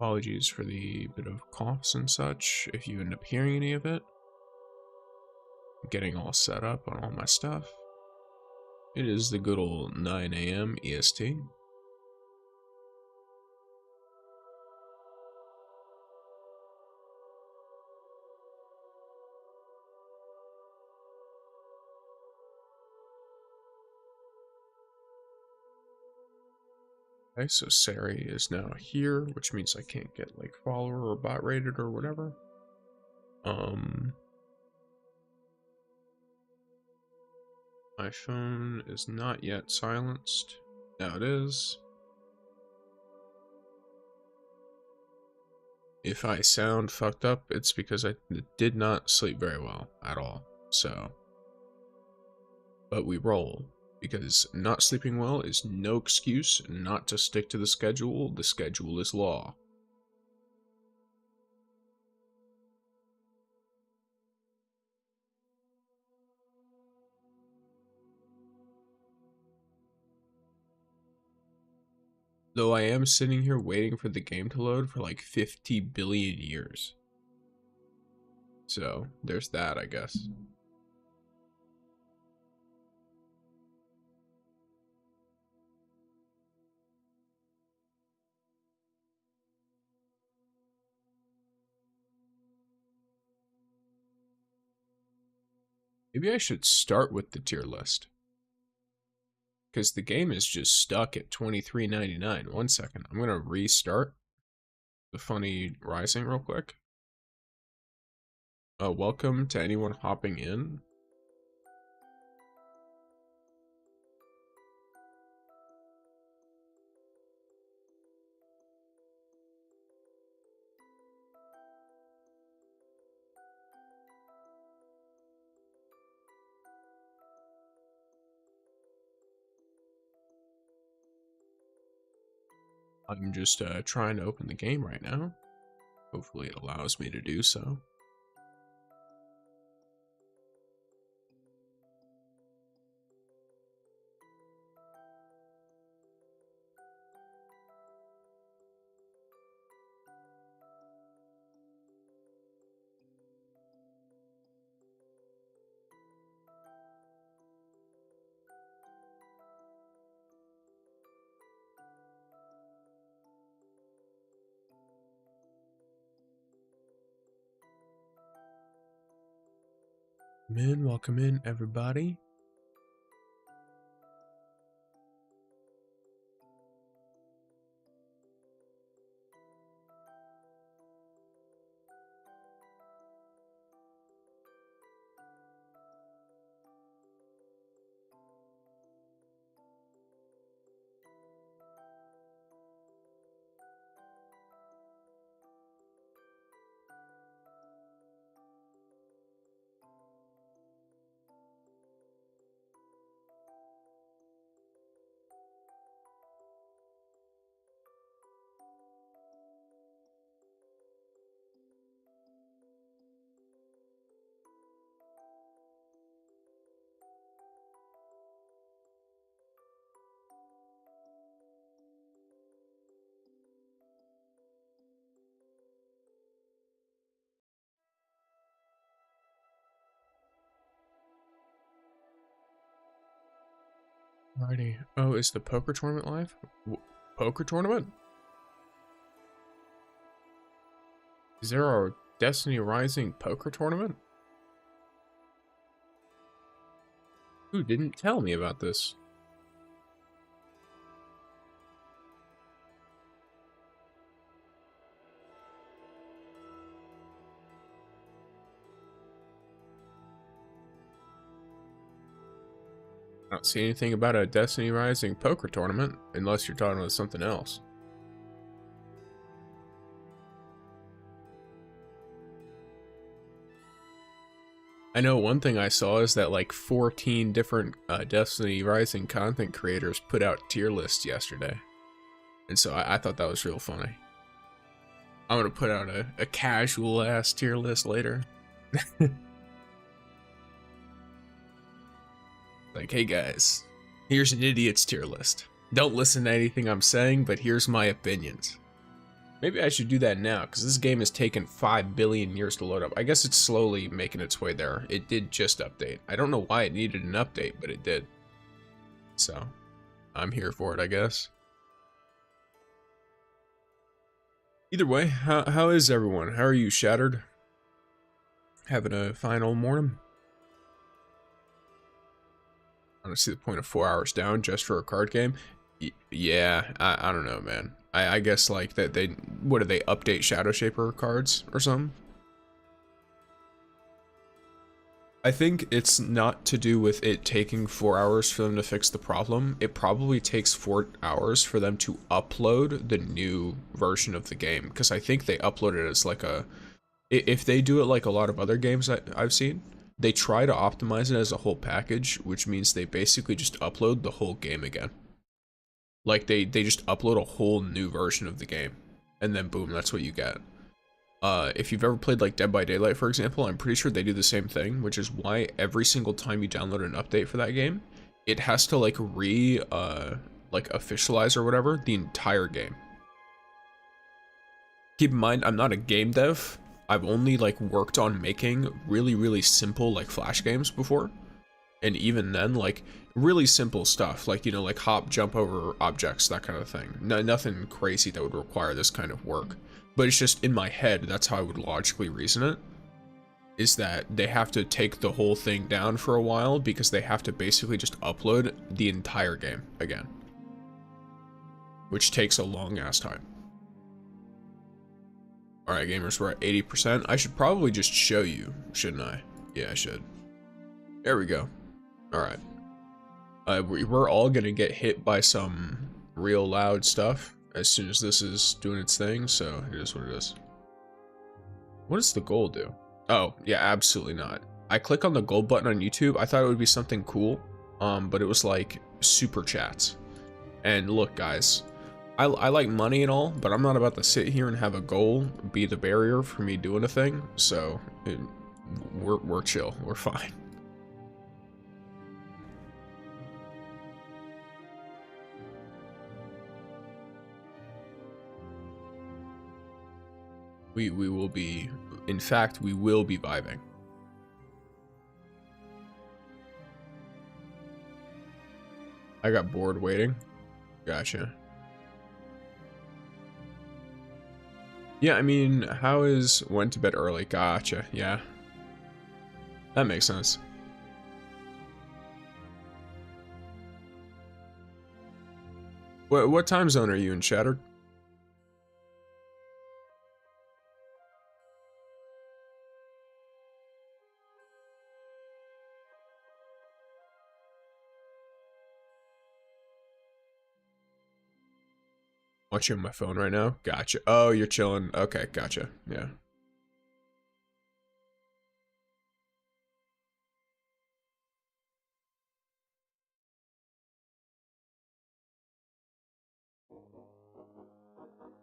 Apologies for the bit of coughs and such, if you end up hearing any of it. I'm getting all set up on all my stuff. It is the good old 9 a.m. EST. Okay, so Sari is now here, which means I can't get like follower or bot rated or whatever. My phone is not yet silenced. Now it is. If I sound fucked up, it's because I did not sleep very well at all. So, but we roll. Because not sleeping well is no excuse not to stick to the schedule. The schedule is law. Though I am sitting here waiting for the game to load for like 50 billion years. So, there's that, I guess. Maybe I should start with the tier list. Because the game is just stuck at $23.99. 1 second. I'm going to restart the Funny Rising real quick. Welcome to anyone hopping in. I'm just trying to open the game right now. Hopefully it allows me to do so. Welcome in, everybody. Alrighty. Oh, is the poker tournament live? Poker tournament? Is there a Destiny Rising poker tournament? Who didn't tell me about this? I don't see anything about a Destiny Rising poker tournament, unless you're talking about something else. I know one thing I saw is that like 14 different Destiny Rising content creators put out tier lists yesterday. And so I thought that was real funny. I'm gonna put out a casual ass tier list later. Like, hey guys, here's an idiot's tier list. Don't listen to anything I'm saying, but here's my opinions. Maybe I should do that now, because this game has taken 5 billion years to load up. I guess it's slowly making its way there. It did just update. I don't know why it needed an update, but it did. So, I'm here for it, I guess. Either way, how is everyone? How are you, Shattered? Having a fine old morning? I don't see the point of 4 hours down just for a card game. Yeah, I don't know, man. I guess like that what do they update Shadow Shaper cards or something? I think it's not to do with it taking 4 hours for them to fix the problem. It probably takes 4 hours for them to upload the new version of the game, because I think they upload it as like if they do it like a lot of other games I've seen, they try to optimize it as a whole package, which means they basically just upload the whole game again. Like they just upload a whole new version of the game, and then boom, that's what you get. If you've ever played like Dead by Daylight, for example, I'm pretty sure they do the same thing, which is why every single time you download an update for that game, it has to like like officialize or whatever the entire game. Keep in mind, I'm not a game dev. I've only like worked on making really simple like Flash games before. And even then, like, really simple stuff, like, you know, like hop, jump over objects, that kind of thing. Nothing crazy that would require this kind of work. But it's just in my head, that's how I would logically reason it. Is that they have to take the whole thing down for a while because they have to basically just upload the entire game again. Which takes a long ass time. Alright, gamers, we're at 80%. I should probably just show you, shouldn't I? Yeah, I should. There we go. Alright. We're all gonna get hit by some real loud stuff as soon as this is doing its thing, so it is what it is. What does the goal do? Oh, yeah, absolutely not. I click on the gold button on YouTube, I thought it would be something cool, but it was like super chats. And look, guys, I like money and all, but I'm not about to sit here and have a goal be the barrier for me doing a thing, so we're chill, we're fine. We will be, in fact, we will be vibing. I got bored waiting. Gotcha. Yeah, I mean, how is went to bed early? Gotcha, yeah. That makes sense. What time zone are you in, Shattered? Watching my phone right now? Gotcha. Oh, you're chilling. Okay, gotcha. Yeah.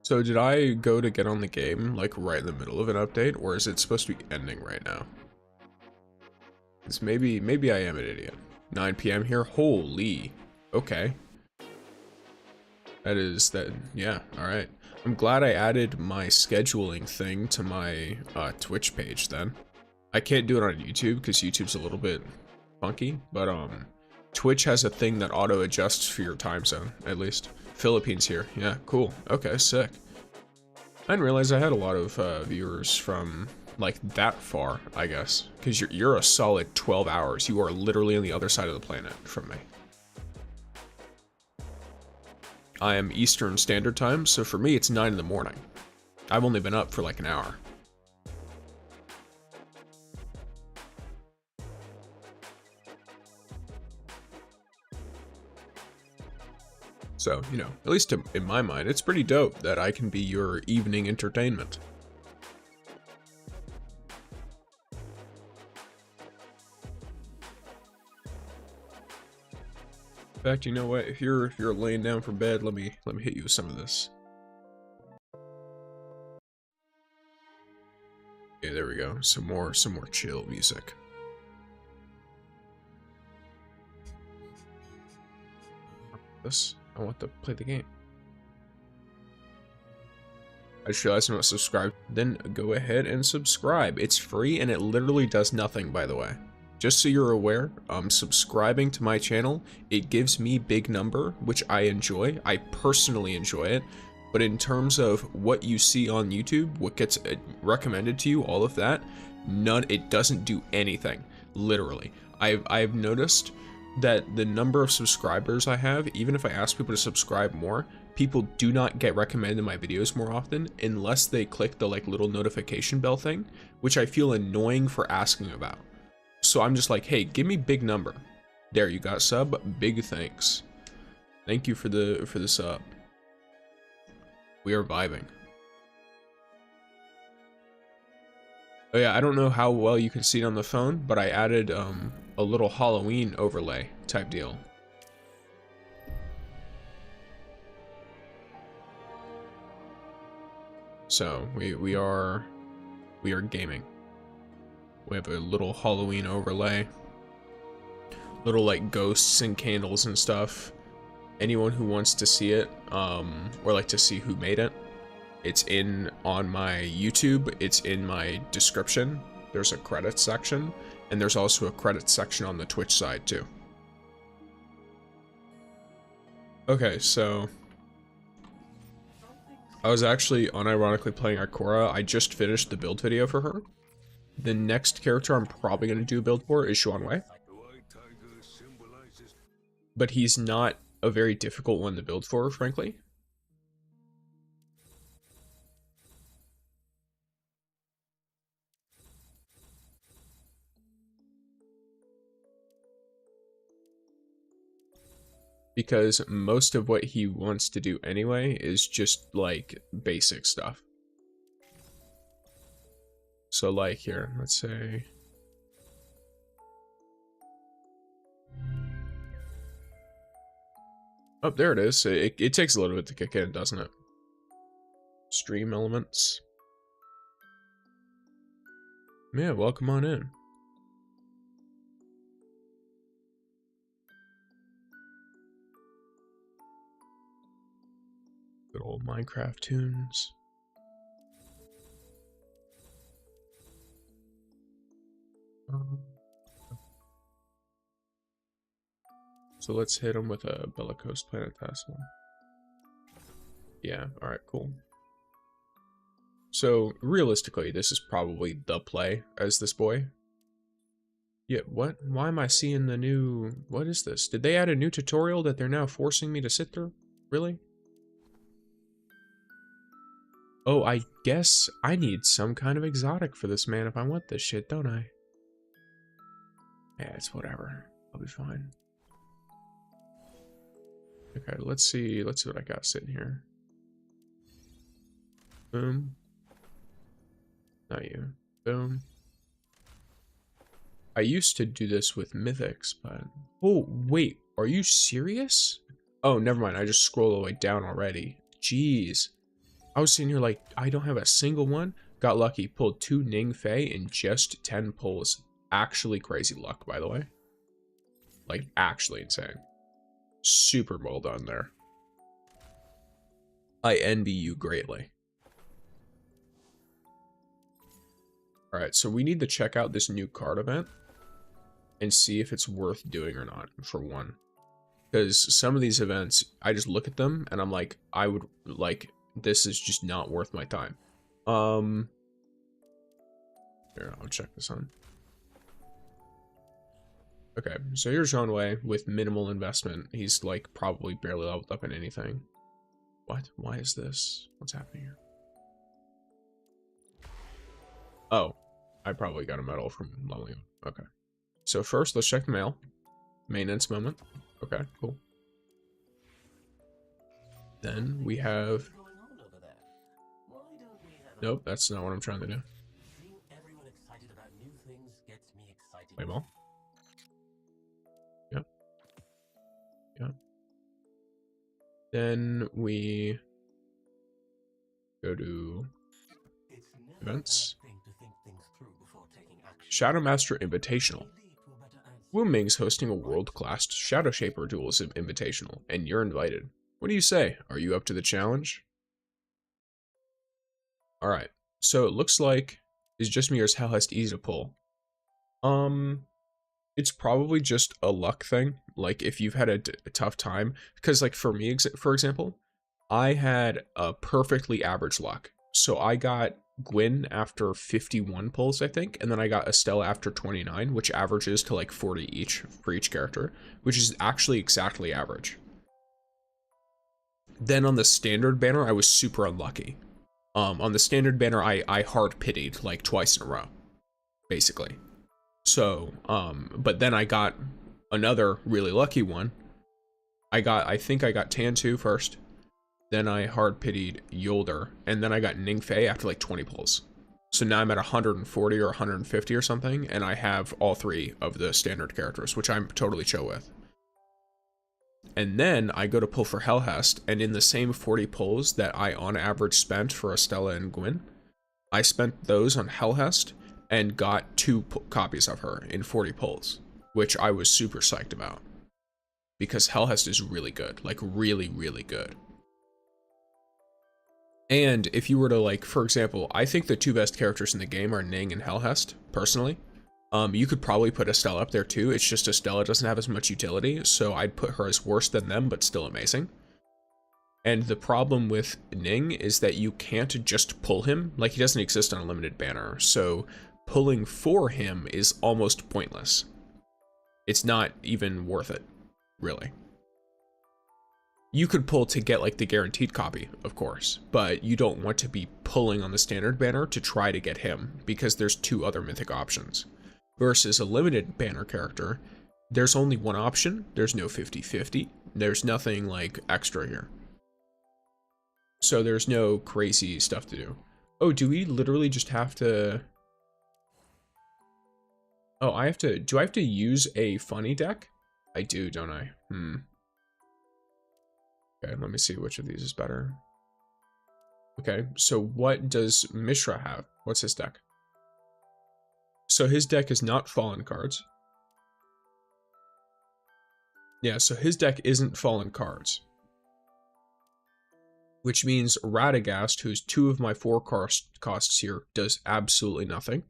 So did I go to get on the game, like, right in the middle of an update, or is it supposed to be ending right now? Because maybe I am an idiot. 9 p.m. here? Holy. Okay. Yeah, alright. I'm glad I added my scheduling thing to my Twitch page then. I can't do it on YouTube because YouTube's a little bit funky, but Twitch has a thing that auto adjusts for your time zone, at least. Philippines here, yeah, cool. Okay, sick. I didn't realize I had a lot of viewers from like that far, I guess, because you're a solid 12 hours. You are literally on the other side of the planet from me. I am Eastern Standard Time, so for me it's 9 in the morning. I've only been up for like an hour. So, you know, at least in my mind, it's pretty dope that I can be your evening entertainment. In fact, you know what? If you're laying down for bed, let me hit you with some of this. Okay, there we go. Some more chill music. I want to play the game. I just realized I'm not subscribed. Then go ahead and subscribe. It's free and it literally does nothing, by the way. Just so you're aware, subscribing to my channel, it gives me big number, which I enjoy. I personally enjoy it. But in terms of what you see on YouTube, what gets recommended to you, all of that, it doesn't do anything, literally. I've noticed that the number of subscribers I have, even if I ask people to subscribe more, people do not get recommended my videos more often unless they click the like little notification bell thing, which I feel annoying for asking about. So I'm just like, hey, give me big number. There, you got sub, big thanks. Thank you for the sub. We are vibing. Oh yeah, I don't know how well you can see it on the phone, but I added a little Halloween overlay type deal. So we are gaming. We have a little Halloween overlay, little like ghosts and candles and stuff. Anyone who wants to see it, or like to see who made it, it's on my YouTube. It's in my description. There's a credits section, and there's also a credits section on the Twitch side too. Okay, so I was actually unironically playing Ikora. I just finished the build video for her. The next character I'm probably going to do a build for is Xuanwei. But he's not a very difficult one to build for, frankly. Because most of what he wants to do anyway is just like basic stuff. So like here, let's say oh, there it is. It takes a little bit to kick in, doesn't it? Stream elements. Yeah, welcome on in. Good old Minecraft tunes. So let's hit him with a bellicose planetasmal. Yeah, alright, cool. So, realistically, this is probably the play as this boy. Yeah, what? Why am I seeing the new... What is this? Did they add a new tutorial that they're now forcing me to sit through? Really? Oh, I guess I need some kind of exotic for this man if I want this shit, don't I? Yeah, it's whatever. I'll be fine. Okay, let's see what I got sitting here. Boom. Not you. Boom. I used to do this with mythics, but... Oh, wait. Are you serious? Oh, never mind. I just scrolled all the way down already. Jeez. I was sitting here like, I don't have a single one. Got lucky. Pulled 2 Ning Fei in just 10 pulls. Actually crazy luck, by the way. Like, actually insane. Super well done there. I envy you greatly. Alright, so we need to check out this new card event and see if it's worth doing or not, for one. Because some of these events, I just look at them and I'm like, I would, like, this is just not worth my time. Here, I'll check this on. Okay, so here's Xuanwei with minimal investment. He's, like, probably barely leveled up in anything. What? Why is this? What's happening here? Oh, I probably got a medal from leveling up. Okay. So first, let's check the mail. Maintenance moment. Okay, cool. Then we have... Nope, that's not what I'm trying to do. Wait, well. Yep. Yep. Then we go to events. Shadow Master Invitational. Wu Ming's hosting a world-class Shadow Shaper Dualism Invitational, and you're invited. What do you say? Are you up to the challenge? All right. So it looks like it's just me or is Helhest easy to pull? It's probably just a luck thing. Like if you've had a tough time, because like for me, for example, I had a perfectly average luck. So I got Gwyn after 51 pulls, I think, and then I got Estella after 29, which averages to like 40 each for each character, which is actually exactly average. Then on the standard banner, I was super unlucky. On the standard banner, I hard pitied like twice in a row, basically. So, but then I got another really lucky one. I think I got Tantu first. Then I hard pitied Yolder, and then I got Ningfei after like 20 pulls. So now I'm at 140 or 150 or something, and I have all 3 of the standard characters, which I'm totally chill with. And then I go to pull for Helhest, and in the same 40 pulls that I on average spent for Estella and Gwyn, I spent those on Helhest and got 2 copies of her in 40 pulls, which I was super psyched about. Because Helhest is really good, like really, really good. And if you were to like, for example, I think the 2 best characters in the game are Ning and Helhest, personally. You could probably put Estella up there too, it's just Estella doesn't have as much utility, so I'd put her as worse than them, but still amazing. And the problem with Ning is that you can't just pull him, like he doesn't exist on a limited banner, so pulling for him is almost pointless. It's not even worth it, really. You could pull to get like the guaranteed copy, of course, but you don't want to be pulling on the standard banner to try to get him because there's 2 other mythic options. Versus a limited banner character, there's only one option, there's no 50-50, there's nothing like extra here. So there's no crazy stuff to do. Oh, do we literally just have to... Oh, do I have to use a funny deck? I do, don't I? Okay, let me see which of these is better. Okay, so what does Mishra have? What's his deck? So his deck is not Fallen cards. Yeah, so his deck isn't Fallen cards. Which means Radagast, who's 2 of my 4 costs here, does absolutely nothing.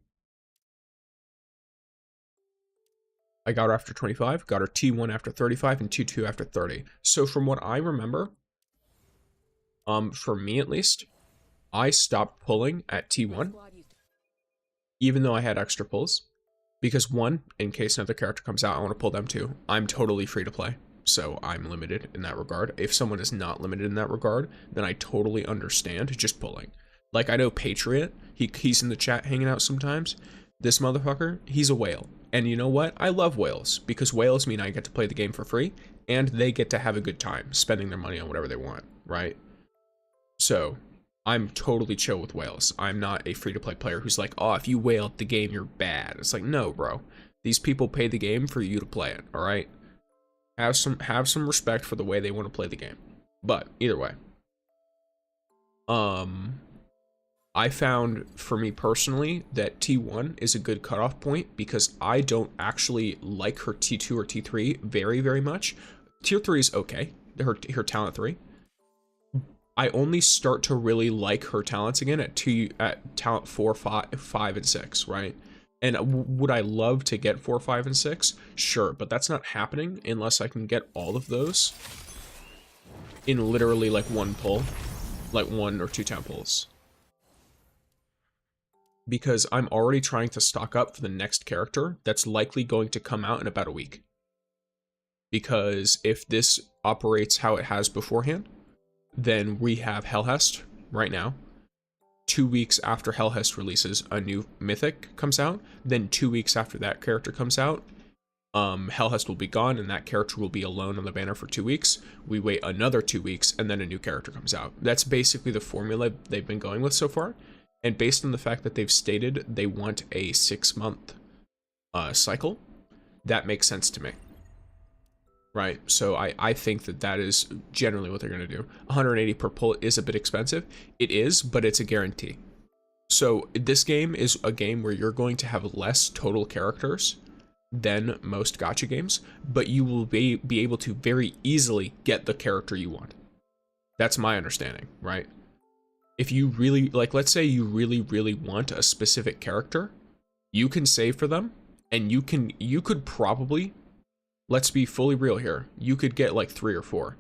I got her after 25, got her T1 after 35, and T2 after 30. So from what I remember, for me at least, I stopped pulling at T1, even though I had extra pulls. Because 1, in case another character comes out, I want to pull them too. I'm totally free to play, so I'm limited in that regard. If someone is not limited in that regard, then I totally understand just pulling. Like, I know Patriot, he's in the chat hanging out sometimes. This motherfucker, he's a whale. And you know what? I love whales, because whales mean I get to play the game for free, and they get to have a good time spending their money on whatever they want, right? So, I'm totally chill with whales. I'm not a free-to-play player who's like, oh, if you whale at the game, you're bad. It's like, no, bro. These people pay the game for you to play it, all right? Have some respect for the way they want to play the game. But, either way. I found, for me personally, that T1 is a good cutoff point because I don't actually like her T2 or T3 very, very much. Tier 3 is okay, her talent 3. I only start to really like her talents again at talent 4, 5, and 6, right? And would I love to get 4, 5, and 6? Sure, but that's not happening unless I can get all of those in literally like 1 pull, like 1 or 2 talent pulls. Because I'm already trying to stock up for the next character that's likely going to come out in about a week. Because if this operates how it has beforehand, then we have Helhest right now. 2 weeks after Helhest releases, a new mythic comes out. Then 2 weeks after that character comes out, Helhest will be gone and that character will be alone on the banner for 2 weeks. We wait another 2 weeks and then a new character comes out. That's basically the formula they've been going with so far. And based on the fact that they've stated they want a 6-month cycle, that makes sense to me. Right? So I think that is generally what they're going to do. 180 per pull is a bit expensive. It is, but it's a guarantee. So this game is a game where you're going to have less total characters than most gacha games, but you will be able to very easily get the character you want. That's my understanding, right? if you really, like, let's say you really, really want a specific character, you can save for them, and you could probably, let's be fully real here, you could get like 3 or 4.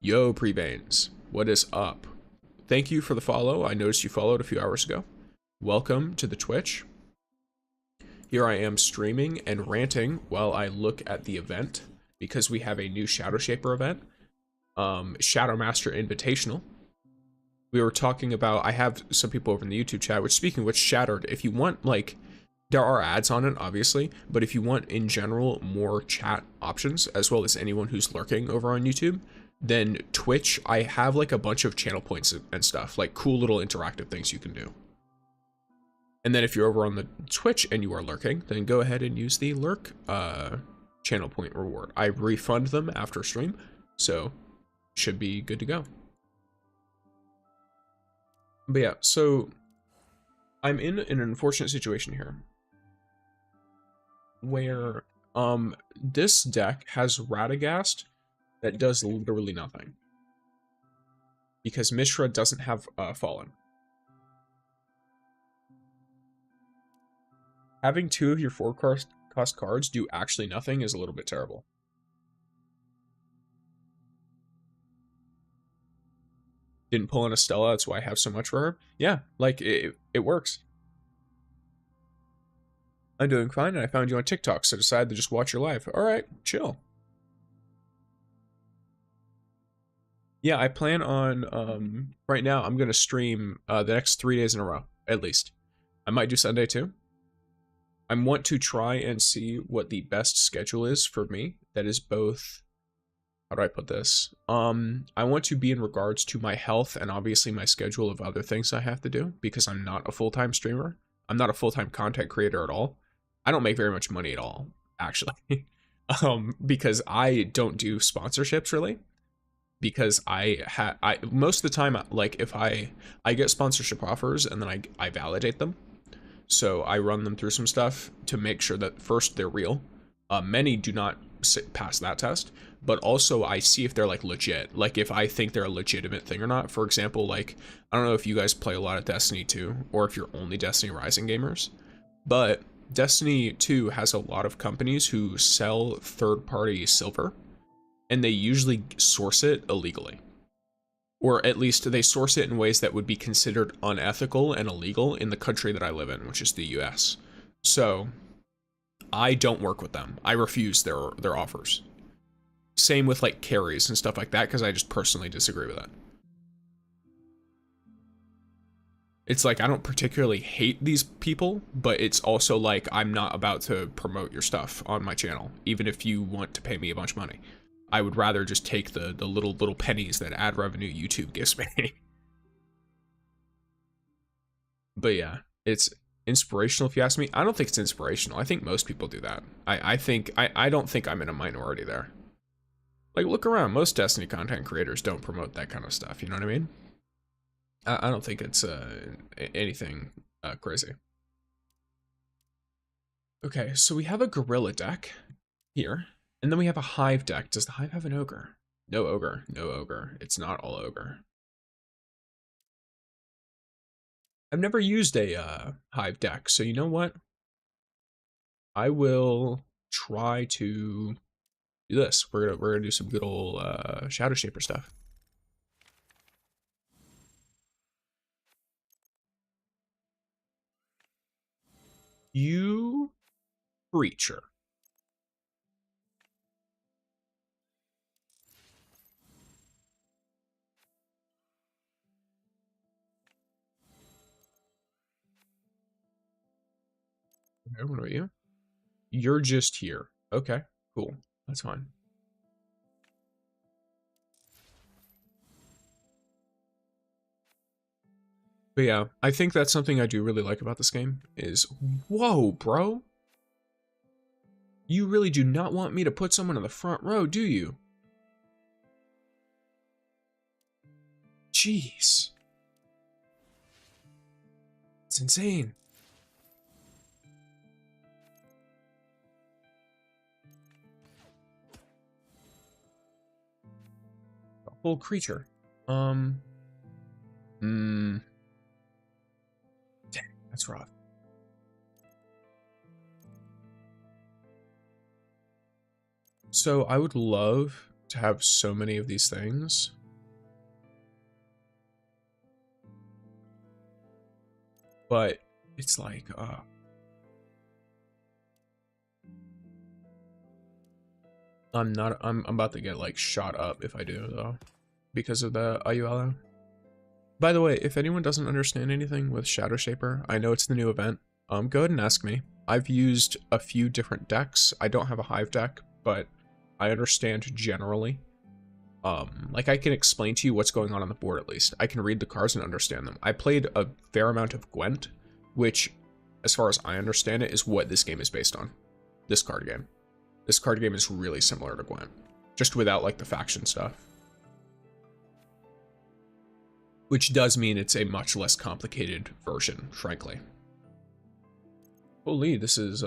Yo, Prebanes, what is up? Thank you for the follow. I noticed you followed a few hours ago. Welcome to the Twitch. Here I am streaming and ranting while I look at the event, because we have a new Shadow Shaper event, Shadow Master Invitational. We were talking about, I have some people over in the YouTube chat, which, speaking of which, Shattered, if you want, like, there are ads on it, obviously, but if you want, in general, more chat options, as well as anyone who's lurking over on YouTube, then Twitch, I have, like, a bunch of channel points and stuff, like, cool little interactive things you can do. And then if you're over on the Twitch and you are lurking, then go ahead and use the lurk channel point reward. I refund them after stream, so should be good to go. But yeah, so I'm in an unfortunate situation here where this deck has Radagast that does literally nothing because Mishra doesn't have Fallen. Having 2 of your 4 cost cards do actually nothing is a little bit terrible. Didn't pull in a Stella, that's why I have so much for her. Yeah, like, it works. I'm doing fine, and I found you on TikTok, so decided to just watch your live. Alright, chill. Yeah, I plan on, right now, I'm gonna stream the next 3 days in a row, at least. I might do Sunday too. I want to try and see what the best schedule is for me. That is both, how do I put this? I want to be in regards to my health and obviously my schedule of other things I have to do, because I'm not a full-time streamer. I'm not a full-time content creator at all. I don't make very much money at all, actually. Because I don't do sponsorships really. Because I most of the time, like, if I get sponsorship offers and then I validate them. So I run them through some stuff to make sure that first they're real. Many do not pass that test, but also I see if they're like legit, like if I think they're a legitimate thing or not. For example, like, I don't know if you guys play a lot of Destiny 2 or if you're only Destiny Rising gamers, but Destiny 2 has a lot of companies who sell third-party silver, and they usually source it illegally. Or at least they source it in ways that would be considered unethical and illegal in the country that I live in, which is the US. So I don't work with them. I refuse their offers. Same with like carries and stuff like that, because I just personally disagree with that. It's like, I don't particularly hate these people, but it's also like, I'm not about to promote your stuff on my channel, even if you want to pay me a bunch of money. I would rather just take the little pennies that ad revenue YouTube gives me. But yeah, it's inspirational if you ask me. I don't think it's inspirational. I think most people do that. I don't think I'm in a minority there. Like, look around. Most Destiny content creators don't promote that kind of stuff. You know what I mean? I don't think it's anything crazy. Okay, so we have a gorilla deck here. And then we have a hive deck. Does the hive have an ogre? No ogre. No ogre. It's not all ogre. I've never used a hive deck, so you know what? I will try to do this. We're gonna do some good old Shadow Shaper stuff. You creature. Okay, what about you? You're just here. Okay, cool. That's fine. But yeah, I think that's something I do really like about this game is, whoa, bro. You really do not want me to put someone in the front row, do you? Jeez. It's insane. A whole creature. Dang, that's rough. So I would love to have so many of these things. But it's like, I'm about to get like shot up if I do though, because of the IULO. By the way, if anyone doesn't understand anything with Shadow Shaper, I know it's the new event. Go ahead and ask me. I've used a few different decks. I don't have a Hive deck, but I understand generally. Like I can explain to you what's going on the board at least. I can read the cards and understand them. I played a fair amount of Gwent, which, as far as I understand it, is what this game is based on. This card game. This card game is really similar to Gwent, just without like the faction stuff. Which does mean it's a much less complicated version, frankly. Holy, this is,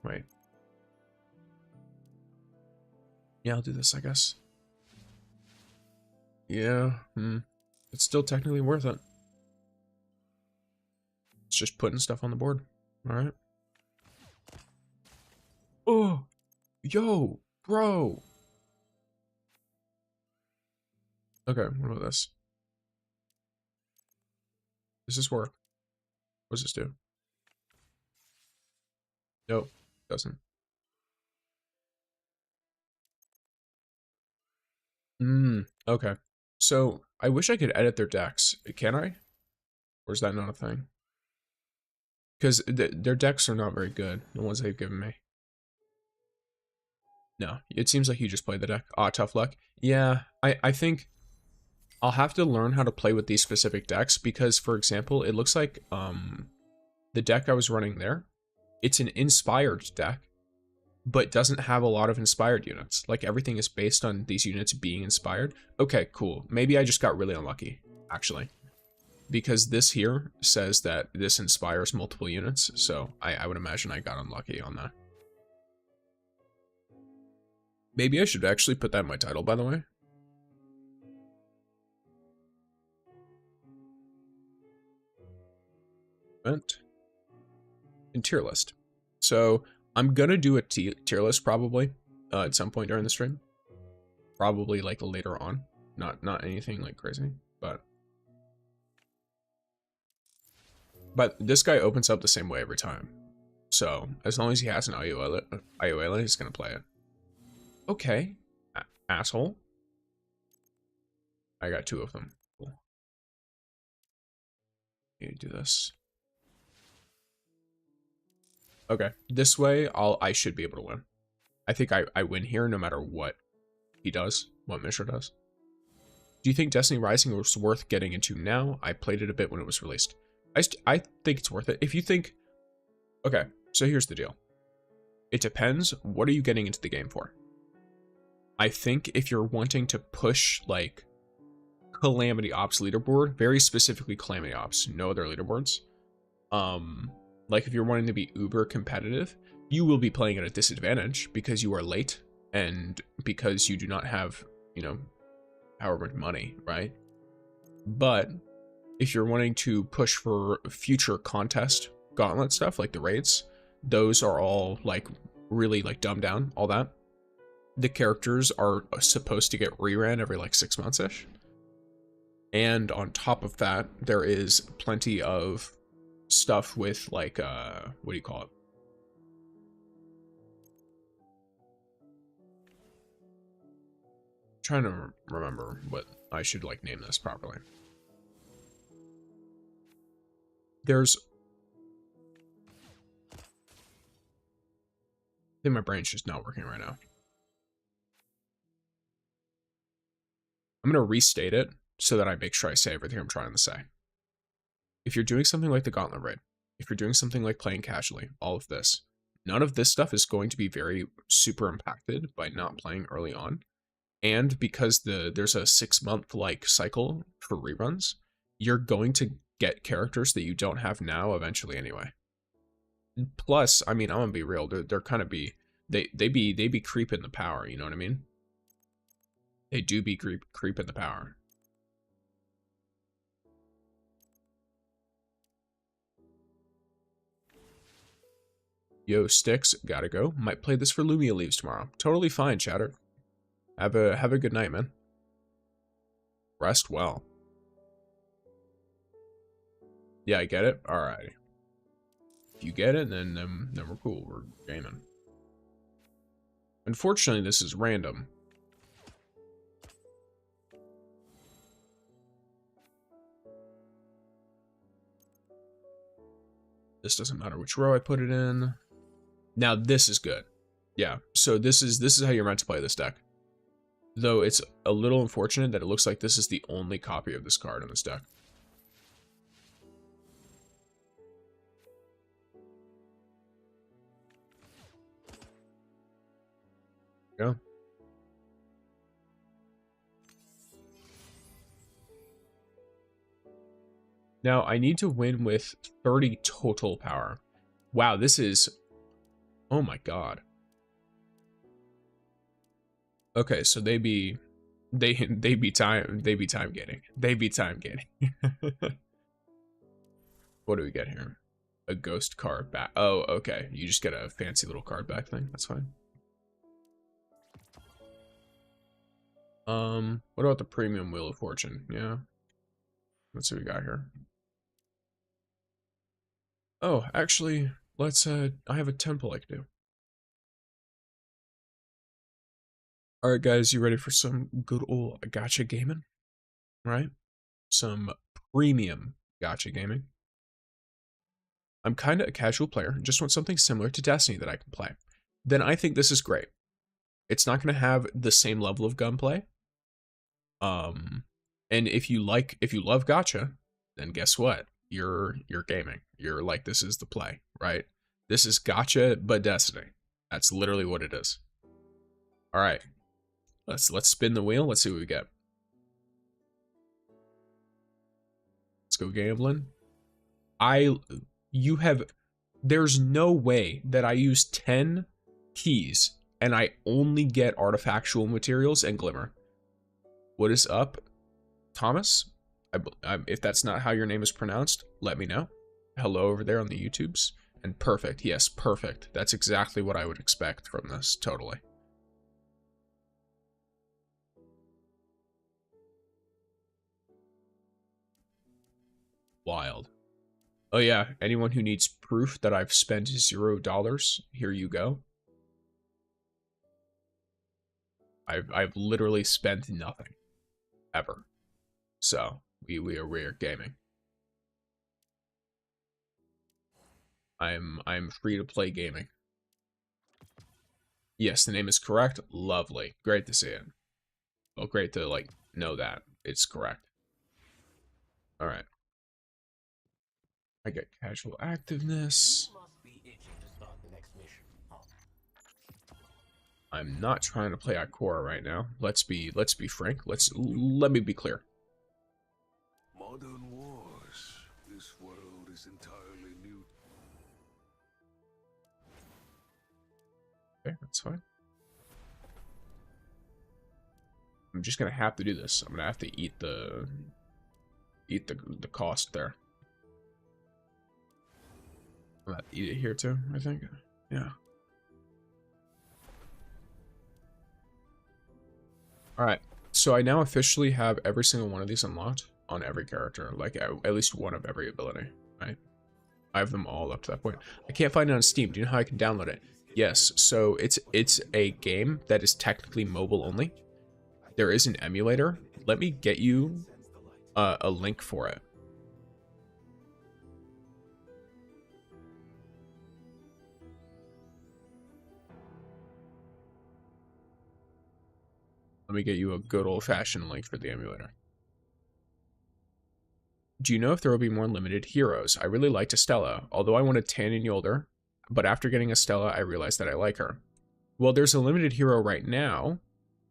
wait. Yeah, I'll do this, I guess. Yeah, it's still technically worth it. It's just putting stuff on the board. Alright. Oh, yo, bro. Okay, what about this? Does this work? What does this do? Nope, doesn't. Okay. So, I wish I could edit their decks. Can I? Or is that not a thing? Because their decks are not very good, the ones they've given me. No, it seems like you just played the deck. Ah, tough luck. Yeah, I think I'll have to learn how to play with these specific decks because, for example, it looks like the deck I was running there, it's an inspired deck, but doesn't have a lot of inspired units. Like everything is based on these units being inspired. Okay, cool. Maybe I just got really unlucky, actually. Because this here says that this inspires multiple units, so I would imagine I got unlucky on that. Maybe I should actually put that in my title, by the way. Event. And tier list. So I'm gonna do a tier list probably at some point during the stream. Probably like later on. Not anything like crazy, but this guy opens up the same way every time. So as long as he has an IULO, he's gonna play it. Okay, asshole. I got two of them. Cool. Need to do this. Okay, this way I should be able to win. I think I win here no matter what he does, what Mishra does. Do you think Destiny Rising was worth getting into now? I played it a bit when it was released. I think it's worth it. If you think... Okay, so here's the deal. It depends. What are you getting into the game for? I think if you're wanting to push, like, Calamity Ops leaderboard, very specifically Calamity Ops, no other leaderboards, like if you're wanting to be uber competitive, you will be playing at a disadvantage because you are late and because you do not have, you know, however much money, right? But if you're wanting to push for future contest gauntlet stuff, like the raids, those are all like really like dumbed down, all that. The characters are supposed to get reran every like 6 months-ish. And on top of that, there is plenty of stuff with like, what do you call it? I'm trying to remember what I should like name this properly. There's... I think my brain's just not working right now. I'm going to restate it so that I make sure I say everything I'm trying to say. If you're doing something like the Gauntlet Raid, if you're doing something like playing casually, all of this, none of this stuff is going to be very super impacted by not playing early on. And because there's a 6-month like cycle for reruns, you're going to get characters that you don't have now eventually anyway. Plus, I mean, I'm gonna be real, they're kind of they be creeping the power, you know what I mean? They do be creeping the power. Yo, Sticks, gotta go. Might play this for Lumia leaves tomorrow. Totally fine, chatter. Have a good night, man. Rest well. Yeah, I get it. Alright. If you get it, then we're cool. We're gaming. Unfortunately, this is random. This doesn't matter which row I put it in. Now this is good. Yeah, so this is how you're meant to play this deck. Though it's a little unfortunate that it looks like this is the only copy of this card in this deck. Yeah. Now I need to win with 30 total power. Wow, this is, oh my god. Okay, so they be time gating. They be time gating. What do we get here? A ghost card back. Oh, okay. You just get a fancy little card back thing. That's fine. What about the premium Wheel of Fortune? Yeah. Let's see what we got here. Oh, actually, let's I have a temple I can do. Alright guys, you ready for some good old gacha gaming? Right? Some premium gacha gaming. I'm kind of a casual player, just want something similar to Destiny that I can play. Then I think this is great. It's not going to have the same level of gunplay. And if you love gacha, then guess what? You're gaming. You're like, this is the play, right? This is gacha but Destiny. That's literally what it is. All right. Let's spin the wheel. Let's see what we get. Let's go gambling. There's no way that I use 10 keys and I only get artifactual materials and glimmer. What is up, Thomas? If that's not how your name is pronounced, let me know. Hello over there on the YouTubes. And perfect. Yes, perfect. That's exactly what I would expect from this. Totally. Wild. Oh yeah, anyone who needs proof that I've spent $0, here you go. I've literally spent nothing. Ever. So we're gaming. I'm free to play gaming. Yes, the name is correct. Lovely. Great to see it. Well, great to like know that it's correct. All right. I get casual activeness. I'm not trying to play Ikora right now. Let's be frank. Let me be clear. Modern wars. This world is entirely new. Okay, that's fine. I'm just gonna have to do this. I'm gonna have to eat the cost there. I'm gonna have to eat it here too, I think. Yeah. Alright, so I now officially have every single one of these unlocked on every character, like at least one of every ability, right? I have them all up to that point. I can't find it on Steam. Do you know how I can download it? Yes, so it's a game that is technically mobile only. There is an emulator. Let me get you a link for it. Let me get you a good old-fashioned link for the emulator. Do you know if there will be more limited heroes? I really liked Estella, although I wanted Tan and Yolder, but after getting Estella, I realized that I like her. Well, there's a limited hero right now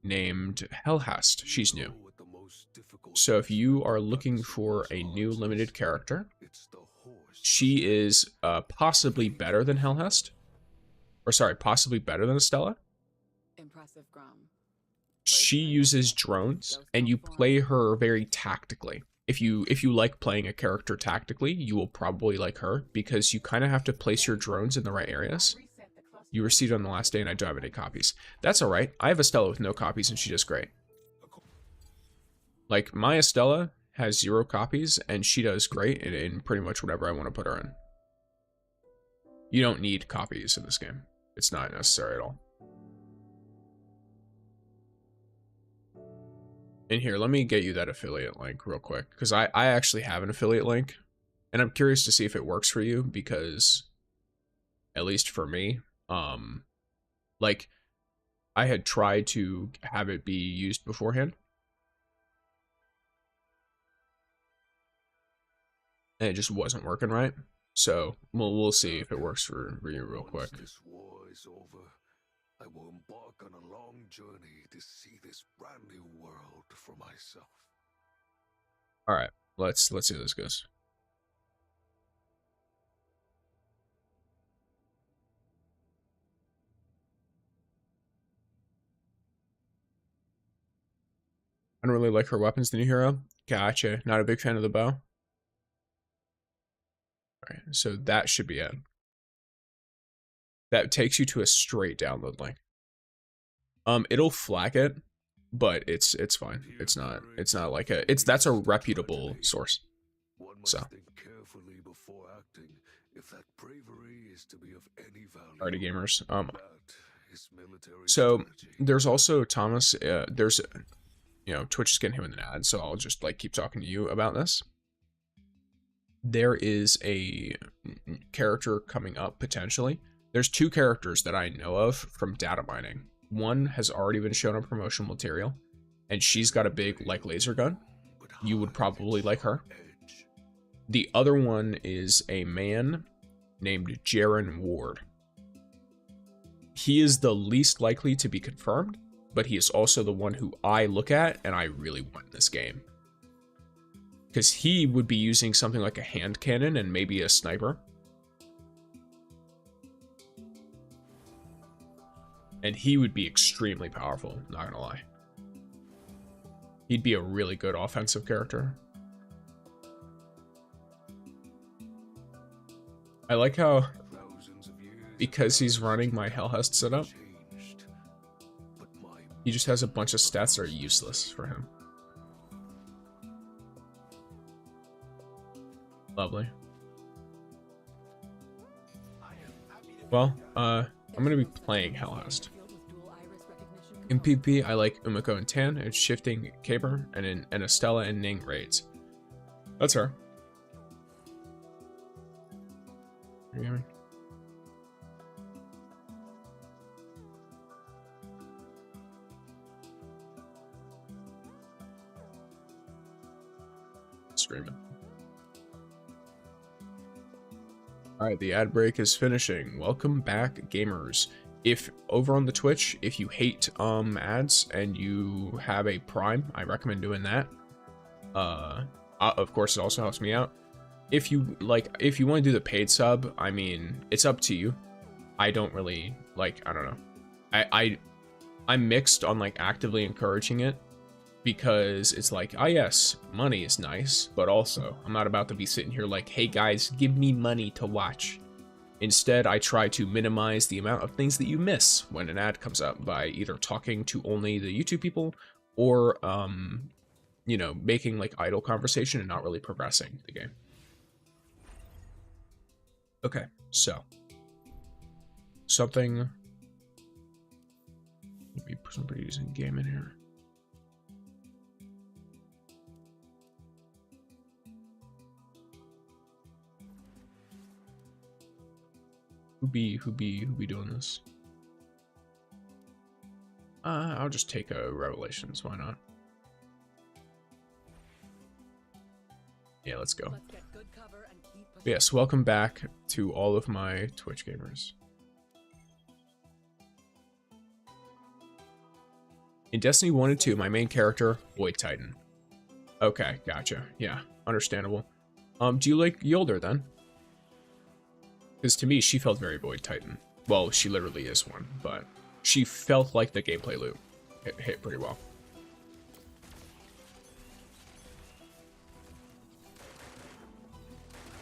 named Helhest. She's new. So if you are looking for a new limited character, she is possibly better than Helhest. Or sorry, possibly better than Estella. Impressive, Grom. She uses drones, and you play her very tactically. If you like playing a character tactically, you will probably like her, because you kind of have to place your drones in the right areas. You received on the last day and I don't have any copies. That's alright. I have Estella with no copies and she does great. Like, my Estella has 0 copies and she does great in pretty much whatever I want to put her in. You don't need copies in this game. It's not necessary at all. And here, let me get you that affiliate link real quick, because I actually have an affiliate link, and I'm curious to see if it works for you, because, at least for me, like, I had tried to have it be used beforehand, and it just wasn't working right. So we'll see if it works for you real quick. Once this war is over, I will embark on a long journey to see this brand new world for myself. All right, let's see how this goes. I don't really like her weapons, the new hero. Gotcha. Not a big fan of the bow. Alright, so that should be it. That takes you to a straight download link. It'll flag it, but it's fine. It's not like that's a reputable source. One must So think carefully before acting if that bravery is to be of any value. alrighty, gamers. That is military So strategy. there's also Thomas, there's Twitch is getting him in an ad, so I'll just like keep talking to you about this. There is a character coming up potentially. There's 2 characters that I know of from data mining. One has already been shown on promotional material, and she's got a big like laser gun. You would probably like her. The other one is a man named Jaren Ward. He is the least likely to be confirmed, but he is also the one who I look at and I really want in this game. Because he would be using something like a hand cannon and maybe a sniper. And he would be extremely powerful, not gonna lie. He'd be a really good offensive character. I like how, because he's running my Helhest setup, he just has a bunch of stats that are useless for him. Lovely. Well, I'm gonna be playing Helhest. In PvP, I like Umiko and Tan, and Shifting Caper, and Estella and Ning raids. That's her. Are you hearing? Screaming. Alright, the ad break is finishing. Welcome back, gamers. If over on the Twitch, if you hate ads and you have a Prime, I recommend doing that. Of course, it also helps me out. If you want to do the paid sub, I mean, it's up to you. I don't really like, I don't know. I'm mixed on like actively encouraging it, because it's like, ah, yes, money is nice, but also I'm not about to be sitting here like, hey guys, give me money to watch. Instead, I try to minimize the amount of things that you miss when an ad comes up by either talking to only the YouTube people or, making like idle conversation and not really progressing the game. Okay, so something. Let me put somebody using game in here. Who be doing this? I'll just take a Revelations, why not? Yeah, let's go. Yes, welcome back to all of my Twitch gamers. In Destiny 1 and 2, my main character, Void Titan. Okay, gotcha. Yeah, understandable. Do you like Yolder then? Because to me, she felt very Void Titan. Well, she literally is one, but she felt like the gameplay loop. It hit pretty well.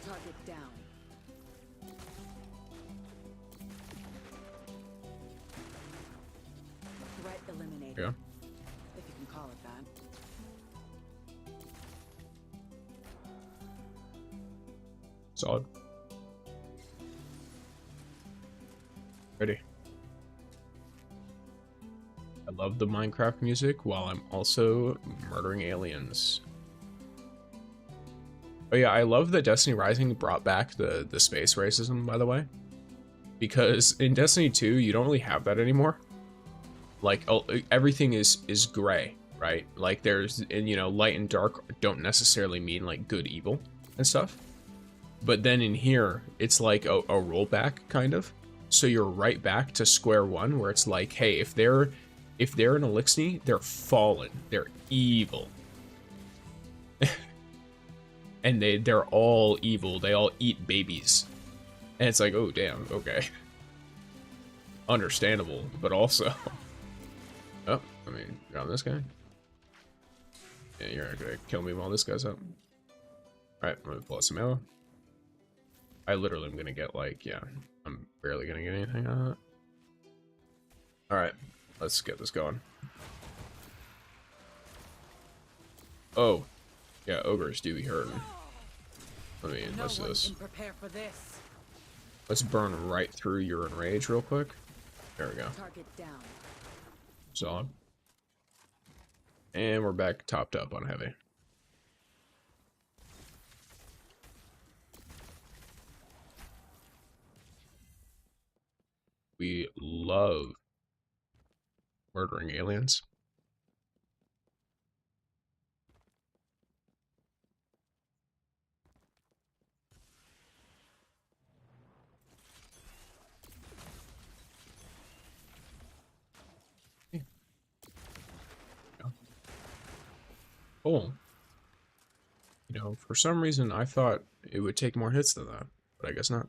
Target down. Eliminated. Yeah. If you can call it that. Solid. Ready. I love the Minecraft music while I'm also murdering aliens. Oh yeah, I love that Destiny Rising brought back the space racism, by the way. Because in Destiny 2, you don't really have that anymore. Like, everything is gray, right? Like, there's, and you know, light and dark don't necessarily mean, like, good, evil, and stuff. But then in here, it's like a rollback, kind of. So you're right back to square one, where it's like, hey, if they're an Elixir, they're fallen. They're evil. And they're all evil. They all eat babies. And it's like, oh, damn, okay. Understandable, but also... Oh, I mean, you're on this guy? Yeah, you're not gonna kill me while this guy's up. Alright, I'm gonna pull out some ammo. I literally am gonna get, like, yeah, I'm barely gonna get anything out of it. Alright, let's get this going. Oh, yeah, ogres do be hurting. I mean, let's do this. Prepare for this. Let's burn right through your enrage real quick. There we go. Target down. Solid. And we're back topped up on heavy. We love murdering aliens. Cool. You know, for some reason I thought it would take more hits than that, but I guess not.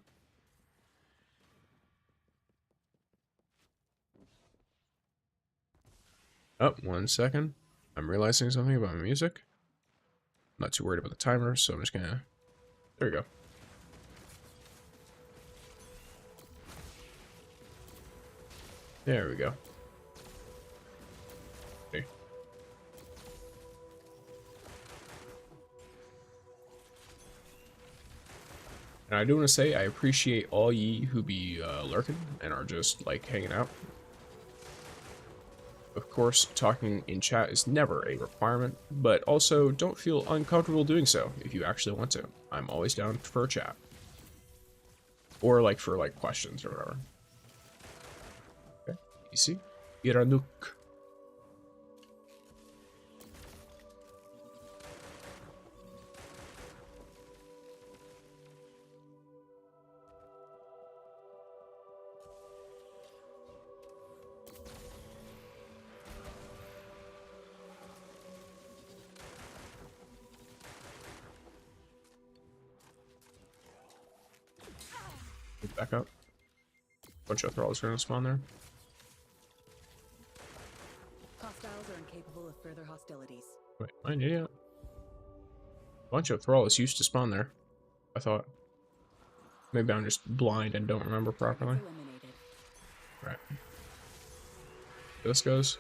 Oh, 1 second. I'm realizing something about my music. I'm not too worried about the timer, so I'm just gonna... There we go. There we go. Okay. And I do want to say I appreciate all ye who be lurking and are just like hanging out. Of course, talking in chat is never a requirement, but also don't feel uncomfortable doing so if you actually want to. I'm always down for a chat. Or like for like questions or whatever. Okay, easy. Iranuk. Back up. Bunch of thralls are gonna spawn there. Hostiles are incapable of further hostilities. Wait, am I an idiot? Bunch of thralls used to spawn there. I thought. Maybe I'm just blind and don't remember properly. Eliminated. Right. This goes.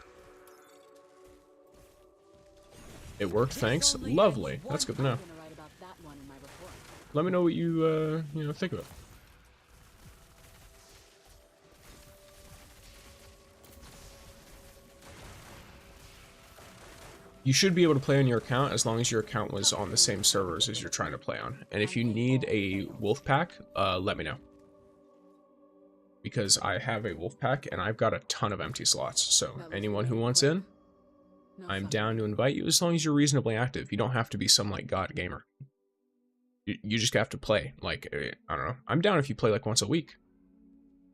It worked, thanks. Lovely. That's good to know. I'm gonna write about that one in my report. Let me know what you, you know, think of it. You should be able to play on your account as long as your account was on the same servers as you're trying to play on. And if you need a wolf pack, let me know. Because I have a wolf pack and I've got a ton of empty slots. So anyone who wants in, I'm down to invite you as long as you're reasonably active. You don't have to be some like god gamer. You just have to play. Like, I don't know. I'm down if you play like once a week.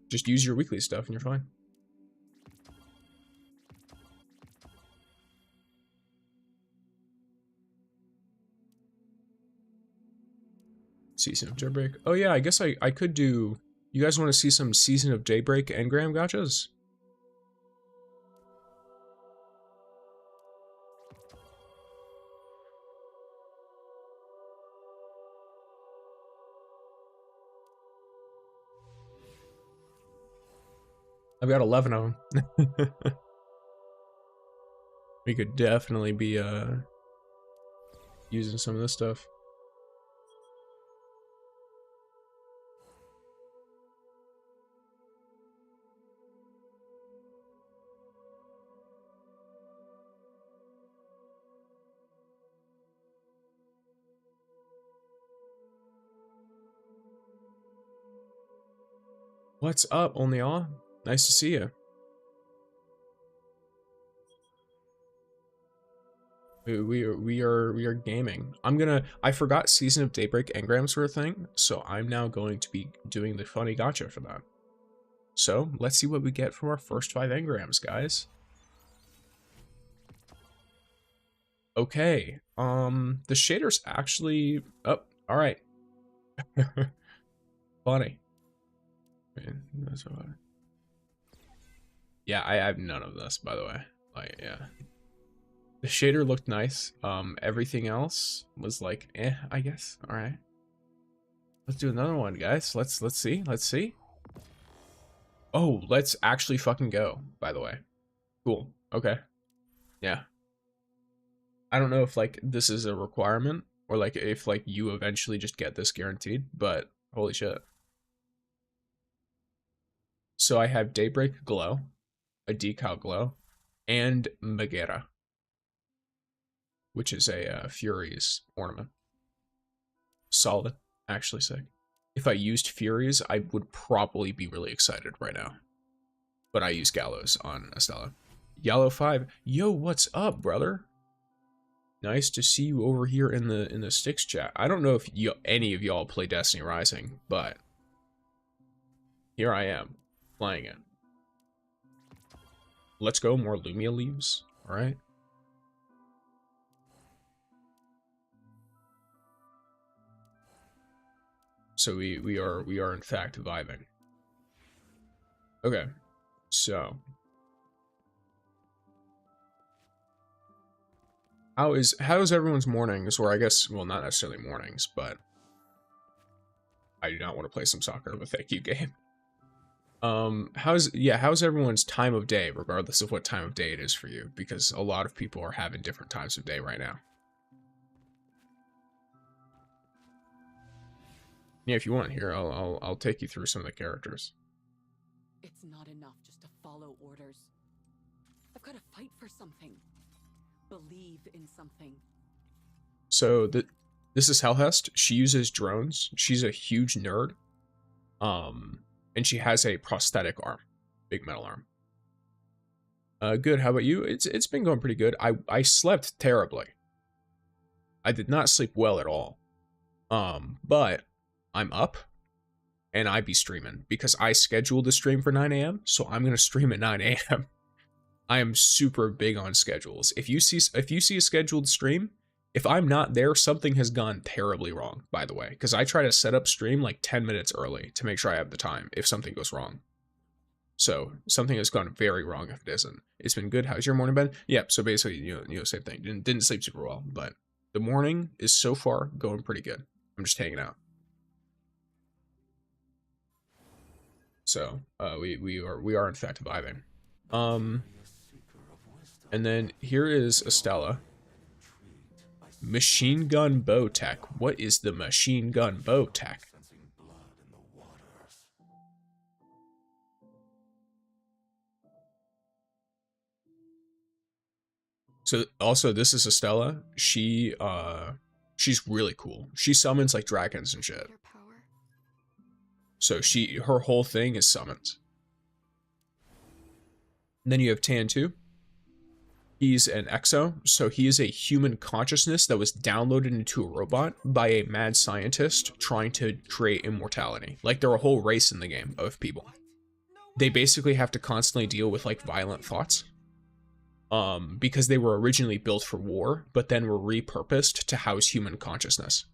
Just use your weekly stuff and you're fine. Season of Daybreak. Oh yeah, I guess I could do... You guys want to see some Season of Daybreak engram gachas? I've got 11 of them. We could definitely be using some of this stuff. What's up, Onlyaw? Nice to see you. We are gaming. I forgot Season of Daybreak engrams were a thing, so I'm now going to be doing the funny gotcha for that. So let's see what we get from our first 5 engrams, guys. Okay, the shader's actually, oh, all right. Funny. Man, that's what yeah, I have none of this, by the way. Like, yeah. The shader looked nice. Everything else was like, eh, I guess. All right. Let's do another one, guys. Let's see. Let's see. Oh, let's actually fucking go, by the way. Cool. Okay. Yeah. I don't know if like this is a requirement or like if like you eventually just get this guaranteed, but holy shit. So I have Daybreak Glow, a Decal Glow, and Megera, which is a Furies ornament. Solid, actually sick. If I used Furies, I would probably be really excited right now. But I use Gallows on Estella. Yellow 5, yo, what's up, brother? Nice to see you over here in the Sticks chat. I don't know if any of y'all play Destiny Rising, but here I am, playing it. Let's go, more Lumia leaves, all right? So we are in fact vibing. Okay, so how's everyone's mornings, or I guess, well, not necessarily mornings, but I do not want to play some soccer, but thank you, game. How's everyone's time of day, regardless of what time of day it is for you, because a lot of people are having different times of day right now. Yeah, if you want here, I'll take you through some of the characters. It's not enough just to follow orders. I've got to fight for something. Believe in something. So this is Helhest. She uses drones. She's a huge nerd. And she has a prosthetic arm, big metal arm. Good. How about you? It's been going pretty good. I slept terribly. I did not sleep well at all. But I'm up, and I be streaming because I scheduled the stream for 9 a.m. So I'm gonna stream at 9 a.m. I am super big on schedules. If you see a scheduled stream, if I'm not there, something has gone terribly wrong, by the way, because I try to set up stream like 10 minutes early to make sure I have the time if something goes wrong. So something has gone very wrong if it isn't. It's been good. How's your morning been? Yeah, so basically, you know, same thing. Didn't sleep super well, but the morning is so far going pretty good. I'm just hanging out. So we are in fact vibing. And then here is Estella. Machine gun bow tech. What is the machine gun bow tech? So also this is Estella. She's really cool. She summons like dragons and shit. So her whole thing is summons. And then you have Tan 2. He's an exo, so he is a human consciousness that was downloaded into a robot by a mad scientist trying to create immortality. Like, they're a whole race in the game of people. They basically have to constantly deal with like violent thoughts. Because they were originally built for war, but then were repurposed to house human consciousness.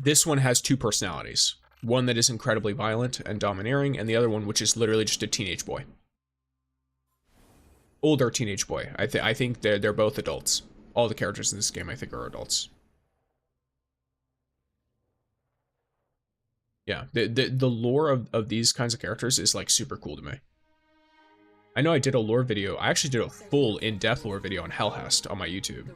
This one has 2 personalities. One that is incredibly violent and domineering, and the other one which is literally just a teenage boy. Older teenage boy. I think they're both adults. All the characters in this game I think are adults. Yeah, the lore of these kinds of characters is like super cool to me. I know I did a lore video. I actually did a full in-depth lore video on Helhest on my YouTube.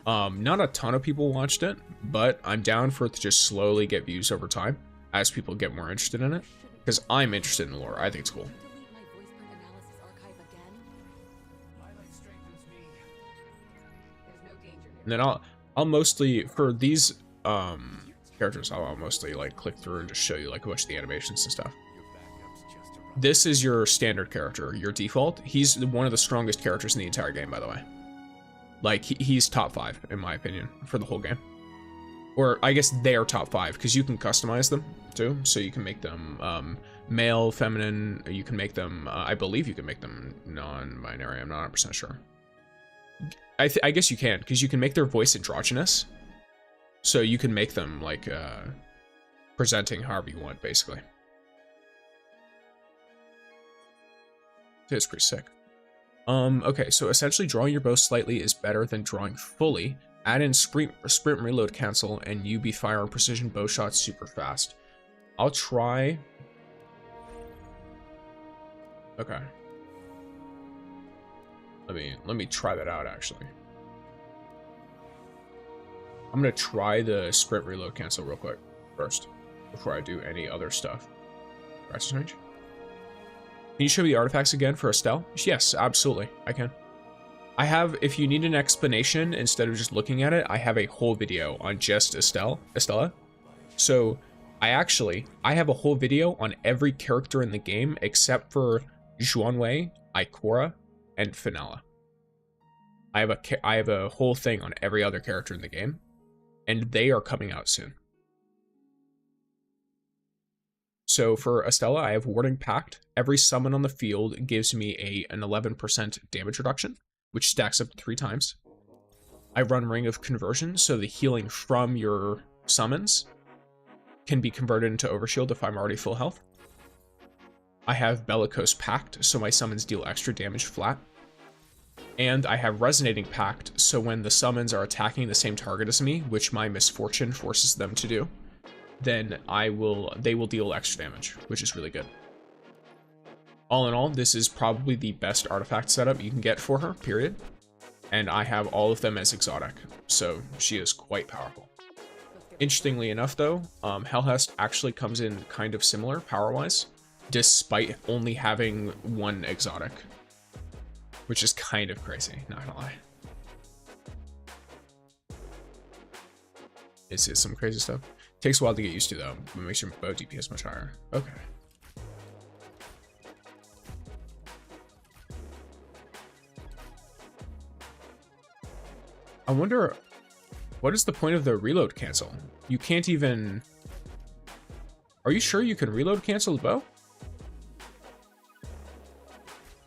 Not a ton of people watched it, but I'm down for it to just slowly get views over time as people get more interested in it, because I'm interested in the lore. I think it's cool. And then I'll mostly, for these characters, I'll mostly like click through and just show you like a bunch of the animations and stuff. This is your standard character, your default. He's one of the strongest characters in the entire game, by the way. Like, he's top 5, in my opinion, for the whole game. Or, I guess they're top 5, because you can customize them, too. So you can make them male, feminine, you can make them, I believe you can make them non-binary, I'm not 100% sure. I guess you can, because you can make their voice androgynous. So you can make them, like, presenting however you want, basically. It's pretty sick. Okay, so essentially drawing your bow slightly is better than drawing fully. Add in sprint reload cancel, and you be firing precision bow shots super fast. I'll try. Okay. Let me try that out actually. I'm gonna try the sprint reload cancel real quick first before I do any other stuff. Practice range. Can you show me the artifacts again for Estelle? Yes, absolutely, I can. I have, if you need an explanation instead of just looking at it, I have a whole video on just Estella. So I have a whole video on every character in the game except for Zhuanwei, Ikora, and Finella. I have a whole thing on every other character in the game, and they are coming out soon. So for Estella, I have Warding Pact. Every summon on the field gives me an 11% damage reduction, which stacks up 3 times. I run Ring of Conversion, so the healing from your summons can be converted into Overshield if I'm already full health. I have Bellicose Pact, so my summons deal extra damage flat. And I have Resonating Pact, so when the summons are attacking the same target as me, which my misfortune forces them to do, then they will deal extra damage, which is really good. All in all, this is probably the best artifact setup you can get for her, period. And I have all of them as exotic, so she is quite powerful. Interestingly enough though, Helhest actually comes in kind of similar power-wise, despite only having 1 exotic. Which is kind of crazy, not gonna lie. It's some crazy stuff. Takes a while to get used to though. It makes your bow DPS much higher. Okay. I wonder, what is the point of the reload cancel? You can't even... Are you sure you can reload cancel the bow?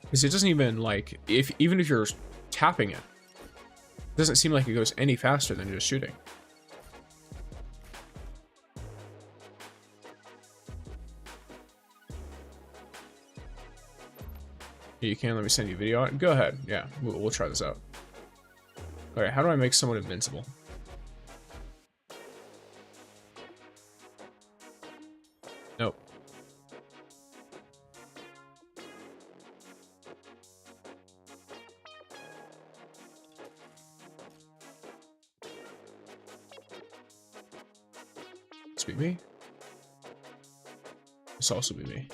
Because it doesn't even, like, even if you're tapping it, it doesn't seem like it goes any faster than just shooting. You can let me send you a video on it? Go ahead. Yeah, we'll try this out. Alright, how do I make someone invincible? Nope. This be me? This also be me.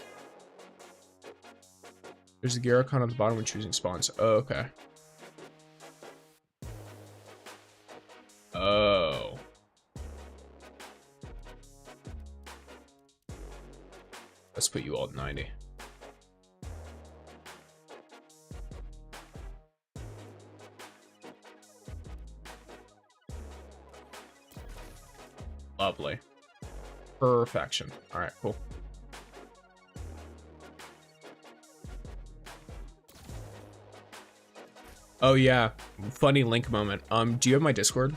There's the Garricon on the bottom when choosing spawns. Oh, okay. Oh. Let's put you all at 90. Lovely. Perfection. All right, cool. Oh yeah, funny link moment. Do you have my Discord?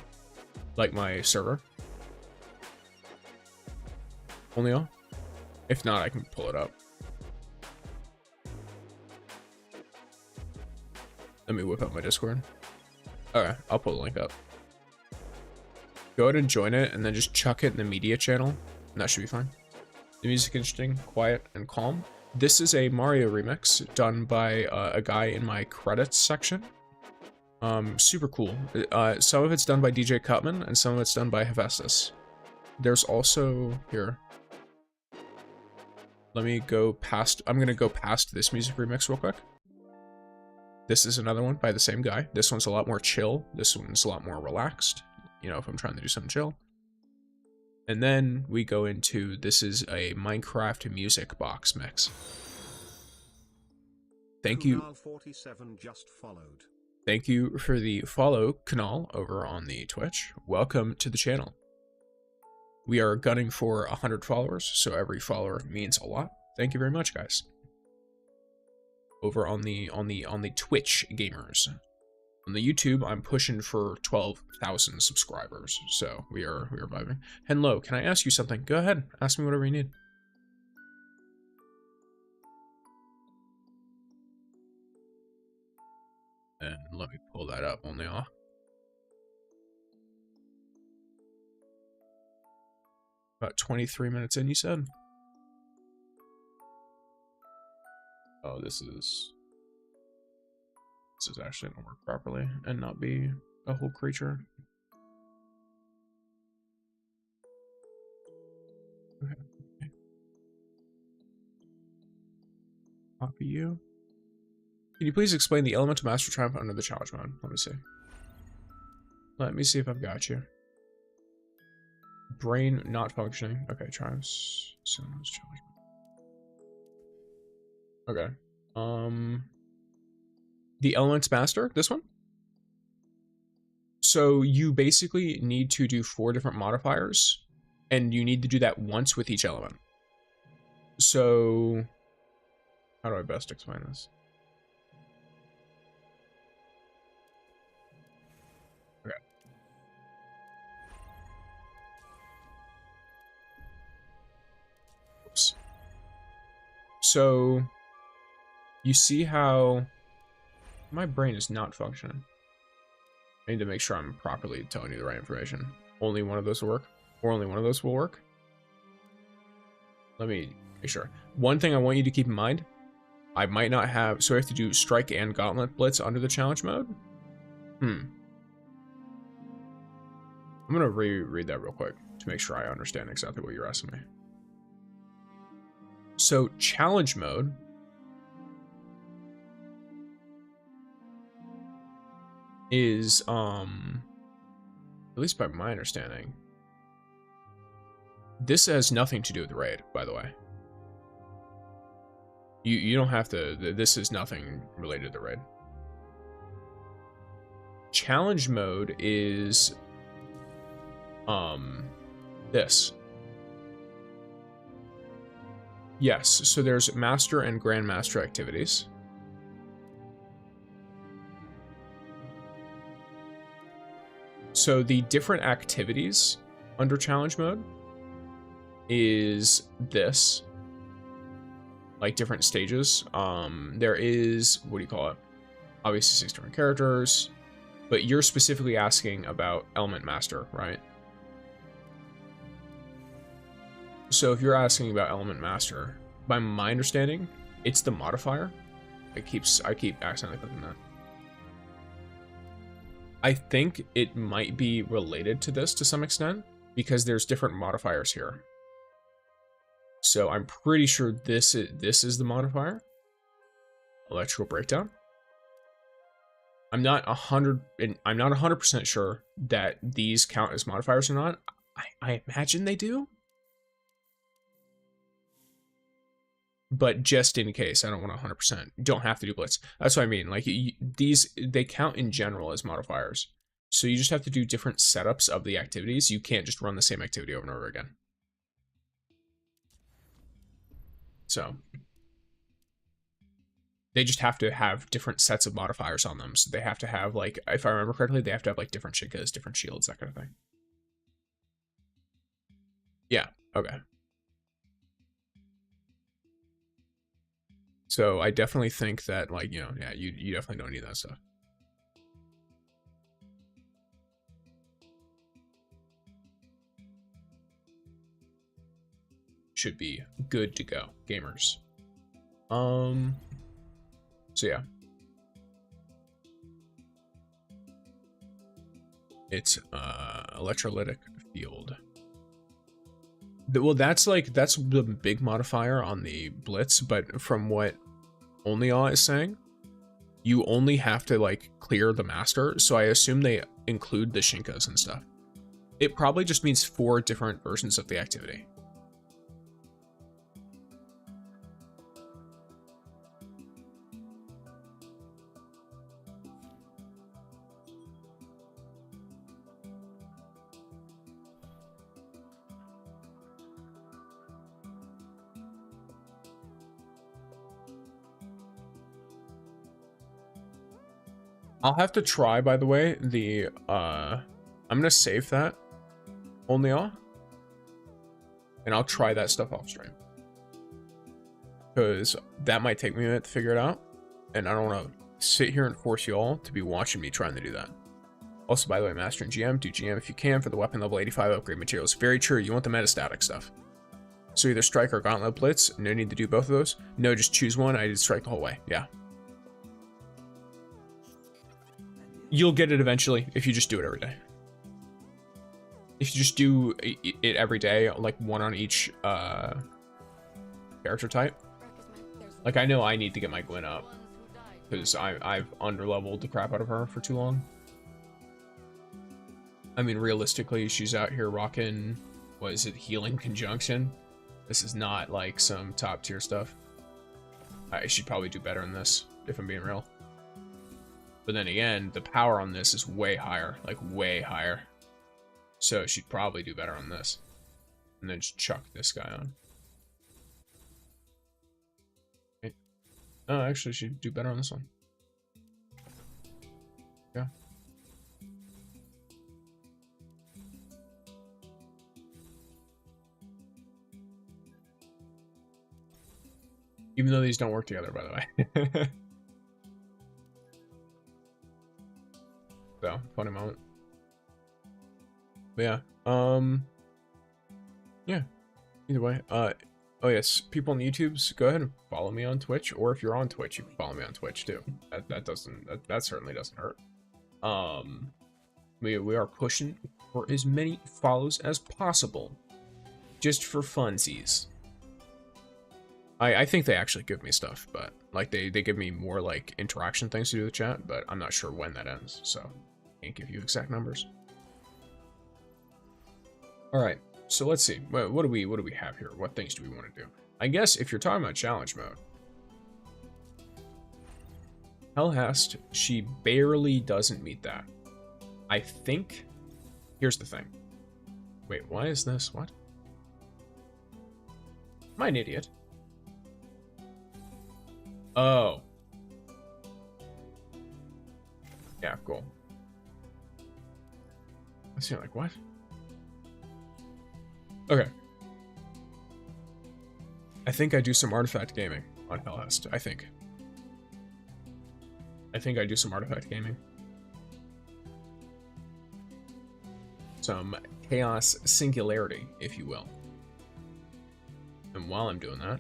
Like my server? Only on? If not, I can pull it up. Let me whip up my Discord. Okay, I'll pull the link up. Go ahead and join it, and then just chuck it in the media channel, and that should be fine. The music interesting, quiet, and calm. This is a Mario remix done by a guy in my credits section. Super cool. Some of it's done by DJ CUTMAN, and some of it's done by Helhest. There's also, here. Let me go past, I'm gonna go past this music remix real quick. This is another one by the same guy. This one's a lot more chill. This one's a lot more relaxed, you know, if I'm trying to do something chill. And then we go into, this is a Minecraft music box mix. Thank you. 47 just followed. Thank you for the follow, Kanal, over on the Twitch. Welcome to the channel. We are gunning for 100 followers, so every follower means a lot. Thank you very much, guys. Over on the Twitch gamers. On the YouTube, I'm pushing for 12,000 subscribers, so we are vibing. Hello, can I ask you something? Go ahead, ask me whatever you need. And let me pull that up only off. About 23 minutes in, you said? Oh, this is actually gonna work properly and not be a whole creature. Okay. Copy you. Can you please explain the element of Master Triumph under the challenge mode? Let me see. Let me see if I've got you. Brain not functioning. Okay, triumphs. Challenge. Okay. The elements master, this one. So you basically need to do 4 different modifiers, and you need to do that once with each element. So how do I best explain this? Okay. Oops. So you see how my brain is not functioning. I need to make sure I'm properly telling you the right information. Only one of those will work, or only one of those will work. Let me make sure. One thing I want you to keep in mind, I might not have, so I have to do strike and gauntlet blitz under the challenge mode. I'm gonna reread that real quick to make sure I understand exactly what you're asking me. So challenge mode is, at least by my understanding, this has nothing to do with the raid, by the way. You don't have to, this is nothing related to the raid. Challenge mode is, this. Yes, so there's Master and Grandmaster activities. So the different activities under challenge mode is this. Like different stages. There is, what do you call it? Obviously 6 different characters, but you're specifically asking about Element Master, right? So if you're asking about Element Master, by my understanding, it's the modifier. I keep accidentally clicking that. I think it might be related to this to some extent because there's different modifiers here. So I'm pretty sure this is the modifier. Electrical breakdown. I'm not 100% sure that these count as modifiers or not. I imagine they do. But just in case, I don't want 100%. You don't have to do blitz. That's what I mean. Like they count in general as modifiers. So you just have to do different setups of the activities. You can't just run the same activity over and over again. So they just have to have different sets of modifiers on them. So they have to have, like, if I remember correctly, they have to have like different chicas, different shields, that kind of thing. Yeah, okay. So I definitely think that, like, you know, yeah, you definitely don't need that stuff. should be good to go, gamers. So yeah. It's electrolytic field. Well, that's the big modifier on the Blitz, but from what Onlyaw is saying, you only have to like clear the master, so I assume they include the Shinkas and stuff. It probably just means 4 different versions of the activity. I'll have to try, by the way, the, I'm gonna save that, Onlyaw, and I'll try that stuff off stream. Because that might take me a minute to figure it out, and I don't want to sit here and force you all to be watching me trying to do that. Also, by the way, Master and GM, do GM if you can for the weapon level 85 upgrade materials. Very true, you want the metastatic stuff. So either Strike or Gauntlet Blitz, no need to do both of those. No, just choose one, I did Strike the whole way, yeah. You'll get it eventually if you just do it every day. If you just do it every day, like one on each character type. Like, I know I need to get my Gwen up because I've underleveled the crap out of her for too long. I mean, realistically, she's out here rocking, what is it, Healing Conjunction? This is not like some top tier stuff. I should probably do better in this, if I'm being real. But then again, the power on this is way higher, like way higher. So she'd probably do better on this. And then just chuck this guy on. Okay. Oh, actually, she'd do better on this one. Yeah. Even though these don't work together, by the way. So, funny moment. But yeah, yeah, either way, oh yes, people on the YouTubes, go ahead and follow me on Twitch, or if you're on Twitch, you can follow me on Twitch too. That certainly doesn't hurt. We are pushing for as many follows as possible, just for funsies. I think they actually give me stuff, but like they give me more like interaction things to do with chat, but I'm not sure when that ends, so can't give you exact numbers. All right, so let's see. What do we have here? What things do we want to do? I guess if you're talking about challenge mode, Helhest, she barely doesn't meet that. I think. Here's the thing. Wait, why is this? What? Am I an idiot? Oh. Yeah, cool. I see, like, what? Okay. I think I do some artifact gaming on Helhest. I think I do some artifact gaming. Some chaos singularity, if you will. And while I'm doing that,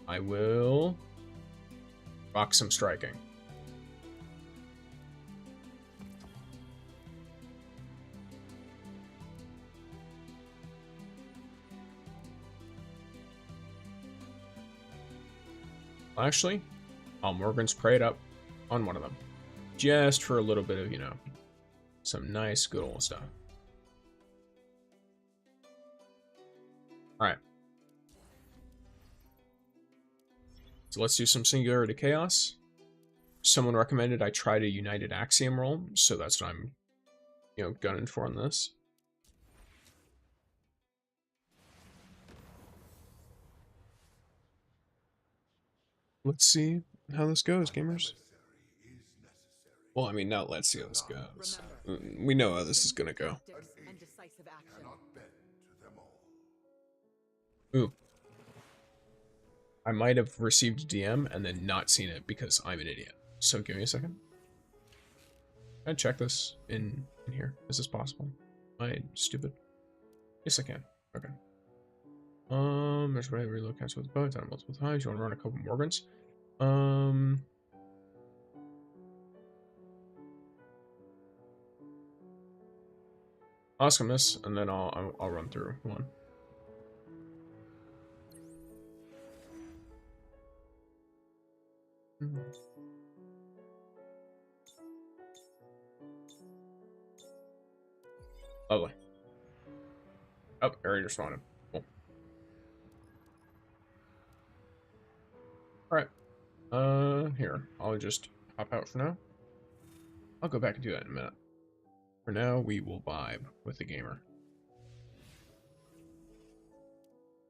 I will rock some striking. Actually, I'll Morgan's Prey it up on one of them. Just for a little bit of, you know, some nice good old stuff. Alright. So let's do some Singularity Chaos. Someone recommended I try to United Axiom roll, so that's what I'm, you know, gunning for on this. Let's see how this goes, gamers. Well, I mean, now let's see how this goes. We know how this is gonna go. Ooh. I might have received a DM and then not seen it because I'm an idiot. So give me a second. Can I check this in here? Is this possible? Am I stupid? Yes, I can. Okay. There's a way to reload cancel with boats on multiple times. You want to run a couple Morgans? Ask him this, and then I'll run through one. Lovely. Oh, area responded. Cool. Alright. Here. I'll just hop out for now. I'll go back and do that in a minute. For now, we will vibe with the gamer.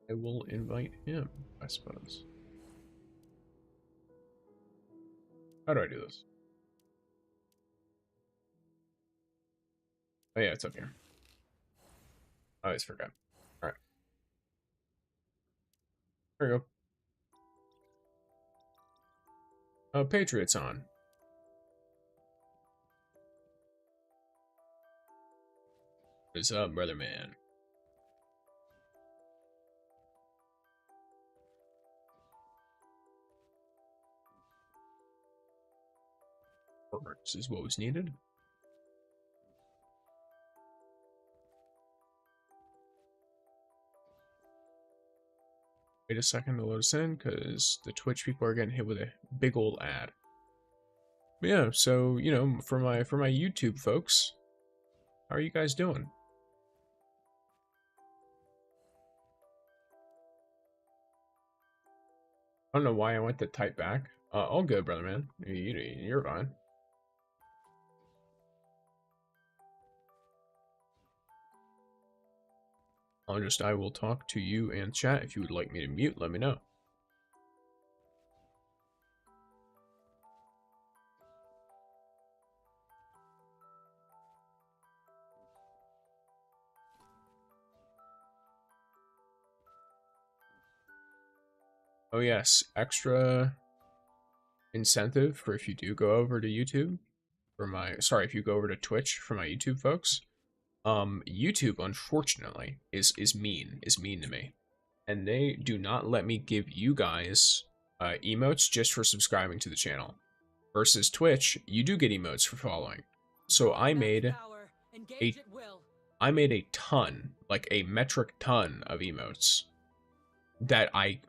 I will invite him, I suppose. How do I do this? Oh yeah, it's up here. I always forget. Alright. There we go. Patriots on. What's up, brother man? This is what was needed. Wait a second to load us in, because the Twitch people are getting hit with a big old ad. But yeah, so you know, for my YouTube folks, how are you guys doing? I don't know why I went to type back. All good, brother man. You're fine. I will talk to you and chat. If you would like me to mute, let me know. Oh yes, extra incentive for if you do go over to YouTube for my, sorry, if you go over to Twitch for my YouTube folks. YouTube unfortunately is mean to me, and they do not let me give you guys emotes just for subscribing to the channel. Versus Twitch, you do get emotes for following. So I made a ton, like a metric ton of emotes that I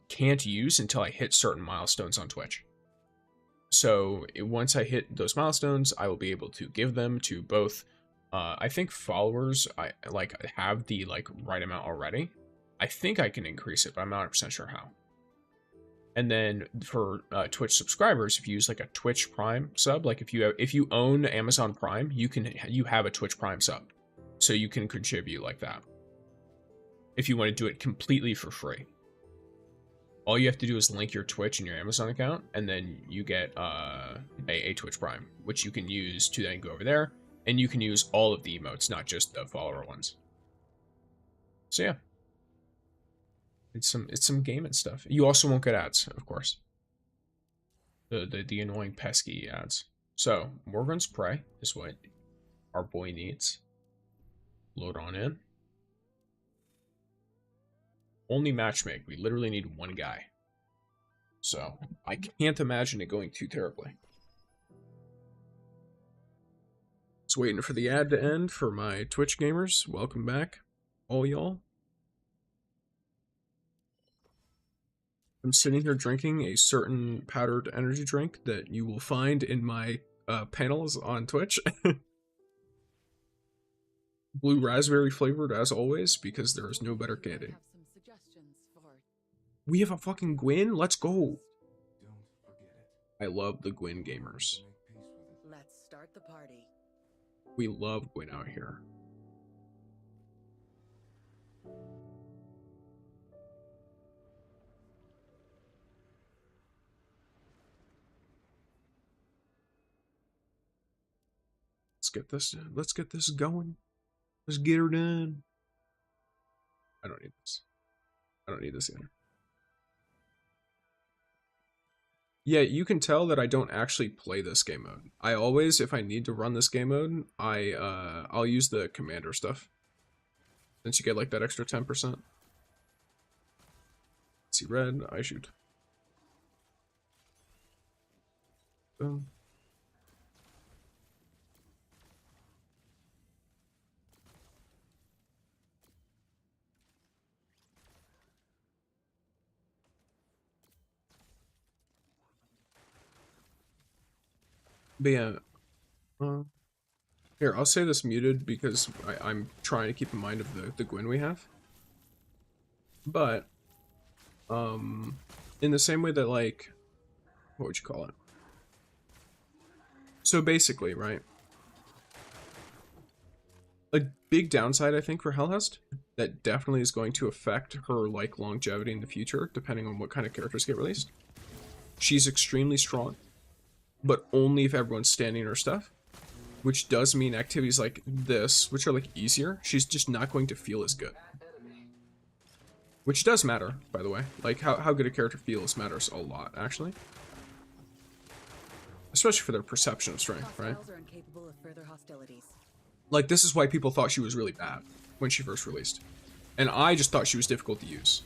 can't use until I hit certain milestones on Twitch. So once I hit those milestones, I will be able to give them to both. I think followers, I like have the like right amount already. I think I can increase it, but I'm not 100% sure how. And then for Twitch subscribers, if you use like a Twitch Prime sub, like if you own Amazon Prime, you have a Twitch Prime sub, so you can contribute like that. If you want to do it completely for free, all you have to do is link your Twitch and your Amazon account, and then you get a Twitch Prime, which you can use to then go over there. And you can use all of the emotes, not just the follower ones. So yeah. It's some gaming stuff. You also won't get ads, of course. The annoying pesky ads. So, Morgan's Prey is what our boy needs. Load on in. Only matchmake. We literally need one guy. So, I can't imagine it going too terribly. Just waiting for the ad to end for my Twitch gamers. Welcome back, all y'all. I'm sitting here drinking a certain powdered energy drink that you will find in my panels on Twitch. Blue raspberry flavored as always, because there is no better candy. We have a fucking Gwyn? Let's go! I love the Gwyn gamers. Let's start the party. We love Gwyn out here. Let's get this going. Let's get her done. I don't need this. I don't need this either. Yeah, you can tell that I don't actually play this game mode. I always, if I need to run this game mode, I'll use the commander stuff. Since you get like that extra 10%. See red, I shoot. Boom. But yeah, here, I'll say this muted because I'm trying to keep in mind of the Gwyn we have. But, in the same way that, like, what would you call it? So basically, right? A big downside, I think, for Helhest that definitely is going to affect her, like, longevity in the future, depending on what kind of characters get released. She's extremely strong, but only if everyone's standing her stuff. Which does mean activities like this, which are like easier, she's just not going to feel as good. Which does matter, by the way. Like how good a character feels matters a lot, actually. Especially for their perception of strength, right? Hostiles are incapable of further hostilities. Like this is why people thought she was really bad when she first released. And I just thought she was difficult to use.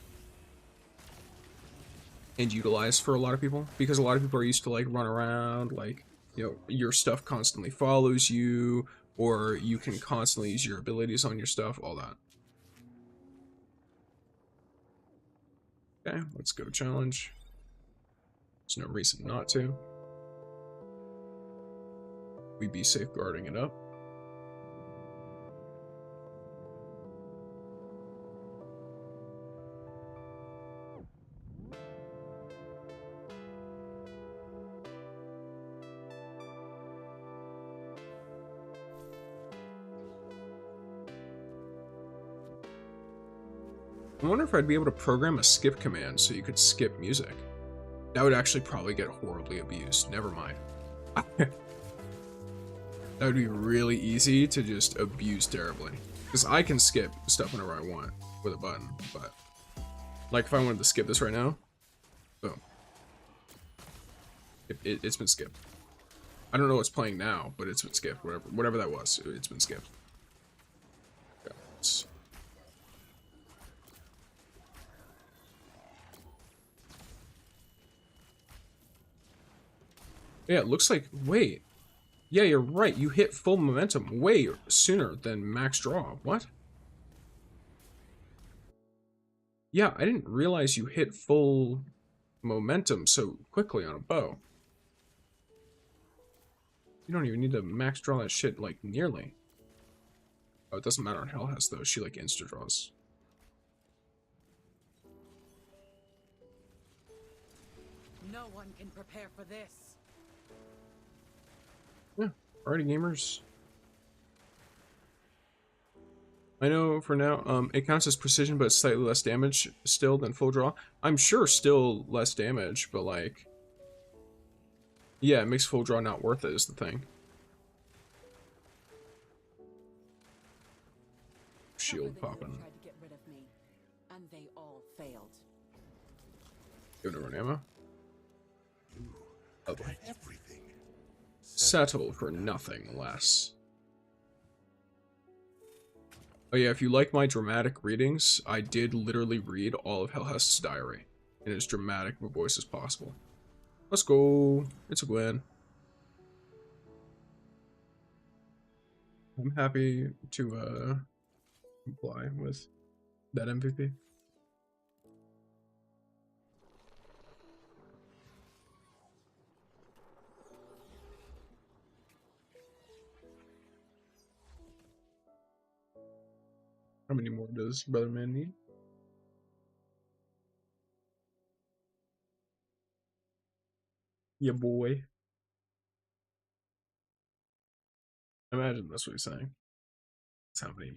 And utilize for a lot of people. Because a lot of people are used to like run around, like, you know, your stuff constantly follows you, or you can constantly use your abilities on your stuff, all that. Okay, let's go challenge. There's no reason not to. We be safeguarding it up. I wonder if I'd be able to program a skip command so you could skip music. That would actually probably get horribly abused. Never mind. That would be really easy to just abuse terribly. Because I can skip stuff whenever I want with a button, but like if I wanted to skip this right now, boom. It's been skipped. I don't know what's playing now, but it's been skipped. Whatever that was, it's been skipped. Okay, let's... Yeah, it looks like, wait. Yeah, you're right. You hit full momentum way sooner than max draw. What? Yeah, I didn't realize you hit full momentum so quickly on a bow. You don't even need to max draw that shit, like, nearly. Oh, it doesn't matter on Helhest, though. She, like, insta-draws. No one can prepare for this. Yeah, alrighty, gamers. I know for now, it counts as precision, but slightly less damage still than full draw. I'm sure still less damage, but like... Yeah, it makes full draw not worth it is the thing. Shield popping. Tried to get rid of me, and they all failed. Give it a run ammo. Got everything. Settle for nothing less. Oh yeah, if you like my dramatic readings, I did literally read all of Helhest's diary in as dramatic of a voice as possible. Let's go. It's a win. I'm happy to comply with that MVP. How many more does Brother Man need? Yeah, boy. Imagine that's what he's saying. That's how many.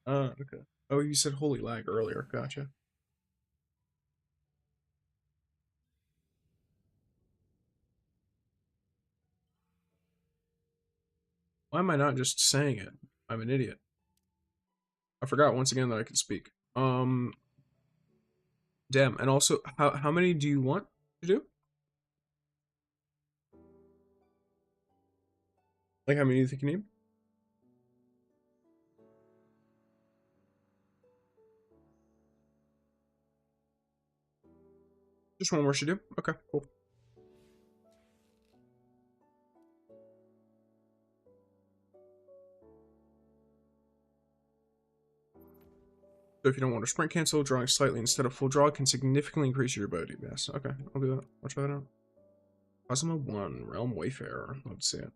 Okay. Oh, you said holy lag earlier. Gotcha. Why am I not just saying it? I'm an idiot. I forgot once again that I could speak. Damn, and also, how many do you want to do? Like, how many do you think you need? Just one more should do? Okay, cool. So if you don't want to sprint cancel, drawing slightly instead of full draw can significantly increase your ability. Yes, okay, I'll do that. I'll try that out. Cosmo 1, Realm Wayfarer. Let's see it.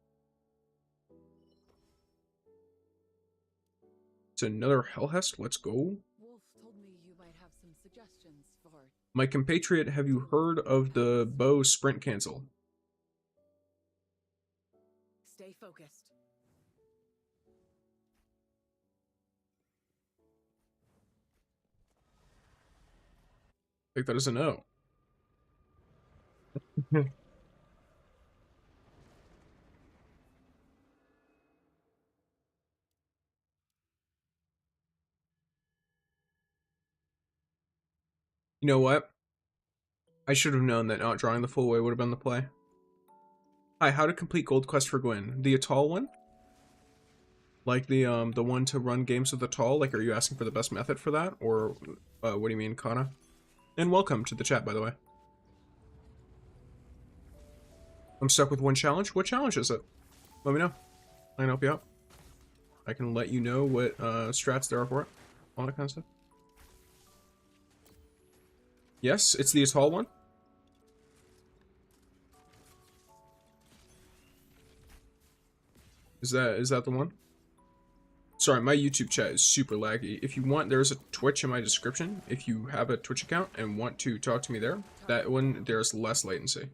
It's another Helhest. Let's go. Wolf told me you might have some suggestions for... My compatriot, have you heard of the bow sprint cancel? Stay focused. Take that as a no. You know what? I should have known that not drawing the full way would have been the play. Hi, how to complete Gold Quest for Gwyn? The Atoll one? Like the one to run games with Atoll? Like, are you asking for the best method for that? Or, what do you mean, Kana? And welcome to the chat, by the way. I'm stuck with one challenge? What challenge is it? Let me know. I can help you out. I can let you know what strats there are for it. All that kind of stuff. Yes, it's the Atoll one. Is that the one? Sorry, my YouTube chat is super laggy. If you want, there's a Twitch in my description. If you have a Twitch account and want to talk to me there, that one, there's less latency.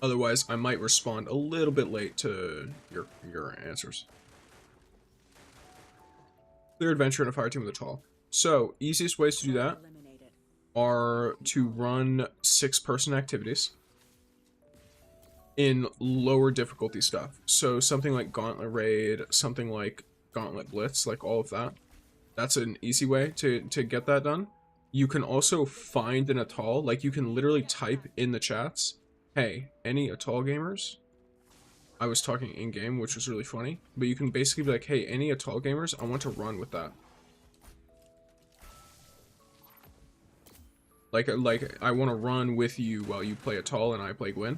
Otherwise, I might respond a little bit late to your answers. Clear adventure in a fire team with Atoll. So, easiest ways to do that are to run 6-person activities in lower difficulty stuff. So something like Gauntlet Raid, something like Gauntlet Blitz, like all of that. That's an easy way to get that done. You can also find an Atoll, like you can literally type in the chats, hey, any Atoll gamers? I was talking in-game, which was really funny, but you can basically be like, hey, any Atoll gamers? I want to run with that. Like I want to run with you while you play Atoll and I play Gwyn.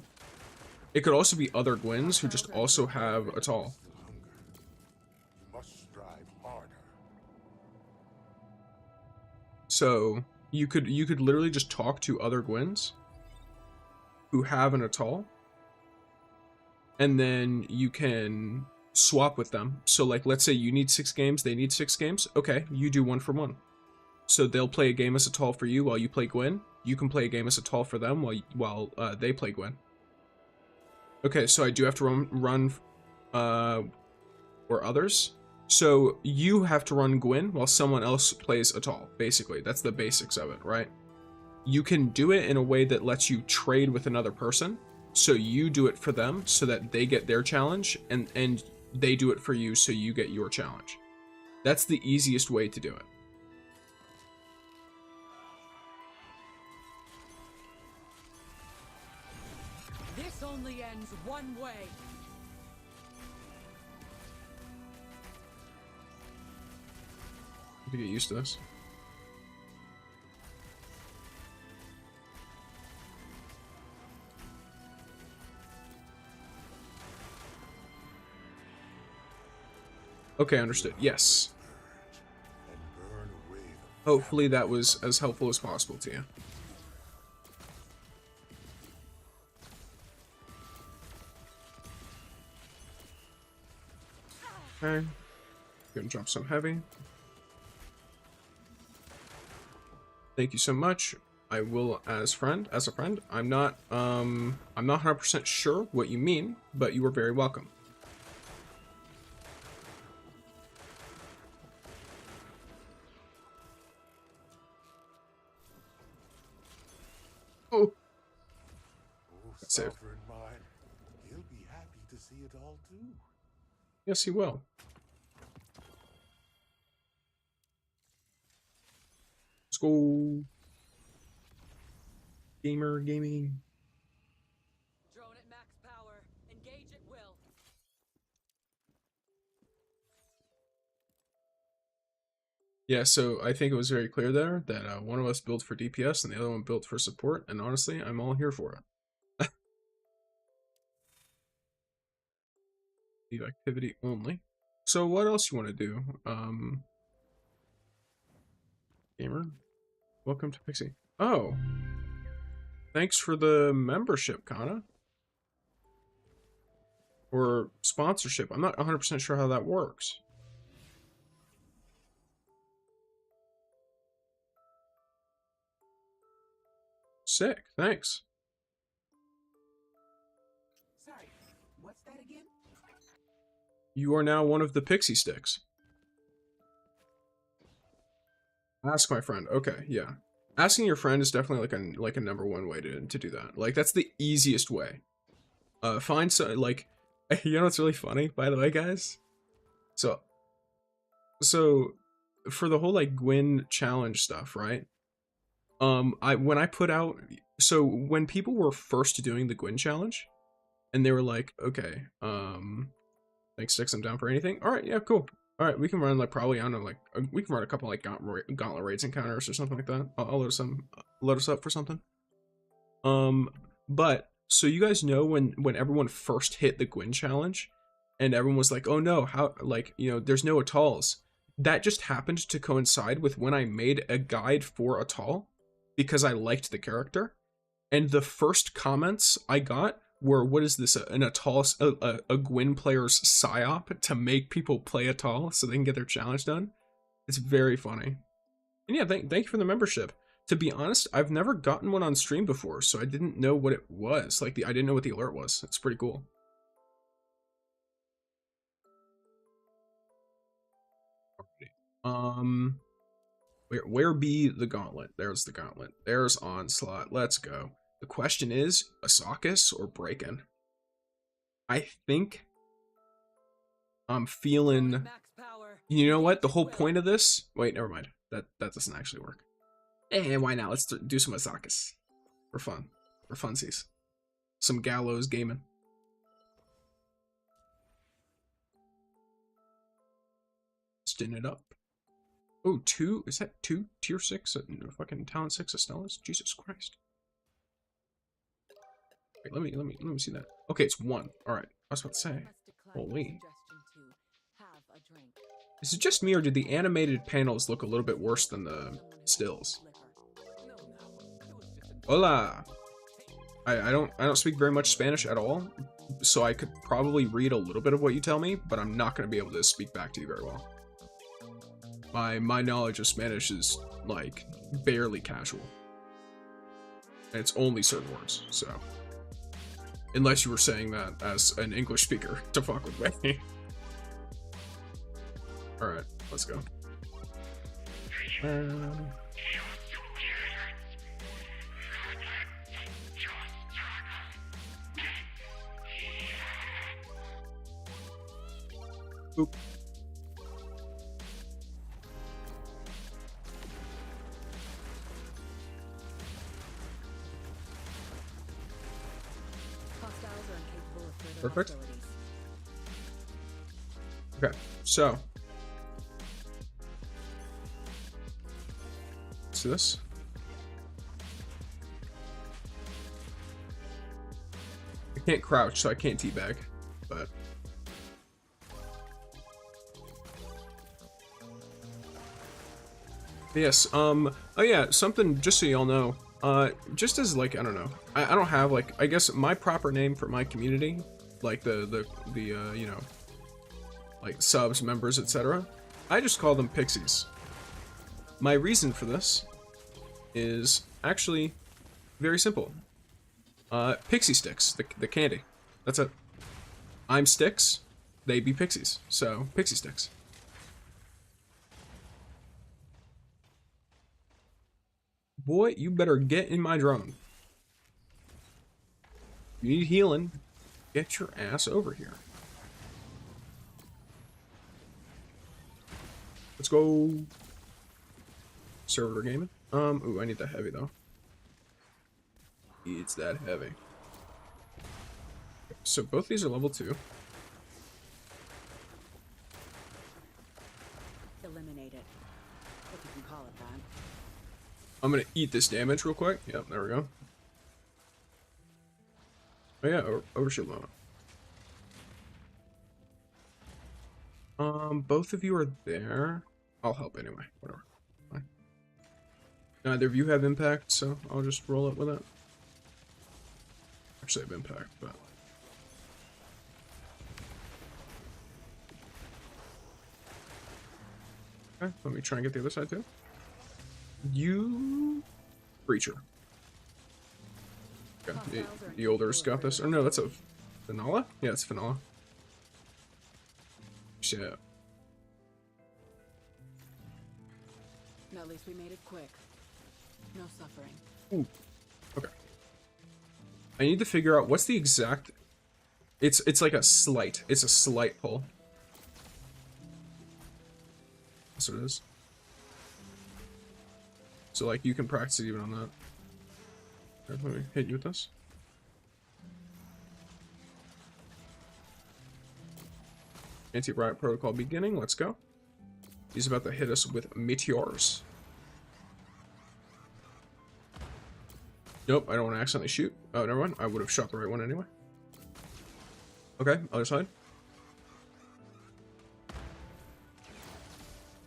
It could also be other Gwyns who just also have Atoll. So you could literally just talk to other Gwyns who have an Atoll, and then you can swap with them. So like, let's say you need 6 games, they need 6 games. Okay, you do 1 for 1. So they'll play a game as Atoll for you while you play Gwyn. You can play a game as Atoll for them while they play Gwyn. Okay, so I do have to run for others. So you have to run Gwyn while someone else plays Atoll. Basically, that's the basics of it, right? You can do it in a way that lets you trade with another person. So you do it for them so that they get their challenge, and they do it for you so you get your challenge. That's the easiest way to do it. This only ends one way. To get used to this. Okay, understood. Yes. Hopefully that was as helpful as possible to you. Okay. Gonna drop some heavy. Thank you so much. I will as a friend. I'm not 100% sure what you mean, but you are very welcome. Oh. That's it. He'll be happy to see it all too. Yes, he will. Let's go. Gamer gaming. Drone at max power. Engage at will. Yeah, so I think it was very clear there that one of us built for DPS and the other one built for support, and honestly, I'm all here for it. Leave activity only. So what else you want to do? Gamer, welcome to Pixie. Oh, thanks for the membership, Kana. Or sponsorship. I'm not 100% sure how that works. Sick, thanks. Sorry, what's that again? You are now one of the Pixie Sticks. Ask my friend. Okay, yeah. Asking your friend is definitely like a number one way to do that. Like that's the easiest way. Find some like you know what's really funny, by the way, guys? So for the whole like Gwyn challenge stuff, right? When I put out, so when people were first doing the Gwyn challenge, and they were like, okay, like sticks, I'm down for anything. All right, yeah, cool. All right, we can run like probably I don't know, like we can run a couple like gauntlet raids encounters or something like that. I'll load us up for something. But so you guys know when everyone first hit the Gwyn challenge, and everyone was like, oh no, how like you know there's no Atals. That just happened to coincide with when I made a guide for Atal because I liked the character, and the first comments I got were, what is this, an Atal, a Gwyn player's psyop to make people play Atal so they can get their challenge done? It's very funny. And yeah, thank you for the membership. To be honest, I've never gotten one on stream before, so I didn't know what it was. Like, I didn't know what the alert was. It's pretty cool. Where be the gauntlet? There's the gauntlet. There's Onslaught. Let's go. The question is, Asakis or Breakin'? I think I'm feeling... You know what? The whole point of this... Wait, never mind. That doesn't actually work. Eh, why not? Let's do some Asakis. For fun. For funsies. Some gallows gaming. Stin it up. Oh, two? Is that two tier 6? Fucking talent 6 Astellas? Jesus Christ. Wait, let me see that. Okay, it's 1. Alright. I was about to say. Holy. Is it just me, or did the animated panels look a little bit worse than the stills? Hola! I don't speak very much Spanish at all, so I could probably read a little bit of what you tell me, but I'm not going to be able to speak back to you very well. My knowledge of Spanish is, like, barely casual. And it's only certain words, so... Unless you were saying that as an English speaker to fuck with me. Alright, let's go. Oop. Perfect. Okay, so let's do this. I can't crouch, so I can't teabag, but yes. Oh yeah, something just so y'all know. Just as like I don't know, I don't have like I guess my proper name for my community. Like the you know, like subs, members, etc. I just call them Pixies. My reason for this is actually very simple. Pixie Sticks, the candy. That's it. I'm Sticks, they be Pixies. So, Pixie Sticks. Boy, you better get in my drone. You need healing. Get your ass over here. Let's go. Servitor gaming. Ooh, I need the heavy though. It's that heavy. So both these are level 2. Eliminate it. If you can call it that. I'm gonna eat this damage real quick. Yep, there we go. Oh yeah, overshield moment. Both of you are there. I'll help anyway. Whatever. Fine. Neither of you have impact, so I'll just roll it with it. Actually, I have impact, but. Okay, let me try and get the other side too. You. Breacher. Okay, the older's got this. Or no, that's a. Vanilla? Yeah, it's vanilla. Shit. At least we made it quick. No suffering. Ooh. Okay. I need to figure out what's the exact. It's like a slight. It's a slight pull. That's what it is. So like you can practice it even on that. Right, let me hit you with this. Anti-riot protocol beginning. Let's go. He's about to hit us with meteors. Nope, I don't want to accidentally shoot. Oh, never mind. I would have shot the right one anyway. Okay, other side.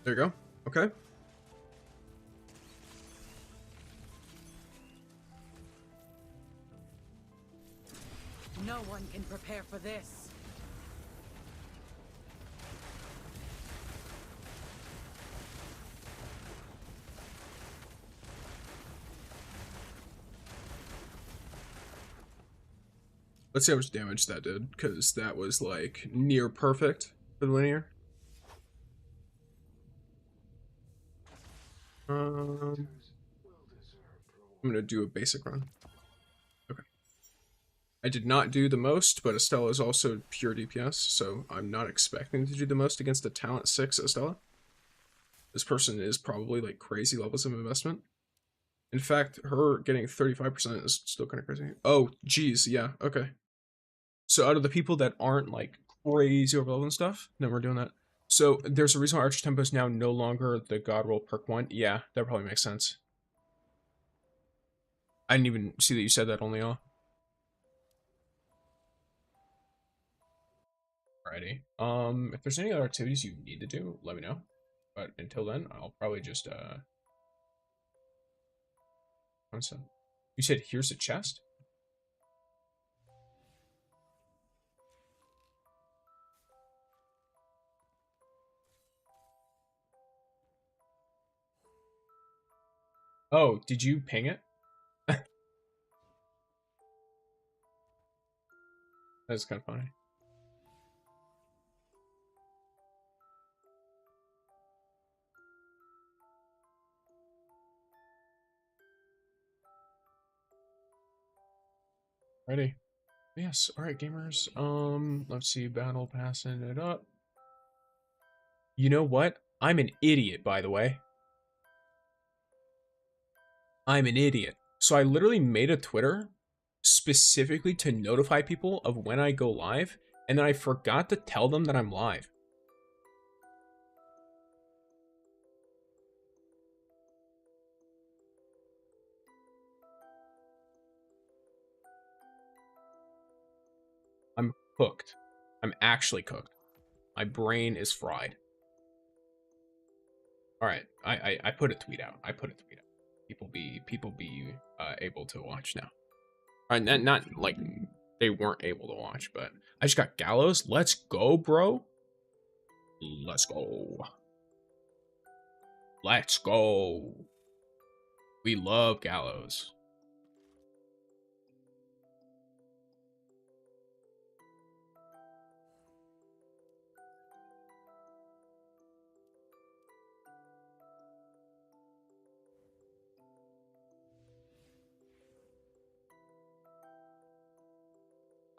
There you go. Okay. No one can prepare for this. Let's see how much damage that did, because that was like near perfect for the linear. I'm gonna do a basic run. Okay. I did not do the most, but Estella is also pure DPS, so I'm not expecting to do the most against a talent 6 Estella. This person is probably like crazy levels of investment. In fact, her getting 35% is still kind of crazy. Oh, geez, yeah, okay. So out of the people that aren't like crazy overlevel and stuff, then we're doing that. So there's a reason why Archer Tempo is now no longer the God Roll perk 1. Yeah, that probably makes sense. I didn't even see that you said that only all. Alrighty. If there's any other activities you need to do, let me know. But until then, I'll probably just You said here's a chest? Oh, did you ping it? That's kind of funny. Ready? Yes. All right, gamers. Let's see. Battle passing it up. You know what? I'm an idiot, by the way. I'm an idiot. So I literally made a Twitter specifically to notify people of when I go live, and then I forgot to tell them that I'm live. I'm cooked. I'm actually cooked. My brain is fried. All right, I put a tweet out. I put a tweet out. People be able to watch now. All right, not like they weren't able to watch, but I just got Gallows. Let's go, bro. Let's go. Let's go. We love Gallows.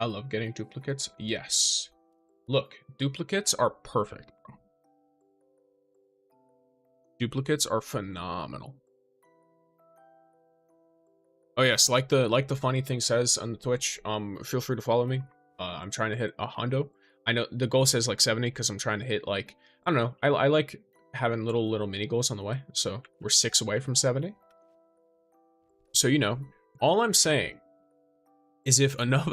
I love getting duplicates. Yes. Look, duplicates are perfect. Duplicates are phenomenal. Oh yes, like the funny thing says on the Twitch, feel free to follow me. I'm trying to hit a hundo. I know the goal says like 70 because I'm trying to hit like, I don't know. I like having little mini goals on the way. So we're 6 away from 70. So you know, all I'm saying is if enough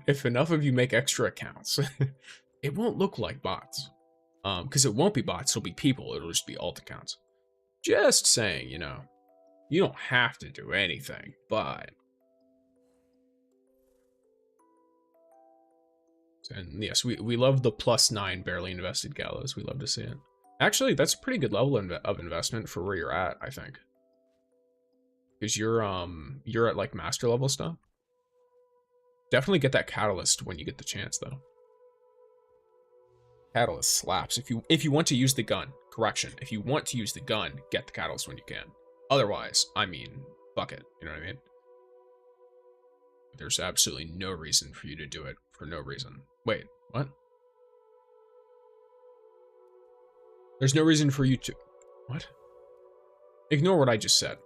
if enough of you make extra accounts, it won't look like bots. Because it won't be bots, it'll be people. It'll just be alt accounts. Just saying, you know. You don't have to do anything, but... And yes, we love the +9 barely invested galas. We love to see it. Actually, that's a pretty good level of investment for where you're at, I think. Because you're at like master level stuff. Definitely get that catalyst when you get the chance, though. Catalyst slaps. If you want to use the gun, correction. If you want to use the gun, get the catalyst when you can. Otherwise, I mean, fuck it. You know what I mean? There's absolutely no reason for you to do it for no reason. Wait, what? There's no reason for you to... What? Ignore what I just said.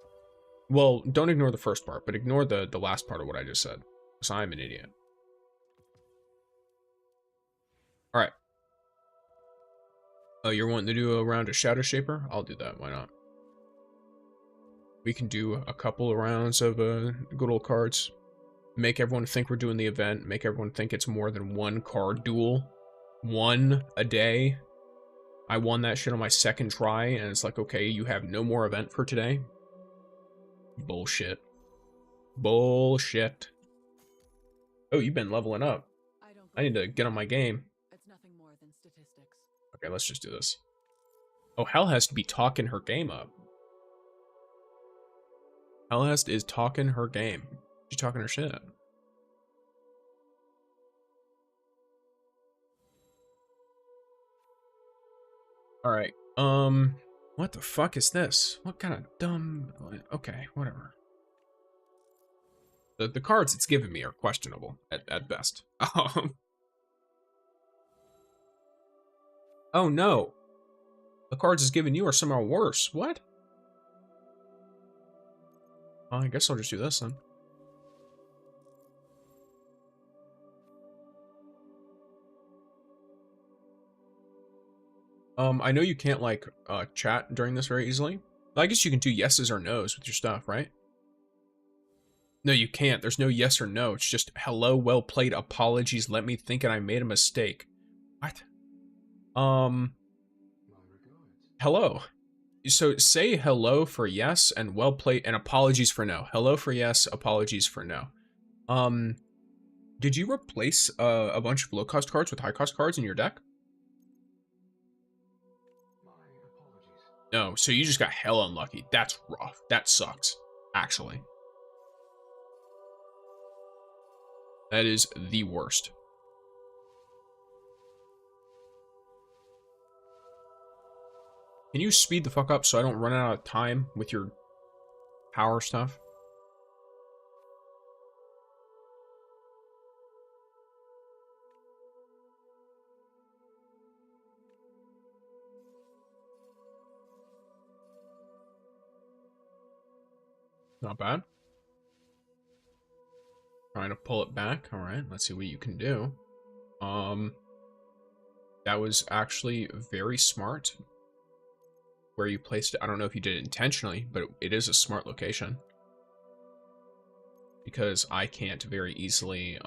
Well, don't ignore the first part, but ignore the last part of what I just said. Because I'm an idiot. Alright. Oh, you're wanting to do a round of Shadow Shaper? I'll do that, why not? We can do a couple of rounds of good old cards. Make everyone think we're doing the event. Make everyone think it's more than one card duel. One a day. I won that shit on my second try, and it's like, okay, you have no more event for today. Bullshit. Bullshit. Oh, you've been leveling up. I need to get on my game. It's nothing more than statistics. Okay, let's just do this. Oh, Helhest be talking her game up. Helhest is talking her game. She's talking her shit. Alright, what the fuck is this? What kind of dumb... Okay, whatever. The cards it's giving me are questionable, at best. Oh no! The cards it's giving you are somehow worse. What? I guess I'll just do this then. I know you can't, like, chat during this very easily. I guess you can do yeses or nos with your stuff, right? No, you can't. There's no yes or no. It's just, hello, well played, apologies, let me think and I made a mistake. What? Hello. So say hello for yes and well played and apologies for no. Hello for yes, apologies for no. Did you replace a bunch of low cost cards with high cost cards in your deck? No, so you just got hell unlucky. That's rough. That sucks, actually. That is the worst. Can you speed the fuck up so I don't run out of time with your power stuff? Not bad. Trying to pull it back. All right, let's see what you can do. That was actually very smart where you placed it. I don't know if you did it intentionally, but it is a smart location. Because I can't very easily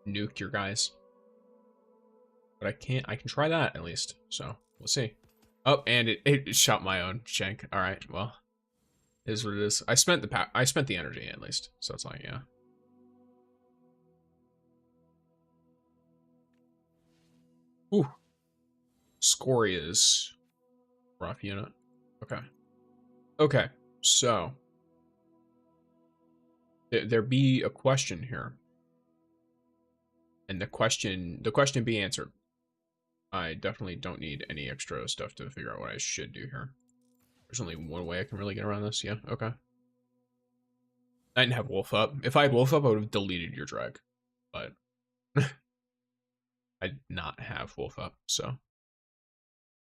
nuke your guys. But I can try that at least. So we'll see. Oh, and it shot my own shank. All right, well. Is what it is. I spent the energy at least, so it's like, yeah. Ooh, Scoria's rough unit. Okay, so there be a question here, and the question be answered. I definitely don't need any extra stuff to figure out what I should do here. There's only one way I can really get around this. Yeah, okay. I didn't have Wolf up. If I had Wolf up, I would have deleted your drag. But I did not have Wolf up, so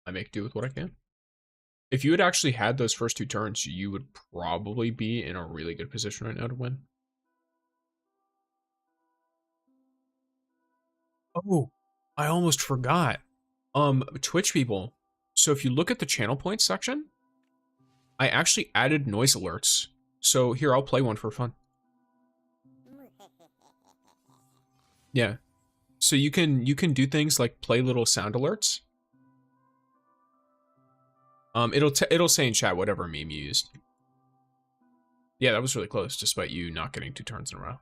I make do with what I can. If you had actually had those first 2 turns, you would probably be in a really good position right now to win. Oh, I almost forgot. Twitch people. So if you look at the channel points section, I actually added noise alerts. So here, I'll play one for fun. Yeah. So you can do things like play little sound alerts. It'll say in chat whatever meme you used. Yeah, that was really close, despite you not getting 2 turns in a row.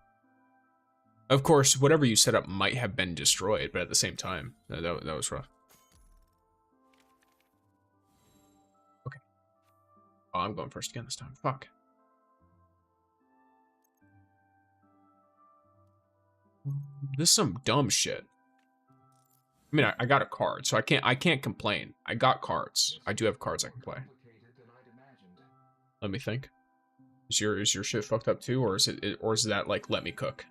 Of course, whatever you set up might have been destroyed, but at the same time, that was rough. Okay. Oh, I'm going first again this time. Fuck. This is some dumb shit. I mean, I got a card, so I can't complain. I got cards. I do have cards I can play. Let me think. Is your shit fucked up too, or is that like let me cook?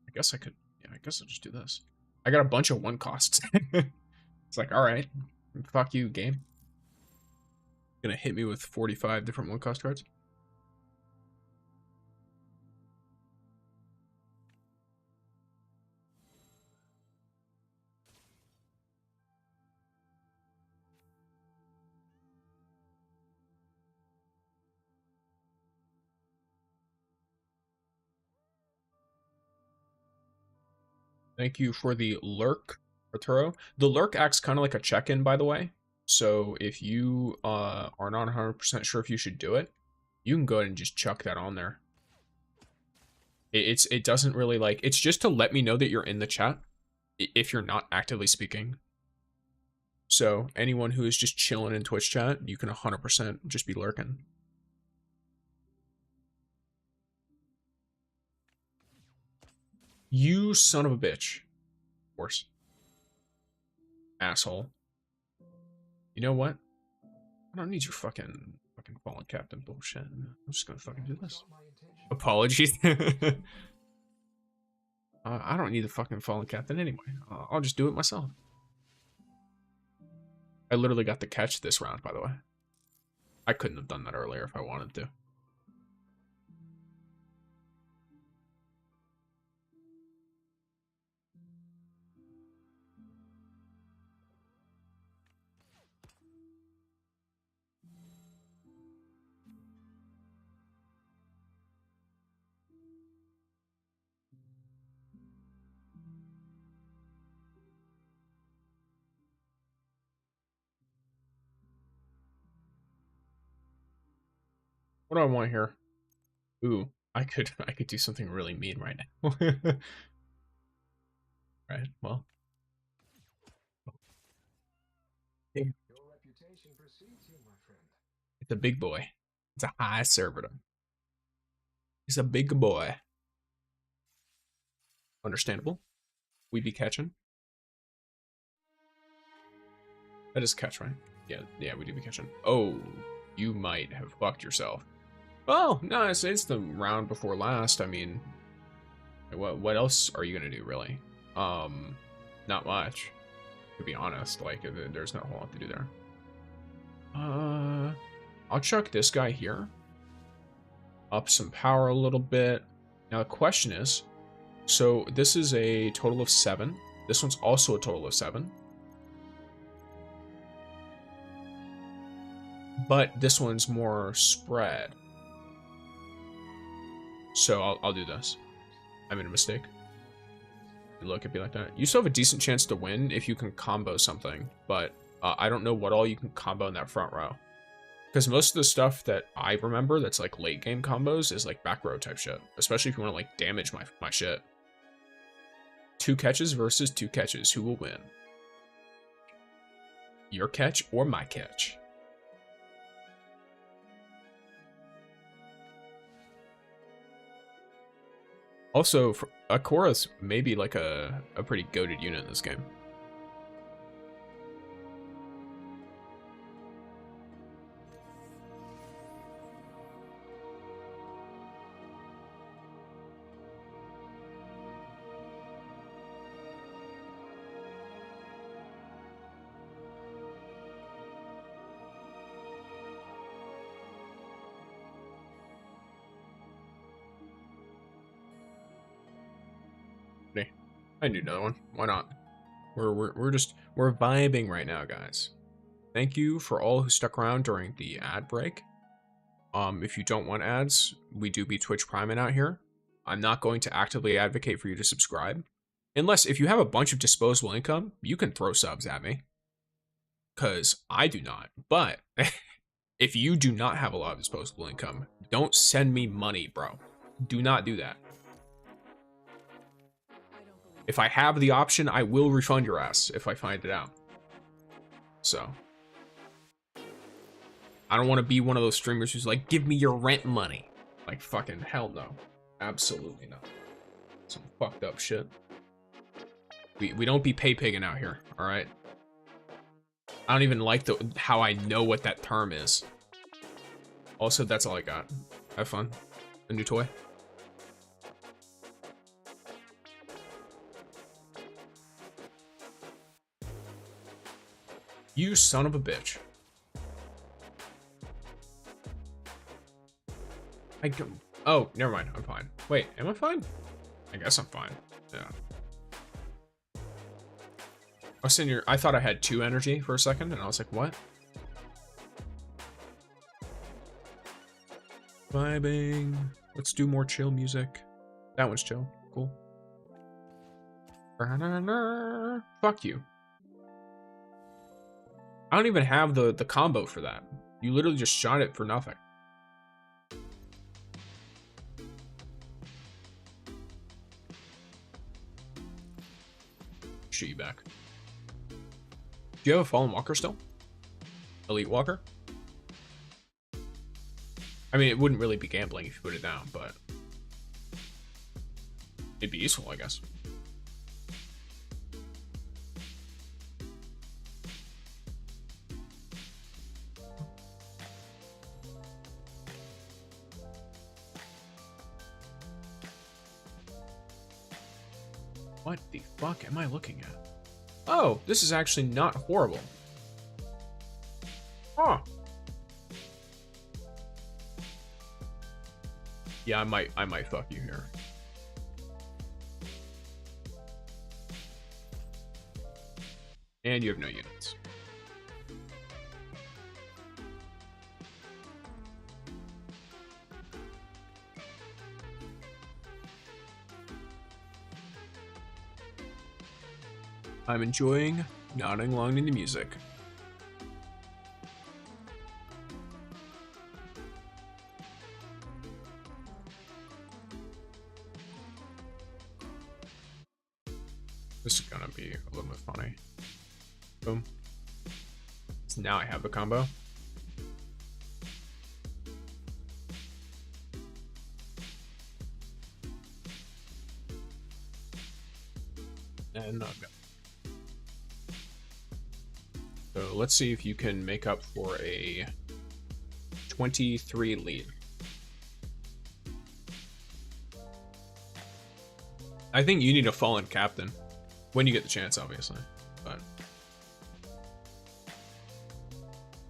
I guess I could. Yeah, I guess I'll just do this. I got a bunch of 1 costs. It's like, all right, fuck you, game. Gonna hit me with 45 different 1 cost cards. Thank you for the lurk, Arturo. The lurk acts kind of like a check-in, by the way. So if you are not 100% sure if you should do it, you can go ahead and just chuck that on there. It doesn't really like, it's just to let me know that you're in the chat if you're not actively speaking. So anyone who is just chilling in Twitch chat, you can 100% just be lurking. You son of a bitch. Of course. Asshole. You know what? I don't need your fucking fallen captain bullshit. I'm just gonna fucking do this. Apologies. I don't need the fucking fallen captain anyway. I'll just do it myself. I literally got the catch this round, by the way. I couldn't have done that earlier if I wanted to. What do I want here? Ooh, I could do something really mean right now. Right, well. Damn. Your reputation precedes you, my friend. It's a big boy. It's a high servitor. He's a big boy. Understandable. We be catching. That is catch, right? Yeah, we do be catching. Oh, you might have fucked yourself. Oh, no, it's the round before last. I mean, what else are you gonna do, really? Not much, to be honest. Like, there's not a whole lot to do there. I'll chuck this guy here. Up some power a little bit. Now the question is, so this is a total of 7. This one's also a total of 7. But this one's more spread. So I'll do this. I made a mistake. You look at me like that. You still have a decent chance to win if you can combo something, but I don't know what all you can combo in that front row. Because most of the stuff that I remember that's like late game combos is like back row type shit. Especially if you want to like damage my shit. 2 catches versus 2 catches. Who will win? Your catch or my catch? Also, Akora's maybe like a pretty goated unit in this game. I do another one. Why not? We're vibing right now, guys. Thank you for all who stuck around during the ad break. If you don't want ads, we do be Twitch Priming out here. I'm not going to actively advocate for you to subscribe. Unless if you have a bunch of disposable income, you can throw subs at me. Because I do not. But if you do not have a lot of disposable income, don't send me money, bro. Do not do that. If I have the option, I will refund your ass if I find it out. So, I don't want to be one of those streamers who's like, give me your rent money. Like, fucking hell no. Absolutely not. Some fucked up shit. We don't be pay pigging out here, alright? I don't even like how I know what that term is. Also, that's all I got. Have fun. A new toy. You son of a bitch. I don't... Oh, never mind. I'm fine. Wait, am I fine? I guess I'm fine. Yeah. I was sitting here... I thought I had 2 energy for a second, and I was like, what? Vibing. Let's do more chill music. That one's chill. Cool. Fuck you. I don't even have the combo for that. You literally just shot it for nothing. Shoot you back. Do you have a Fallen Walker still? Elite Walker? I mean, it wouldn't really be gambling if you put it down, but it'd be useful, I guess. What the fuck am I looking at? Oh, this is actually not horrible. Huh. Yeah, I might fuck you here. And you have no units. I'm enjoying nodding along to the music. This is gonna be a little bit funny. Boom. So now I have a combo. And I've got. So let's see if you can make up for a 23 lead. I think you need a fallen captain when you get the chance, obviously. But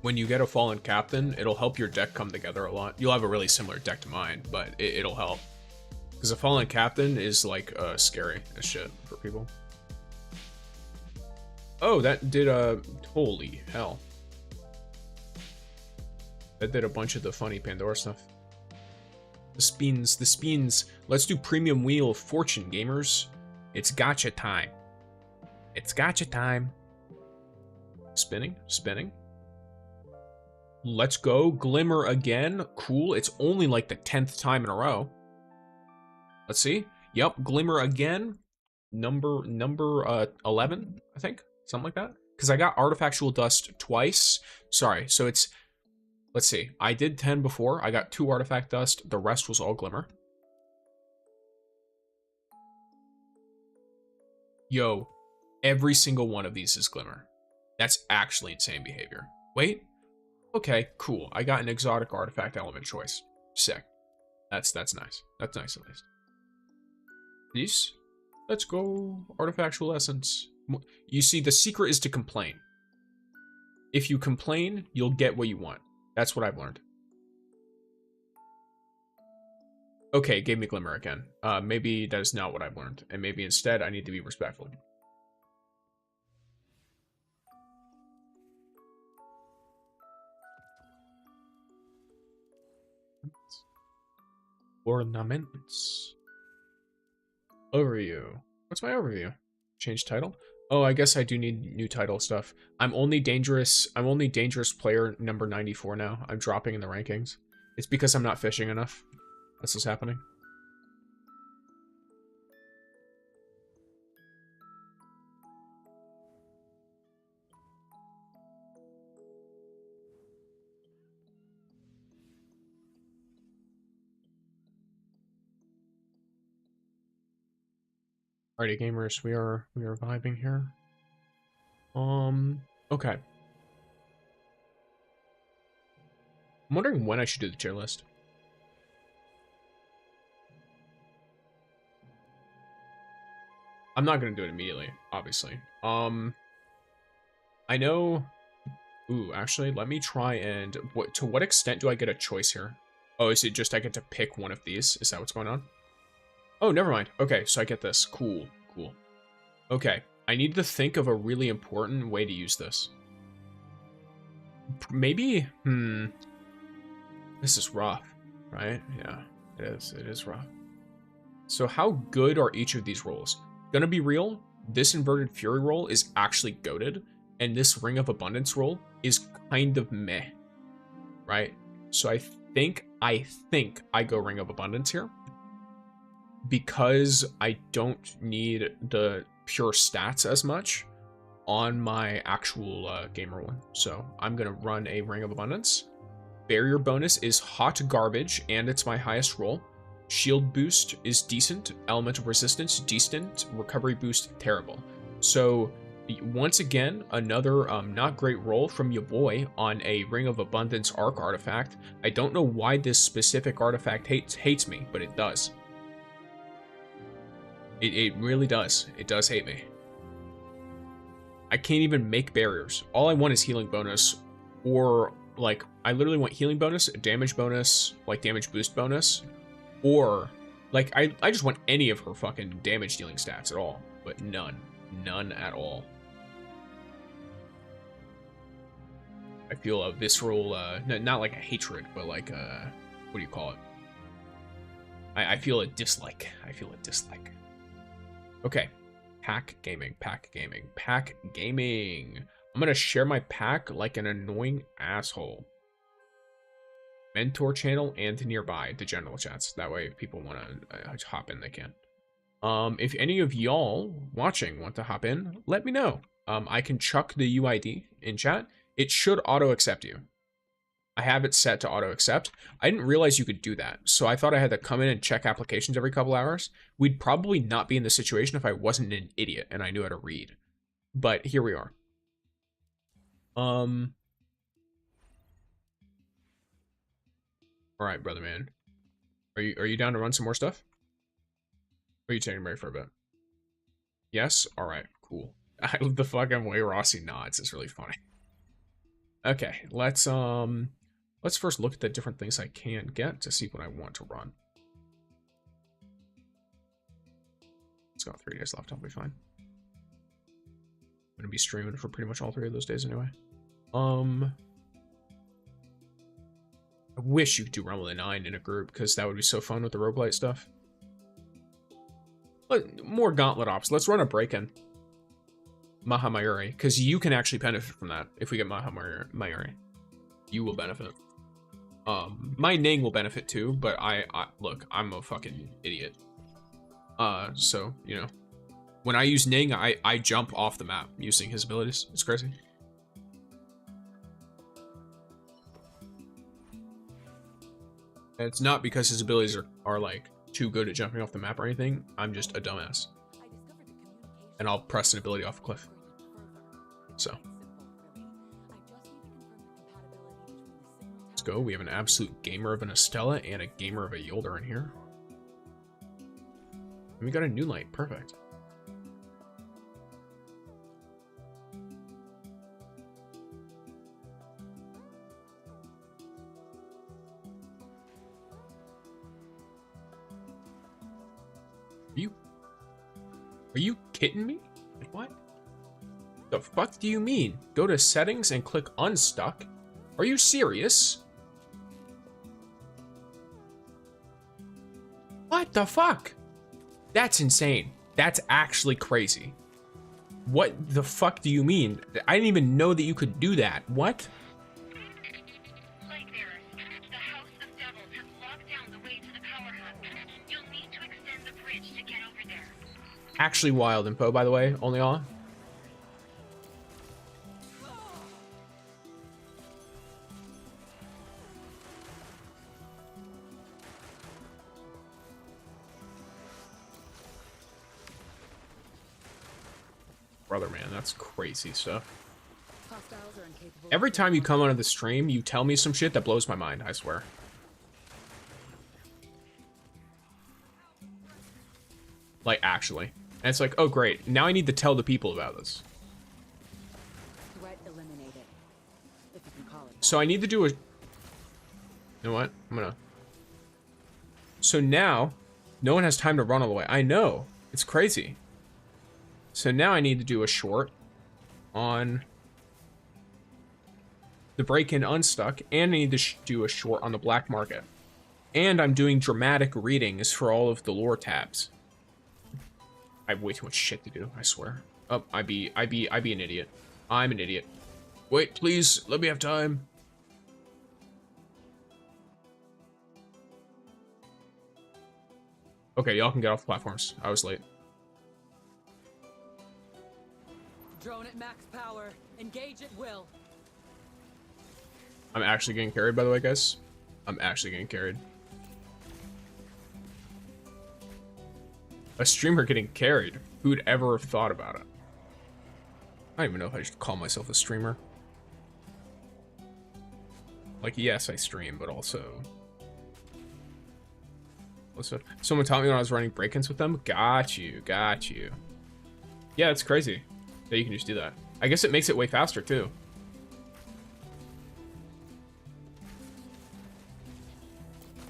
when you get a fallen captain, it'll help your deck come together a lot. You'll have a really similar deck to mine, but it'll help. Because a fallen captain is like scary as shit for people. Oh, that did holy hell. That did a bunch of the funny Pandora stuff. The spins. Let's do premium wheel of fortune, gamers. It's gotcha time. It's gotcha time. Spinning. Let's go. Glimmer again. Cool. It's only like the 10th time in a row. Let's see. Yep, glimmer again. Number 11, I think. Something like that. Because I got artifactual dust twice. Sorry, so it's... Let's see. I did 10 before. I got 2 artifact dust. The rest was all glimmer. Yo, every single one of these is glimmer. That's actually insane behavior. Wait. Okay, cool. I got an exotic artifact element choice. Sick. That's nice. That's nice at least. These? Let's go. Artifactual essence. You see, the secret is to complain. If you complain, you'll get what you want. That's what I've learned. Okay, gave me Glimmer again. Maybe that is not what I've learned. And maybe instead I need to be respectful. Ornaments. Overview. What's my overview? Change title? Oh, I guess I do need new title stuff. I'm only dangerous player number 94 now. I'm dropping in the rankings. It's because I'm not fishing enough. That's what's happening. Alrighty, gamers, we are vibing here. Okay. I'm wondering when I should do the tier list. I'm not gonna do it immediately, obviously. I know. Ooh, actually, let me try and to what extent do I get a choice here? Oh, is it just I get to pick one of these? Is that what's going on? Oh, never mind. Okay, so I get this. Cool, cool. Okay, I need to think of a really important way to use this. Maybe, this is rough, right? Yeah, it is rough. So how good are each of these rolls? Gonna be real, this Inverted Fury roll is actually goated, and this Ring of Abundance roll is kind of meh, right? So I think I go Ring of Abundance here, because I don't need the pure stats as much on my actual gamer one. So I'm gonna run a Ring of Abundance. Barrier bonus is hot garbage, and it's my highest roll. Shield boost is decent. Elemental resistance, decent. Recovery boost, terrible. So once again, another not great roll from your boy on a Ring of Abundance arc artifact. I don't know why this specific artifact hates me, but it does. It really does. It does hate me. I can't even make barriers. All I want is healing bonus, or like I literally want healing bonus, damage bonus, like damage boost bonus, or like I just want any of her fucking damage dealing stats at all, but none at all. I feel a visceral, not like a hatred, but like what do you call it? I feel a dislike. I feel a dislike. Okay. Pack gaming. I'm gonna share my pack like an annoying asshole. Mentor channel and nearby the general chats. That way, if people want to hop in, they can. If any of y'all watching want to hop in, let me know. I can chuck the UID in chat. It should auto accept you. I have it set to auto accept. I didn't realize you could do that, so I thought I had to come in and check applications every couple hours. We'd probably not be in this situation if I wasn't an idiot and I knew how to read. But here we are. All right, brother man. Are you down to run some more stuff? Or are you taking a break for a bit? Yes? All right, cool. I love the fucking way Rossi nods. It's really funny. Okay, let's first look at the different things I can get to see what I want to run. It's got 3 days left. I'll be fine. I'm gonna be streaming for pretty much all 3 of those days anyway. I wish you could do Realm of the Nine in a group, because that would be so fun with the roguelite stuff. But more gauntlet ops. Let's run a break-in. Maha Mayuri, because you can actually benefit from that if we get Maha Mayuri. You will benefit. My Ning will benefit too, but I look, I'm a fucking idiot. So, you know, when I use Ning, I jump off the map using his abilities. It's crazy. And it's not because his abilities are like too good at jumping off the map or anything. I'm just a dumbass. And I'll press an ability off a cliff. So. Let's go. We have an absolute gamer of an Estella and a gamer of a Yolder in here. And we got a new light. Perfect. Are you kidding me? What? The fuck do you mean? Go to settings and click unstuck? Are you serious? What the fuck? That's insane. That's actually crazy. What the fuck do you mean? I didn't even know that you could do that. What? Lightbearers, the House of Devils has locked down the way to the power hub. You'll need to extend the bridge to get over there. Actually wild info, by the way, only on. Brother, man, that's crazy stuff. Hostiles are incapable. Every time you come onto the stream, you tell me some shit that blows my mind, I swear. Like, actually. And it's like, oh, great. Now I need to tell the people about this. Threat eliminated, if you can call it that. So I need to do a... You know what? I'm gonna... So now, no one has time to run all the way. I know. It's crazy. So now I need to do a short on the break-in unstuck, and I need to do a short on the black market. And I'm doing dramatic readings for all of the lore tabs. I have way too much shit to do, I swear. Oh, I be an idiot. I'm an idiot. Wait, please, let me have time. Okay, y'all can get off the platforms. I was late. Drone at max power. Engage at will. I'm actually getting carried, by the way, guys. I'm actually getting carried. A streamer getting carried. Who'd ever have thought about it? I don't even know if I should call myself a streamer. Like, yes, I stream, but also... Someone taught me when I was running break-ins with them. Got you, got you. Yeah, it's crazy that you can just do that. I guess it makes it way faster, too.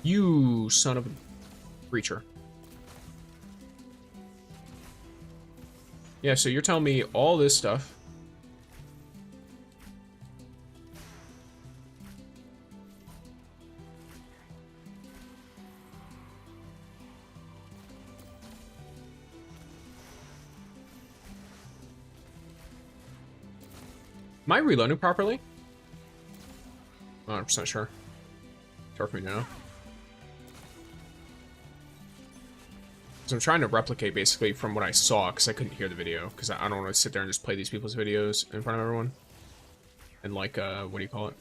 You son of a creature. Yeah, so you're telling me all this stuff. Am I reloading properly? I'm not 100% sure. It's hard for me to know. So I'm trying to replicate basically from what I saw because I couldn't hear the video because I don't want to sit there and just play these people's videos in front of everyone and like what do you call it?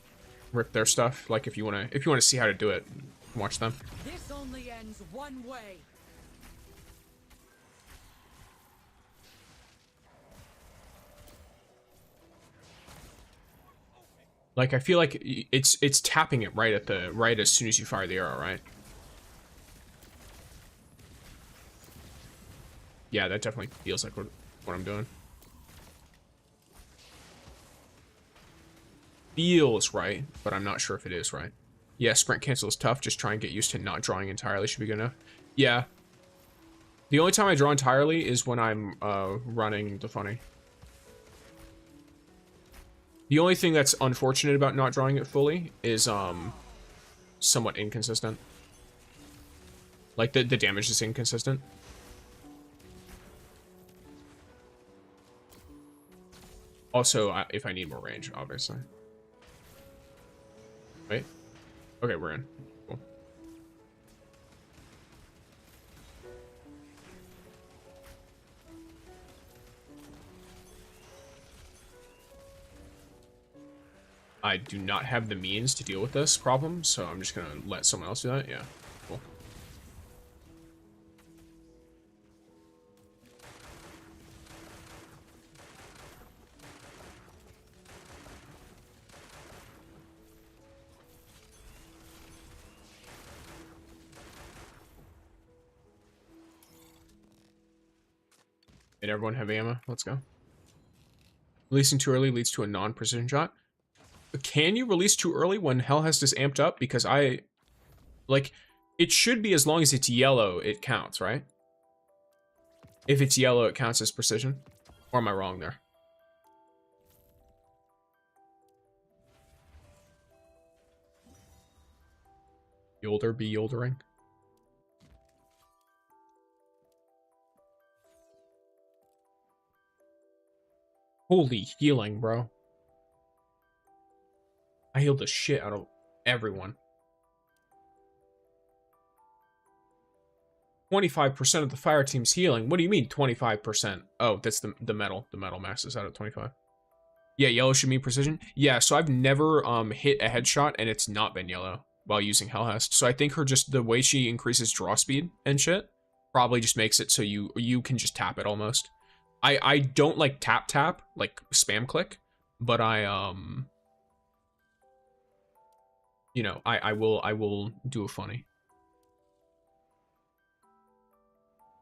Rip their stuff. Like if you want to see how to do it, watch them. This only ends one way. Like I feel like it's tapping it right as soon as you fire the arrow, right? Yeah, that definitely feels like what I'm doing. Feels right, but I'm not sure if it is right. Yeah, sprint cancel is tough. Just try and get used to not drawing entirely should be good enough. Yeah. The only time I draw entirely is when I'm running the funny. The only thing that's unfortunate about not drawing it fully is somewhat inconsistent. Like the damage is inconsistent. Also, if I need more range, obviously. Wait. Okay, we're in. Cool. I do not have the means to deal with this problem, so I'm just gonna let someone else do that. Yeah, cool. Did everyone have ammo? Let's go. Releasing too early leads to a non-precision shot. Can you release too early when Helhest is amped up? Because like, it should be as long as it's yellow, it counts, right? If it's yellow, it counts as precision. Or am I wrong there? Yolder be yoldering. Holy healing, bro. I healed the shit out of everyone. 25% of the fire team's healing. What do you mean 25%? Oh, that's the metal. The metal maxes out at 25. Yeah, yellow should mean precision. Yeah, so I've never hit a headshot and it's not been yellow while using Helhest. So I think her just the way she increases draw speed and shit probably just makes it so you can just tap it almost. I don't like tap like spam click, but I you know, I will do a funny.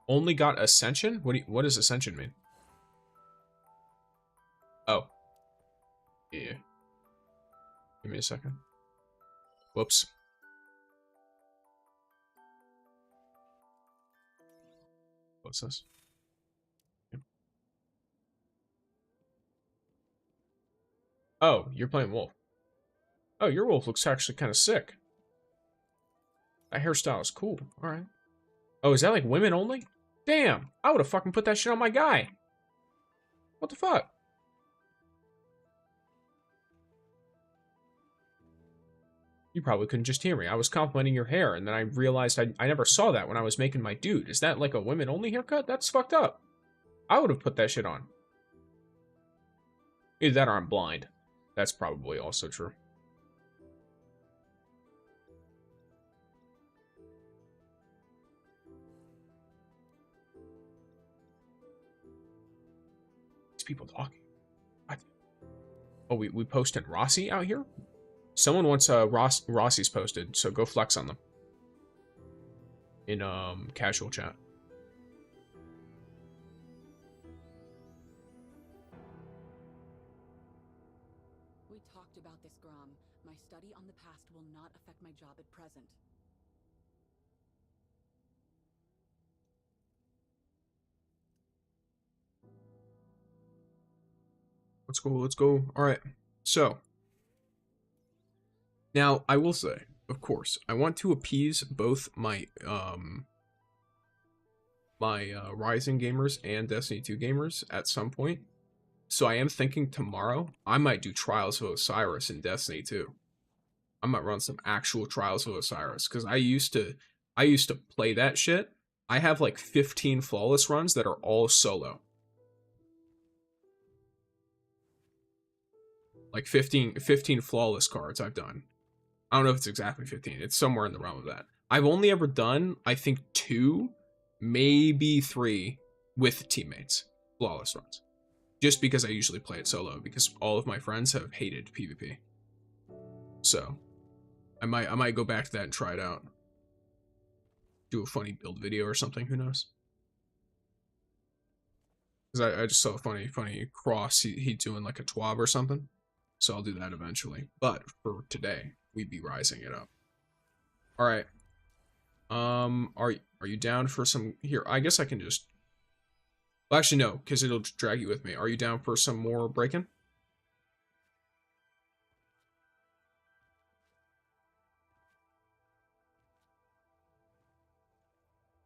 Only got Ascension? What does Ascension mean? Oh. Yeah. Give me a second. Whoops. What's this? Oh, you're playing Wolf. Oh, your Wolf looks actually kind of sick. That hairstyle is cool. Alright. Oh, is that like women only? Damn, I would have fucking put that shit on my guy. What the fuck? You probably couldn't just hear me. I was complimenting your hair, and then I realized I never saw that when I was making my dude. Is that like a women-only haircut? That's fucked up. I would have put that shit on. Either that or I'm blind. That's probably also true. These people talking. What? Oh, we posted Rossi out here? Someone wants Rossi's posted, so go flex on them. In casual chat. We talked about this, Grom. My study on the past will not affect my job at present. Let's go. Alright. So now, I will say, of course, I want to appease both my Rising gamers and Destiny 2 gamers at some point. So I am thinking tomorrow I might do Trials of Osiris in Destiny 2. I might run some actual Trials of Osiris because I used to play that shit. I have like 15 flawless runs that are all solo. Like 15 flawless cards I've done. I don't know if it's exactly 15. It's somewhere in the realm of that. I've only ever done, I think, 2, maybe 3 with teammates. Flawless runs. Just because I usually play it solo, because all of my friends have hated PvP. So, I might go back to that and try it out. Do a funny build video or something, who knows? Because I just saw a funny cross, he doing like a twab or something. So I'll do that eventually. But for today, we'd be rising it up. All right. Are you down for some here? I guess I can just. Well, actually no, because it'll drag you with me. Are you down for some more break-in?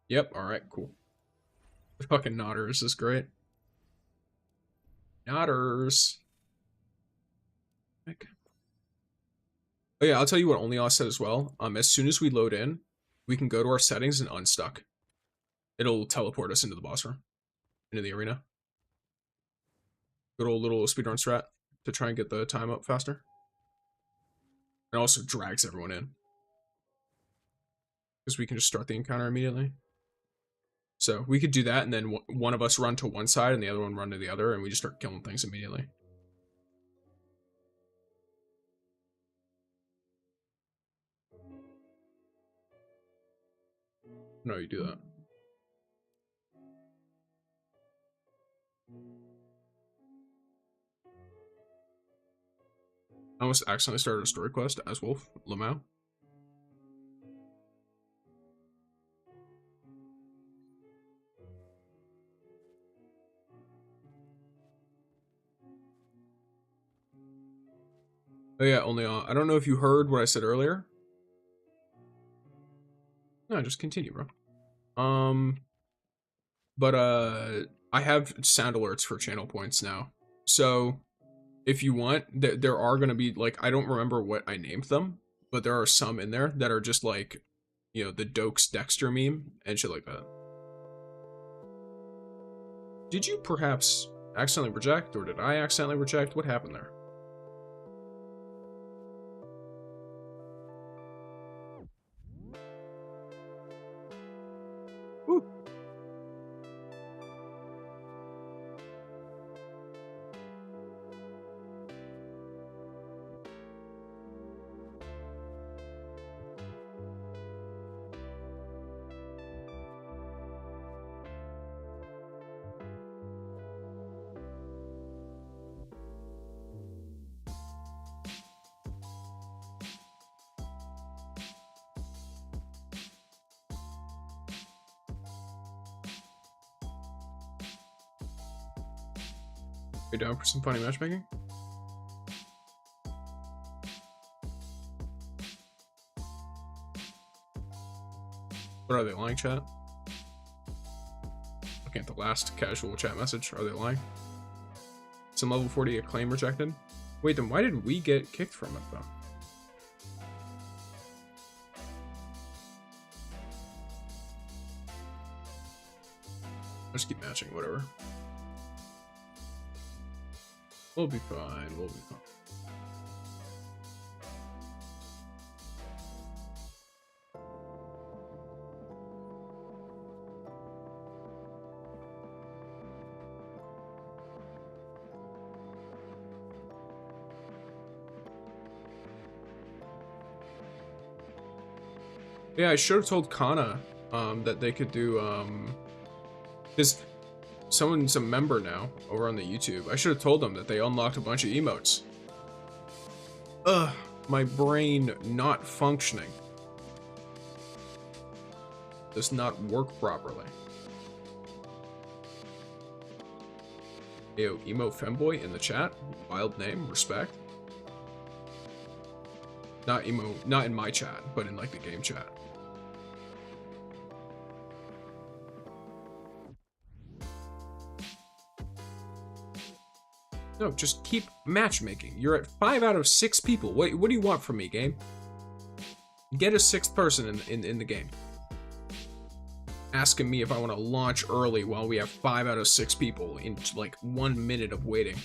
Yep. All right. Cool. The fucking Nodders is great. Nodders. Oh yeah, I'll tell you what OnlyOS said as well. As soon as we load in, we can go to our settings and unstuck. It'll teleport us into the boss room, into the arena. Good old little speedrun strat to try and get the time up faster. It also drags everyone in. Because we can just start the encounter immediately. So we could do that and then one of us run to one side and the other one run to the other and we just start killing things immediately. No, you do that. I almost accidentally started a story quest as Wolf Lamau. Oh yeah, only on. I don't know if you heard what I said earlier. No, just continue, bro. But I have sound alerts for channel points now. So if you want, there are gonna be like, I don't remember what I named them, but there are some in there that are just like, you know, the Dokes Dexter meme and shit like that. Did you perhaps accidentally reject, or did I accidentally reject? What happened there? Woo. You down for some funny matchmaking? What are they lying, chat? Looking at the last casual chat message. Are they lying? Some level 40 acclaim rejected? Wait, then why did we get kicked from it though? I'll just keep matching, whatever. We'll be fine, we'll be fine. Yeah, I should have told Kana that they could do because someone's a member now over on the YouTube. I should have told them that they unlocked a bunch of emotes. Ugh, my brain not functioning. Does not work properly. Yo, emo femboy in the chat. Wild name, respect. Not emo, not in my chat, but in like the game chat. No, just keep matchmaking. You're at 5 out of 6 people. What do you want from me, game? Get a 6th person in the game. Asking me if I want to launch early while we have 5 out of 6 people in like 1 minute of waiting.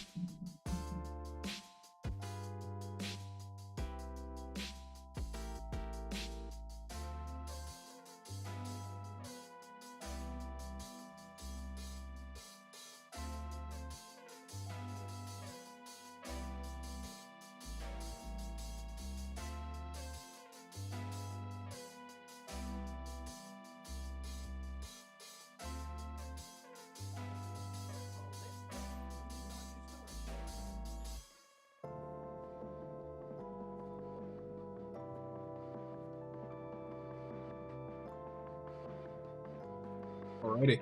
Alrighty.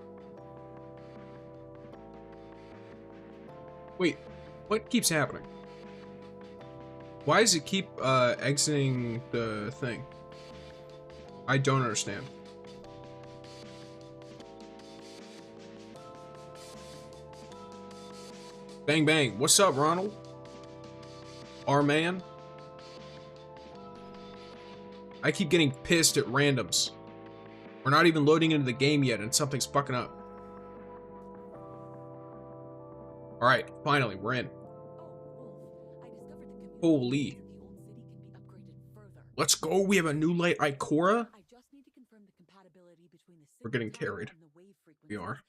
Wait, what keeps happening? Why does it keep exiting the thing? I don't understand. Bang bang. What's up, Ronald? Our man? I keep getting pissed at randoms. We're not even loading into the game yet and something's fucking up. Alright, finally, we're in. Holy. Let's go, we have a new light Ikora? We're getting carried. We are.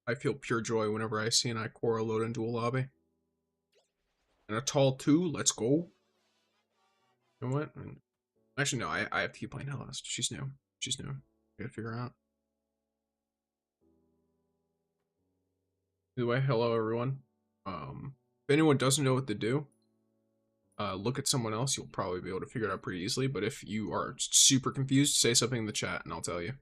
I feel pure joy whenever I see an Ikora load into a lobby. And a tall 2, let's go. You know what? Actually, no, I have to keep playing Helhest. She's new. She's new. I gotta figure her out. Either way, hello everyone. If anyone doesn't know what to do, look at someone else. You'll probably be able to figure it out pretty easily. But if you are super confused, say something in the chat and I'll tell you.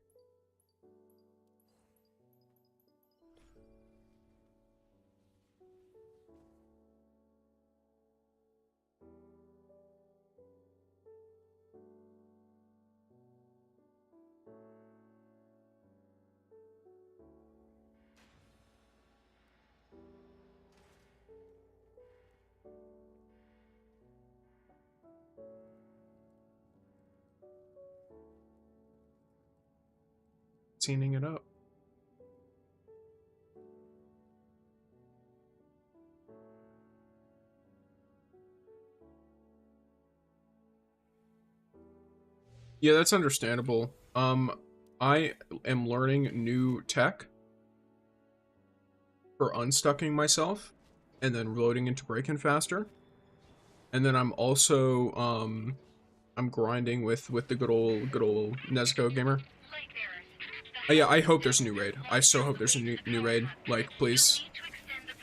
cutscening it up. Yeah, that's understandable. I am learning new tech for unstucking myself and then loading into break-in faster. And then I'm also I'm grinding with the good old Nezuko gamer. Yeah, I hope there's a new raid. I so hope there's a new raid. Like, please.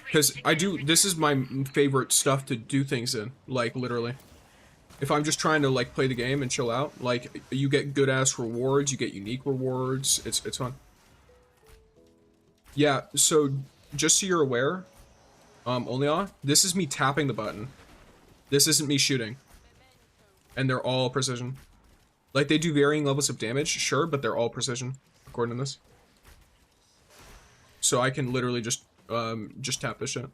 Because this is my favorite stuff to do things in, like, literally. If I'm just trying to, like, play the game and chill out, like, you get good-ass rewards, you get unique rewards, it's fun. Yeah, so, just so you're aware, Onlya, this is me tapping the button. This isn't me shooting. And they're all precision. Like, they do varying levels of damage, sure, but they're all precision, according to this. So I can literally just tap this shit.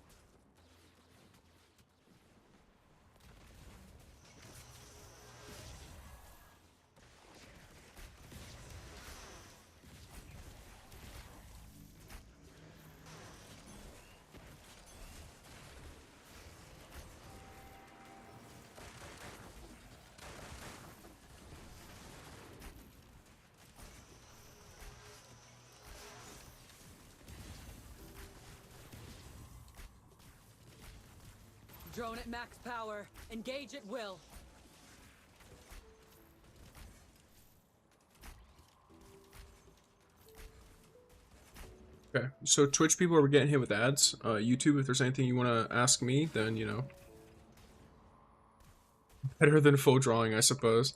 Drone at max power. Engage at will. Okay, so Twitch people are getting hit with ads. YouTube, if there's anything you want to ask me, then, you know. Better than full drawing, I suppose.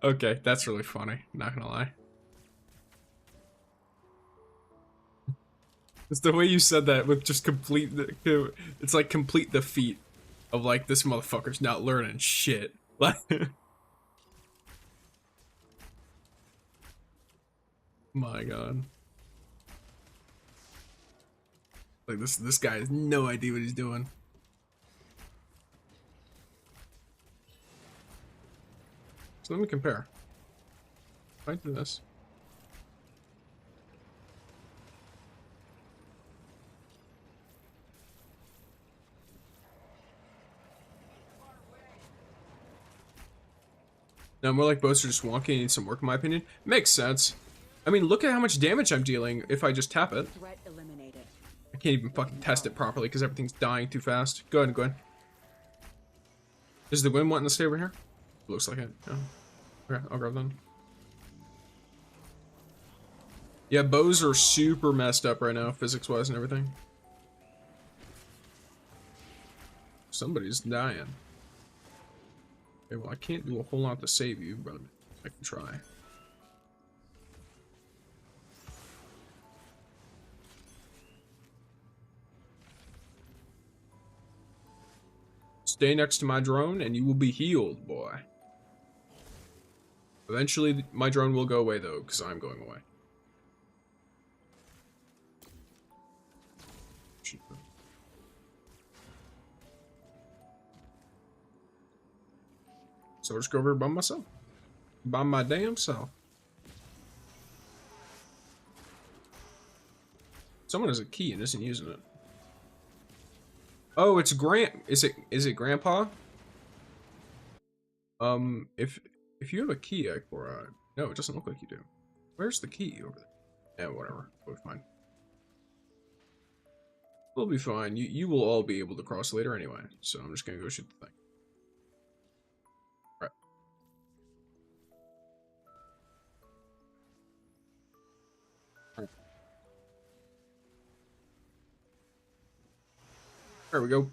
Okay, that's really funny, not gonna lie. It's the way you said that with just complete, it's like complete defeat of like, this motherfucker's not learning shit. My god. Like this guy has no idea what he's doing. So let me compare. If I do this. Now, more like boats are just wonky and need some work in my opinion. Makes sense. I mean, look at how much damage I'm dealing if I just tap it. Threat eliminated. I can't even fucking test it properly because everything's dying too fast. Go ahead. Is the wind wanting to stay over here? Looks like it. Yeah. Okay, I'll grab them. Yeah, bows are super messed up right now, physics-wise and everything. Somebody's dying. Okay, well, I can't do a whole lot to save you, but I can try. Stay next to my drone and you will be healed, boy. Eventually, my drone will go away, though, because I'm going away. So I'll just go over by myself. By my damn self. Someone has a key and isn't using it. Oh, it's is it Grandpa? If you have a key, no, it doesn't look like you do. Where's the key over there? Yeah, whatever. We'll be fine. We'll be fine. You will all be able to cross later anyway. So I'm just gonna go shoot the thing. Right. There we go.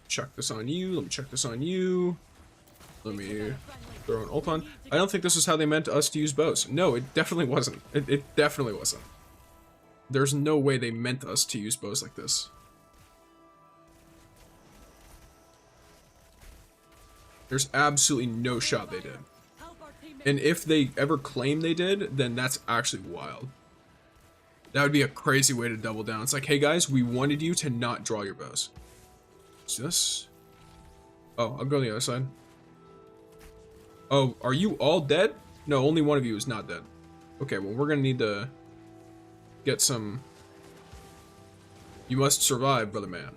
Check this on you. Let me check this on you. Let me throw an ult on. I don't think this is how they meant us to use bows. No, it definitely wasn't. It definitely wasn't. There's no way they meant us to use bows like this. There's absolutely no shot they did. And if they ever claim they did, then that's actually wild. That would be a crazy way to double down. It's like, hey guys, we wanted you to not draw your bows. See this? Oh, I'll go on the other side. Oh, are you all dead? No, only one of you is not dead. Okay, well, we're gonna need to get some... You must survive, brother man.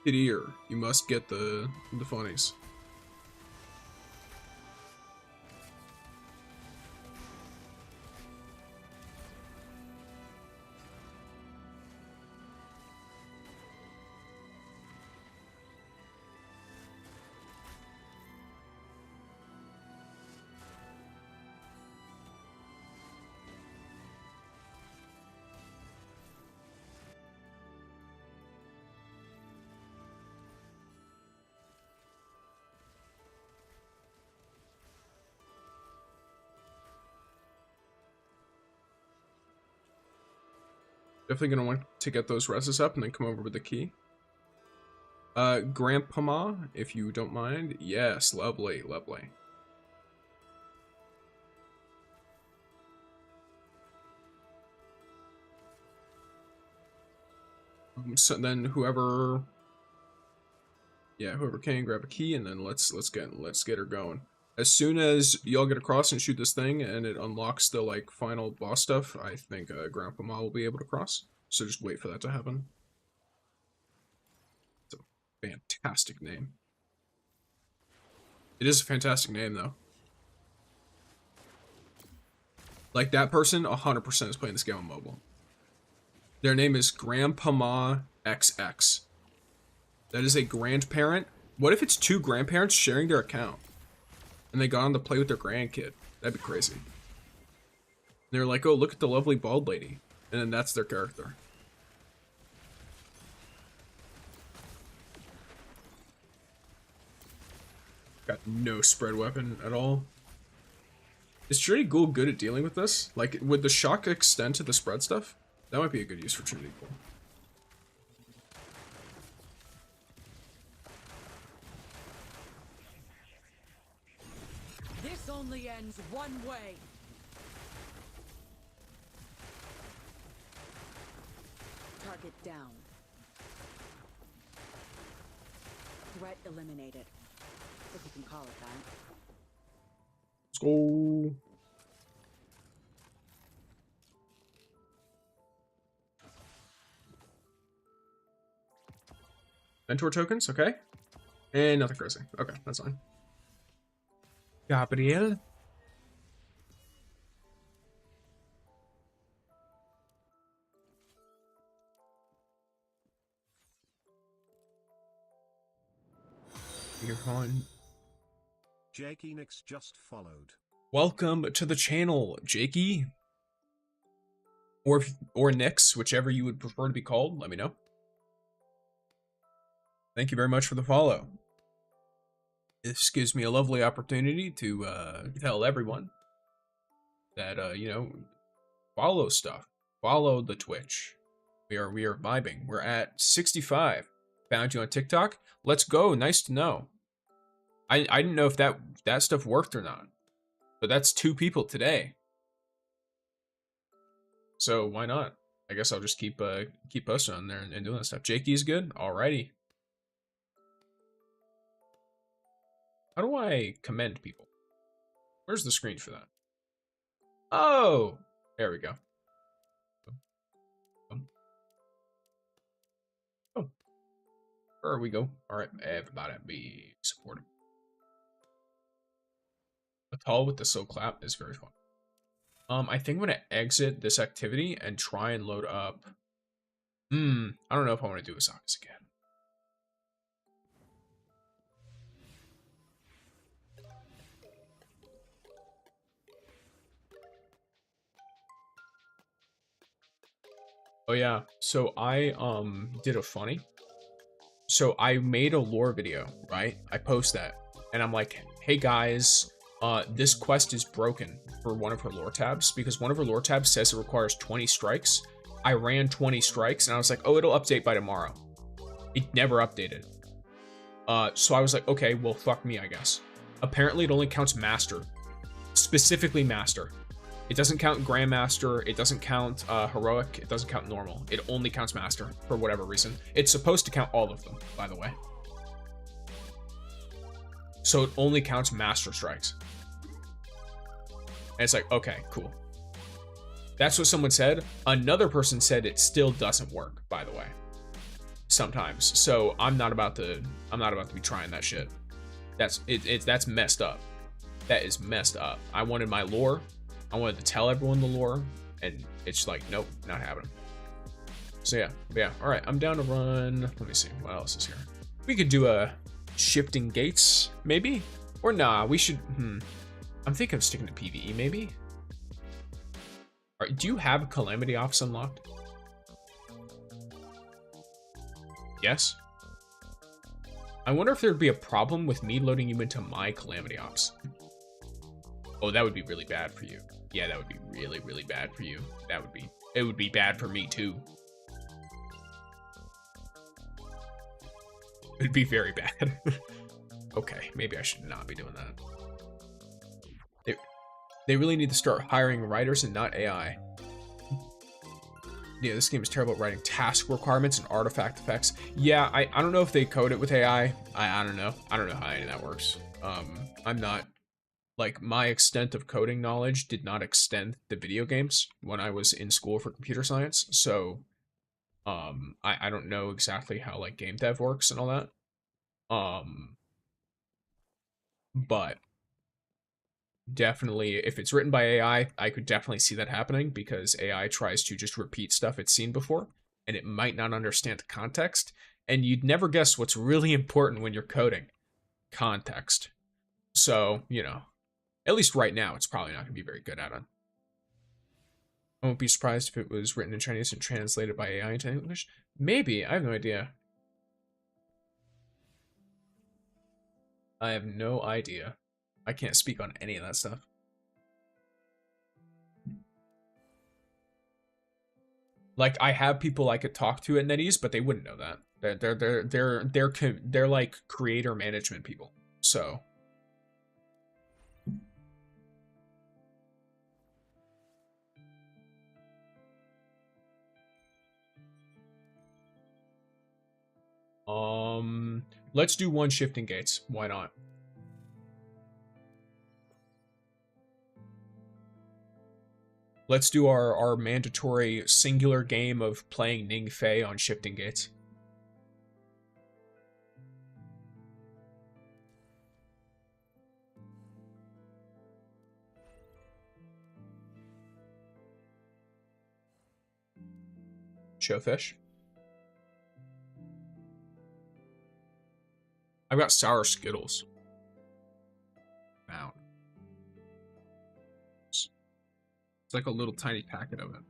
Hit ear. You must get the funnies. Definitely gonna want to get those reses up and then come over with the key. Grandpa, if you don't mind. Yes, lovely, lovely. So then whoever can grab a key, and then let's get her going. As soon as y'all get across and shoot this thing and it unlocks the like final boss stuff, I think Grandpa Ma will be able to cross. So just wait for that to happen. It's a fantastic name. It is a fantastic name though. Like that person 100% is playing this game on mobile. Their name is Grandpa Ma XX. That is a grandparent. What if it's two grandparents sharing their account? And they got on to play with their grandkid. That'd be crazy. And they're like, oh, look at the lovely bald lady. And then that's their character. Got no spread weapon at all. Is Trinity Ghoul good at dealing with this? Like, would the shock extend to the spread stuff? That might be a good use for Trinity Ghoul. This only ends one way. Target down. Threat eliminated. If you can call it that. Let's go. Mentor tokens, okay. And nothing crazy. Okay, that's fine. Gabriel. You're fine. Jakey Nix just followed. Welcome to the channel, Jakey. Or Nix, whichever you would prefer to be called, let me know. Thank you very much for the follow. This gives me a lovely opportunity to tell everyone that you know, follow stuff. Follow the Twitch. We are vibing. We're at 65. Found you on TikTok. Let's go. Nice to know. I didn't know if that stuff worked or not. But that's 2 people today. So why not? I guess I'll just keep posting on there and doing that stuff. Jakey's good? Alrighty. How do I commend people? Where's the screen for that? Oh! There we go. Oh. There we go. Alright, everybody be supportive. The tall with the slow clap is very fun. I think I'm gonna exit this activity and try and load up. I don't know if I want to do Asakas again. Oh yeah, so I did a funny. So I made a lore video, right? I post that, and I'm like, hey guys, this quest is broken for one of her lore tabs because one of her lore tabs says it requires 20 strikes. I ran 20 strikes and I was like, oh, it'll update by tomorrow. It never updated. So I was like, okay, well, fuck me, I guess. Apparently it only counts master, specifically master. It doesn't count Grandmaster, it doesn't count Heroic, it doesn't count Normal. It only counts Master, for whatever reason. It's supposed to count all of them, by the way. So it only counts Master Strikes. And it's like, okay, cool. That's what someone said. Another person said it still doesn't work, by the way. Sometimes. So I'm not about to be trying that shit. That's messed up. That is messed up. I wanted my lore. I wanted to tell everyone the lore, and it's like, nope, not happening. So yeah. All right, I'm down to run. Let me see what else is here. We could do a shifting gates, maybe, or nah. We should. I'm thinking of sticking to PvE, maybe. All right, do you have Calamity Ops unlocked? Yes. I wonder if there'd be a problem with me loading you into my Calamity Ops. Oh, that would be really bad for you. Yeah, that would be really, really bad for you. It would be bad for me too. It'd be very bad. Okay, maybe I should not be doing that. They really need to start hiring writers and not AI. Yeah, this game is terrible at writing task requirements and artifact effects. Yeah, I don't know if they code it with AI. I don't know. I don't know how any of that works. I'm not, like, my extent of coding knowledge did not extend to video games when I was in school for computer science. So, I don't know exactly how, like, game dev works and all that. But definitely, if it's written by AI, I could definitely see that happening, because AI tries to just repeat stuff it's seen before, and it might not understand context, and you'd never guess what's really important when you're coding. Context. So, you know, at least right now, it's probably not going to be very good at it. I won't be surprised if it was written in Chinese and translated by AI into English. Maybe. I have no idea. I have no idea. I can't speak on any of that stuff. Like, I have people I could talk to at NetEase, but they wouldn't know that. They're like creator management people. So let's do one shifting gates. Why not? Let's do our mandatory singular game of playing Ning Fei on shifting gates. Showfish. I've got sour Skittles. Wow. It's like a little tiny packet of it.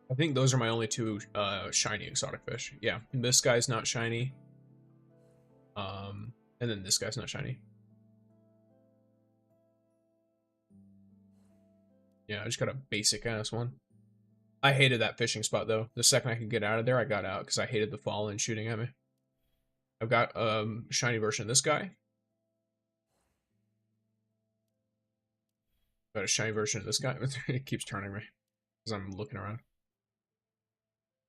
I think those are my only two shiny exotic fish. Yeah, this guy's not shiny. And then this guy's not shiny. Yeah, I just got a basic ass one. I hated that fishing spot though. The second I could get out of there, I got out because I hated the fallen shooting at me. I've got a shiny version of this guy. Got a shiny version of this guy. It keeps turning me because I'm looking around.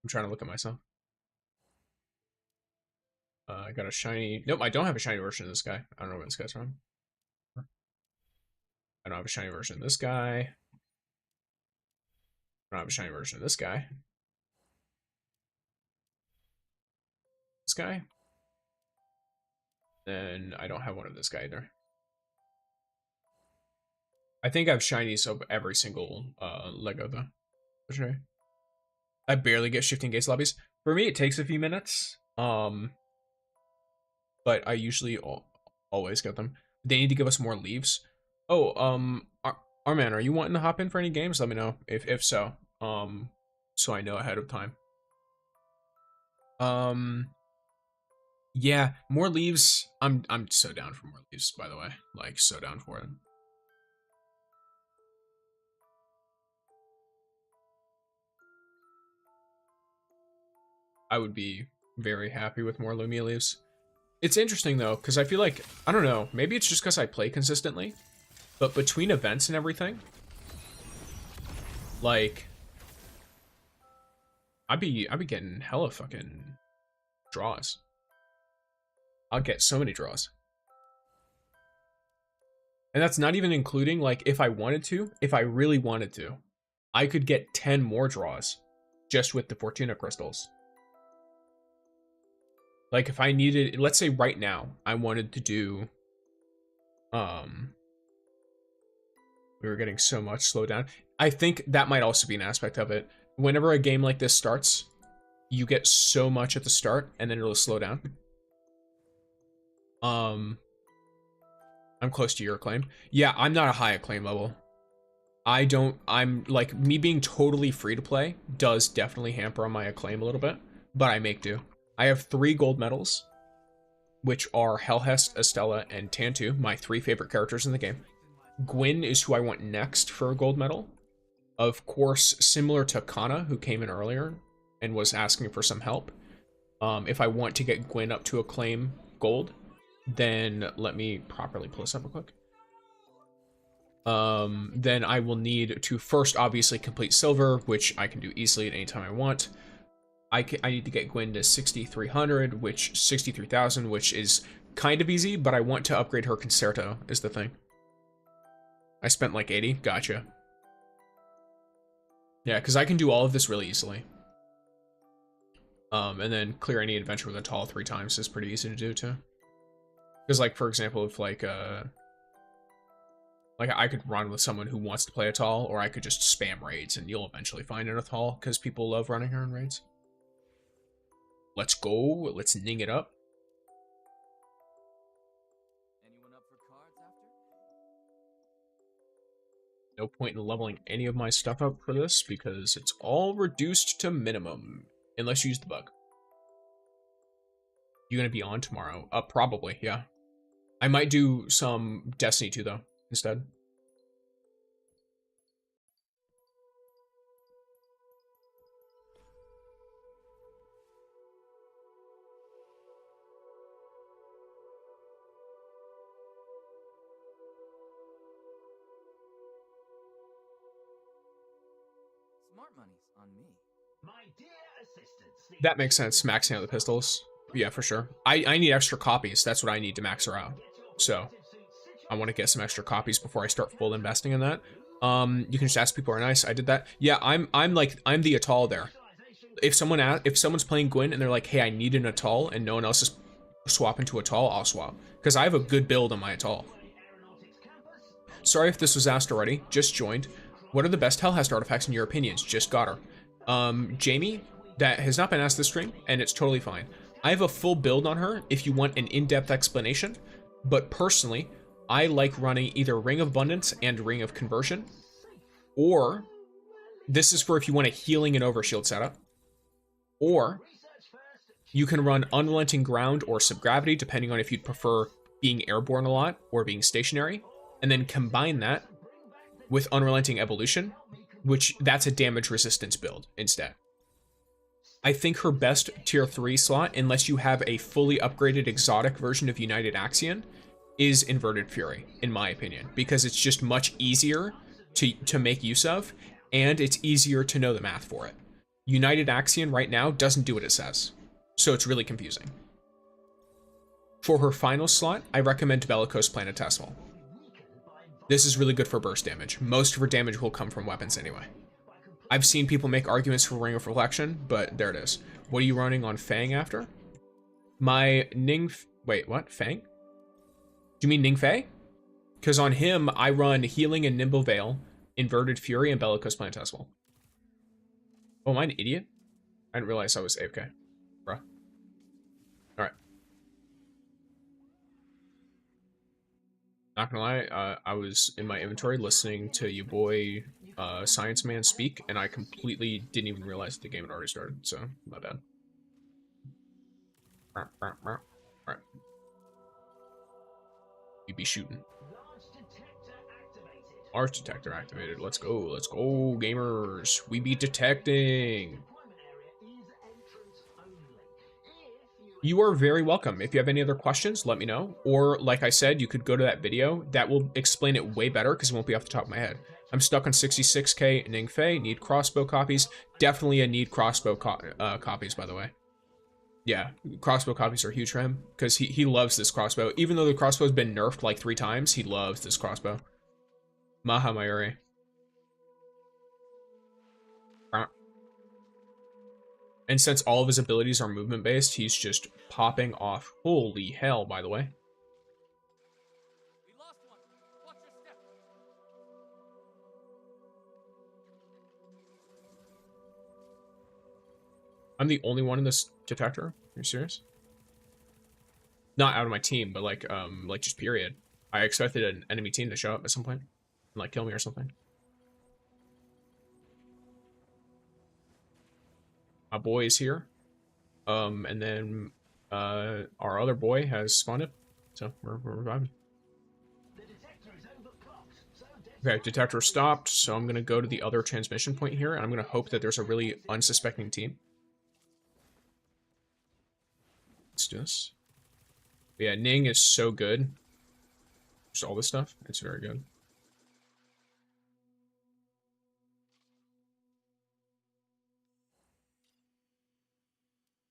I'm trying to look at myself. I got a shiny... Nope, I don't have a shiny version of this guy. I don't know where this guy's from. I don't have a shiny version of this guy. I don't have a shiny version of this guy. This guy. Then I don't have one of this guy either. I think I have shinies of every single Lego though. For sure. I barely get shifting gates lobbies. For me, it takes a few minutes. But I usually always get them. They need to give us more leaves. Oh, Arman, are you wanting to hop in for any games? Let me know if so. So I know ahead of time. Yeah, more leaves. I'm so down for more leaves, by the way. Like, so down for it. I would be very happy with more Lumia leaves. It's interesting though, because I feel like, I don't know, maybe it's just because I play consistently, but between events and everything, like, I'd be getting hella fucking draws. I'll get so many draws. And that's not even including, like, if I wanted to, if I really wanted to, I could get 10 more draws just with the Fortuna crystals. Like, if I needed, let's say right now, I wanted to do, we were getting so much slowed down. I think that might also be an aspect of it. Whenever a game like this starts, you get so much at the start, and then it'll slow down. I'm close to your acclaim. Yeah, I'm not a high acclaim level. I'm like, me being totally free to play does definitely hamper on my acclaim a little bit, but I make do. I have 3 gold medals, which are Helhest, Estella, and Tantu, my 3 favorite characters in the game. Gwyn is who I want next for a gold medal. Of course, similar to Kana, who came in earlier and was asking for some help. If I want to get Gwyn up to acclaim gold, then let me properly pull this up real quick. Then I will need to first obviously complete silver, which I can do easily at any time I want. I need to get Gwyn to 6,300, which 63,000, which is kind of easy, but I want to upgrade her Concerto is the thing. I spent like 80. Gotcha. Yeah, because I can do all of this really easily. And then clear any adventure with a tall 3 times is pretty easy to do too. Because, like, for example, if like I could run with someone who wants to play a tall, or I could just spam raids, and you'll eventually find an Athal because people love running her in raids. Let's go. Let's ning it up. Anyone up for cards after? No point in leveling any of my stuff up for this because it's all reduced to minimum, unless you use the bug. You gonna be on tomorrow? Probably, yeah. I might do some Destiny 2 though instead. Smart money's on me. My dear assistants. That makes sense, maxing out the pistols. Yeah, for sure. I need extra copies. That's what I need to max her out. So, I want to get some extra copies before I start full investing in that. You can just ask people are nice. I did that. Yeah, I'm the Atal there. If someone's playing Gwyn and they're like, hey, I need an Atal, and no one else is swapping to Atal, I'll swap. Because I have a good build on my Atal. Sorry if this was asked already. Just joined. What are the best Helhest artifacts in your opinions? Just got her. Jamie, that has not been asked this stream, and it's totally fine. I have a full build on her if you want an in-depth explanation, but personally, I like running either Ring of Abundance and Ring of Conversion, or this is for if you want a healing and overshield setup, or you can run Unrelenting Ground or Subgravity, depending on if you'd prefer being airborne a lot or being stationary, and then combine that with Unrelenting Evolution, which that's a damage resistance build instead. I think her best tier 3 slot, unless you have a fully upgraded exotic version of United Axion, is Inverted Fury, in my opinion, because it's just much easier to make use of, and it's easier to know the math for it. United Axion right now doesn't do what it says, so it's really confusing. For her final slot, I recommend Bellicose Planetesimal. This is really good for burst damage. Most of her damage will come from weapons anyway. I've seen people make arguments for Ring of Reflection, but there it is. What are you running on Fang after? My wait, what? Fang? Do you mean Ningfei? Because on him, I run Healing and Nimble Veil, Inverted Fury, and Bellicose Planetesimal. Oh, am I an idiot? I didn't realize I was AFK. Bruh. Alright. Not gonna lie, I was in my inventory listening to your boy Science Man speak, and I completely didn't even realize the game had already started, so my bad. Alright. You be shooting. Large detector activated. Let's go, gamers. We be detecting. You are very welcome. If you have any other questions, let me know. Or, like I said, you could go to that video. That will explain it way better because it won't be off the top of my head. I'm stuck on 66k Ning Fei. Need crossbow copies. Definitely a need crossbow copies, by the way. Yeah, crossbow copies are huge for him because he loves this crossbow. Even though the crossbow's been nerfed like 3 times, he loves this crossbow. Maha Mayuri. And since all of his abilities are movement based, he's just popping off. Holy hell, by the way. We lost one. Watch your step. I'm the only one in this detector? Are you serious? Not out of my team, but like just period. I expected an enemy team to show up at some point and like kill me or something. My boy is here. And then our other boy has spawned up. So we're reviving. Okay, detector stopped, so I'm gonna go to the other transmission point here, and I'm gonna hope that there's a really unsuspecting team. Let's do this. But yeah, Ning is so good. Just all this stuff, it's very good.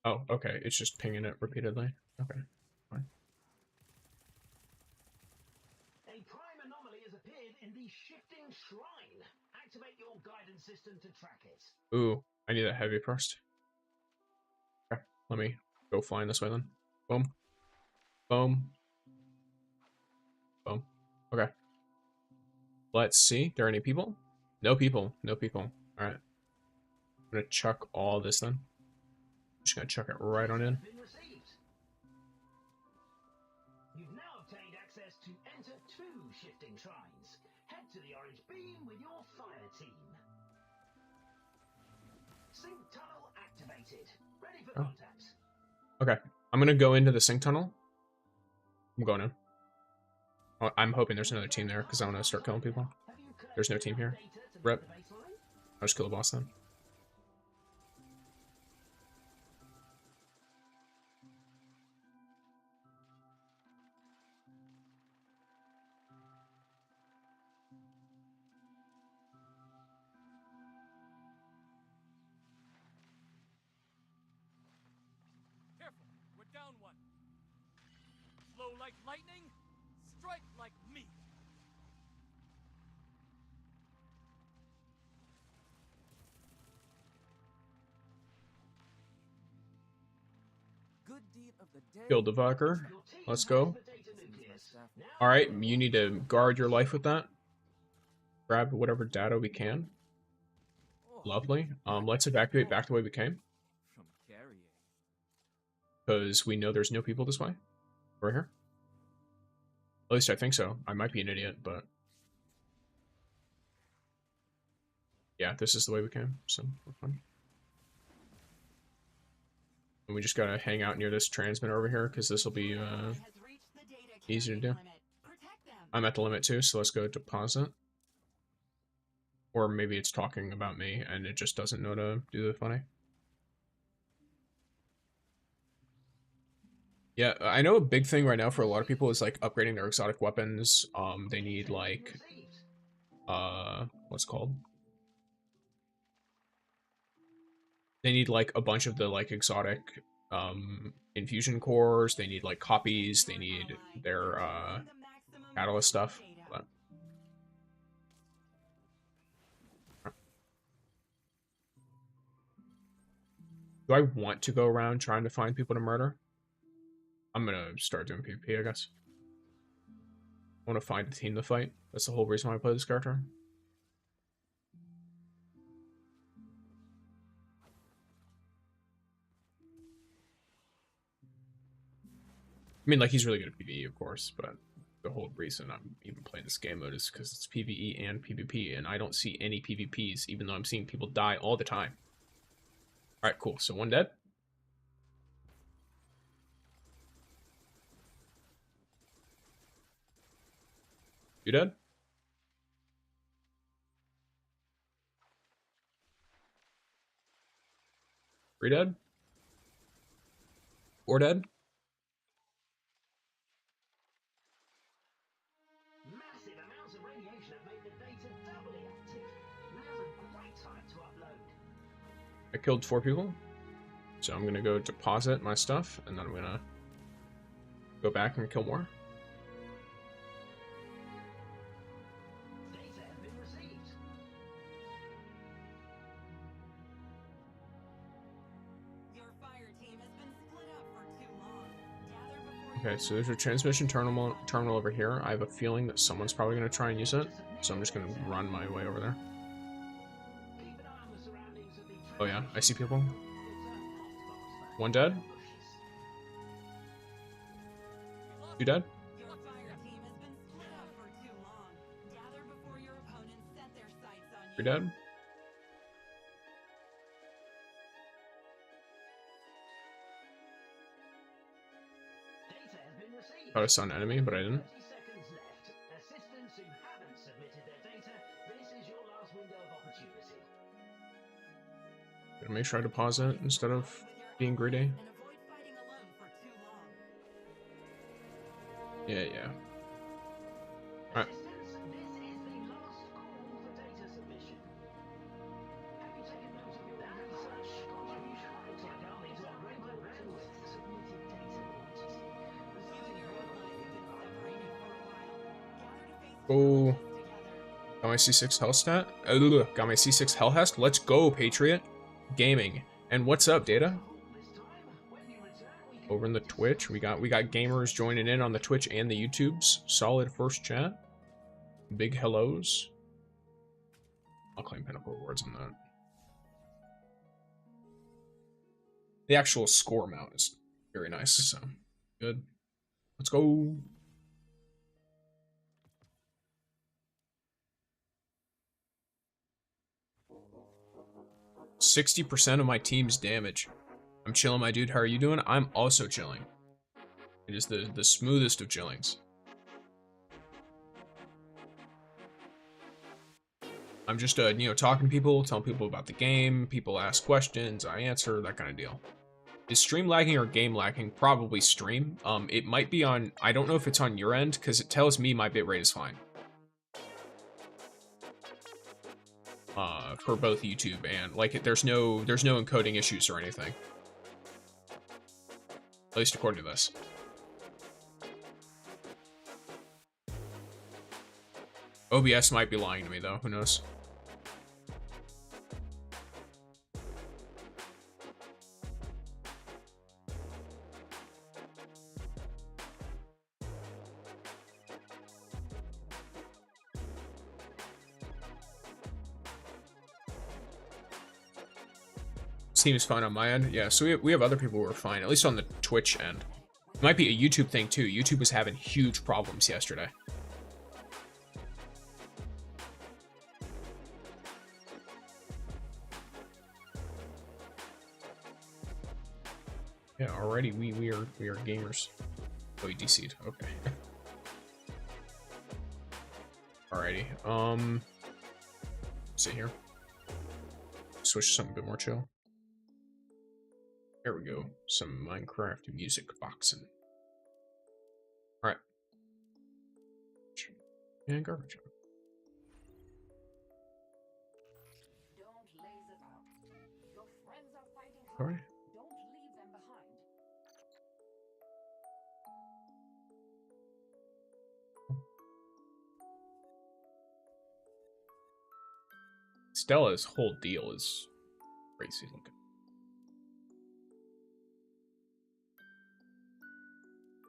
Oh, okay, it's just pinging it repeatedly. Okay, fine. A prime anomaly has appeared in the shifting shrine. Activate your guidance system to track it. Ooh, I need a heavy first. Okay, let me go flying this way then. Boom. Boom. Boom. Okay. Let's see. There are any people? No people. No people. Alright. I'm gonna chuck all this then. Just gonna chuck it right on in. You've now obtained access to enter 2 shifting shrines. Head to the orange beam with your fire team. Sync tunnel activated. Ready for contact. Okay. I'm gonna go into the sync tunnel. I'm going in. Oh, I'm hoping there's another team there because I want to start killing people. There's no team here. Rep. I'll just kill the boss then. Careful. We're down one. Flow like lightning. Strike like me. Good deed of the day. Kill the Valkyr. Let's go. Alright, you need to guard your life with that. Grab whatever data we can. Lovely. Let's evacuate back the way we came. From carrying. Because we know there's no people this way. Over here. At least I think so. I might be an idiot, but... yeah, this is the way we came, so we're fine. And we just gotta hang out near this transmitter over here, because this will be easy to do. I'm at the limit too, so let's go deposit. Or maybe it's talking about me, and it just doesn't know to do the funny. Yeah, I know a big thing right now for a lot of people is like upgrading their exotic weapons. They need like, what's it called? They need like a bunch of the like exotic infusion cores. They need like copies. They need their catalyst stuff. But... do I want to go around trying to find people to murder? I'm gonna start doing PvP, I guess. I want to find a team to fight. That's the whole reason why I play this character. I mean, like, he's really good at PvE, of course, but The whole reason I'm even playing this game mode is because it's PvE and PvP, and I don't see any PvPs, even though I'm seeing people die all the time. Alright, cool. So one dead. You dead? Three dead? Four dead? Massive amounts of radiation have made the data doubly active. Now's a great time to upload. I killed 4 people. So I'm gonna go deposit my stuff, and then I'm gonna go back and kill more. Data has been received. Your fire team has been split up for too long. Gather before Okay, so there's a transmission terminal over here. I have a feeling that someone's probably gonna try and use it, so I'm just gonna run my way over there. Keep an eye on the surroundings of the Oh yeah, I see people. It's a hotspot. One dead. You dead? Your fire team has been split up for too long. Gather before your opponents set their sights on you. You dead? Data has been received. Thought I saw an enemy, but I didn't. 30 seconds left. Assistants who haven't submitted their data, this is your last window of opportunity. Gonna make sure I deposit instead of being greedy. And avoid fighting alone for too long. Yeah. Alright. Assistants, this is the last call for data submission. Have you taken note of your research contribution? Looks like Arlene got regular bandwidth to submitted data launches. You and your allies have been separated for a while. Gather to face Oh. challenges together. Got my C6 Hellstat. Got my C6 Helhest. Let's go, Patriot. Gaming. And what's up, Data? This time, when you return, we can Over in the Twitch, we got gamers joining in on the Twitch and the YouTubes. Solid first chat. Big hellos. I'll claim Pinnacle Rewards on that. The actual score amount is very nice, so good. Let's go. %60 of my team's damage. I'm chilling, my dude. How are you doing? I'm also chilling. It is the smoothest of chillings. I'm just talking to people, telling people about the game. People ask questions, I answer, that kind of deal. Is stream lagging or game lagging? Probably stream. It might be on. I don't know if it's on your end because it tells me my bitrate is fine. For both YouTube and like there's no encoding issues or anything. At least according to this. OBS might be lying to me though, who knows? Seems fine on my end. Yeah, so we have other people who are fine, at least on the Twitch end. It might be a YouTube thing too. YouTube was having huge problems yesterday. Yeah, already we are gamers. Oh, you DC'd. Okay. Alrighty. Let's see here. Switch to something a bit more chill. There we go. Some Minecraft music boxing. Alright. And garbage. Don't laze about. Your friends are fighting hard. Alright. Don't leave them behind. Stella's whole deal is crazy looking.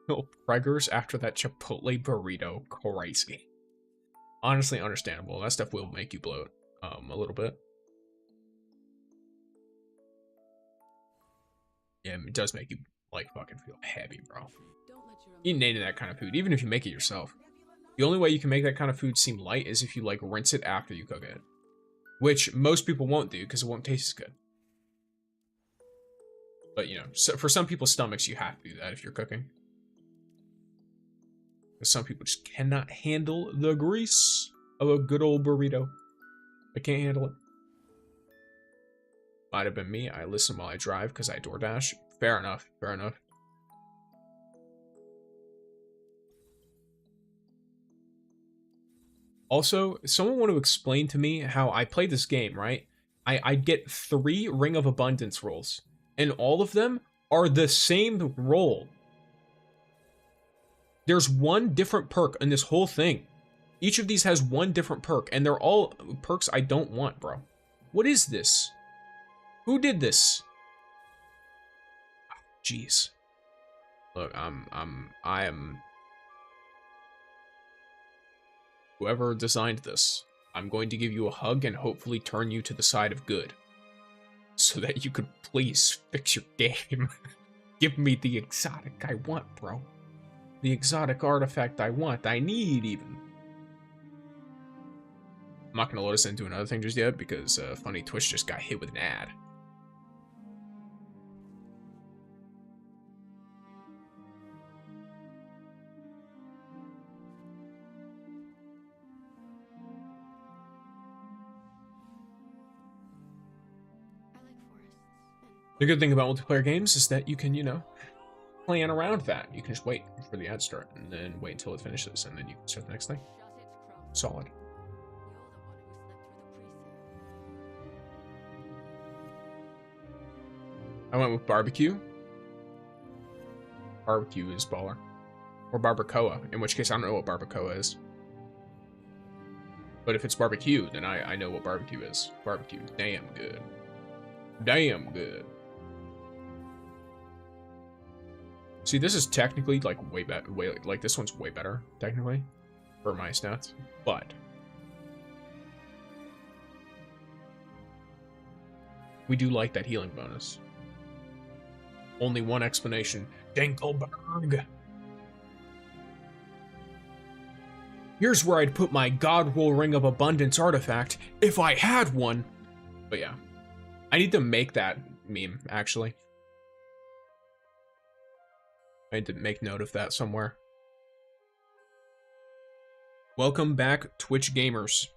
Oh, preggers after that Chipotle burrito, crazy. Honestly understandable. That stuff will make you bloat a little bit. Yeah, it does make you like fucking feel heavy, bro. Don't let eating any of that kind of food, even if you make it yourself. The only way you can make that kind of food seem light is if you like rinse it after you cook it, which most people won't do because it won't taste as good. But you know, so for some people's stomachs, you have to do that if you're cooking. Because some people just cannot handle the grease of a good old burrito. I can't handle it. Might have been me. I listen while I drive because I DoorDash. Fair enough. Fair enough. Also, someone want to explain to me how I play this game, right? I get 3 Ring of Abundance rolls, and all of them are the same roll. There's one different perk in this whole thing. Each of these has one different perk, and they're all perks I don't want, bro. What is this? Who did this? Jeez. Look, I am whoever designed this. I'm going to give you a hug and hopefully turn you to the side of good. So that you could please fix your game. Give me the exotic I want, bro. The exotic artifact I want. I need, even. I'm not going to load us into another thing just yet because Funny Twitch just got hit with an ad. The good thing about multiplayer games is that you can, you know, plan around that. You can just wait for the ad to start and then wait until it finishes and then you can start the next thing. Solid. I went with barbecue. Barbecue is baller. Or barbacoa, in which case I don't know what barbacoa is. But if it's barbecue, then I know what barbecue is. Barbecue, damn good. Damn good. See, this is technically like way better. Like this one's way better technically for my stats, but we do like that healing bonus. Only one explanation: Dinkelberg. Here's where I'd put my God Roll Ring of Abundance artifact if I had one. But yeah, I need to make that meme actually. I need to make note of that somewhere. Welcome back, Twitch gamers.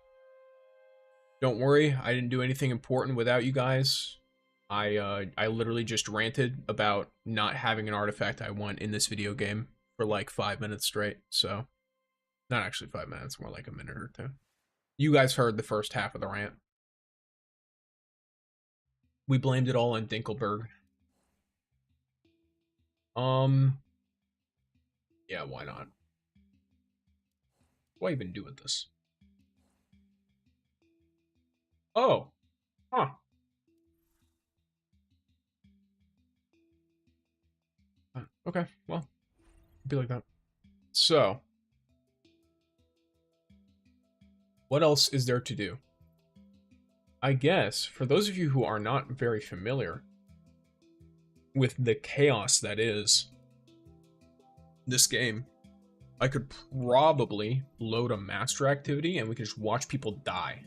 Don't worry, I didn't do anything important without you guys. I literally just ranted about not having an artifact I want in this video game for like 5 minutes straight, so... Not actually 5 minutes, more like a minute or two. You guys heard the first half of the rant. We blamed it all on Dinkelberg. Yeah, why not? What do I even do with this? Oh. Huh. Okay, well. Be like that. So. What else is there to do? I guess, for those of you who are not very familiar with the chaos that is this game, I could probably load a master activity and we could just watch people die.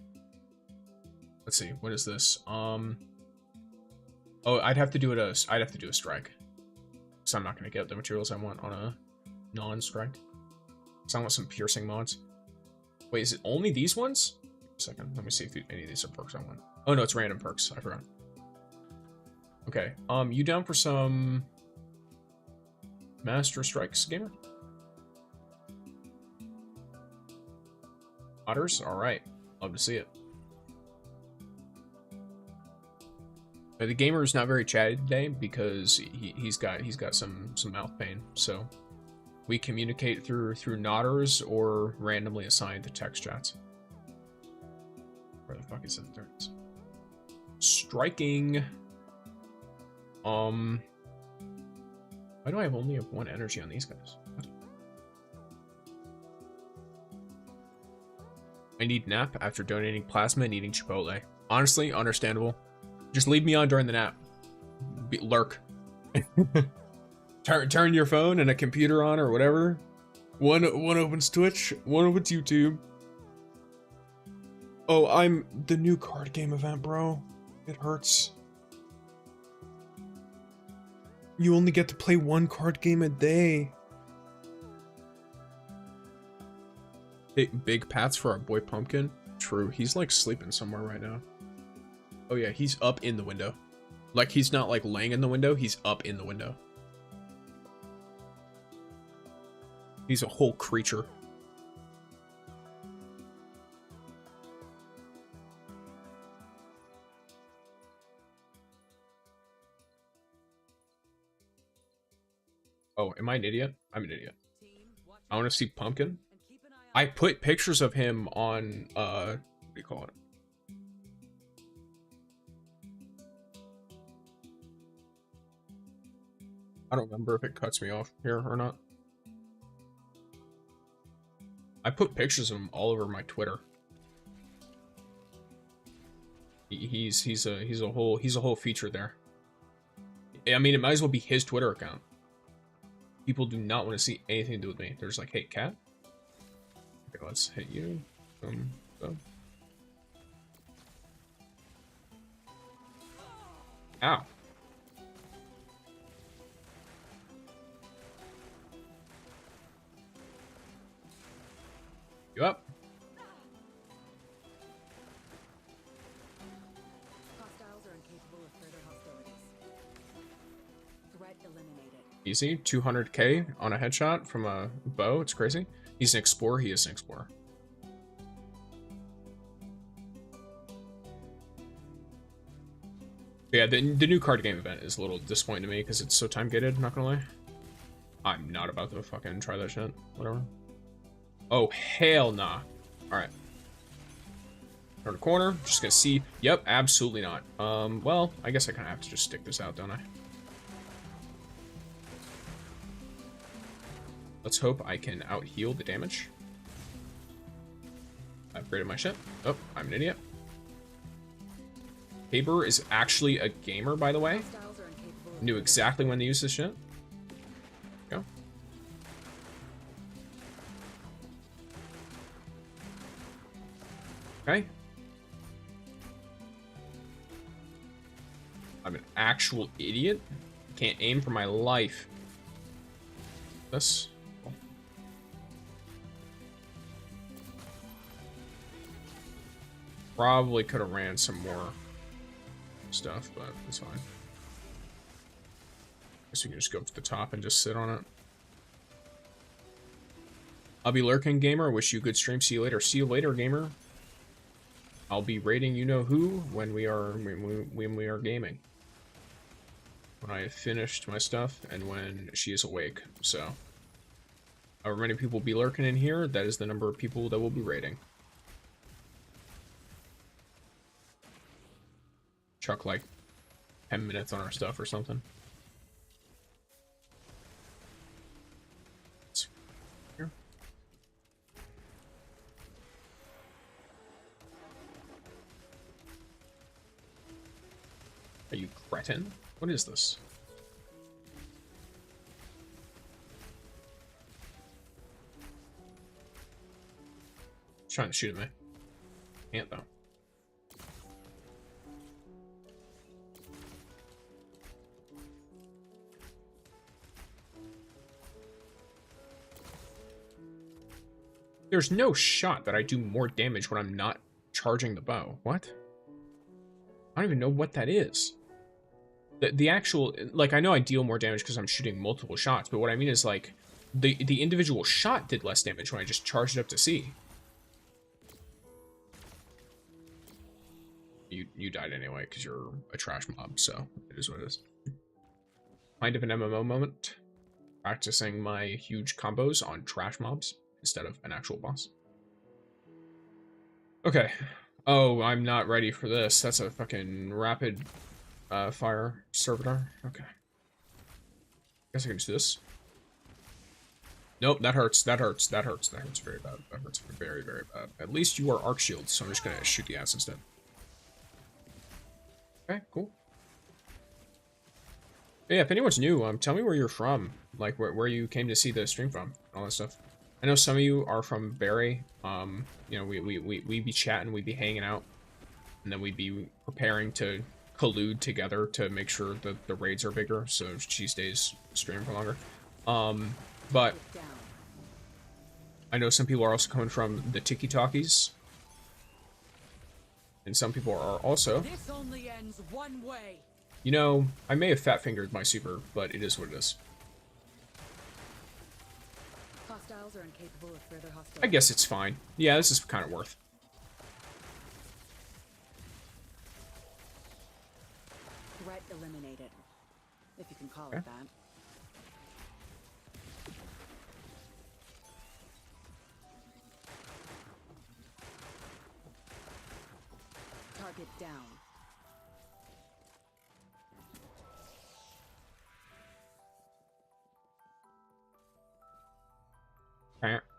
Let's see, what is this? Oh, I'd have to do a strike. So I'm not gonna get the materials I want on a non-strike. So I want some piercing mods. Wait, is it only these ones? A second, let me see if any of these are perks I want. Oh no, it's random perks, I forgot. Okay, you down for some Master Strikes, gamer? Otters? Alright. Love to see it. The gamer is not very chatty today because he's got some mouth pain, so we communicate through nodders or randomly assigned to text chats. Where the fuck is it? There it is. Striking. Why do I only have 1 energy on these guys? What? I need nap after donating plasma and eating Chipotle. Honestly, understandable. Just leave me on during the nap. Lurk. Turn your phone and a computer on or whatever. One opens Twitch, one opens YouTube. Oh, I'm the new card game event, bro. It hurts. You only get to play one card game a day. Big pats for our boy Pumpkin. True, he's like sleeping somewhere right now. Oh yeah, he's up in the window. Like he's not like laying in the window, he's up in the window. He's a whole creature. Oh, am I an idiot? I'm an idiot. I want to see Pumpkin. I put pictures of him on, what do you call it? I don't remember if it cuts me off here or not. I put pictures of him all over my Twitter. He's a whole feature there. I mean, it might as well be his Twitter account. People do not want to see anything to do with me. They're just like, hey, cat. Okay, let's hit you. Boom. Ow. You up? Hostiles are incapable of further hostilities. Threat eliminated. Easy. 200k on a headshot from a bow. It's crazy. He's an explorer. He is an explorer. Yeah, the new card game event is a little disappointing to me because it's so time gated, not gonna lie. I'm not about to fucking try that shit. Whatever. Oh, hell nah. Alright. Turn the corner. Just gonna see. Yep, absolutely not. Well, I guess I kind of have to just stick this out, don't I? Let's hope I can out-heal the damage. I upgraded my shit. Oh, I'm an idiot. Tabor is actually a gamer, by the way. Knew exactly when to use this shit. Go. Okay. I'm an actual idiot. Can't aim for my life. This. Probably could have ran some more stuff, but it's fine. Guess we can just go up to the top and just sit on it. I'll be lurking, gamer. Wish you a good stream. See you later. See you later, gamer. I'll be rating you know who when we are gaming. When I have finished my stuff and when she is awake. So, however many people be lurking in here, that is the number of people that will be rating. Chuck like 10 minutes on our stuff or something. Here. Are you cretin? What is this? He's trying to shoot at me. Can't though. There's no shot that I do more damage when I'm not charging the bow. What? I don't even know what that is. The actual, like, I know I deal more damage because I'm shooting multiple shots, but what I mean is, like, the individual shot did less damage when I just charged it up to C. You died anyway because you're a trash mob, so it is what it is. Kind of an MMO moment. Practicing my huge combos on trash mobs instead of an actual boss. Okay. Oh, I'm not ready for this. That's a fucking rapid fire servitor. Okay. Guess I can just do this. Nope, that hurts. That hurts. That hurts. That hurts very bad. That hurts very, very bad. At least you are arc shields, so I'm just gonna shoot the ass instead. Okay, cool. Yeah, if anyone's new, tell me where you're from, like where you came to see the stream from, all that stuff. I know some of you are from Barry. You know, we be chatting, we'd be hanging out, and then we'd be preparing to collude together to make sure that the raids are bigger, so she stays streaming for longer. But I know some people are also coming from the Tiki Talkies, and some people are also. This only ends one way. You know, I may have fat-fingered my super, but it is what it is. Hostiles are incapable of further hostility. I guess it's fine. Yeah, this is kind of worth. Threat eliminated, if you can call Okay. it that. Target down.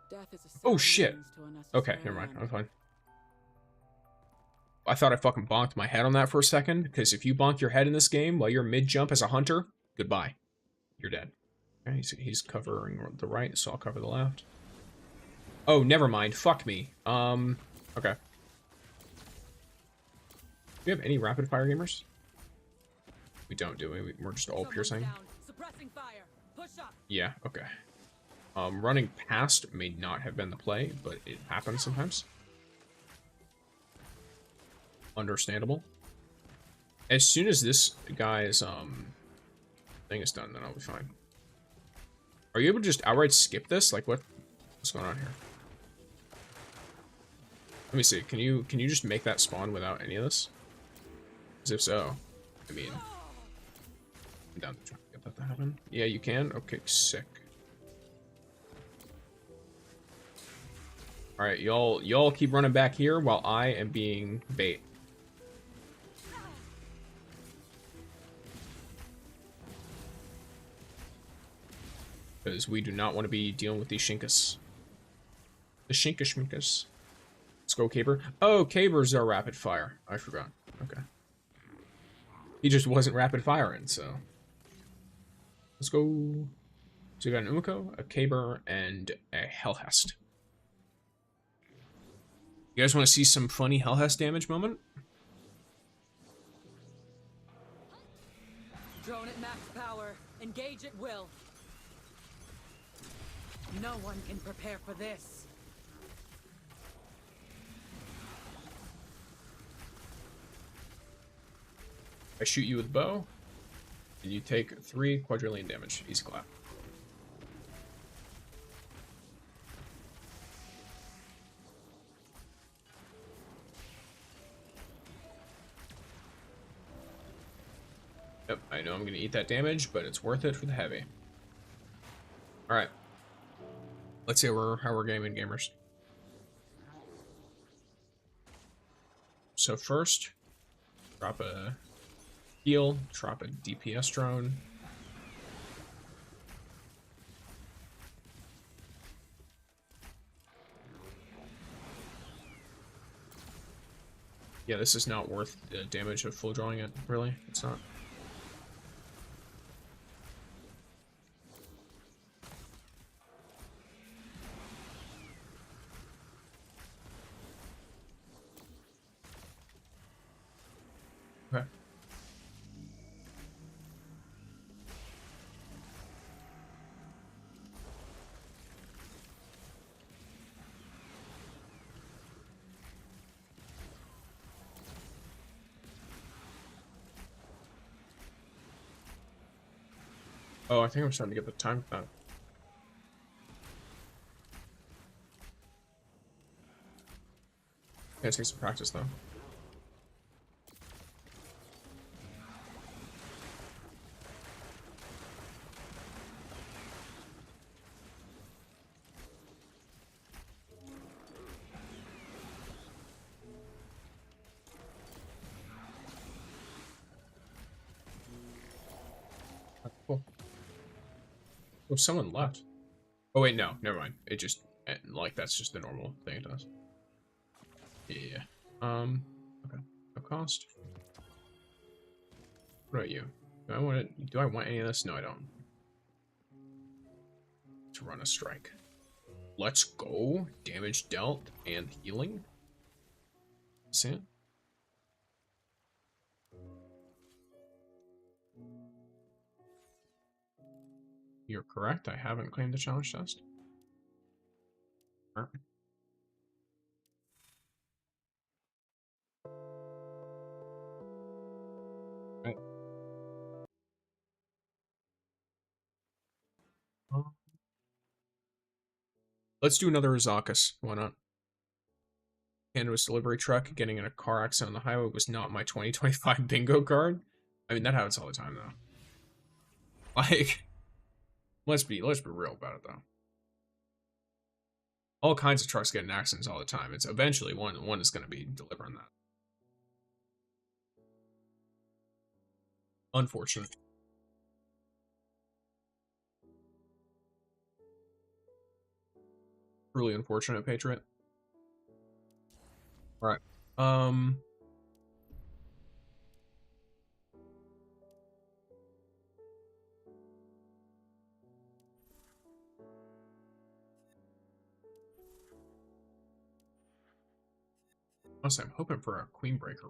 Death is a Oh sad shit. means to unnecessary Okay, never mind. end. I'm fine. I thought I fucking bonked my head on that for a second, because if you bonk your head in this game while you're mid-jump as a hunter, goodbye. You're dead. Okay, he's covering the right, so I'll cover the left. Oh, never mind. Fuck me. Okay. Do we have any rapid-fire gamers? We don't, do we? We're just all Someone's piercing? down. Suppressing fire. Push up. Yeah, okay. Running past may not have been the play, but it happens sometimes. Understandable. As soon as this guy's thing is done, then I'll be fine. Are you able to just outright skip this? Like what's going on here? Let me see. Can you just make that spawn without any of this? Because if so, I mean, I'm down to try to get that to happen. Yeah, you can. Okay, sick. All right, y'all keep running back here while I am being bait. Because we do not want to be dealing with these shinkas. The shinkas. Let's go, Caber. Oh, Caber's our rapid fire. I forgot. Okay. He just wasn't rapid firing, so. Let's go. So we got an Umiko, a Caber, and a Helhest. You guys want to see some funny Helhest damage moment? Drone at max power. Engage at will. No one can prepare for this. I shoot you with a bow, and you take 3 quadrillion damage. Easy clap. Yep, I know I'm gonna eat that damage, but it's worth it for the heavy. Alright. Let's see how we're gaming, gamers. So first, drop a heal, drop a DPS drone. Yeah, this is not worth the damage of full drawing it, really. It's not. Okay. Oh, I think I'm starting to get the time for that. Gotta take some practice though. Cool. Oh, someone left. Oh wait, no, never mind. It just like that's just the normal thing it does. Yeah. Okay. No cost. What about you? Do I want any of this? No, I don't. To run a strike. Let's go. Damage dealt and healing. See it? You're correct. I haven't claimed the challenge test. Alright. Right. Let's do another Azakas. Why not? Canvas delivery truck getting in a car accident on the highway was not my 2025 bingo card. I mean, that happens all the time, though. Like, let's be real about it, though. All kinds of trucks get in accidents all the time. It's eventually one is going to be delivering that. Unfortunate. Truly unfortunate, Patriot. All right. Honestly, I'm hoping for a Queen Breaker.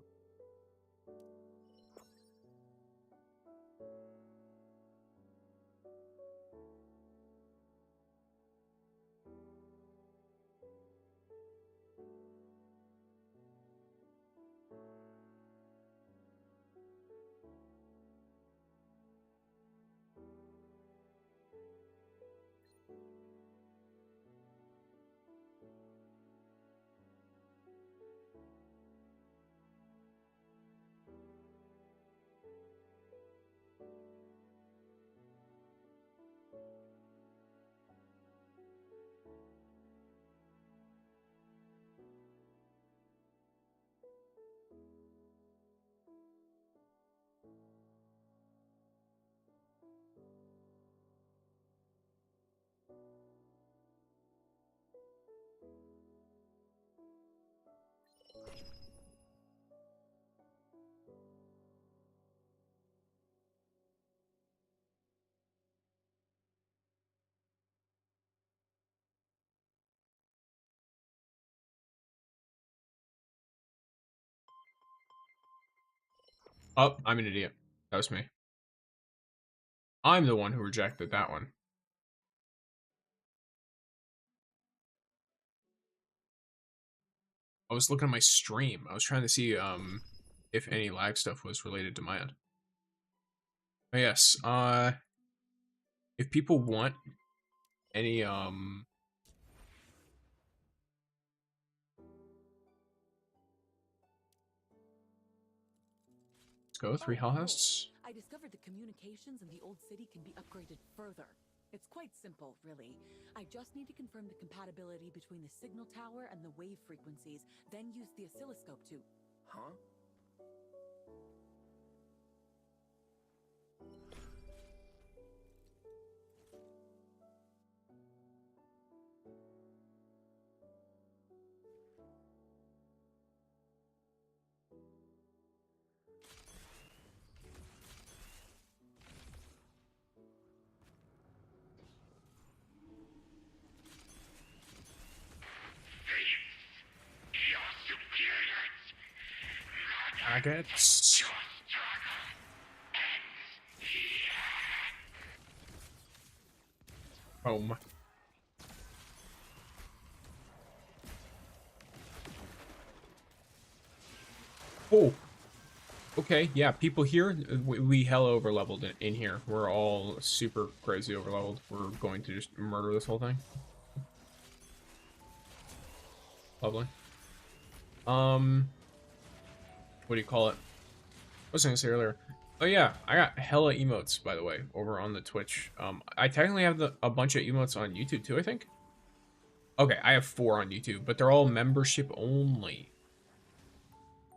Oh, I'm an idiot. That was me. I'm the one who rejected that one. I was looking at my stream. I was trying to see if any lag stuff was related to my end. But yes, if people want any let's go, 3 Helhests. I discovered the communications in the old city can be upgraded further. It's quite simple, really. I just need to confirm the compatibility between the signal tower and the wave frequencies, then use the oscilloscope to... Huh? Agates. Home. Oh. Okay, yeah, people here, we hella overleveled in here. We're all super crazy overleveled. We're going to just murder this whole thing. Lovely. What do you call it? What was I gonna say earlier? Oh yeah, I got hella emotes, by the way, over on the Twitch. I technically have a bunch of emotes on YouTube too, I think. Okay, I have 4 on YouTube, but they're all membership only.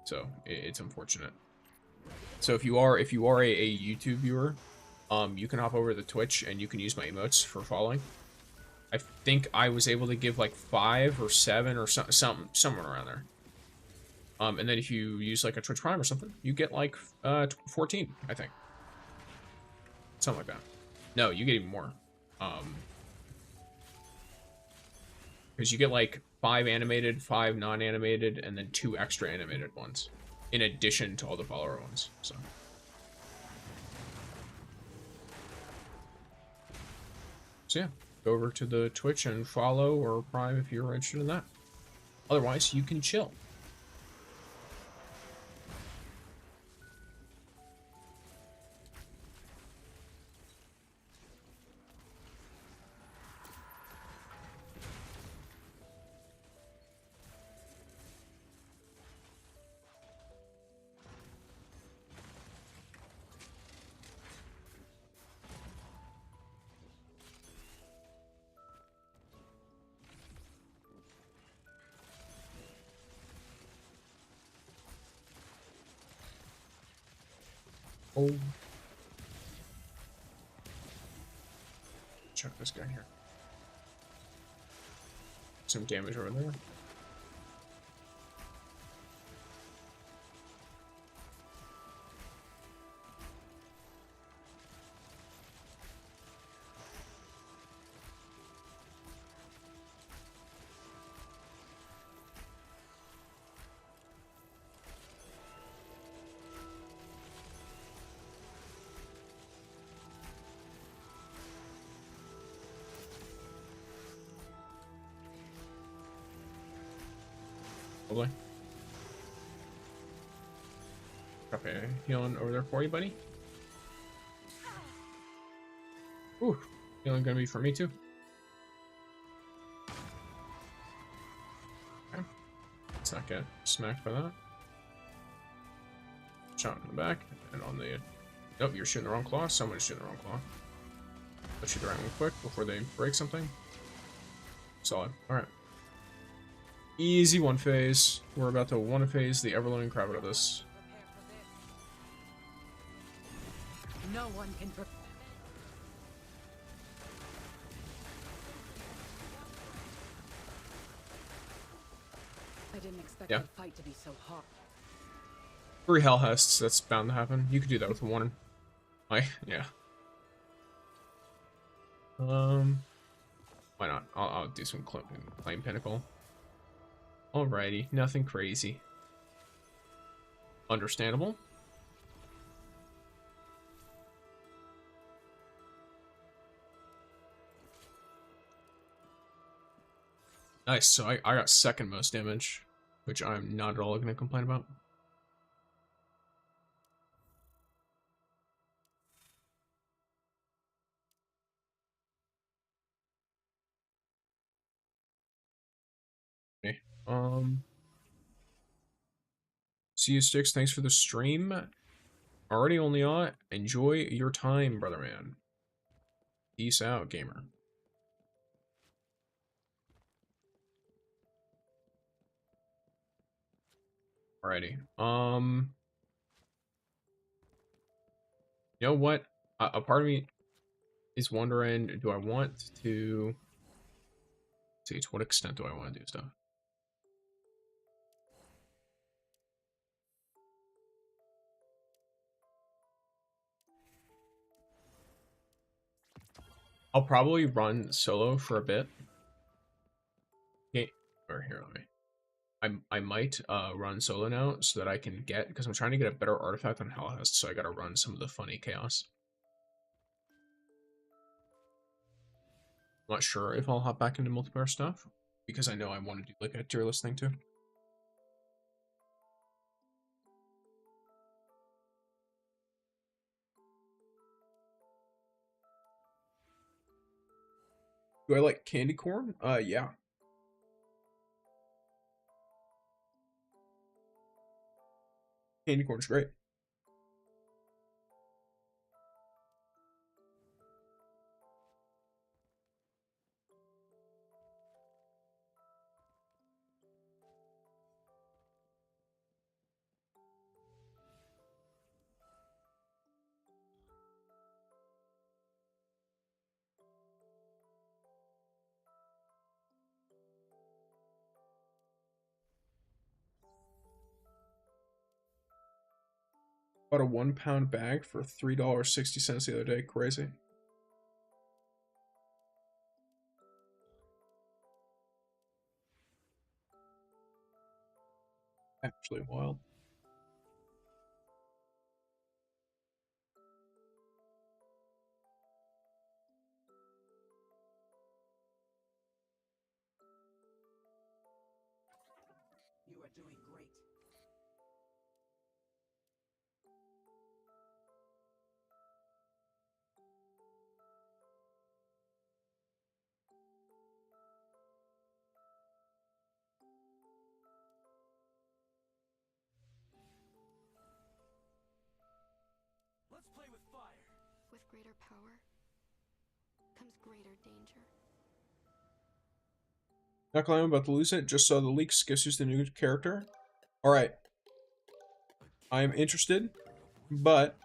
So it's unfortunate. So if you are a YouTube viewer, you can hop over to the Twitch and you can use my emotes for following. I think I was able to give like 5 or 7 or somewhere around there. And then if you use like a Twitch Prime or something, you get like 14, I think. Something like that. No, you get even more. Because you get like 5 animated, 5 non-animated, and then 2 extra animated ones, in addition to all the follower ones. So yeah, go over to the Twitch and follow or Prime if you're interested in that. Otherwise, you can chill. Oh. Check this guy here. Some damage over there. Probably. Okay, healing over there for you, buddy. Ooh, healing gonna be for me too. Okay. Let's not get smacked by that. Shot in the back, and on the... Nope, you're shooting the wrong claw. Someone's shooting the wrong claw. Let's shoot the right one quick before they break something. Solid. Alright. Easy one phase. We're about to one phase the ever-living crap out of this. No one can prepare. I didn't expect the fight to be so hard. 3 Helhests, that's bound to happen. You could do that with 1. Yeah. Why not? I'll do some claim pinnacle. Alrighty, nothing crazy. Understandable. Nice, so I got 2nd most damage, which I'm not at all going to complain about. Okay, see you, Sticks, thanks for the stream. Already only on. Enjoy your time, brother man. Peace out, gamer. Alrighty. You know what? A part of me is wondering, do I want to... See, to what extent do I want to do stuff? I'll probably run solo for a bit. Okay, or here, let me... I might run solo now so that I can get, because I'm trying to get a better artifact on Helhest, so I gotta run some of the funny chaos. I'm not sure if I'll hop back into multiplayer stuff, because I know I want to do like a tier list thing too. Do I like candy corn? Yeah. Candy corn's great. Bought a 1 pound bag for $3.60 the other day. Crazy. Actually wild. You are doing great. Let's play with fire. With greater power comes greater danger. Not gonna lie, I'm about to lose it. Just saw the leaks. Guess who's the new character? Alright. I am interested, but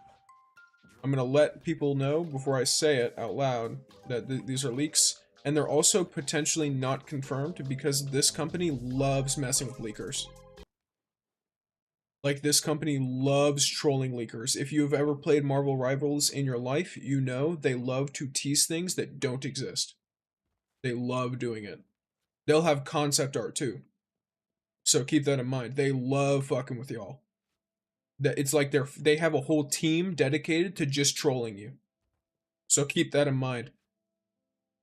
I'm gonna let people know before I say it out loud that these are leaks. And they're also potentially not confirmed because this company loves messing with leakers. Like, this company loves trolling leakers. If you've ever played Marvel Rivals in your life, you know they love to tease things that don't exist. They love doing it. They'll have concept art too. So keep that in mind. They love fucking with y'all. That it's like they have a whole team dedicated to just trolling you. So keep that in mind.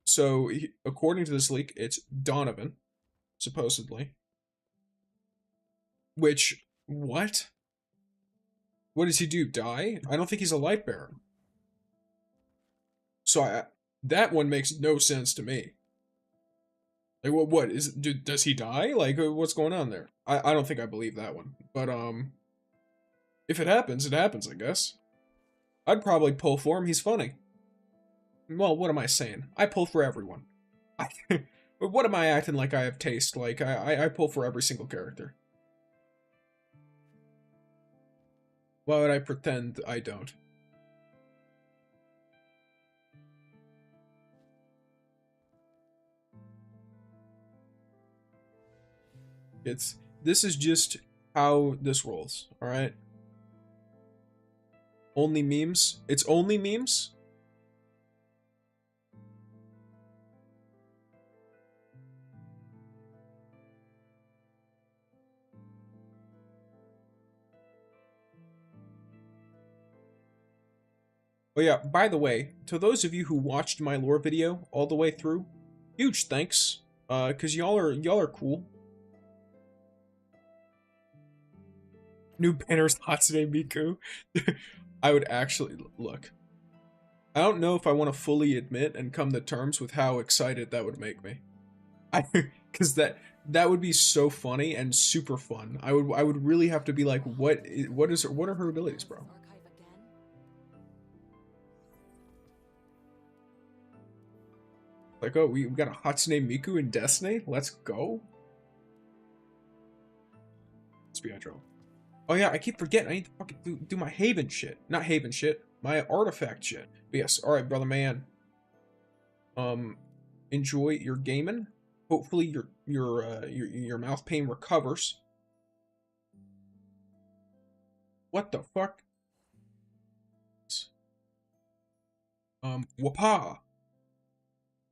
So according to this leak, it's Donovan, supposedly. Which, what? What does he do? Die? I don't think he's a light bearer. So that one makes no sense to me. Like, what is, does he die? Like, what's going on there? I don't think I believe that one. But, if it happens, I guess. I'd probably pull for him. He's funny. Well, what am I saying? I pull for everyone. But what am I acting like I have taste? Like, I pull for every single character. Why would I pretend I don't? This is just how this rolls, alright? Only memes? It's only memes? Oh yeah, by the way, to those of you who watched my lore video all the way through, huge thanks, cause y'all are cool. New banners, Hatsune Miku. I would actually, look. I don't know if I want to fully admit and come to terms with how excited that would make me. Cause that would be so funny and super fun. I would really have to be like, what are her abilities, bro? Like, oh, we got a Hatsune Miku in Destiny? Let's go. Let's be intro. Oh yeah, I keep forgetting. I need to fucking do my Haven shit. Not Haven shit. My artifact shit. But yes, alright, brother man. Enjoy your gaming. Hopefully your mouth pain recovers. What the fuck? Wapa.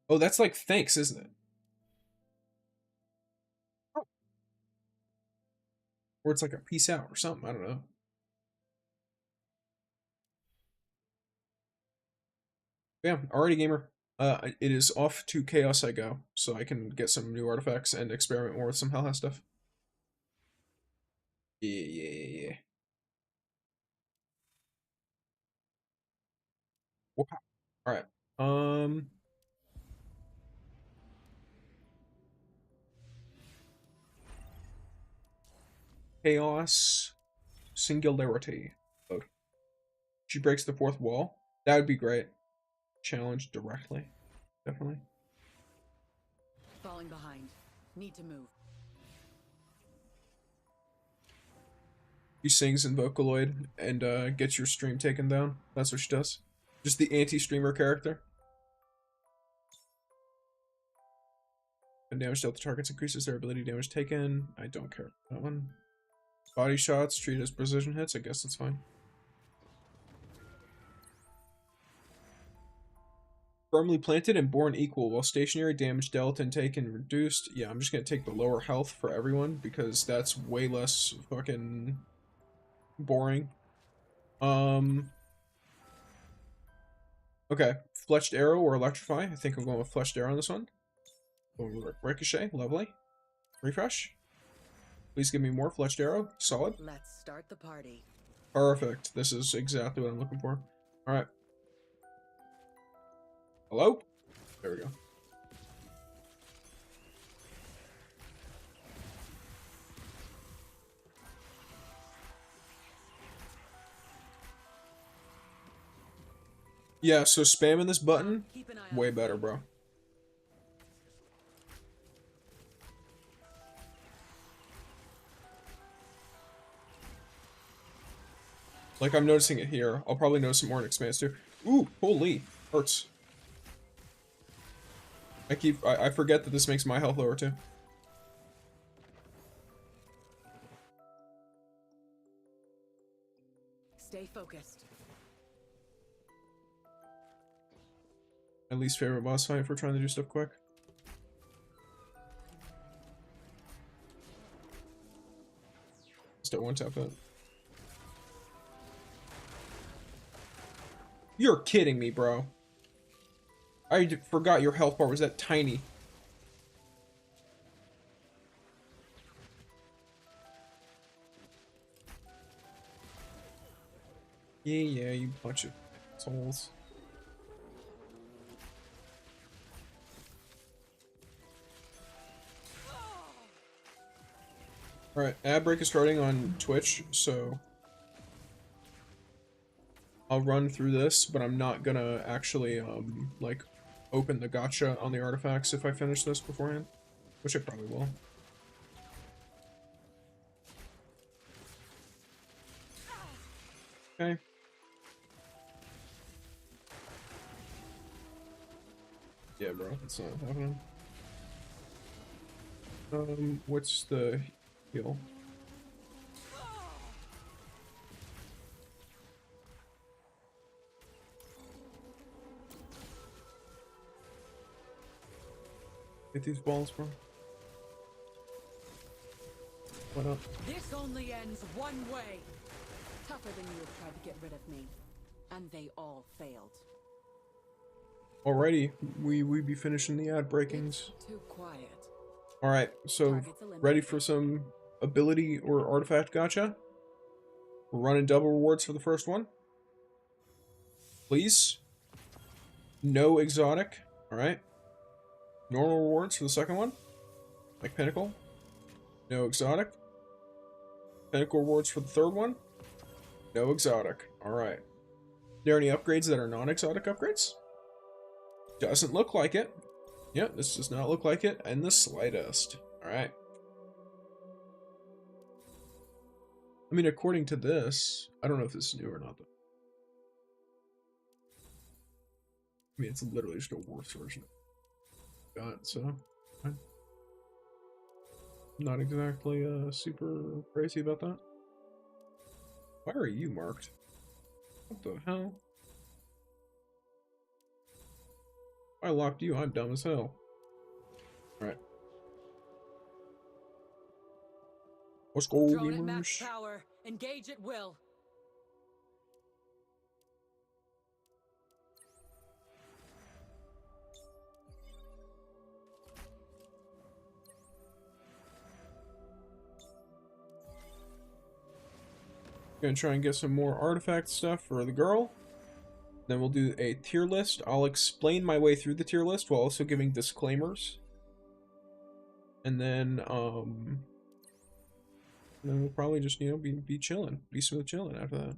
Oh, that's like thanks, isn't it? Oh. Or it's like a peace out or something. I don't know. Yeah, alrighty, gamer. It is off to Chaos I go, so I can get some new artifacts and experiment more with some Helhest stuff. Yeah. Wow. Alright. Chaos Singularity. Oh. She breaks the fourth wall. That would be great. Challenge directly. Definitely. Falling behind. Need to move. She sings in Vocaloid and gets your stream taken down. That's what she does. Just the anti-streamer character. And damage dealt to targets increases their ability damage taken. I don't care. That one. Body shots treated as precision hits. I guess that's fine. Firmly planted and born equal, while stationary damage dealt and taken reduced. Yeah, I'm just gonna take the lower health for everyone because that's way less fucking boring. Okay, fletched arrow or electrify. I think I'm going with fletched arrow on this one. Going with ricochet, lovely. Refresh. Please give me more fletched arrow. Solid. Let's start the party. Perfect. This is exactly what I'm looking for. All right. Hello? There we go. Yeah, so spamming this button, Keep an eye on way the better, flank. bro. Like, I'm noticing it here. I'll probably notice it more in Expanse too. Ooh, holy. Hurts. I forget that this makes my health lower too. Stay focused. My least favorite boss fight if we're trying to do stuff quick. Just at one tap it. You're kidding me, bro. I forgot your health bar was that tiny. Yeah, you bunch of assholes. Alright, ad break is starting on Twitch, so I'll run through this, but I'm not gonna actually, like, open the gacha on the artifacts if I finish this beforehand, which I probably will. Okay. Yeah, bro, that's not happening. What's the heal? Get these balls, bro. What up? This only ends one way. Tougher than you have tried to get rid of me. And they all failed. Alrighty, we be finishing the ad breakings. It's too quiet. Alright, so Targets eliminated. ready for some ability or artifact gacha? We're running double rewards for the first one. Please. No exotic. Alright. Normal rewards for the second one. Like Pinnacle. No exotic. Pinnacle rewards for the third one. No exotic. Alright. There any upgrades that are non-exotic upgrades? Doesn't look like it. Yep, this does not look like it in the slightest. Alright. I mean, according to this, I don't know if this is new or not, though. I mean, it's literally just a worse version. Got so. I'm not exactly super crazy about that. Why are you marked? What the hell? I locked you, I'm dumb as hell. Alright. Let's go, Drone at max gamers. power. Engage at will. Gonna try and get some more artifact stuff for the girl. Then we'll do a tier list. I'll explain my way through the tier list while also giving disclaimers. And then we'll probably just, you know, be chilling. Be smooth chilling after that.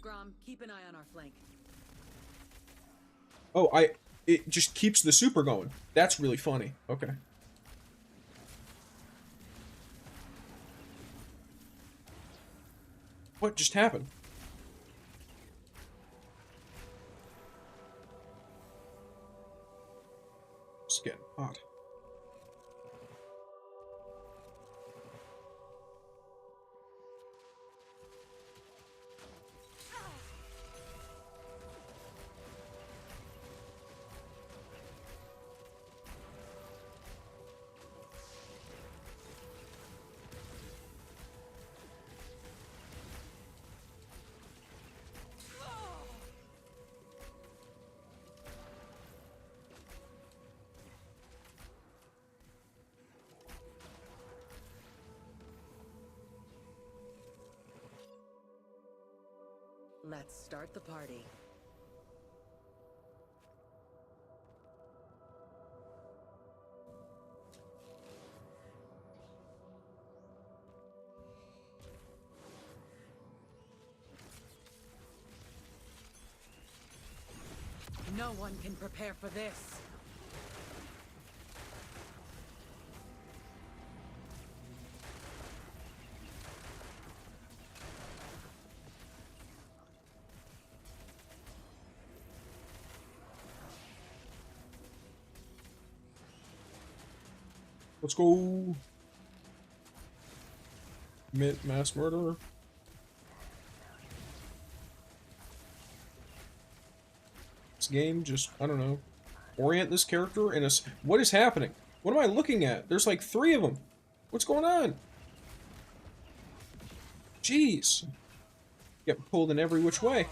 Grom, keep an eye on our flank. Oh, it just keeps the super going. That's really funny. Okay. What just happened? It's getting hot. Let's start the party. No one can prepare for this. Let's go. Commit mass murder. This game just, I don't know, orient this character in a... What is happening? What am I looking at? There's like 3 of them. What's going on? Jeez. Get pulled in every which way.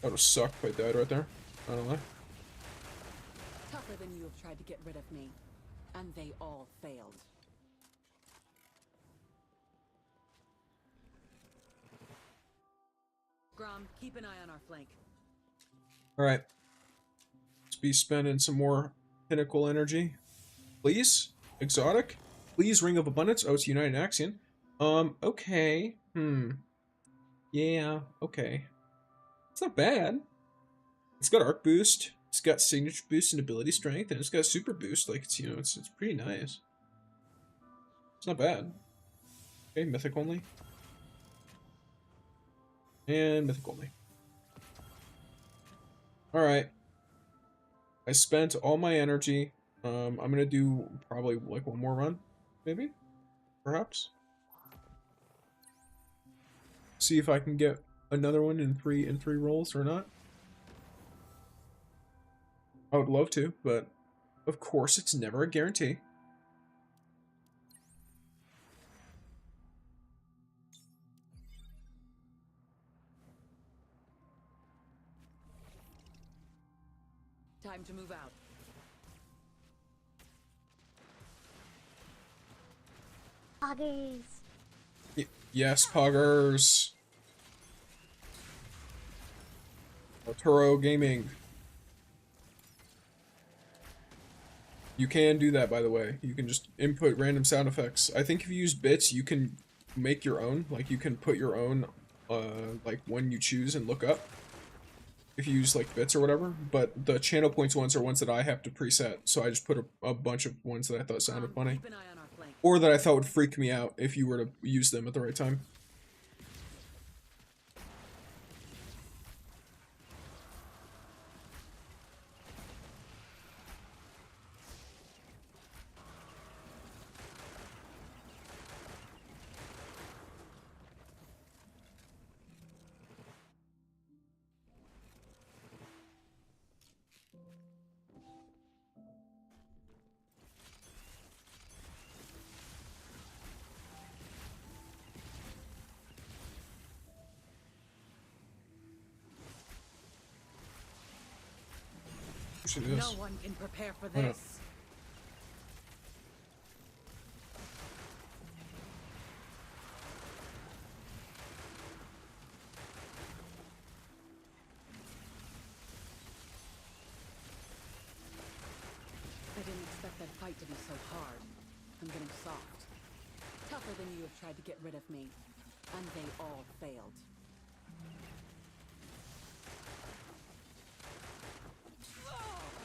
That would suck if I died right there. I don't know. Tougher than you have tried to get rid of me. And they all failed. Grom, keep an eye on our flank. Alright. Let's be spending some more pinnacle energy. Please? Exotic? Please, Ring of Abundance. Oh, it's United Axion. Okay. Yeah, okay. It's not bad. It's got arc boost. It's got signature boost and ability strength, and it's got super boost. Like, it's, you know, it's pretty nice. It's not bad. Okay, mythic only. And mythic only. Alright. I spent all my energy. I'm gonna do probably like one more run, maybe? Perhaps? See if I can get another one in three rolls or not. I would love to, but of course it's never a guarantee. Time to move out. Poggers. Yes, Poggers. Arturo Gaming. You can do that, by the way. You can just input random sound effects. I think if you use bits, you can make your own. Like, you can put your own, like, one you choose and look up. If you use, like, bits or whatever. But the channel points ones are ones that I have to preset. So I just put a bunch of ones that I thought sounded funny. Keep an eye on our flank. Or that I thought would freak me out if you were to use them at the right time. No one can prepare for this. I didn't expect that fight to be so hard. I'm getting soft. Tougher than you have tried to get rid of me. And they all failed.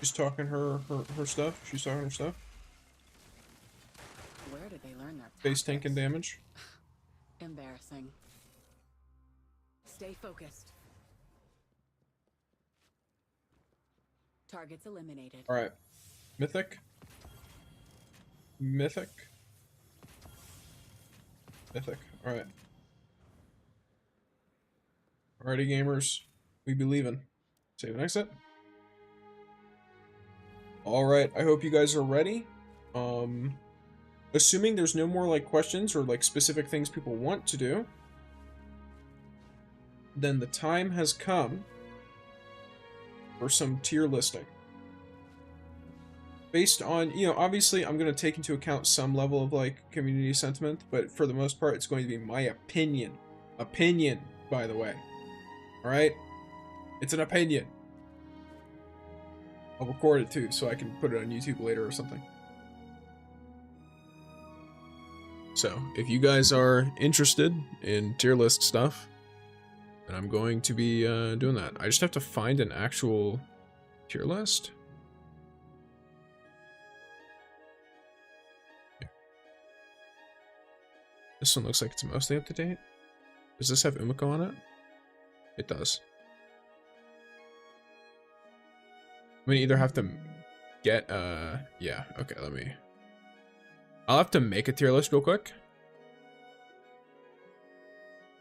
She's talking her stuff. She's talking her stuff. Where did they learn their Base tank and damage. Embarrassing. Stay focused. Targets eliminated. Alright. Mythic. Mythic. Mythic. Alright. Alrighty, gamers. We be leaving. Save and exit. Alright, I hope you guys are ready. Assuming there's no more, like, questions or, like, specific things people want to do, then the time has come for some tier listing. Based on, you know, obviously I'm going to take into account some level of, like, community sentiment, but for the most part it's going to be my opinion Opinion, by the way. All right? It's an opinion. I'll record it too, so I can put it on YouTube later or something. So, if you guys are interested in tier list stuff, then I'm going to be doing that. I just have to find an actual tier list. This one looks like it's mostly up to date. Does this have Umiko on it? It does. I'm gonna either have to get, yeah, okay, I'll have to make a tier list real quick.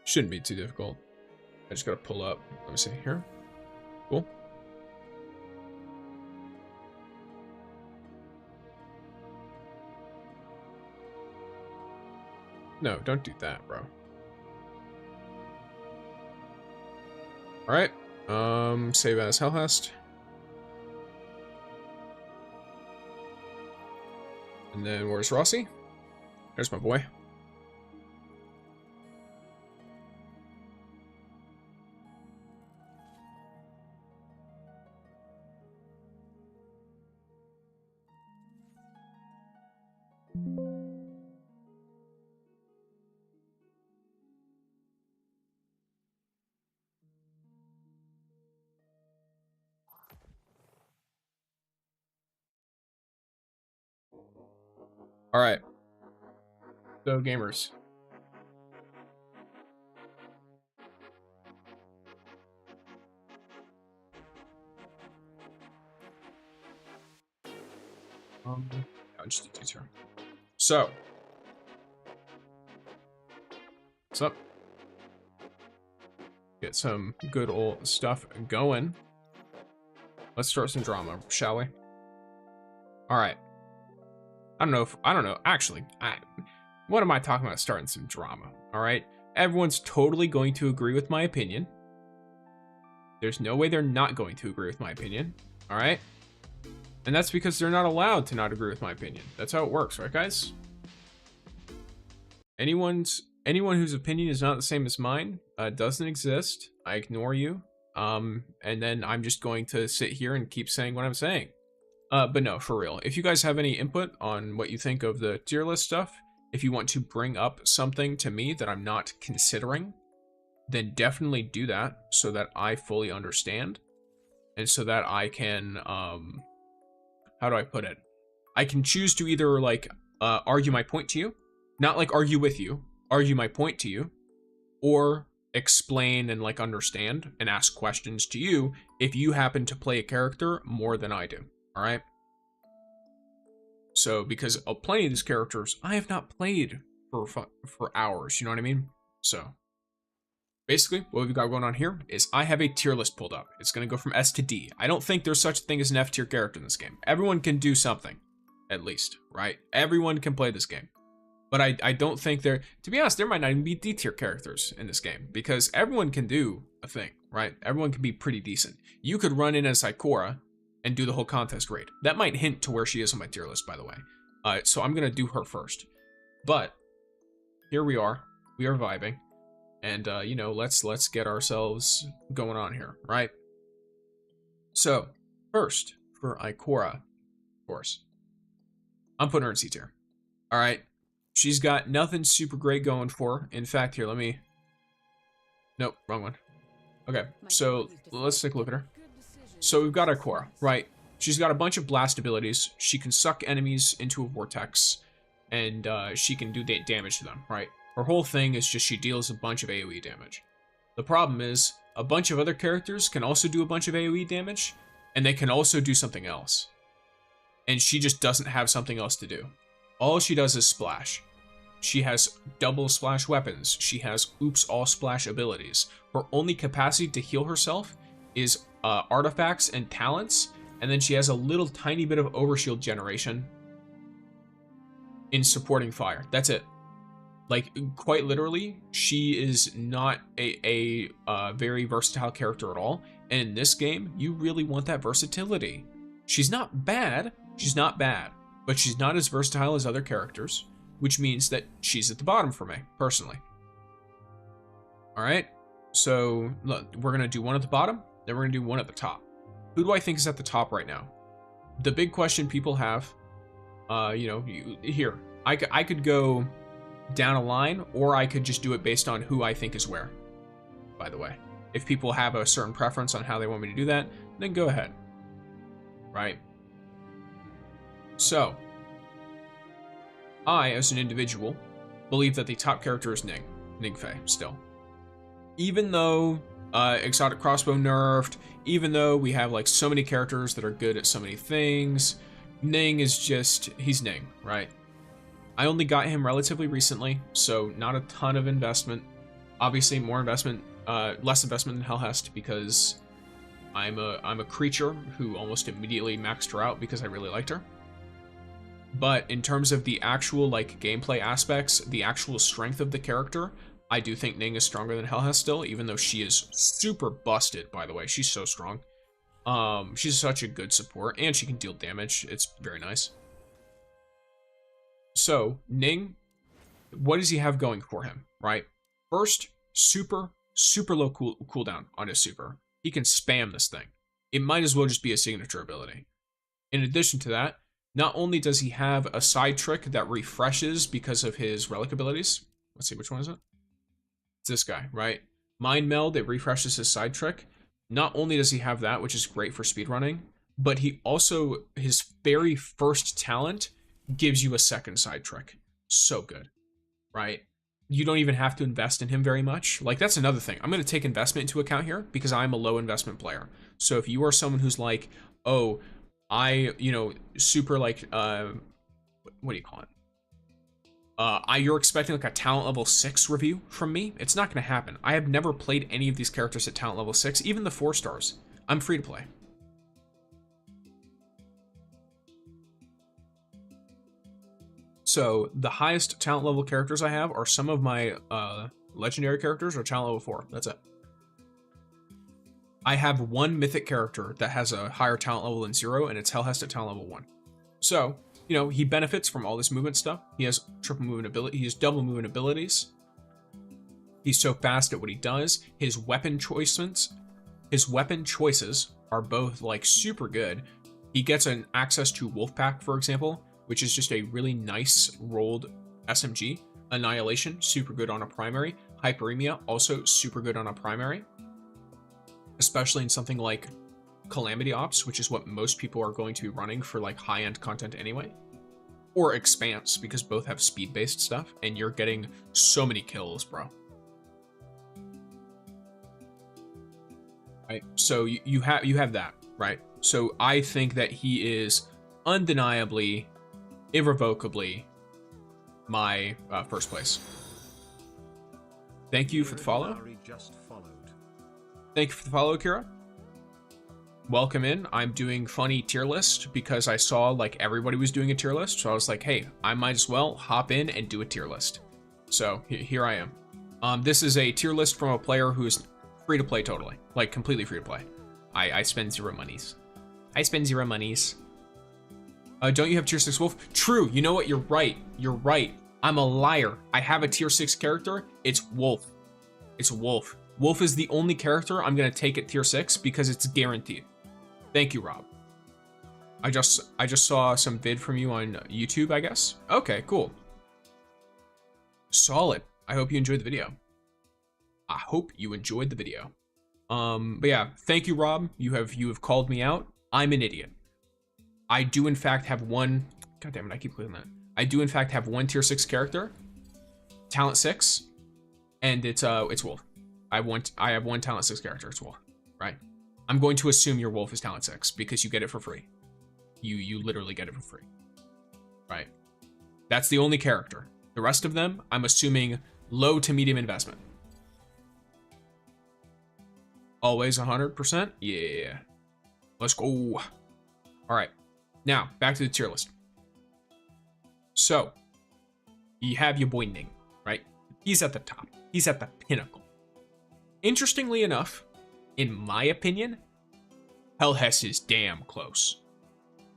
Shouldn't be too difficult. I just gotta pull up, let me see, here. Cool. No, don't do that, bro. Alright, save as Helhest. And then where's Rossi? There's my boy. All right. So gamers. I'll just do two. So. What's up? Get some good old stuff going. Let's start some drama, shall we? All right. I don't know. Actually, what am I talking about starting some drama? All right. Everyone's totally going to agree with my opinion. There's no way they're not going to agree with my opinion. All right. And that's because they're not allowed to not agree with my opinion. That's how it works, right, guys? Anyone whose opinion is not the same as mine doesn't exist. I ignore you. And then I'm just going to sit here and keep saying what I'm saying. But no, for real. If you guys have any input on what you think of the tier list stuff, if you want to bring up something to me that I'm not considering, then definitely do that so that I fully understand. And so that I can, how do I put it? I can choose to either like, argue my point to you, not like argue with you, argue my point to you, or explain and like understand and ask questions to you if you happen to play a character more than I do. All right. So because of plenty of these characters, I have not played for hours. You know what I mean? So basically what we've got going on here is I have a tier list pulled up. It's going to go from S to D. I don't think there's such a thing as an F tier character in this game. Everyone can do something, at least, right? Everyone can play this game. But I don't think there, to be honest, there might not even be D tier characters in this game because everyone can do a thing, right? Everyone can be pretty decent. You could run in as Ikora and do the whole contest raid. That might hint to where she is on my tier list, by the way. So I'm gonna do her first. But here we are vibing, and you know, let's get ourselves going on here, right? So first for Ikora, of course, I'm putting her in C tier. All right, she's got nothing super great going for her. In fact, here, nope, wrong one. Okay, so let's take a look at her. So we've got Ikora, right? She's got a bunch of blast abilities. She can suck enemies into a vortex, and she can do damage to them, right? Her whole thing is just she deals a bunch of AoE damage. The problem is, a bunch of other characters can also do a bunch of AoE damage, and they can also do something else. And she just doesn't have something else to do. All she does is splash. She has double splash weapons. She has oops all splash abilities. Her only capacity to heal herself is artifacts and talents, and then she has a little tiny bit of overshield generation in supporting fire. That's it. Like, quite literally, she is not a very versatile character at all, and in this game, you really want that versatility. She's not bad, but she's not as versatile as other characters, which means that she's at the bottom for me, personally. All right. So look, we're going to do one at the bottom, then we're going to do one at the top. Who do I think is at the top right now? The big question people have, here, I could go down a line, or I could just do it based on who I think is where, by the way. If people have a certain preference on how they want me to do that, then go ahead. Right? So, I, as an individual, believe that the top character is Ning Fei, still. Even though Exotic Crossbow nerfed, even though we have like so many characters that are good at so many things, Ning is just, he's Ning, right? I only got him relatively recently, so not a ton of investment. Obviously, more investment, less investment than Helhest, because I'm a creature who almost immediately maxed her out because I really liked her. But in terms of the actual like gameplay aspects, the actual strength of the character, I do think Ning is stronger than Helhest still, even though she is super busted, by the way. She's so strong. She's such a good support, and she can deal damage. It's very nice. So, Ning, what does he have going for him, right? First, super low cooldown on his super. He can spam this thing. It might as well just be a signature ability. In addition to that, not only does he have a side trick that refreshes because of his relic abilities. Let's see, which one is it? It's this guy, right? Mind Meld, it refreshes his side trick. Not only does he have that, which is great for speedrunning, but he also, his very first talent gives you a second side trick. So good, right? You don't even have to invest in him very much. Like, that's another thing. I'm going to take investment into account here because I'm a low investment player. So if you are someone who's like, oh, super like, what do you call it? You're expecting like a talent level 6 review from me? It's not going to happen. I have never played any of these characters at talent level 6, even the 4 stars. I'm free to play. So the highest talent level characters I have are some of my legendary characters are talent level 4. That's it. I have one mythic character that has a higher talent level than 0, and it's Helhest at talent level 1. So, he benefits from all this movement stuff. He has triple movement ability. He has double movement abilities. He's so fast at what he does. His weapon choices are both like super good. He gets an access to Wolfpack, for example, which is just a really nice rolled SMG. Annihilation, super good on a primary. Hyperemia, also super good on a primary. Especially in something like Calamity Ops, which is what most people are going to be running for like high-end content anyway. Or Expanse, because both have speed-based stuff, and you're getting so many kills, bro. Right, so you have that, right? So I think that he is undeniably, irrevocably my first place. Thank you for the follow. Thank you for the follow, Akira. Welcome in. I'm doing funny tier list because I saw like everybody was doing a tier list. So I was like, hey, I might as well hop in and do a tier list. So here I am. This is a tier list from a player who's free to play totally. Like completely free to play. I spend 0 monies. I spend 0 monies. Don't you have tier 6 Wolf? True. You know what? You're right. You're right. I'm a liar. I have a tier 6 character. It's Wolf. It's Wolf. Wolf is the only character I'm going to take at tier 6 because it's guaranteed. Thank you, Rob. I just saw some vid from you on YouTube, I guess. Okay, cool. Solid. I hope you enjoyed the video. But yeah, thank you, Rob. You have called me out. I'm an idiot. I do in fact have one. God damn it! I keep clicking that. I do in fact have one tier 6 character, talent 6, and it's Wolf. I have one talent 6 character. It's Wolf, right? I'm going to assume your Wolf is talent 6 because you get it for free. You literally get it for free, right? That's the only character. The rest of them, I'm assuming low to medium investment. Always 100%? Yeah. Let's go. All right. Now, back to the tier list. So, you have your boy Ning, right? He's at the top. He's at the pinnacle. Interestingly enough, in my opinion, Helhest is damn close.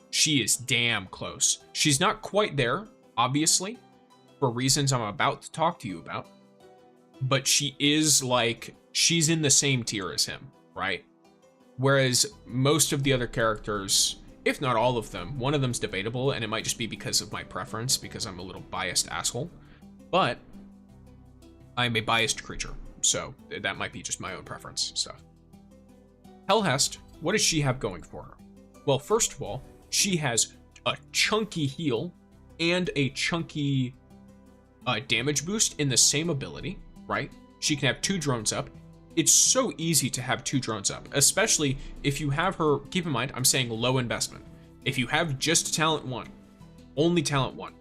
She is damn close. She's not quite there, obviously, for reasons I'm about to talk to you about. but she is like, she's in the same tier as him, right? Whereas most of the other characters, if not all of them, one of them's debatable, and it might just be because of my preference, because I'm a little biased asshole, but I'm a biased creature, so that might be just my own preference stuff. Helhest, what does she have going for her? Well, first of all, she has a chunky heal and a chunky damage boost in the same ability, right? She can have 2 drones up. It's so easy to have 2 drones up, especially if you have her, keep in mind, I'm saying low investment. If you have just talent 1, only talent 1,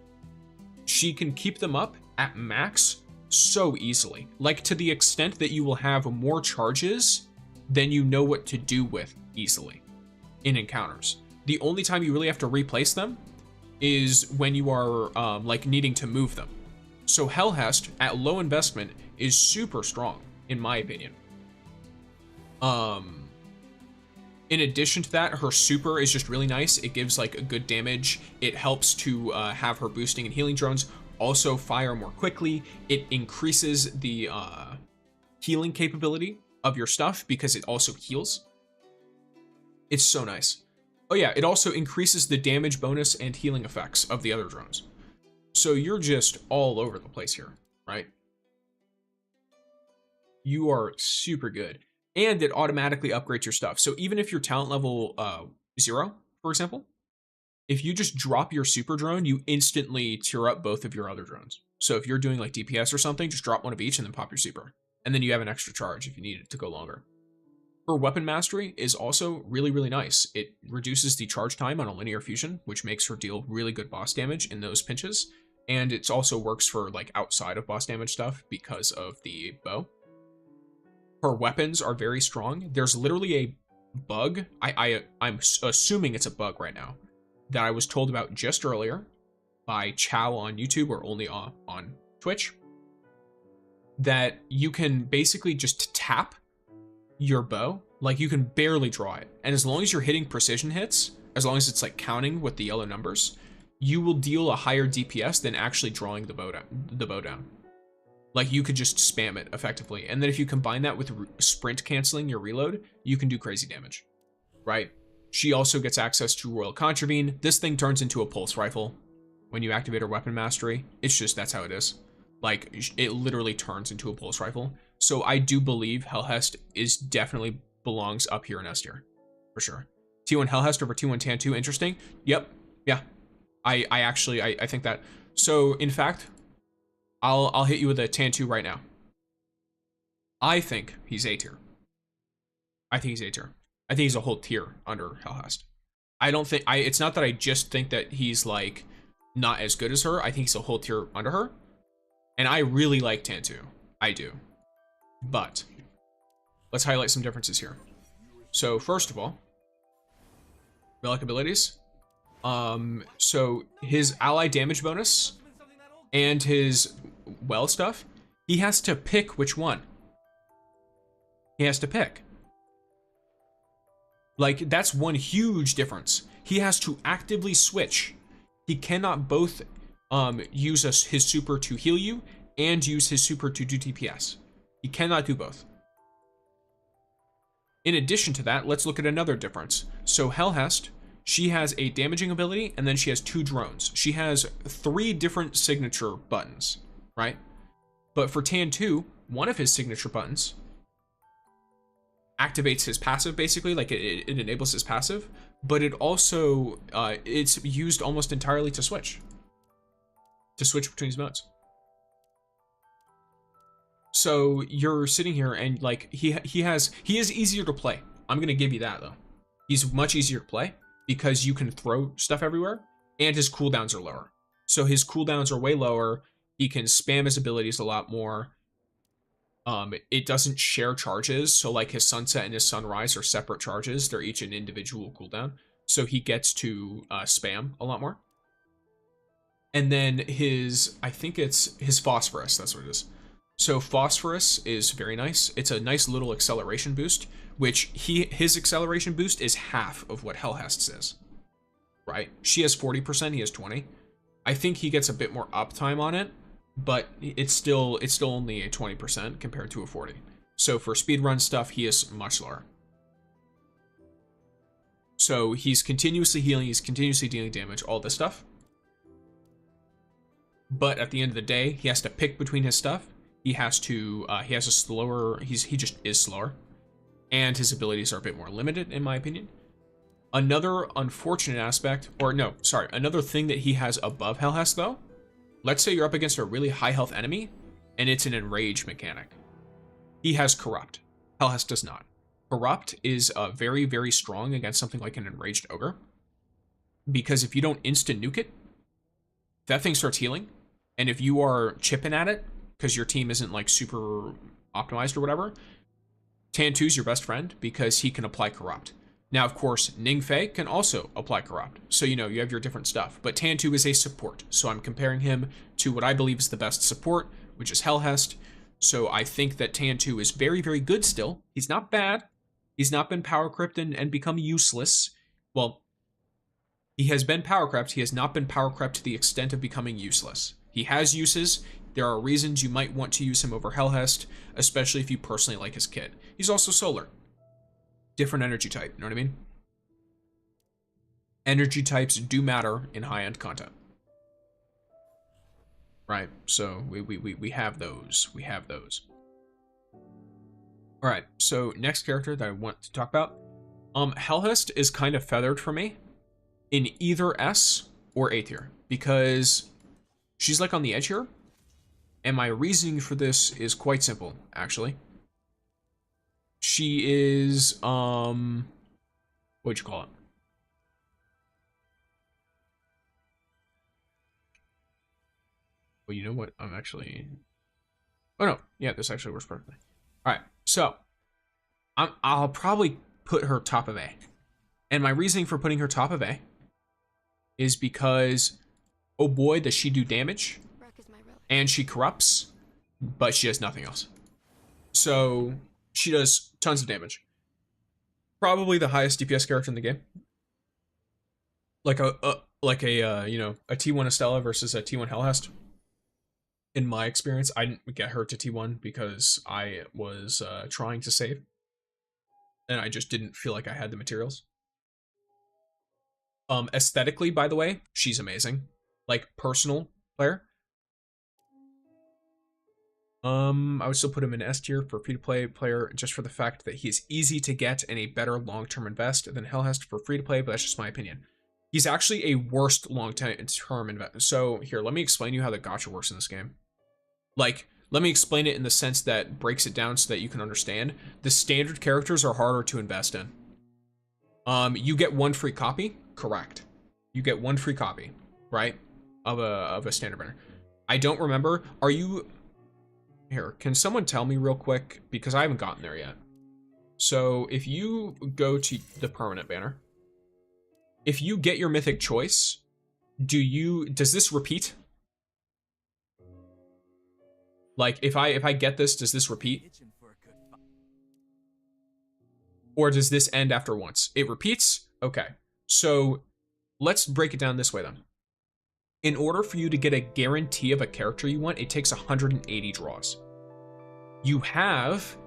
she can keep them up at max so easily, like to the extent that you will have more charges than you know what to do with easily in encounters. The only time you really have to replace them is when you are like needing to move them. So Helhest at low investment is super strong, in my opinion. In addition to that, her super is just really nice. It gives like a good damage. It helps to have her boosting and healing drones also fire more quickly. It increases the healing capability of your stuff because it also heals. It's so nice. Oh yeah, it also increases the damage bonus and healing effects of the other drones. So you're just all over the place here, right? You are super good. And it automatically upgrades your stuff. So even if you're talent level 0, for example, if you just drop your super drone, you instantly tier up both of your other drones. So if you're doing like DPS or something, just drop one of each and then pop your super. And then you have an extra charge if you need it to go longer. Her weapon mastery is also really, really nice. It reduces the charge time on a linear fusion, which makes her deal really good boss damage in those pinches. And it also works for like outside of boss damage stuff because of the bow. Her weapons are very strong. There's literally a bug, I'm assuming it's a bug right now, that I was told about just earlier by Chow on YouTube or only on Twitch, that you can basically just tap your bow, like you can barely draw it. And as long as you're hitting precision hits, as long as it's like counting with the yellow numbers, you will deal a higher DPS than actually drawing the bow down. Like you could just spam it effectively. And then if you combine that with sprint canceling your reload, you can do crazy damage, right? She also gets access to Royal Contravene. This thing turns into a pulse rifle when you activate her weapon mastery. It's just, that's how it is. Like it literally turns into a pulse rifle. So I do believe Helhest is definitely belongs up here in S tier, for sure. T1 Helhest over T1 Tan2, interesting. Yep, yeah. I actually think that. So in fact, I'll hit you with a Tan2 right now. I think he's A tier. I think he's A tier. I think he's a whole tier under Helhest. I don't think, it's not that I just think that he's like not as good as her. I think he's a whole tier under her. And I really like Tan2. I do. But let's highlight some differences here. So first of all, relic abilities. So his ally damage bonus and his well stuff, he has to pick which one. He has to pick. Like, that's one huge difference. He has to actively switch. He cannot both use his super to heal you and use his super to do DPS. He cannot do both. In addition to that, let's look at another difference. So Helhest, she has a damaging ability, and then she has 2 drones. She has 3 different signature buttons, right? But for Tan2, one of his signature buttons activates his passive, basically, like it enables his passive, but it also, it's used almost entirely to switch between his modes. So you're sitting here and like, he is easier to play. I'm gonna give you that though. He's much easier to play because you can throw stuff everywhere and his cooldowns are lower. So his cooldowns are way lower. He can spam his abilities a lot more. It doesn't share charges. So like his sunset and his sunrise are separate charges. They're each an individual cooldown. So he gets to spam a lot more. And then his, I think it's his phosphorus. That's what it is. So phosphorus is very nice. It's a nice little acceleration boost, which his acceleration boost is half of what Helhest's is, right? She has 40%, he has 20. I think he gets a bit more uptime on it, but it's still only a 20% compared to a 40. So for speedrun stuff, he is much lower. So he's continuously healing, he's continuously dealing damage, all this stuff. But at the end of the day, he has to pick between his stuff. He has a slower, he just is slower. And his abilities are a bit more limited, in my opinion. Another unfortunate aspect, or no, sorry, another thing that he has above Helhest though, let's say you're up against a really high health enemy, and it's an enrage mechanic. He has Corrupt. Helhest does not. Corrupt is very, very strong against something like an enraged ogre. Because if you don't instant nuke it, that thing starts healing. And if you are chipping at it, because your team isn't like super optimized or whatever, Tan2 is your best friend because he can apply Corrupt. Now, of course, Ningfei can also apply Corrupt. So, you know, you have your different stuff. But Tan2 is a support. So I'm comparing him to what I believe is the best support, which is Helhest. So I think that Tan2 is very, very good still. He's not bad. He's not been power crept and become useless. Well, he has been power crept. He has not been power crept to the extent of becoming useless. He has uses. There are reasons you might want to use him over Helhest, especially if you personally like his kit. He's also solar. Different energy type, you know what I mean? Energy types do matter in high-end content. Right, so we have those. We have those. Alright, so next character that I want to talk about. Helhest is kind of feathered for me in either S or A tier, because she's like on the edge here. And my reasoning for this is quite simple, actually. She is, what'd you call it? Well, you know what? I'm actually, oh no, yeah, this actually works perfectly. All right, so I'll probably put her top of A. And my reasoning for putting her top of A is because, oh boy, does she do damage. And she corrupts, but she has nothing else. So she does tons of damage. Probably the highest DPS character in the game. Like a you know, a T1 Estella versus a T1 Helhest. In my experience, I didn't get her to T1 because I was trying to save. And I just didn't feel like I had the materials. Aesthetically, by the way, she's amazing. Like, personal player. I would still put him in S tier for free-to-play player just for the fact that he is easy to get and a better long-term invest than Helhest for free-to-play, but that's just my opinion. He's actually a worst long-term invest. So here, let me explain to you how the gacha works in this game. Like, let me explain it in the sense that breaks it down so that you can understand. The standard characters are harder to invest in. You get one free copy, correct. You get one free copy, right? Of a standard banner. I don't remember, are you... Here, can someone tell me real quick? Because I haven't gotten there yet. So if you go to the permanent banner, if you get your mythic choice, does this repeat? Like if I get this, does this repeat? Or does this end after once? It repeats? Okay. So let's break it down this way then. In order for you to get a guarantee of a character you want, it takes 180 draws. You have,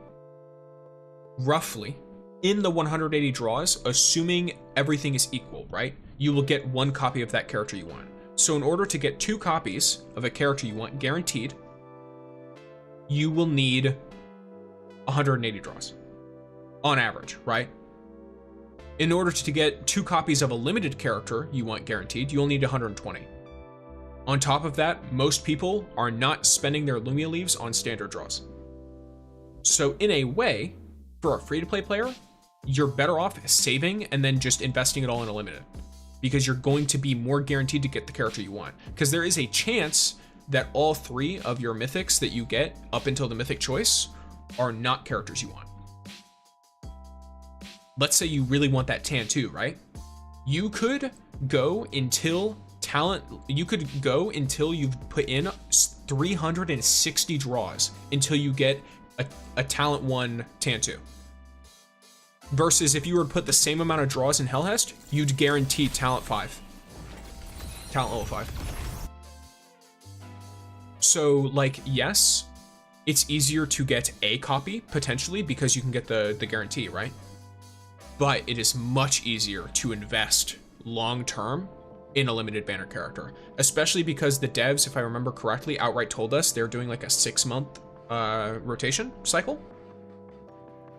roughly, in the 180 draws, assuming everything is equal, right? You will get one copy of that character you want. So in order to get 2 copies of a character you want, guaranteed, you will need 180 draws. On average, right? In order to get 2 copies of a limited character you want guaranteed, you'll need 120. On top of that, most people are not spending their Lumia leaves on standard draws. So in a way, for a free-to-play player, you're better off saving and then just investing it all in a limited. Because you're going to be more guaranteed to get the character you want. Because there is a chance that all 3 of your mythics that you get up until the mythic choice are not characters you want. Let's say you really want that Tan2, right? You could go until you've put in 360 draws until you get a talent 1 Tan2. Versus if you were to put the same amount of draws in Helhest, you'd guarantee talent 5. Talent level 5. So, like, yes, it's easier to get a copy, potentially, because you can get the guarantee, right? But it is much easier to invest long-term in a limited banner character, especially because the devs, if I remember correctly, outright told us they're doing like a 6-month rotation cycle,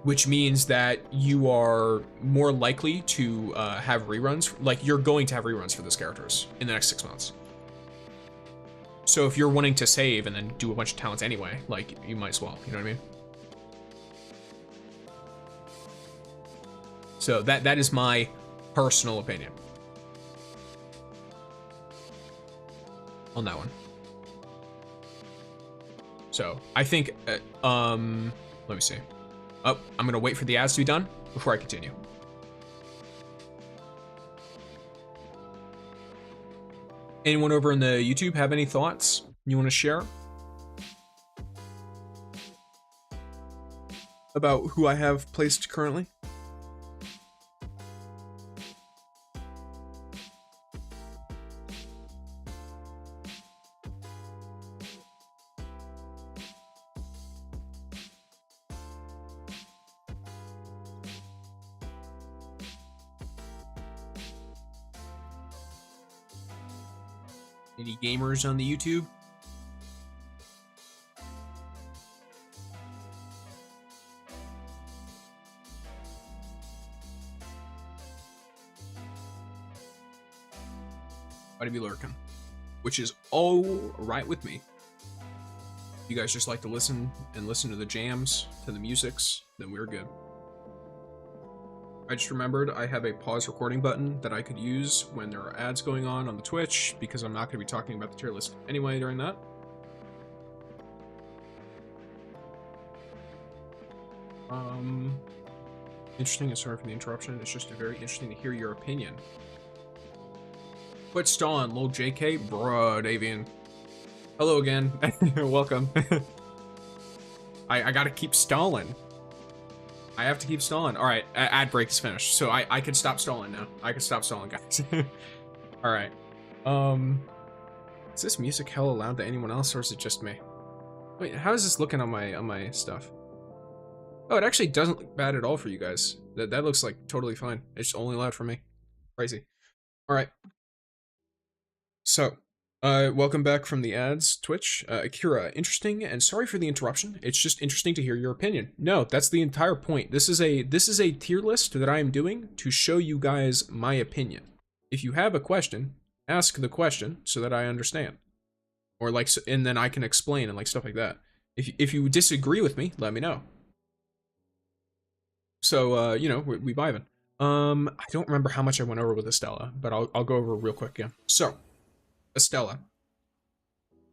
which means that you are more likely to have reruns. Like, you're going to have reruns for those characters in the next 6 months. So if you're wanting to save and then do a bunch of talents anyway, like, you might as well, you know what I mean? So that is my personal opinion on that one. So I think, let me see. Oh, I'm gonna wait for the ads to be done before I continue. Anyone over in the YouTube have any thoughts you want to share about who I have placed currently? Any gamers on the YouTube? Might be lurking, which is all right with me. If you guys just like to listen to the jams, to the musics, then we're good. I just remembered I have a pause recording button that I could use when there are ads going on the Twitch, because I'm not going to be talking about the tier list anyway during that. Interesting, and sorry for the interruption. It's just very interesting to hear your opinion. Quit stalling, lol JK. Bruh, Davian. Hello again. Welcome. I gotta keep stalling. I have to keep stalling. All right, ad break is finished, so I can stop stalling now. I can stop stalling, guys. All right. Is this music hella loud to anyone else, or is it just me? Wait, how is this looking on my stuff? Oh, it actually doesn't look bad at all for you guys. That looks like totally fine. It's only loud for me. Crazy. All right. So, welcome back from the ads, Twitch. Akira, interesting, and sorry for the interruption. It's just interesting to hear your opinion. No, that's the entire point. This is a tier list that I am doing to show you guys my opinion. If you have a question, ask the question so that I understand. Or like, and then I can explain and like stuff like that. If you disagree with me, let me know. So, you know, we vibing. I don't remember how much I went over with Estella, but I'll go over real quick again. So, Estella,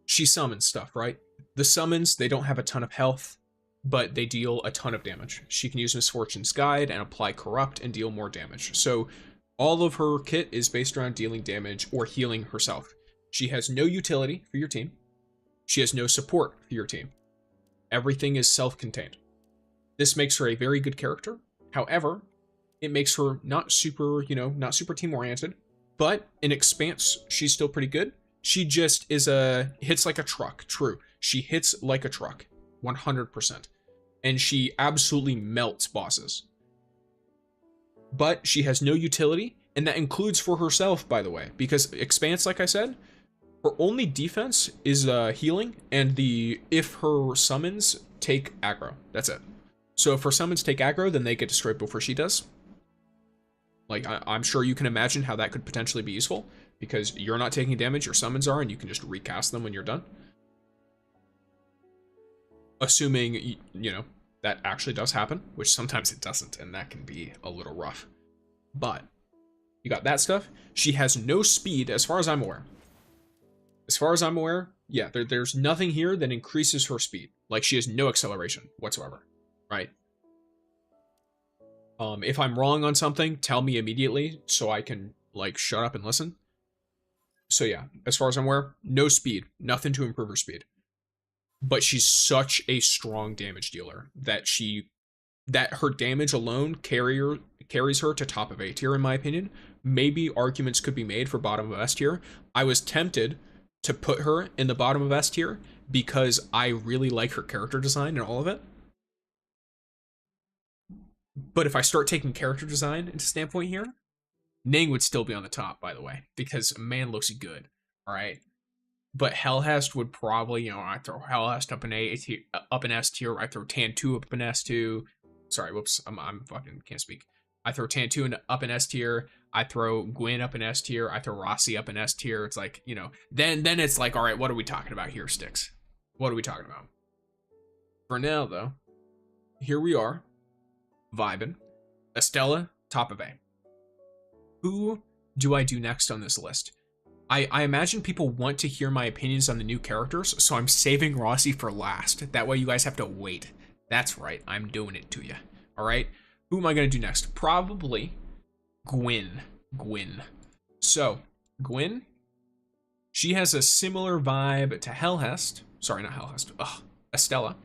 she summons stuff, right? The summons, they don't have a ton of health, but they deal a ton of damage. She can use Misfortune's Guide and apply Corrupt and deal more damage. So all of her kit is based around dealing damage or healing herself. She has no utility for your team. She has no support for your team. Everything is self-contained. This makes her a very good character. However, it makes her not super, you know, not super team-oriented. But in Expanse, she's still pretty good. She just hits like a truck. True. She hits like a truck. 100%. And she absolutely melts bosses. But she has no utility, and that includes for herself, by the way. Because Expanse, like I said, her only defense is healing, and if her summons take aggro. That's it. So if her summons take aggro, then they get destroyed before she does. Like, I'm sure you can imagine how that could potentially be useful, because you're not taking damage, your summons are, and you can just recast them when you're done. Assuming, you know, that actually does happen, which sometimes it doesn't, and that can be a little rough. But, you got that stuff. She has no speed, as far as I'm aware. As far as I'm aware, yeah, there's nothing here that increases her speed. Like, she has no acceleration whatsoever, right? If I'm wrong on something, tell me immediately so I can, like, shut up and listen. So yeah, as far as I'm aware, no speed, nothing to improve her speed. But she's such a strong damage dealer that her damage alone carries her to top of A tier, in my opinion. Maybe arguments could be made for bottom of S tier. I was tempted to put her in the bottom of S tier because I really like her character design and all of it. But if I start taking character design into standpoint here, Ning would still be on the top, by the way, because man looks good. All right. But Helhest would probably, you know, I throw Helhest up in up in S tier. I throw Tan2 up in S2. Sorry, whoops, I'm fucking can't speak. I throw Tan2 up in S tier. I throw Gwen up in S tier. I throw Rossi up in S tier. It's like, you know, then it's like, all right, what are we talking about here, Sticks? What are we talking about? For now, though, here we are, vibing. Estella, top of A. Who do I do next on this list? I imagine people want to hear my opinions on the new characters, so I'm saving Rossi for last. That way you guys have to wait. That's right, I'm doing it to you. All right, who am I gonna do next? Probably Gwen. So, Gwen, she has a similar vibe to Helhest. Sorry, not Helhest. Estella.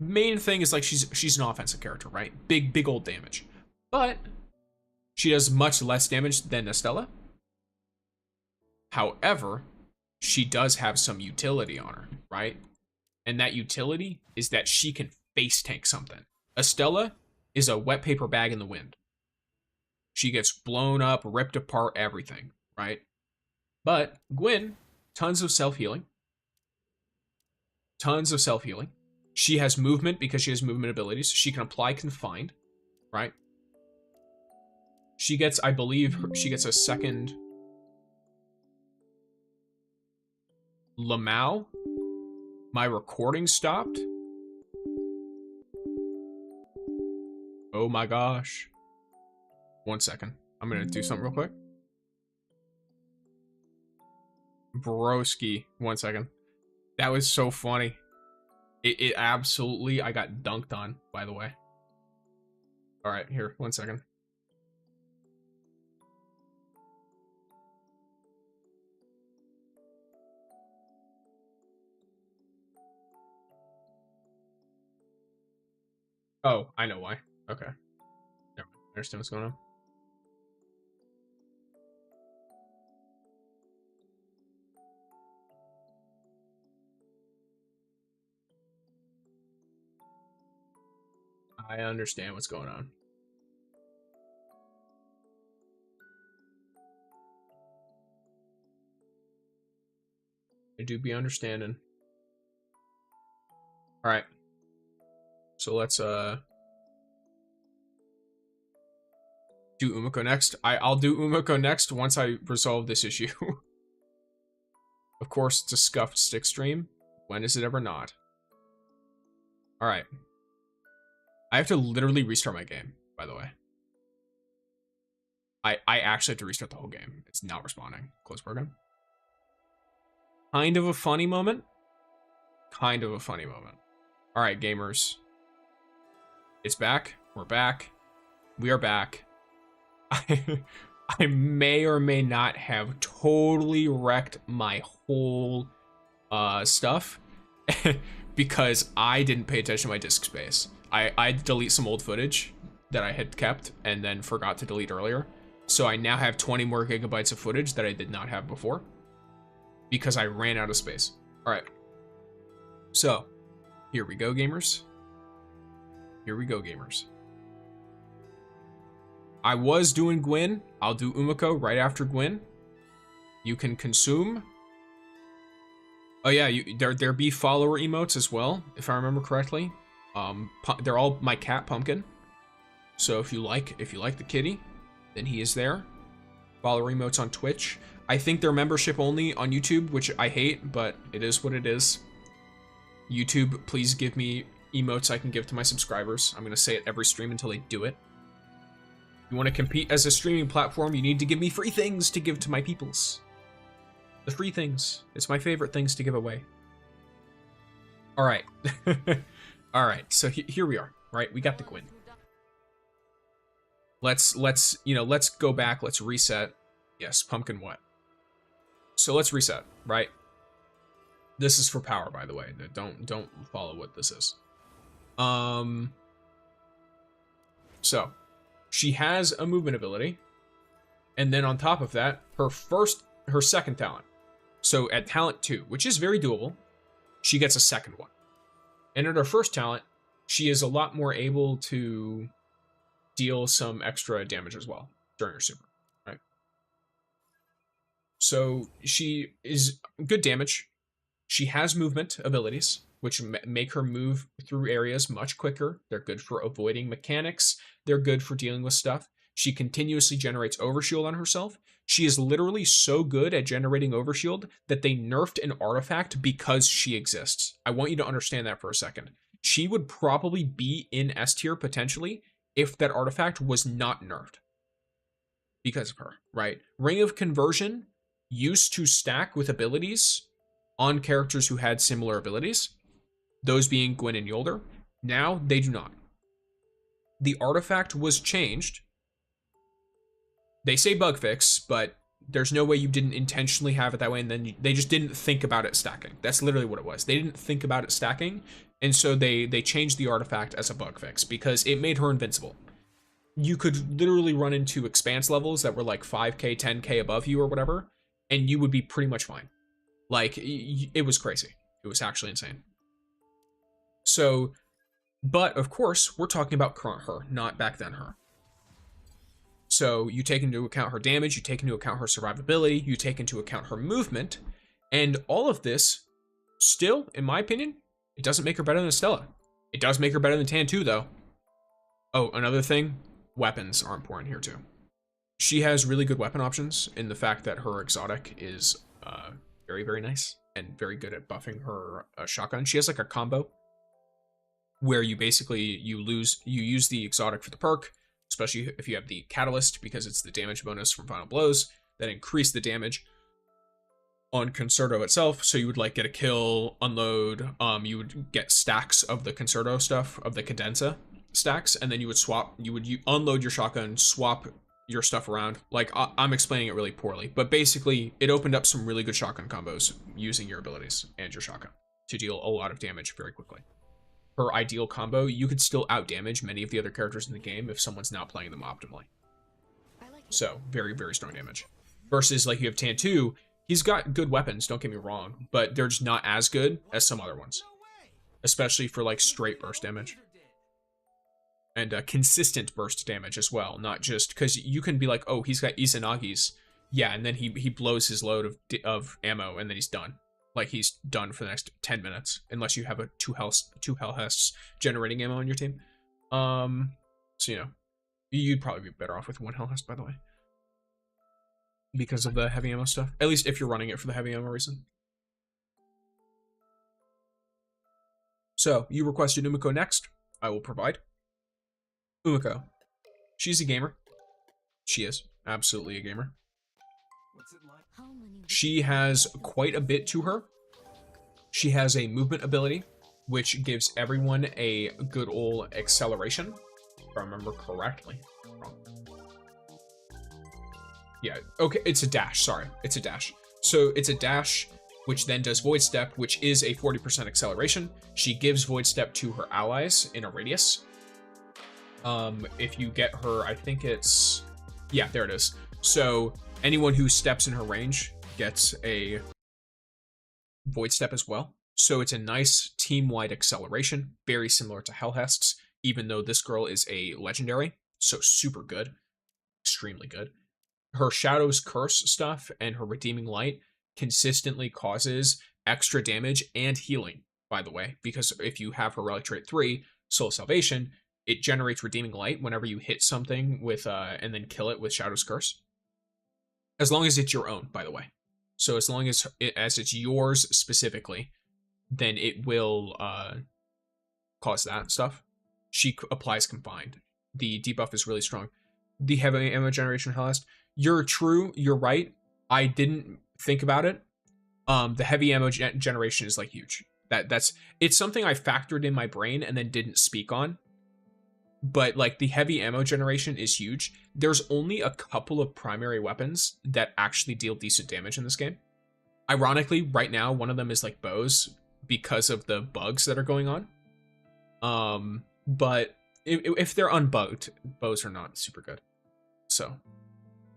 Main thing is like she's an offensive character, right? Big old damage. But she does much less damage than Estella. However, she does have some utility on her, right? And that utility is that she can face tank something. Estella is a wet paper bag in the wind. She gets blown up, ripped apart, everything, right? But Gwen, tons of self-healing. Tons of self-healing. She has movement because she has movement abilities. She can apply confined, right? She gets, I believe, she gets a second Lamau. My recording stopped. Oh my gosh. 1 second. I'm gonna do something real quick. Broski. 1 second. That was so funny. It absolutely, I got dunked on, by the way. All right, here, 1 second. Oh, I know why. Okay. Never mind. I understand what's going on. I understand what's going on. I do be understanding. All right. So let's do Umiko next. I'll do Umiko next once I resolve this issue. Of course, it's a scuffed stick stream. When is it ever not? All right. I have to literally restart my game, by the way. I actually have to restart the whole game. It's not responding. Close program. Kind of a funny moment. Kind of a funny moment. All right, gamers. It's back. We're back. We are back. I may or may not have totally wrecked my whole stuff because I didn't pay attention to my disk space. I delete some old footage that I had kept and then forgot to delete earlier. So I now have 20 more gigabytes of footage that I did not have before because I ran out of space. All right. So here we go, gamers. Here we go, gamers. I was doing Gwen. I'll do Umiko right after Gwen. You can consume. Oh yeah, there be follower emotes as well, if I remember correctly. They're all my cat Pumpkin. So if you like the kitty, then he is there. Follower emotes on Twitch. I think they're membership only on YouTube, which I hate, but it is what it is. YouTube, please give me emotes I can give to my subscribers. I'm gonna say it every stream until they do it. If you want to compete as a streaming platform, you need to give me free things to give to my peoples. The free things. It's my favorite things to give away. All right. All right. So here we are. Right? We got the Gwen. Let's go back. Let's reset. Yes, Pumpkin what? So let's reset, right? This is for power, by the way. Don't follow what this is. So she has a movement ability, and then on top of that, her second talent So at talent 2, which is very doable, she gets a second one. And at her first talent, she is a lot more able to deal some extra damage as well during her super, right? So she is good damage. She has movement abilities, which make her move through areas much quicker. They're good for avoiding mechanics. They're good for dealing with stuff. She continuously generates overshield on herself. She is literally so good at generating overshield that they nerfed an artifact because she exists. I want you to understand that for a second. She would probably be in S tier potentially if that artifact was not nerfed because of her, right? Ring of Conversion used to stack with abilities on characters who had similar abilities, those being Gwyn and Yolder. Now they do not. The artifact was changed. They say bug fix, but there's no way you didn't intentionally have it that way, and then they just didn't think about it stacking. That's literally what it was. They didn't think about it stacking, and so they changed the artifact as a bug fix because it made her invincible. You could literally run into expanse levels that were like 5k, 10k above you or whatever, and you would be pretty much fine. Like, it was crazy. It was actually insane. So, but of course, we're talking about current her, not back then her. So you take into account her damage, you take into account her survivability, you take into account her movement, and all of this, still, in my opinion, it doesn't make her better than Estella. It does make her better than Tan 2, though. Oh, another thing, weapons are important here, too. She has really good weapon options in the fact that her exotic is very, very nice and very good at buffing her shotgun. She has like a combo where you basically, you use the exotic for the perk, especially if you have the catalyst, because it's the damage bonus from final blows that increase the damage on Concerto itself. So you would like get a kill, unload, you would get stacks of the Concerto stuff, of the Cadenza stacks, and then you would swap, you unload your shotgun, swap your stuff around. Like, I'm explaining it really poorly, but basically it opened up some really good shotgun combos using your abilities and your shotgun to deal a lot of damage very quickly. Her ideal combo, you could still outdamage many of the other characters in the game if someone's not playing them optimally. So, very, very strong damage. Versus, like, you have Tan 2, he's got good weapons, don't get me wrong, but they're just not as good as some other ones. Especially for, like, straight burst damage. And consistent burst damage as well, not just, because you can be like, oh, he's got Izanagi's. Yeah, and then he blows his load of ammo, and then he's done. Like, he's done for the next 10 minutes, unless you have a two Helhests generating ammo on your team. So, you know, you'd probably be better off with one Helhest, by the way. Because of the heavy ammo stuff. At least if you're running it for the heavy ammo reason. So, you requested Umiko next. I will provide. Umiko. She's a gamer. She is. Absolutely a gamer. She has quite a bit to her. She has a movement ability, which gives everyone a good old acceleration, if I remember correctly. Yeah, okay, it's a dash, sorry. It's a dash. So it's a dash, which then does Void Step, which is a 40% acceleration. She gives Void Step to her allies in a radius. If you get her, I think it's... Yeah, there it is. So anyone who steps in her range gets a Void Step as well. So it's a nice team-wide acceleration, very similar to Helhest's, even though this girl is a legendary, so super good, extremely good. Her Shadow's Curse stuff and her Redeeming Light consistently causes extra damage and healing, by the way, because if you have her Relic Trait 3, Soul Salvation, it generates Redeeming Light whenever you hit something with, and then kill it with Shadow's Curse. As long as it's your own, by the way. So as long as it's yours specifically, then it will cause that stuff. She applies Confined. The debuff is really strong. The heavy ammo generation Helhest. You're true. You're right. I didn't think about it. The heavy ammo generation is like huge. It's something I factored in my brain and then didn't speak on. But like the heavy ammo generation is huge. There's only a couple of primary weapons that actually deal decent damage in this game. Ironically, right now, one of them is like bows because of the bugs that are going on. But if they're unbugged, bows are not super good. So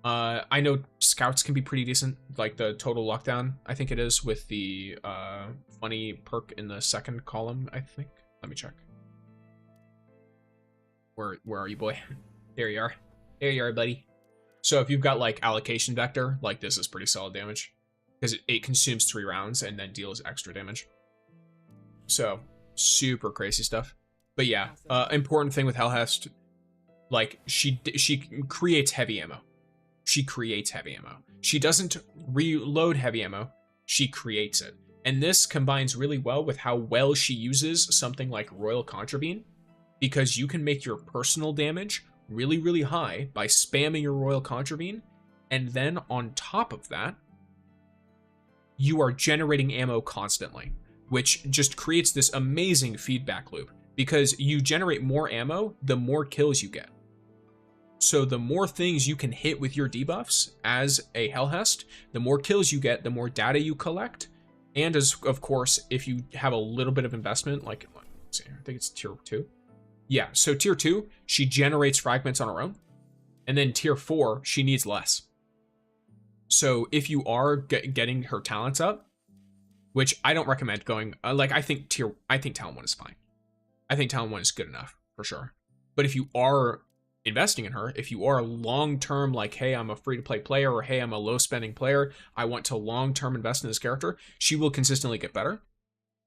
I know scouts can be pretty decent, like the total lockdown, I think it is, with the funny perk in the second column, I think. Let me check. Where are you, boy? There you are. There you are, buddy. So if you've got like allocation vector, like this is pretty solid damage. Because it consumes 3 rounds and then deals extra damage. So, super crazy stuff. But yeah, important thing with Helhest, like she creates heavy ammo. She creates heavy ammo. She doesn't reload heavy ammo, she creates it. And this combines really well with how well she uses something like Royal Contravene, because you can make your personal damage really, really high by spamming your Royal Contravene, and then on top of that, you are generating ammo constantly, which just creates this amazing feedback loop, because you generate more ammo, the more kills you get. So the more things you can hit with your debuffs as a Helhest, the more kills you get, the more data you collect, and as of course, if you have a little bit of investment, like, let's see, I think it's tier 2. Yeah, so tier 2, she generates fragments on her own, and then tier 4, she needs less. So if you are getting her talents up, which I don't recommend going, I think talent 1 is fine. I think talent 1 is good enough, for sure. But if you are investing in her, if you are long-term, like, hey, I'm a free-to-play player, or hey, I'm a low-spending player, I want to long-term invest in this character, she will consistently get better.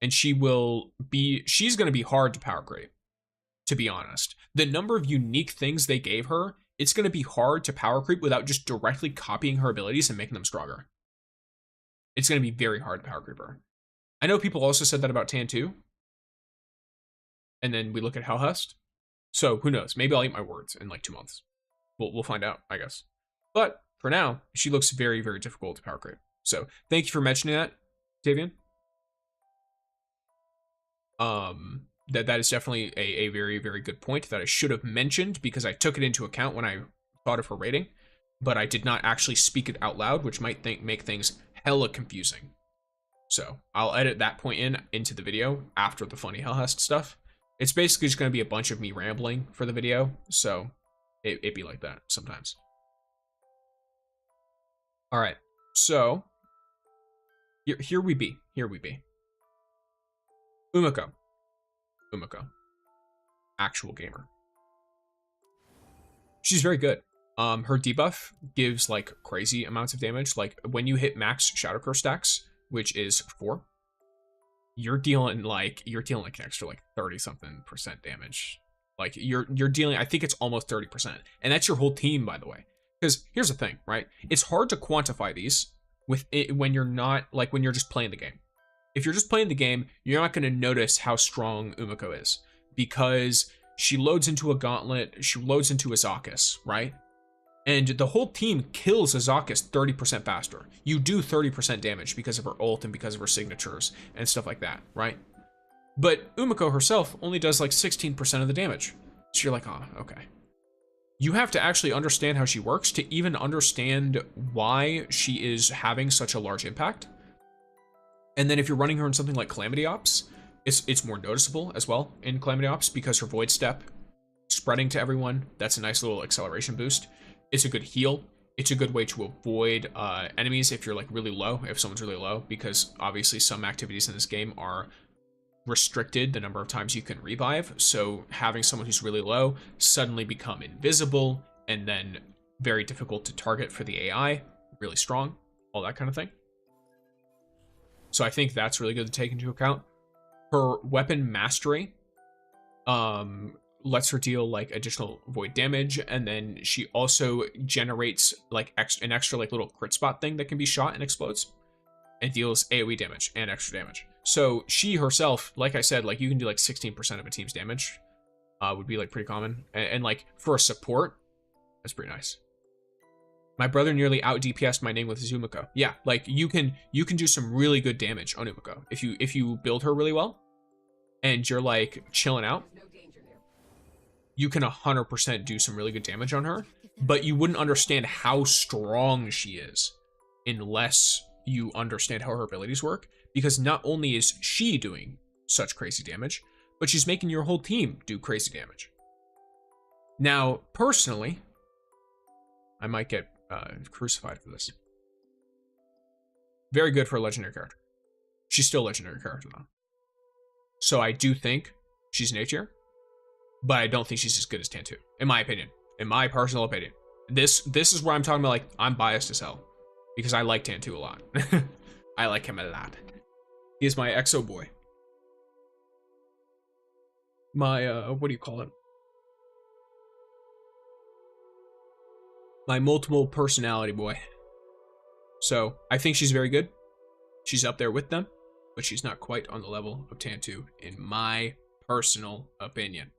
And she's going to be hard to power grade, to be honest. The number of unique things they gave her, it's going to be hard to power creep without just directly copying her abilities and making them stronger. It's going to be very hard to power creep her. I know people also said that about Tan 2. And then we look at Helhest. So who knows? Maybe I'll eat my words in like 2 months. We'll find out, I guess. But for now, she looks very, very difficult to power creep. So thank you for mentioning that, Davian. That is definitely a very, very good point that I should have mentioned, because I took it into account when I thought of her rating, but I did not actually speak it out loud, which might make things hella confusing. So I'll edit that point into the video after the funny Helhest stuff. It's basically just going to be a bunch of me rambling for the video, so it'd be like that sometimes. All right, so here we be. Umiko. Actual gamer. She's very good. Her debuff gives like crazy amounts of damage. Like when you hit max Shadow Curse stacks, which is 4, you're dealing like an extra like 30-something% damage. Like you're dealing, I think it's almost 30%. And that's your whole team, by the way. Because here's the thing, right? It's hard to quantify these when you're not, like when you're just playing the game. If you're just playing the game, you're not going to notice how strong Umiko is, because she loads into a gauntlet, she loads into Azakis, right? And the whole team kills Azakis 30% faster. You do 30% damage because of her ult and because of her signatures and stuff like that, right? But Umiko herself only does like 16% of the damage. So you're like, oh, okay. You have to actually understand how she works to even understand why she is having such a large impact. And then if you're running her in something like Calamity Ops, it's more noticeable as well in Calamity Ops, because her Void Step spreading to everyone, that's a nice little acceleration boost. It's a good heal. It's a good way to avoid enemies if you're like really low, if someone's really low, because obviously some activities in this game are restricted the number of times you can revive. So having someone who's really low suddenly become invisible and then very difficult to target for the AI, really strong, all that kind of thing. So I think that's really good to take into account. Her weapon mastery lets her deal like additional void damage, and then she also generates like an extra like little crit spot thing that can be shot and explodes, and deals AoE damage and extra damage. So she herself, like I said, like you can do like 16% of a team's damage, would be like pretty common, and like for a support, that's pretty nice. My brother nearly out DPS'd my name with his Umiko. Yeah, like you can do some really good damage on Umiko if you build her really well, and you're like chilling out. You can 100% do some really good damage on her, but you wouldn't understand how strong she is unless you understand how her abilities work, because not only is she doing such crazy damage, but she's making your whole team do crazy damage. Now, personally, I might get crucified for this. Very good for a legendary character. She's still a legendary character though. So I do think she's an A tier, but I don't think she's as good as Tantu, in my opinion. In my personal opinion. This is where I'm talking about, like, I'm biased as hell. Because I like Tantu a lot. I like him a lot. He is my EXO boy. My, what do you call it? My multiple personality boy. So, I think she's very good. She's up there with them, but she's not quite on the level of Tantu, in my personal opinion.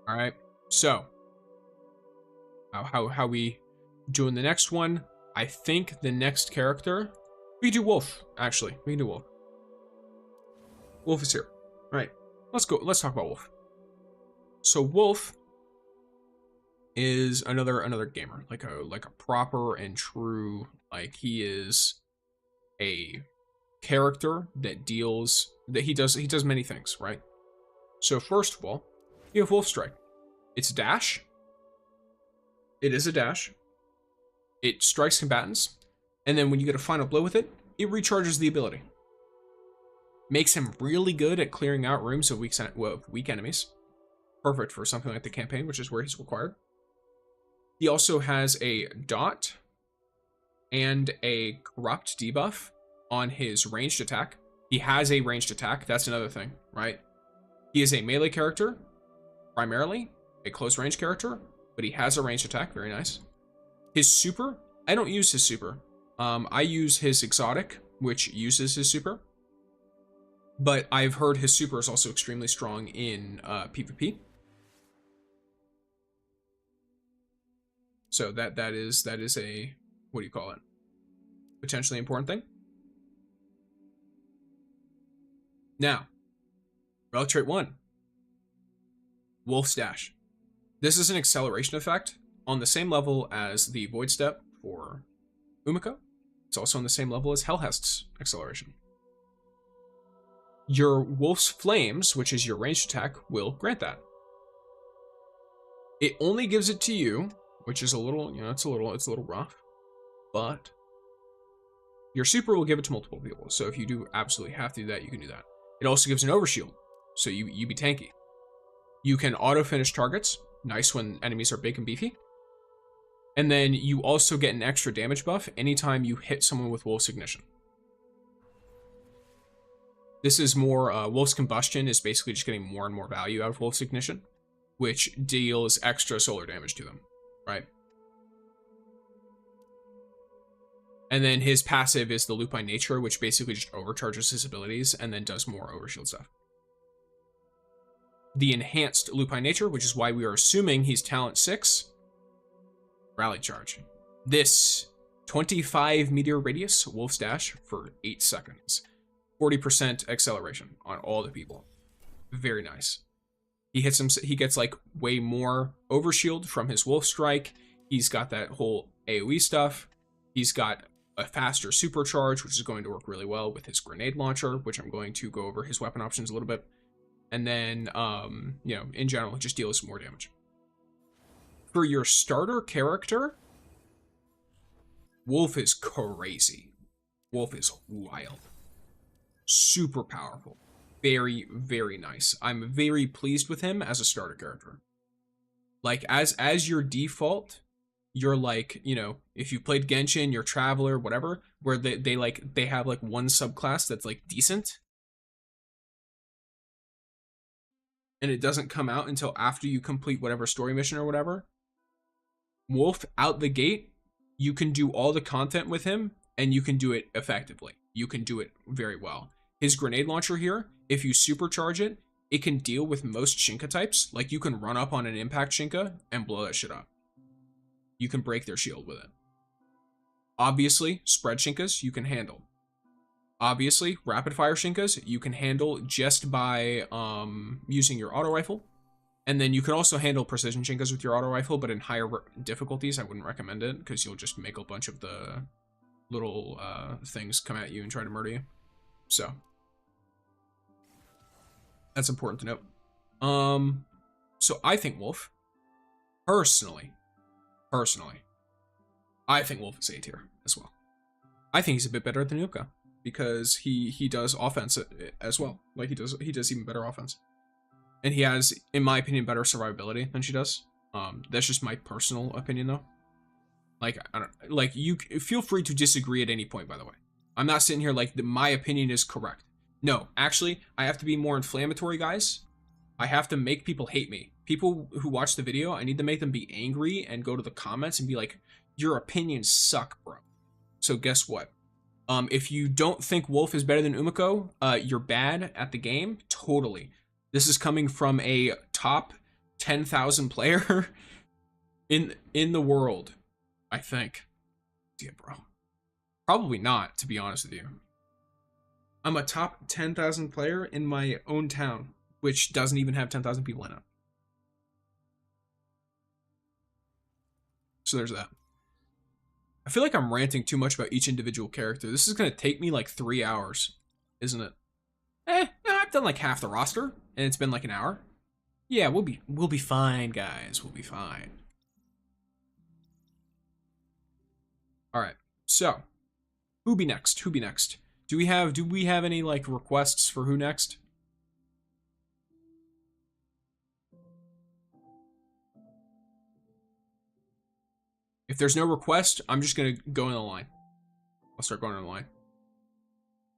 All right, so how we doing the next one? I think the next character, we can do Wolf. Actually, we can do Wolf. Wolf is here. All right, let's go. Let's talk about Wolf. So Wolf is another gamer, like a proper and true, like, he is a character that he does many things, right? So first of all, you have Wolf Strike. It's a dash. It is a dash. It strikes combatants, and then when you get a final blow with it, it recharges the ability. Makes him really good at clearing out rooms of weak enemies. Perfect for something like the campaign, which is where he's required. He also has a dot and a corrupt debuff on his ranged attack. He has a ranged attack. That's another thing, right? He is a melee character, primarily a close range character, but he has a ranged attack. Very nice. His super, I don't use his super. I use his exotic, which uses his super. But I've heard his super is also extremely strong in PvP. So that is a, what do you call it? Potentially important thing. Now, relic trait 1. Wolf's Dash. This is an acceleration effect on the same level as the Void Step for Umiko. It's also on the same level as Helhest's acceleration. Your Wolf's Flames, which is your ranged attack, will grant that. It only gives it to you, which is a little, it's a little rough, but your super will give it to multiple people. So if you do absolutely have to do that, you can do that. It also gives an overshield, so you be tanky. You can auto finish targets, nice when enemies are big and beefy. And then you also get an extra damage buff anytime you hit someone with Wolf's Ignition. This is more, Wolf's Combustion is basically just getting more and more value out of Wolf's Ignition, which deals extra solar damage to them, right? And then his passive is the Lupine Nature, which basically just overcharges his abilities and then does more overshield stuff. The enhanced Lupine Nature, which is why we are assuming he's talent 6, Rally Charge. This 25 meteor radius Wolf's Dash for 8 seconds. 40% acceleration on all the people. Very nice. He gets like way more overshield from his Wolf Strike. He's got that whole AoE stuff. He's got a faster supercharge, which is going to work really well with his grenade launcher, which I'm going to go over his weapon options a little bit. And then, in general, it just deals more damage. For your starter character, Wolf is crazy. Wolf is wild. Super powerful. Very, very nice. I'm very pleased with him as a starter character. Like, as your default, you're like, if you played Genshin, your Traveler, whatever, where they have like one subclass that's like decent. And it doesn't come out until after you complete whatever story mission or whatever. Wolf, out the gate, you can do all the content with him, and you can do it effectively. You can do it very well. His grenade launcher here, if you supercharge it, it can deal with most Shinka types. Like, you can run up on an impact Shinka and blow that shit up. You can break their shield with it. Obviously, spread Shinkas you can handle. Obviously, rapid fire Shinkas you can handle just by using your auto rifle. And then you can also handle precision Shinkas with your auto rifle, but in higher difficulties, I wouldn't recommend it, because you'll just make a bunch of the little things come at you and try to murder you. So, That's important to note. So I think Wolf, personally, I think Wolf is A tier as well. I think he's a bit better than Nuka because he does offense as well. Like he does even better offense, and he has, in my opinion, better survivability than she does. That's just my personal opinion though. Like I don't like you. Feel free to disagree at any point. By the way, I'm not sitting here like my opinion is correct. No, actually, I have to be more inflammatory, guys. I have to make people hate me. People who watch the video, I need to make them be angry and go to the comments and be like, your opinions suck, bro. So guess what? If you don't think Wolf is better than Umiko, you're bad at the game. Totally. This is coming from a top 10,000 player in the world, I think. Yeah, bro. Probably not, to be honest with you. I'm a top 10,000 player in my own town, which doesn't even have 10,000 people in it. So there's that. I feel like I'm ranting too much about each individual character. This is going to take me like 3 hours, isn't it? No, I've done like half the roster, and it's been like an hour. Yeah, we'll be fine, guys. We'll be fine. All right. So, who be next? Who be next? Do we have any like requests for who next? If there's no request, I'm just gonna go in the line. I'll start going in the line.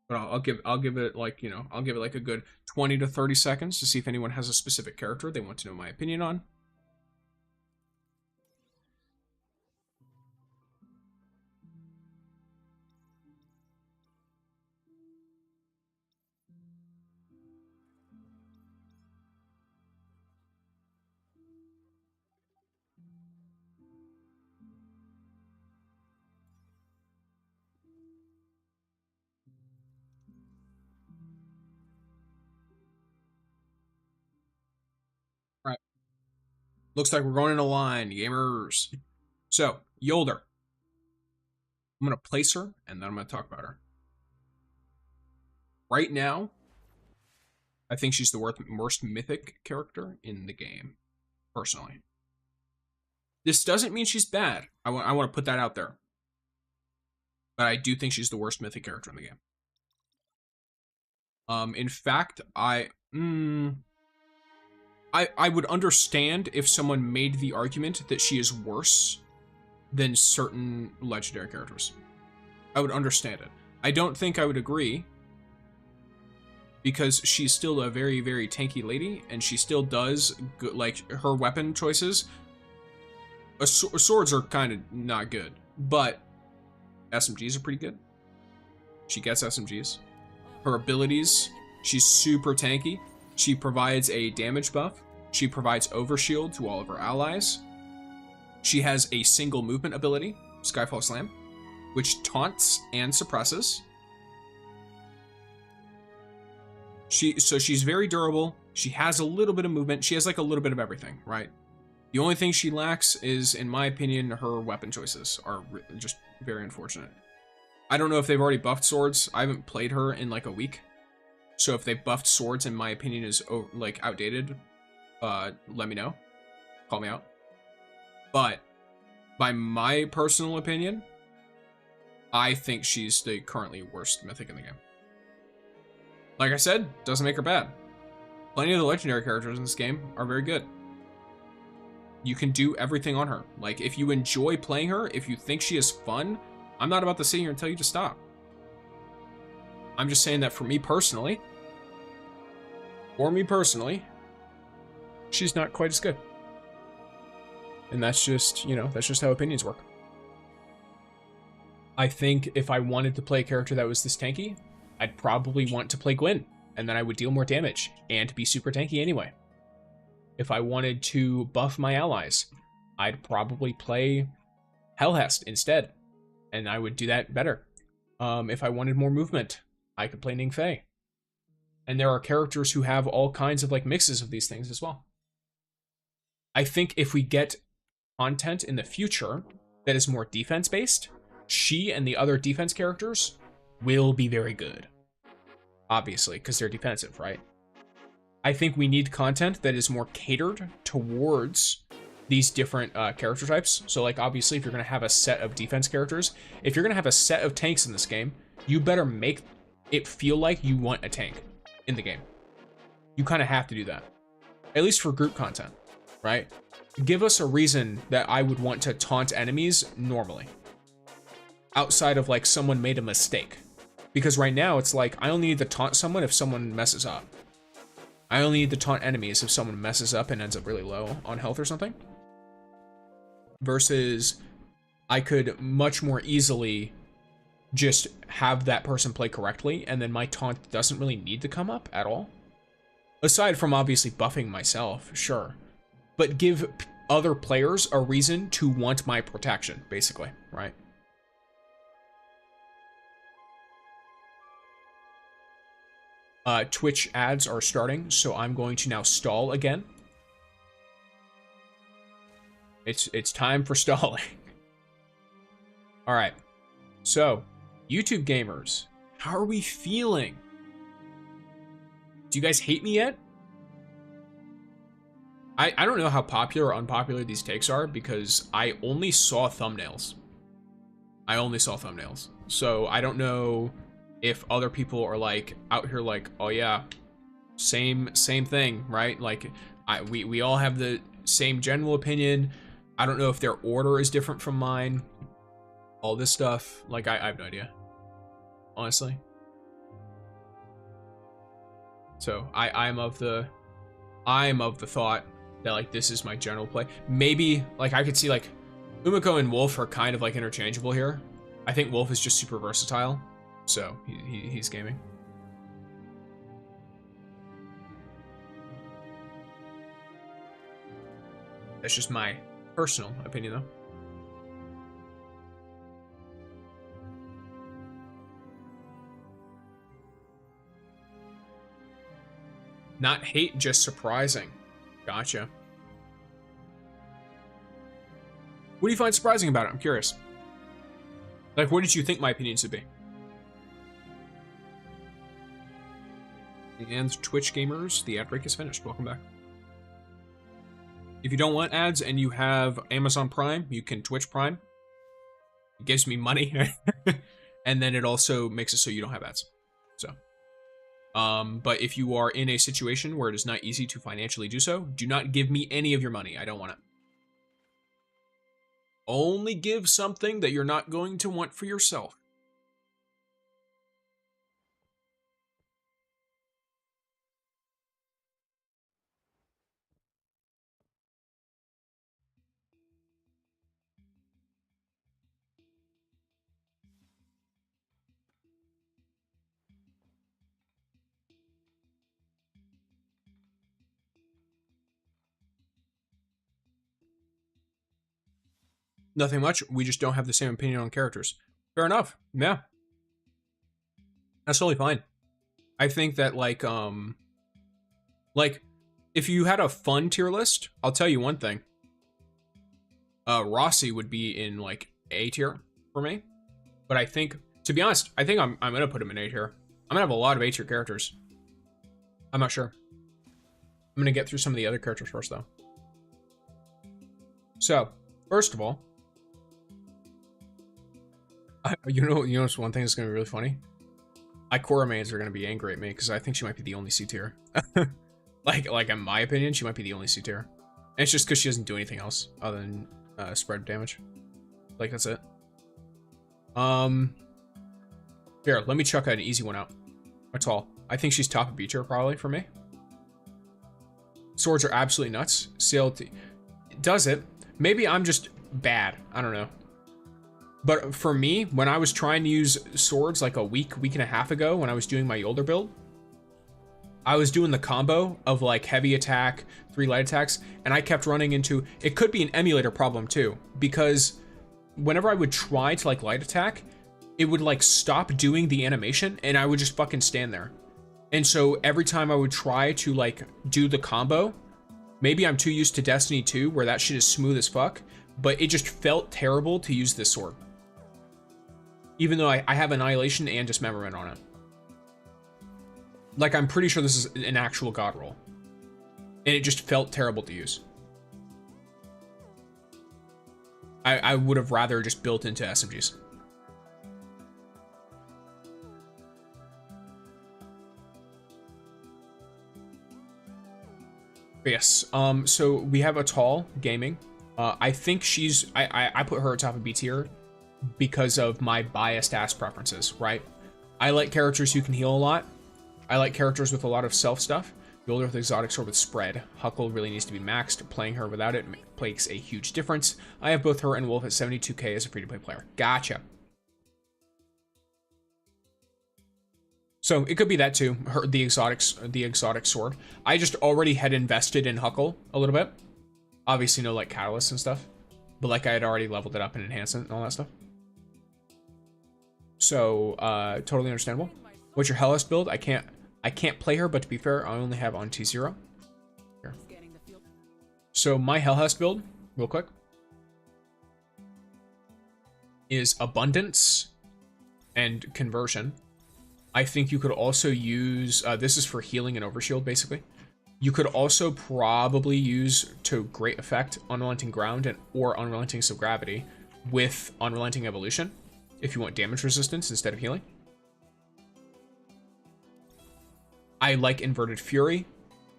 But I'll give it like, you know, I'll give it like a good 20 to 30 seconds to see if anyone has a specific character they want to know my opinion on. All right. Looks like we're going in a line, gamers. So, Yolder. I'm going to place her, and then I'm going to talk about her. Right now, I think she's the worst mythic character in the game, personally. This doesn't mean she's bad. I want to put that out there. But I do think she's the worst mythic character in the game. In fact, I would understand if someone made the argument that she is worse than certain legendary characters. I would understand it. I don't think I would agree, because she's still a very, very tanky lady, and she still does good, like her weapon choices. Swords are kind of not good, but SMGs are pretty good. She gets SMGs. Her abilities, she's super tanky. She provides a damage buff. She provides overshield to all of her allies. She has a single movement ability, Skyfall Slam, which taunts and suppresses. So she's very durable. She has a little bit of movement. She has like a little bit of everything, right? The only thing she lacks is, in my opinion, her weapon choices are just very unfortunate. I don't know if they've already buffed swords. I haven't played her in like a week. So if they buffed swords, in my opinion, is like outdated, let me know. Call me out. But by my personal opinion, I think she's the currently worst mythic in the game. Like I said, doesn't make her bad. Plenty of the legendary characters in this game are very good. You can do everything on her. Like, if you enjoy playing her, if you think she is fun, I'm not about to sit here and tell you to stop. I'm just saying that for me personally, she's not quite as good. And that's just, you know, that's just how opinions work. I think if I wanted to play a character that was this tanky, I'd probably want to play Gwen, and then I would deal more damage and be super tanky anyway. If I wanted to buff my allies, I'd probably play Helhest instead, and I would do that better. If I wanted more movement, I could play Ningfei. And there are characters who have all kinds of like mixes of these things as well. I think if we get content in the future that is more defense-based, she and the other defense characters will be very good. Obviously, because they're defensive, right? I think we need content that is more catered towards these different character types. So like obviously if you're going to have a set of defense characters, if you're going to have a set of tanks in this game, you better make it feel like you want a tank in the game. You kind of have to do that, at least for group content, right? Give us a reason that I would want to taunt enemies normally, outside of like someone made a mistake. Because right now it's like I only need to taunt someone if someone messes up. I only need to taunt enemies if someone messes up and ends up really low on health or something. Versus I could much more easily just have that person play correctly and then my taunt doesn't really need to come up at all. Aside from obviously buffing myself, sure. But give other players a reason to want my protection, basically, right? Twitch ads are starting, so I'm going to now stall again. It's time for stalling. All right. So, YouTube gamers, how are we feeling? Do you guys hate me yet? I don't know how popular or unpopular these takes are because I only saw thumbnails. So I don't know if other people are like out here like, oh yeah, same thing, right? Like we all have the same general opinion. I don't know if their order is different from mine. All this stuff, like I have no idea, honestly. So I'm of the thought that like this is my general play. Maybe like I could see like Umiko and Wolf are kind of like interchangeable here. I think Wolf is just super versatile, so he's gaming. That's just my personal opinion though. Not hate, just surprising. Gotcha. What do you find surprising about it? I'm curious. Like, what did you think my opinions would be? And Twitch gamers, the ad break is finished. Welcome back. If you don't want ads and you have Amazon Prime, you can Twitch Prime. It gives me money. And then it also makes it so you don't have ads. So. But if you are in a situation where it is not easy to financially do so, do not give me any of your money. I don't want it. Only give something that you're not going to want for yourself. Nothing much. We just don't have the same opinion on characters. Fair enough. Yeah. That's totally fine. I think that like if you had a fun tier list, I'll tell you one thing. Rossi would be in like A tier for me. But I think, to be honest, I think I'm gonna put him in A tier. I'm gonna have a lot of A tier characters. I'm not sure. I'm gonna get through some of the other characters first though. So, first of all, you know one thing that's gonna be really funny? Ikora mains are gonna be angry at me because I think she might be the only C tier. like in my opinion, she might be the only C tier. And it's just because she doesn't do anything else other than spread damage. Like that's it. Here, let me chuck an easy one out. That's all. I think she's top of B tier probably for me. Swords are absolutely nuts. CLT does it. Maybe I'm just bad. I don't know. But for me, when I was trying to use swords like a week and a half ago when I was doing my Yolder build, I was doing the combo of like heavy attack, 3 light attacks, and I kept running into, it could be an emulator problem too, because whenever I would try to like light attack, it would like stop doing the animation and I would just fucking stand there. And so every time I would try to like do the combo, maybe I'm too used to Destiny 2 where that shit is smooth as fuck, but it just felt terrible to use this sword. Even though I have Annihilation and Dismemberment on it. Like, I'm pretty sure this is an actual god roll. And it just felt terrible to use. I would have rather just built into SMGs. But yes, so we have Atal Gaming. I think she's, I put her atop of B tier because of my biased ass preferences, right? I like characters who can heal a lot. I like characters with a lot of self stuff. Build her with exotic sword with spread. Huckle really needs to be maxed. Playing her without it makes a huge difference. I have both her and Wolf at 72k as a free-to-play player. Gotcha. So it could be that too. The exotic sword. I just already had invested in Huckle a little bit. Obviously no like catalysts and stuff, but like I had already leveled it up and enhanced it and all that stuff. So totally understandable. What's your Helhest build? I can't play her, but to be fair, I only have on T0. Here. So my Helhest build, real quick, is Abundance and Conversion. I think you could also use, this is for healing and overshield, basically. You could also probably use, to great effect, Unrelenting Ground or Unrelenting Subgravity with Unrelenting Evolution, if you want damage resistance instead of healing. I like Inverted Fury.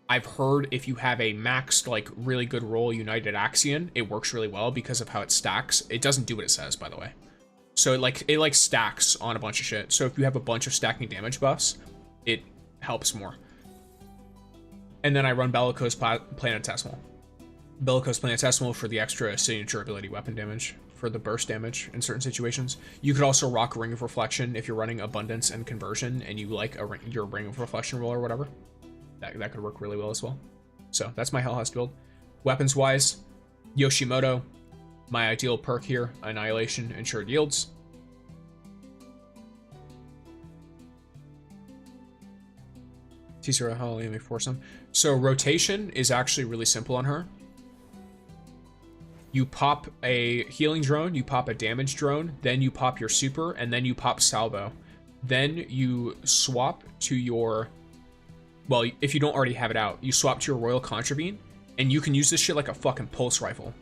I've heard if you have a maxed, like, really good roll United Axion, it works really well because of how it stacks. It doesn't do what it says, by the way. So it stacks on a bunch of shit. So if you have a bunch of stacking damage buffs, it helps more. And then I run Bellicose Planetesimal. Bellicose Planetesimal for the extra signature ability weapon damage, for the burst damage in certain situations. You could also rock Ring of Reflection if you're running Abundance and Conversion and you like your Ring of Reflection roll or whatever. That could work really well as well. So that's my Helhest build. Weapons wise, Yoshimoto. My ideal perk here, Annihilation, ensured yields. T0 Holly, let me force them. So rotation is actually really simple on her. You pop a healing drone, you pop a damage drone, then you pop your super, and then you pop salvo. Then you swap to your, well, if you don't already have it out, you swap to your Royal Contravene, and you can use this shit like a fucking pulse rifle.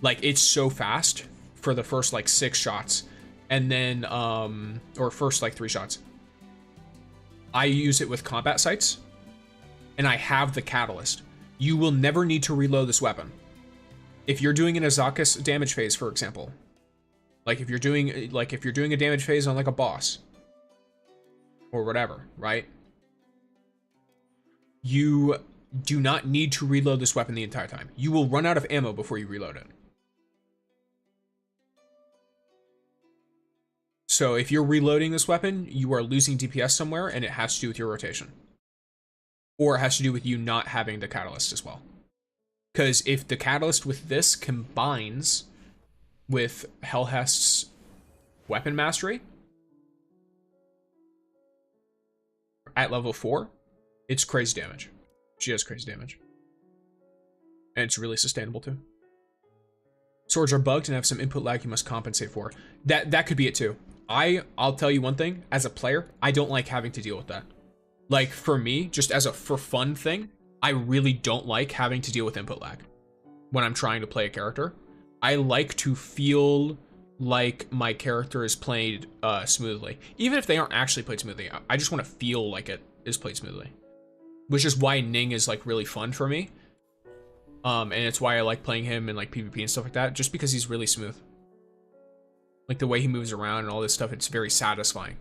Like, it's so fast for the first, like, 6 shots. And then, or first, like, 3 shots. I use it with combat sights. And I have the catalyst. You will never need to reload this weapon. If you're doing an Azakus damage phase, for example. Like, if you're doing a damage phase on, like, a boss. Or whatever, right? You do not need to reload this weapon the entire time. You will run out of ammo before you reload it. So if you're reloading this weapon, you are losing DPS somewhere, and it has to do with your rotation. Or it has to do with you not having the catalyst as well. Because if the catalyst with this combines with Helhest's weapon mastery at level 4, it's crazy damage. She has crazy damage. And it's really sustainable too. Swords are bugged and have some input lag you must compensate for. That could be it too. I'll tell you one thing, as a player, I don't like having to deal with that. Like, for me, just as a for fun thing, I really don't like having to deal with input lag when I'm trying to play a character. I like to feel like my character is played smoothly. Even if they aren't actually played smoothly, I just want to feel like it is played smoothly. Which is why Ning is, like, really fun for me. And it's why I like playing him in, like, PvP and stuff like that, just because he's really smooth. Like, the way he moves around and all this stuff, it's very satisfying.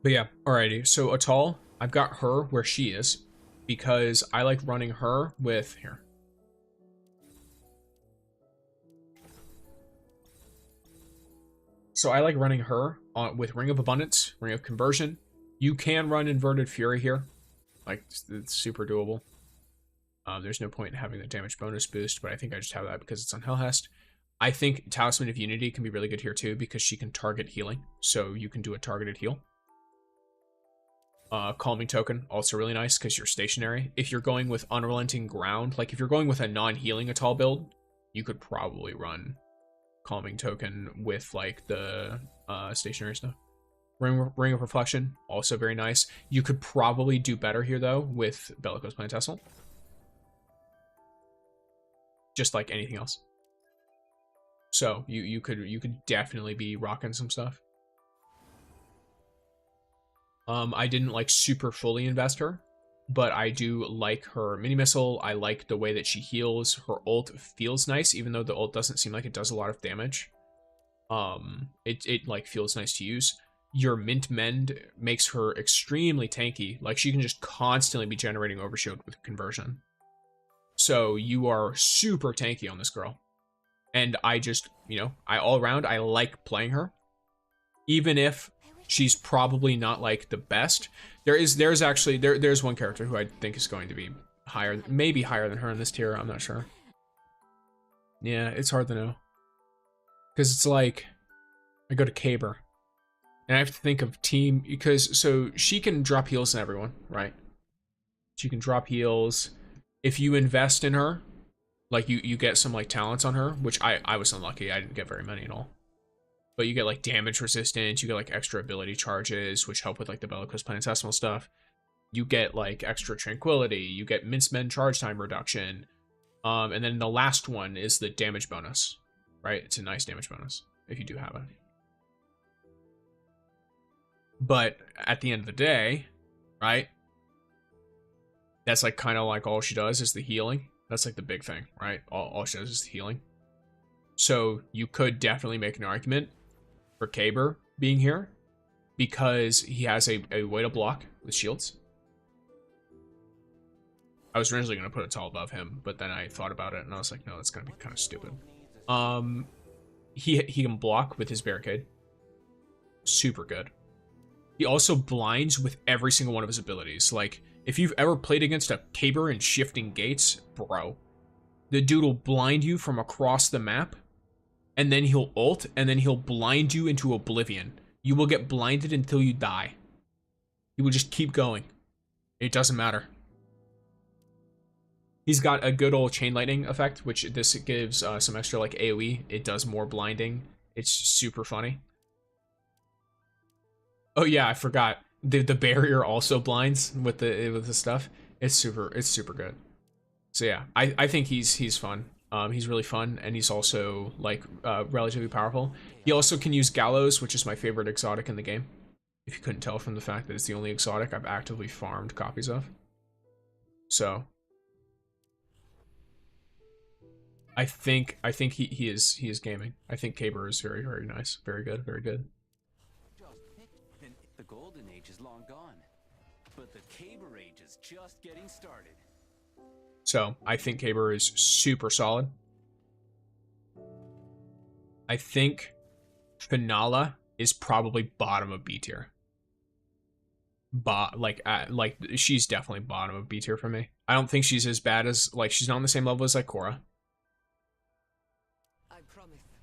But yeah, alrighty. So Atal, I've got her where she is because I like running her with, here. So I like running her with Ring of Abundance, Ring of Conversion. You can run Inverted Fury here. Like, it's super doable. There's no point in having the damage bonus boost, but I think I just have that because it's on Helhest. I think Talisman of Unity can be really good here too because she can target healing. So you can do a targeted heal. Calming Token, also really nice because you're stationary. If you're going with Unrelenting Ground, like if you're going with a non-healing Atal build, you could probably run calming token with like the stationary stuff. Ring of Reflection, also very nice. You could probably do better here though with Bellicose Planetessel. Just like anything else. So you could definitely be rocking some stuff. I didn't like super fully invest her, but I do like her mini missile. I like the way that she heals. Her ult feels nice, even though the ult doesn't seem like it does a lot of damage. It like feels nice to use. Your Mint Mend makes her extremely tanky. Like she can just constantly be generating overshield with conversion. So you are super tanky on this girl. And I just, you know, all around, I like playing her. Even if she's probably not like the best. There's one character who I think is going to be higher, maybe higher than her in this tier. I'm not sure. Yeah, it's hard to know. Because it's like, I go to Caber. And I have to think of team, because, so she can drop heals on everyone, right? She can drop heals. If you invest in her, like you get some like talents on her, which I was unlucky. I didn't get very many at all. But you get like damage resistance, you get like extra ability charges, which help with like the Bellicose Planetesimal stuff. You get like extra tranquility, you get Mince Men charge time reduction. And then the last one is the damage bonus, right? It's a nice damage bonus if you do have it. But at the end of the day, right? That's like kind of like all she does is the healing. That's like the big thing, right? All she does is the healing. So you could definitely make an argument for Caber being here because he has a way to block with shields. I was originally going to put it tall above him, but then I thought about it and I was like, no, that's going to be kind of stupid. He can block with his barricade. Super good. He also blinds with every single one of his abilities. Like, if you've ever played against a Caber in Shifting Gates, bro, the dude will blind you from across the map, and then he'll ult, and then he'll blind you into oblivion. You will get blinded until you die. He will just keep going. It doesn't matter. He's got a good old Chain Lightning effect, which this gives some extra like AoE. It does more blinding. It's super funny. Oh yeah, I forgot. The barrier also blinds with the stuff. It's super good. So yeah, I think he's fun. He's really fun, and he's also like relatively powerful. He also can use Gallows, which is my favorite exotic in the game. If you couldn't tell from the fact that it's the only exotic I've actively farmed copies of. So I think he is gaming. I think Caber is very, very nice. Very good, very good. The golden age is long gone, but the Caber age is just getting started. So I think Caber is super solid. I think Finala is probably bottom of B tier. Like she's definitely bottom of B tier for me. I don't think she's as bad as, like, she's not on the same level as like Korra.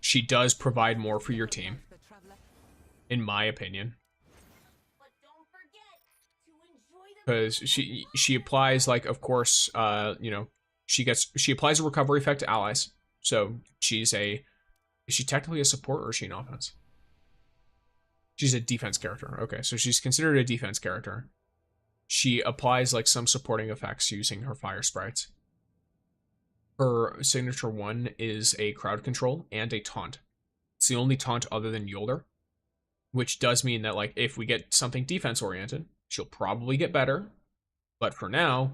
She does provide more for your team, in my opinion. Because she applies, like, of course, you know, she applies a recovery effect to allies. So is she technically a support or is she an offense? She's a defense character. Okay, so she's considered a defense character. She applies like some supporting effects using her fire sprites. Her signature one is a crowd control and a taunt. It's the only taunt other than Yolder, which does mean that, like, if we get something defense oriented, she'll probably get better, but for now,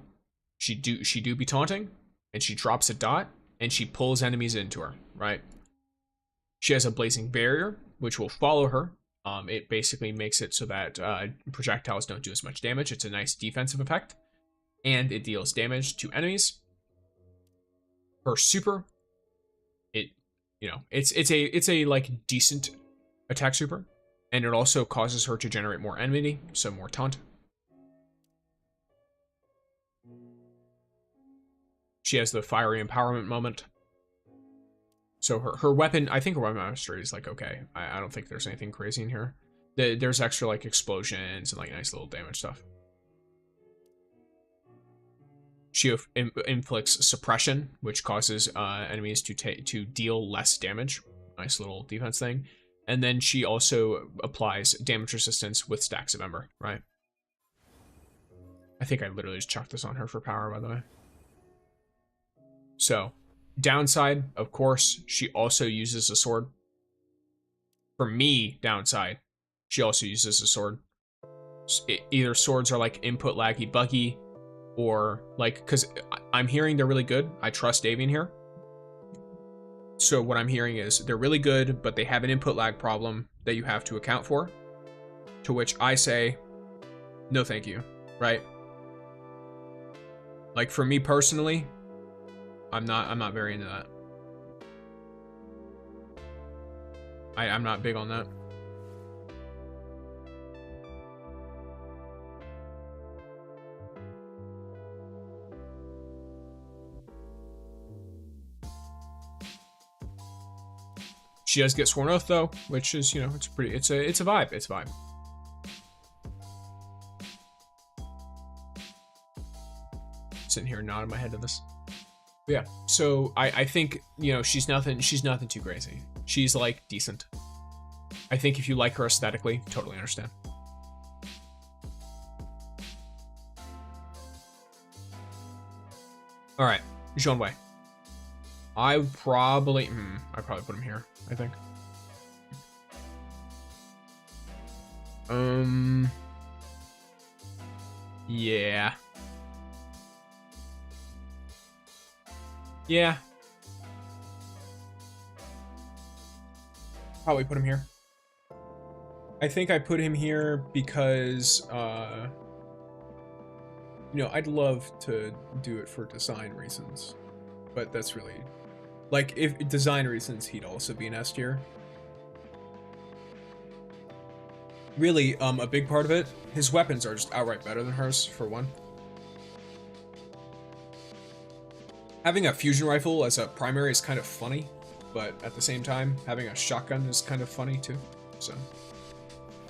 she do be taunting, and she drops a dot, and she pulls enemies into her, right? She has a Blazing Barrier, which will follow her. It basically makes it so that projectiles don't do as much damage. It's a nice defensive effect, and it deals damage to enemies. Her super, it's a like decent attack super, and it also causes her to generate more enmity, so more taunt. She has the fiery empowerment moment. So her weapon, I think her weapon mastery is like okay. I don't think there's anything crazy in here. There's extra like explosions and like nice little damage stuff. She inflicts suppression, which causes enemies to deal less damage Nice little defense thing. And then she also applies damage resistance with stacks of Ember, right? I think I literally just chucked this on her for power, by the way. So, downside, of course, she also uses a sword. For me, downside, she also uses a sword. Either swords are like input laggy buggy, or like, because I'm hearing they're really good. I trust Davian here. So what I'm hearing is they're really good, but they have an input lag problem that you have to account for. To which I say, no thank you, right? Like for me personally, I'm not very into that. I'm not big on that. She does get Sworn Oath though, which is, you know, it's a vibe. It's a vibe. Sitting here nodding my head to this. But yeah, so I think, you know, she's nothing too crazy. She's like decent. I think if you like her aesthetically, totally understand. All right, Jean Wei. I'd probably put him here, I think. Yeah. Yeah. Probably put him here. I think I put him here because, you know, I'd love to do it for design reasons, but that's really, like, if design reasons, he'd also be an S tier. Really, a big part of it, his weapons are just outright better than hers, for one. Having a fusion rifle as a primary is kind of funny, but at the same time, having a shotgun is kind of funny too. So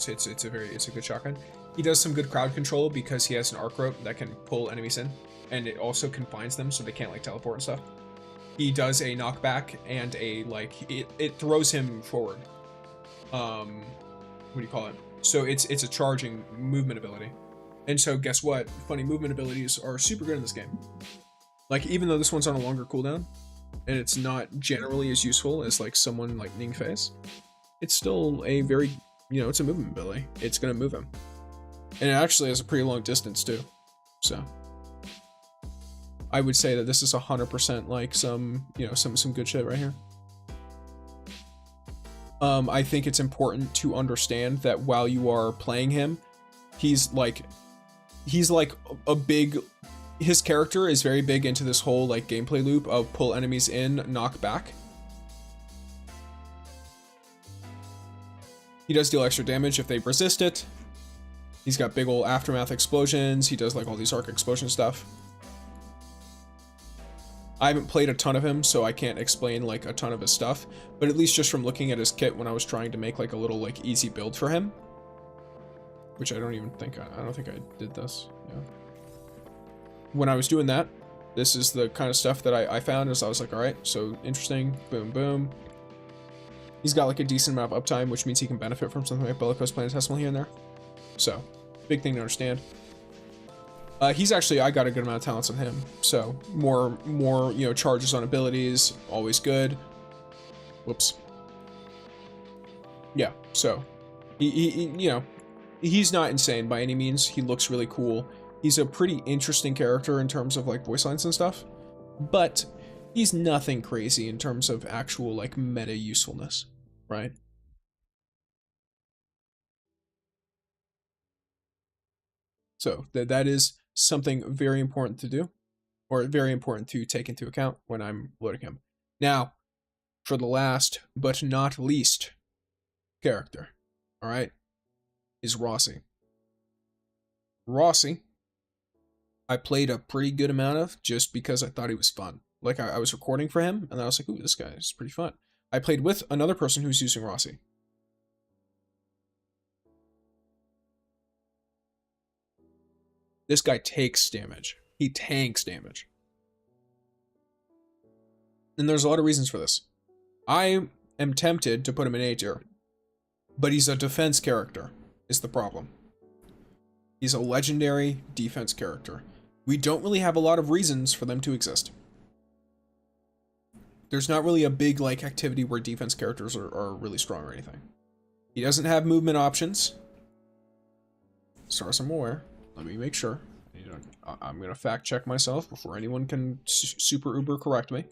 it's a good shotgun. He does some good crowd control because he has an arc rope that can pull enemies in, and it also confines them so they can't like teleport and stuff. He does a knockback and a like it throws him forward. What do you call it? So it's a charging movement ability. And so guess what? Funny movement abilities are super good in this game. Like, even though this one's on a longer cooldown, and it's not generally as useful as, like, someone like Ningfei's, it's still a very, you know, it's a movement ability. It's gonna move him. And it actually has a pretty long distance, too. So, I would say that this is 100% like some, you know, some good shit right here. I think it's important to understand that while you are playing him, he's like a big... His character is very big into this whole like gameplay loop of pull enemies in, knock back. He does deal extra damage if they resist it. He's got big old aftermath explosions. He does like all these arc explosion stuff. I haven't played a ton of him, so I can't explain like a ton of his stuff, but at least just from looking at his kit when I was trying to make like a little like easy build for him, which I don't think I did this. Yeah. When I was doing that, this is the kind of stuff that I found as I was like, all right, so interesting, boom, boom. He's got like a decent amount of uptime, which means he can benefit from something like Bellicose Planetesimal here and there. So, big thing to understand. He's actually, I got a good amount of talents on him. So, more, you know, charges on abilities, always good. Whoops. Yeah, so, he you know, he's not insane by any means. He looks really cool. He's a pretty interesting character in terms of like voice lines and stuff, but he's nothing crazy in terms of actual like meta usefulness, right? So that is something very important to do, or very important to take into account when I'm loading him. Now, for the last but not least character, all right, is Rossi. Rossi, I played a pretty good amount of just because I thought he was fun. Like, I was recording for him, and I was like, ooh, this guy is pretty fun. I played with another person who's using Rossi. This guy takes damage. He tanks damage. And there's a lot of reasons for this. I am tempted to put him in A tier. But he's a defense character, is the problem. He's a legendary defense character. We don't really have a lot of reasons for them to exist. There's not really a big like activity where defense characters are really strong or anything. He doesn't have movement options. As far as I'm aware. Let me make sure. I'm gonna fact check myself before anyone can super uber correct me.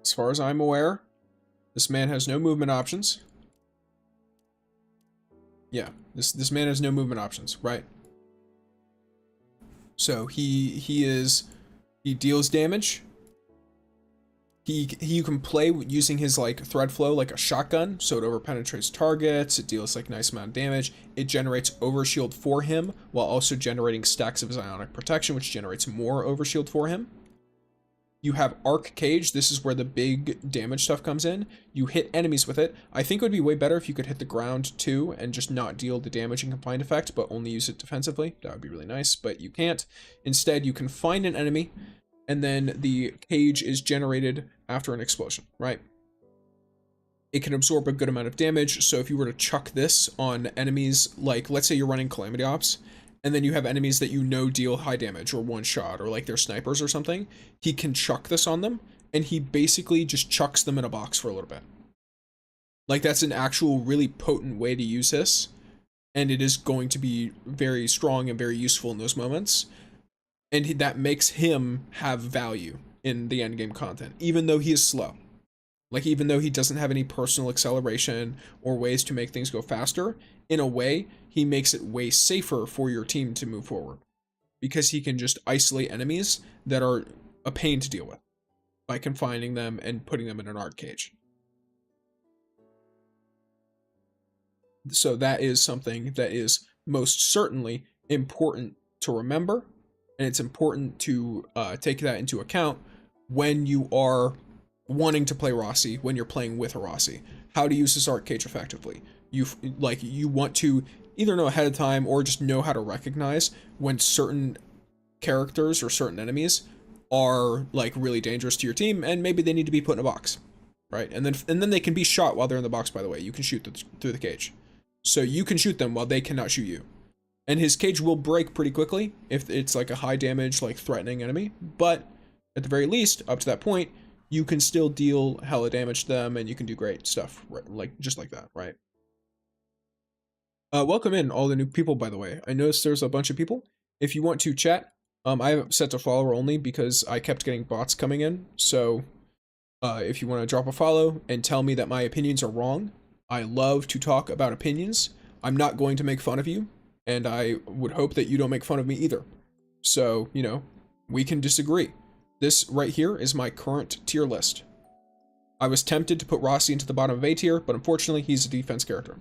As far as I'm aware, this man has no movement options. Yeah, this man has no movement options, right? So he deals damage. You can play using his like thread flow like a shotgun, so it overpenetrates targets, it deals like nice amount of damage, it generates overshield for him while also generating stacks of his ionic protection, which generates more overshield for him. You have arc cage. This is where the big damage stuff comes in. You hit enemies with it. I think it would be way better if you could hit the ground too and just not deal the damage and confined effect, but only use it defensively. That would be really nice, but you can't. Instead, you can find an enemy and then the cage is generated after an explosion, right? It can absorb a good amount of damage. So if you were to chuck this on enemies, like let's say you're running Calamity Ops, and then you have enemies that you know deal high damage or one shot or like they're snipers or something, he can chuck this on them and he basically just chucks them in a box for a little bit. Like that's an actual really potent way to use this, and it is going to be very strong and very useful in those moments. And that makes him have value in the endgame content, even though he is slow. Like, even though he doesn't have any personal acceleration or ways to make things go faster, in a way, he makes it way safer for your team to move forward. Because he can just isolate enemies that are a pain to deal with by confining them and putting them in an arc cage. So that is something that is most certainly important to remember. And it's important to take that into account when you are wanting to play Rossi, when you're playing with a Rossi. How to use this arc cage effectively. You want to either know ahead of time or just know how to recognize when certain characters or certain enemies are like really dangerous to your team, and maybe they need to be put in a box, right? And then they can be shot while they're in the box. By the way, you can shoot through the cage, so you can shoot them while they cannot shoot you. And his cage will break pretty quickly if it's like a high damage, like threatening enemy. But at the very least, up to that point, you can still deal hella damage to them and you can do great stuff, right? Like just like that, right? Welcome in all the new people, by the way. I noticed there's a bunch of people. If you want to chat, I have it set to follower only because I kept getting bots coming in. So if you want to drop a follow and tell me that my opinions are wrong, I love to talk about opinions. I'm not going to make fun of you. And I would hope that you don't make fun of me either. So, you know, we can disagree. This right here is my current tier list. I was tempted to put Rossi into the bottom of A tier, but unfortunately he's a defense character.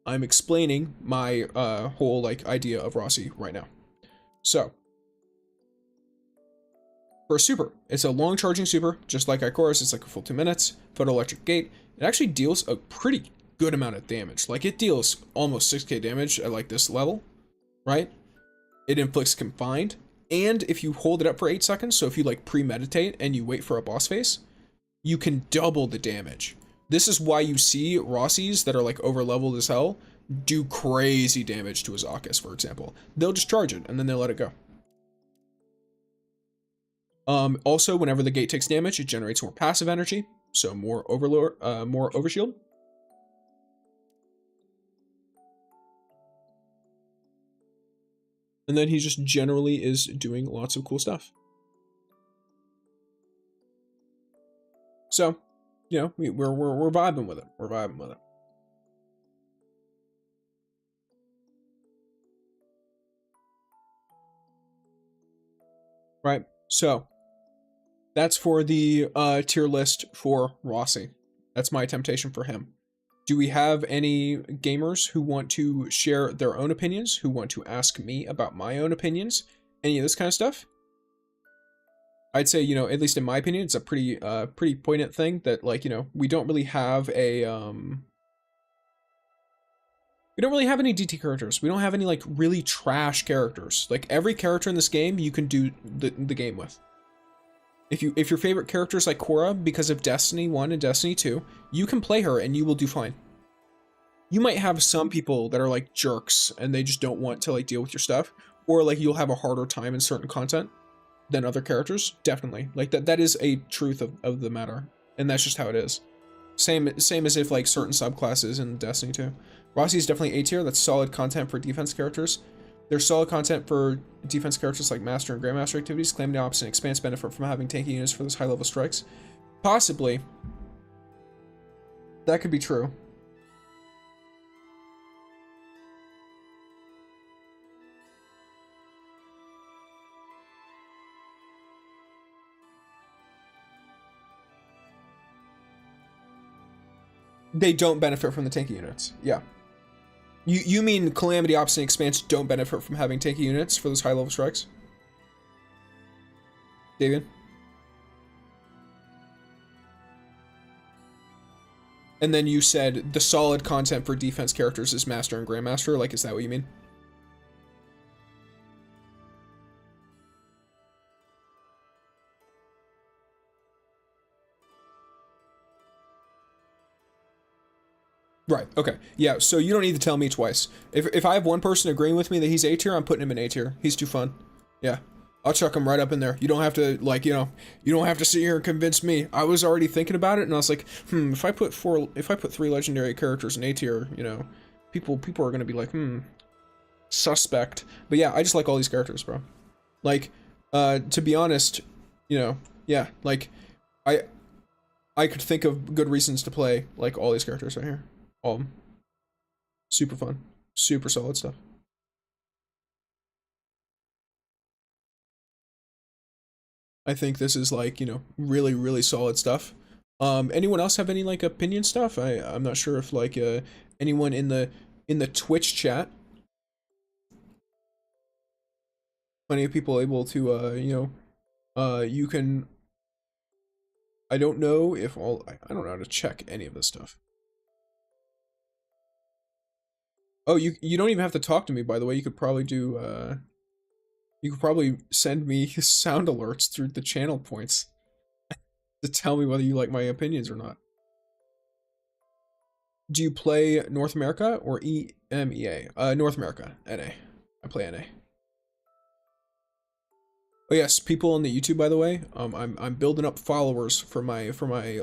I'm explaining my whole like idea of Rossi right now. So, for a super, it's a long charging super, just like Ichorus, it's like a full 2 minutes. Photoelectric Gate, it actually deals a pretty good amount of damage. Like it deals almost 6k damage at like this level, right? It inflicts confined, and if you hold it up for 8 seconds, so if you like premeditate and you wait for a boss face, you can double the damage. This is why you see Rossi's that are like over leveled as hell do crazy damage to Azakus, for example. They'll just charge it and then they'll let it go. Also, whenever the gate takes damage, it generates more passive energy, so more overshield. And then he just generally is doing lots of cool stuff. So, you know, we're vibing with it. We're vibing with it. Right. So that's for the tier list for Rossi. That's my temptation for him. Do we have any gamers who want to share their own opinions, who want to ask me about my own opinions, any of this kind of stuff? I'd say, you know, at least in my opinion, it's a pretty poignant thing that, like, you know, we don't really have a, we don't really have any DT characters. We don't have any, like, really trash characters. Like, every character in this game, you can do the game with. If your favorite character is like Korra because of Destiny 1 and Destiny 2, you can play her and you will do fine. You might have some people that are like jerks and they just don't want to like deal with your stuff, or like you'll have a harder time in certain content than other characters. Definitely. Like that is a truth of the matter. And that's just how it is. Same as if like certain subclasses in Destiny 2. Rossi is definitely A tier. That's solid content for defense characters. There's solid content for defense characters like Master and Grandmaster activities. Claiming the opposite expanse benefit from having tanky units for those high level strikes. Possibly. That could be true. They don't benefit from the tanky units. Yeah. You mean Calamity, Opposite, and Expanse don't benefit from having tanky units for those high level strikes? David? And then you said the solid content for defense characters is Master and Grandmaster. Like, is that what you mean? Right, okay. Yeah, so you don't need to tell me twice. If I have one person agreeing with me that he's A tier, I'm putting him in A tier. He's too fun. Yeah. I'll chuck him right up in there. You don't have to, like, you know, you don't have to sit here and convince me. I was already thinking about it, and I was like, if I put 3 legendary characters in A tier, you know, people are gonna be like, suspect. But yeah, I just like all these characters, bro. Like, to be honest, you know, yeah, like, I could think of good reasons to play, like, all these characters right here. Super fun. Super solid stuff. I think this is like, you know, really, really solid stuff. Anyone else have any like opinion stuff? I'm not sure if like anyone in the Twitch chat. Plenty of people able to you know, you can, I don't know if all, I don't know how to check any of this stuff. Oh, you don't even have to talk to me, by the way. You could probably do, you could probably send me sound alerts through the channel points to tell me whether you like my opinions or not. Do you play North America or EMEA? North America, NA. I play NA. Oh yes, people on the YouTube, by the way. I'm building up followers for my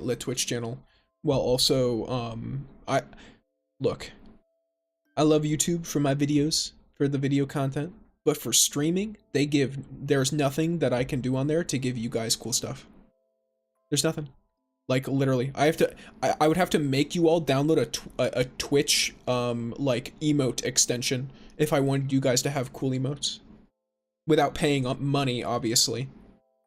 lit Twitch channel, while also look. I love YouTube for my videos, for the video content, but for streaming, there's nothing that I can do on there to give you guys cool stuff. There's nothing. Like, literally, I would have to make you all download a Twitch, like, emote extension if I wanted you guys to have cool emotes. Without paying money, obviously.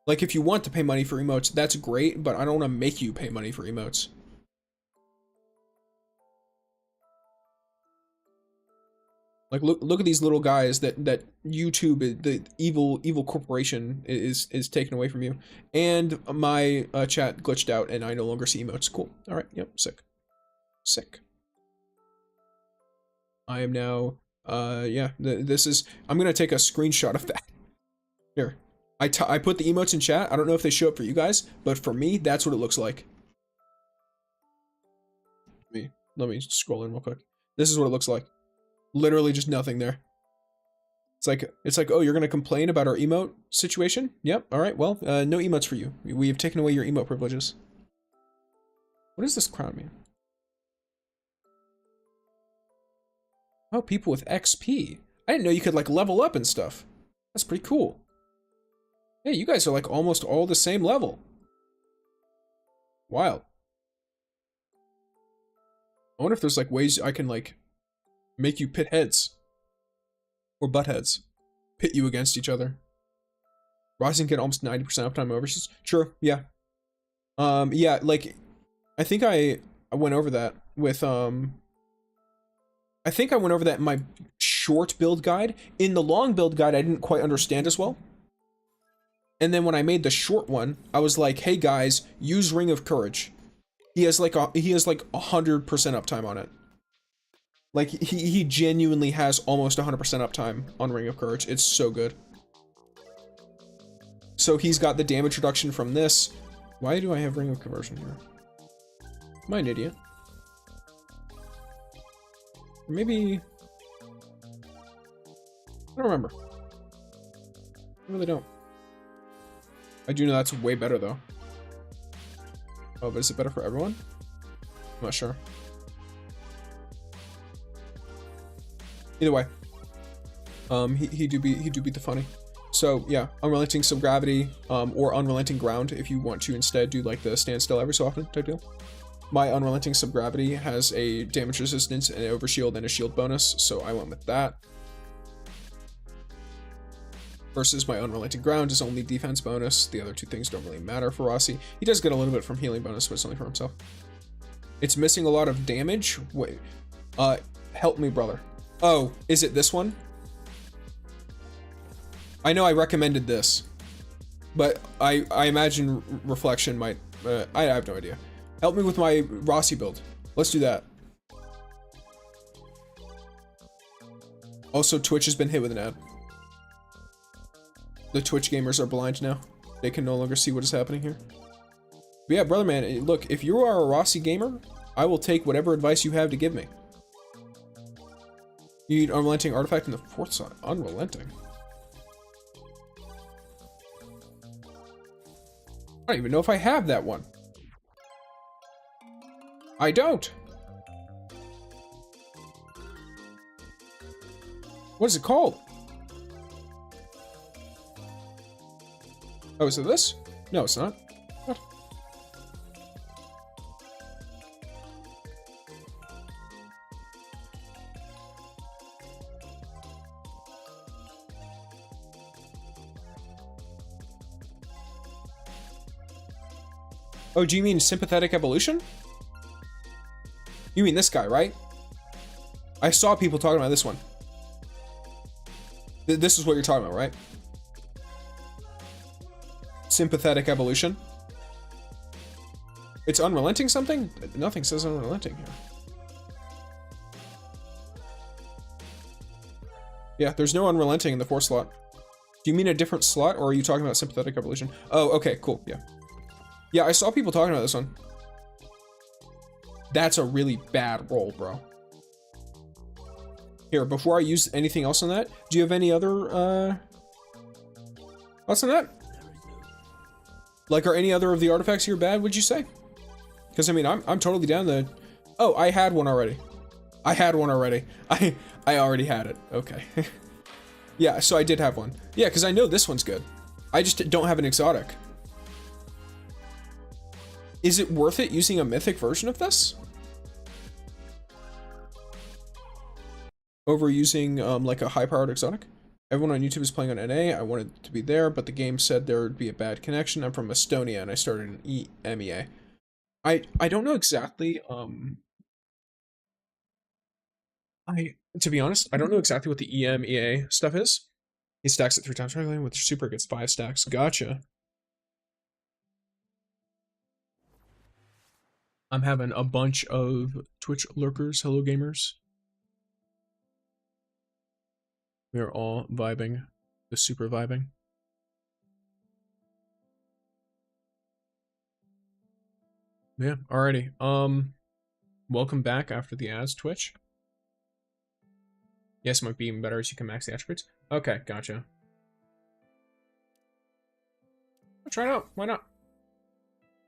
Like, if you want to pay money for emotes, that's great, but I don't want to make you pay money for emotes. Like, look at these little guys that YouTube, the evil corporation is taking away from you. And my chat glitched out and I no longer see emotes. Cool. All right. Yep. Sick. Sick. I am now, yeah, this is, I'm going to take a screenshot of that. Here. I put the emotes in chat. I don't know if they show up for you guys, but for me, that's what it looks like. Let me scroll in real quick. This is what it looks like. Literally just nothing there. It's like, oh, you're gonna complain about our emote situation? Yep, alright, well, no emotes for you. We have taken away your emote privileges. What does this crown mean? Oh, people with XP. I didn't know you could, like, level up and stuff. That's pretty cool. Hey, you guys are, like, almost all the same level. Wild. I wonder if there's, like, ways I can, like, make you pit heads. Or butt heads. Pit you against each other. Rising get almost 90% uptime overseas. Sure, yeah. Yeah, like, I think I went over that with, I think I went over that in my short build guide. In the long build guide, I didn't quite understand as well. And then when I made the short one, I was like, hey guys, use Ring of Courage. He has like 100% uptime on it. Like, he genuinely has almost 100% uptime on Ring of Courage. It's so good. So he's got the damage reduction from this. Why do I have Ring of Conversion here? Am I an idiot? Maybe... I don't remember. I really don't. I do know that's way better, though. Oh, but is it better for everyone? I'm not sure. Either way. He do beat the funny. So yeah, Unrelenting Subgravity, or Unrelenting Ground if you want to instead do like the standstill every so often type deal. My Unrelenting Subgravity has a damage resistance, an overshield, and a shield bonus, so I went with that. Versus my Unrelenting Ground is only defense bonus. The other two things don't really matter for Rossi. He does get a little bit from healing bonus, but it's only for himself. It's missing a lot of damage. Wait, help me, brother. Oh, is it this one? I know I recommended this, but I imagine Reflection might, I have no idea. Help me with my Rossi build. Let's do that. Also, Twitch has been hit with an ad. The Twitch gamers are blind now. They can no longer see what is happening here. But yeah, brother man, look, if you are a Rossi gamer, I will take whatever advice you have to give me. You need Unrelenting Artifact in the 4th slot. Unrelenting? I don't even know if I have that one. I don't. What is it called? Oh, is it this? No, it's not. What? Oh, do you mean Sympathetic Evolution? You mean this guy, right? I saw people talking about this one. This is what you're talking about, right? Sympathetic Evolution. It's Unrelenting something? Nothing says Unrelenting here. Yeah, there's no Unrelenting in the 4th slot. Do you mean a different slot, or are you talking about Sympathetic Evolution? Oh, okay, cool, yeah. Yeah, I saw people talking about this one. That's a really bad roll, bro. Here, before I use anything else on that, do you have any other, thoughts on that? Like, are any other of the artifacts here bad, would you say? Because, I mean, I'm totally down the... Oh, I had one already. I had one already. I already had it. Okay. Yeah, so I did have one. Yeah, because I know this one's good. I just don't have an exotic. Is it worth it using a mythic version of this? Over using, like, a high-powered exotic? Everyone on YouTube is playing on NA. I wanted to be there, but the game said there would be a bad connection. I'm from Estonia, and I started in EMEA. I don't know exactly, to be honest, I don't know exactly what the EMEA stuff is. He stacks it 3 times regularly, with super gets 5 stacks. Gotcha. I'm having a bunch of Twitch lurkers. Hello, gamers. We are all vibing. The super vibing. Yeah, alrighty. Welcome back after the ads, Twitch. Yes, might be even better as you can max the attributes. Okay, gotcha. I'll try it out. Why not?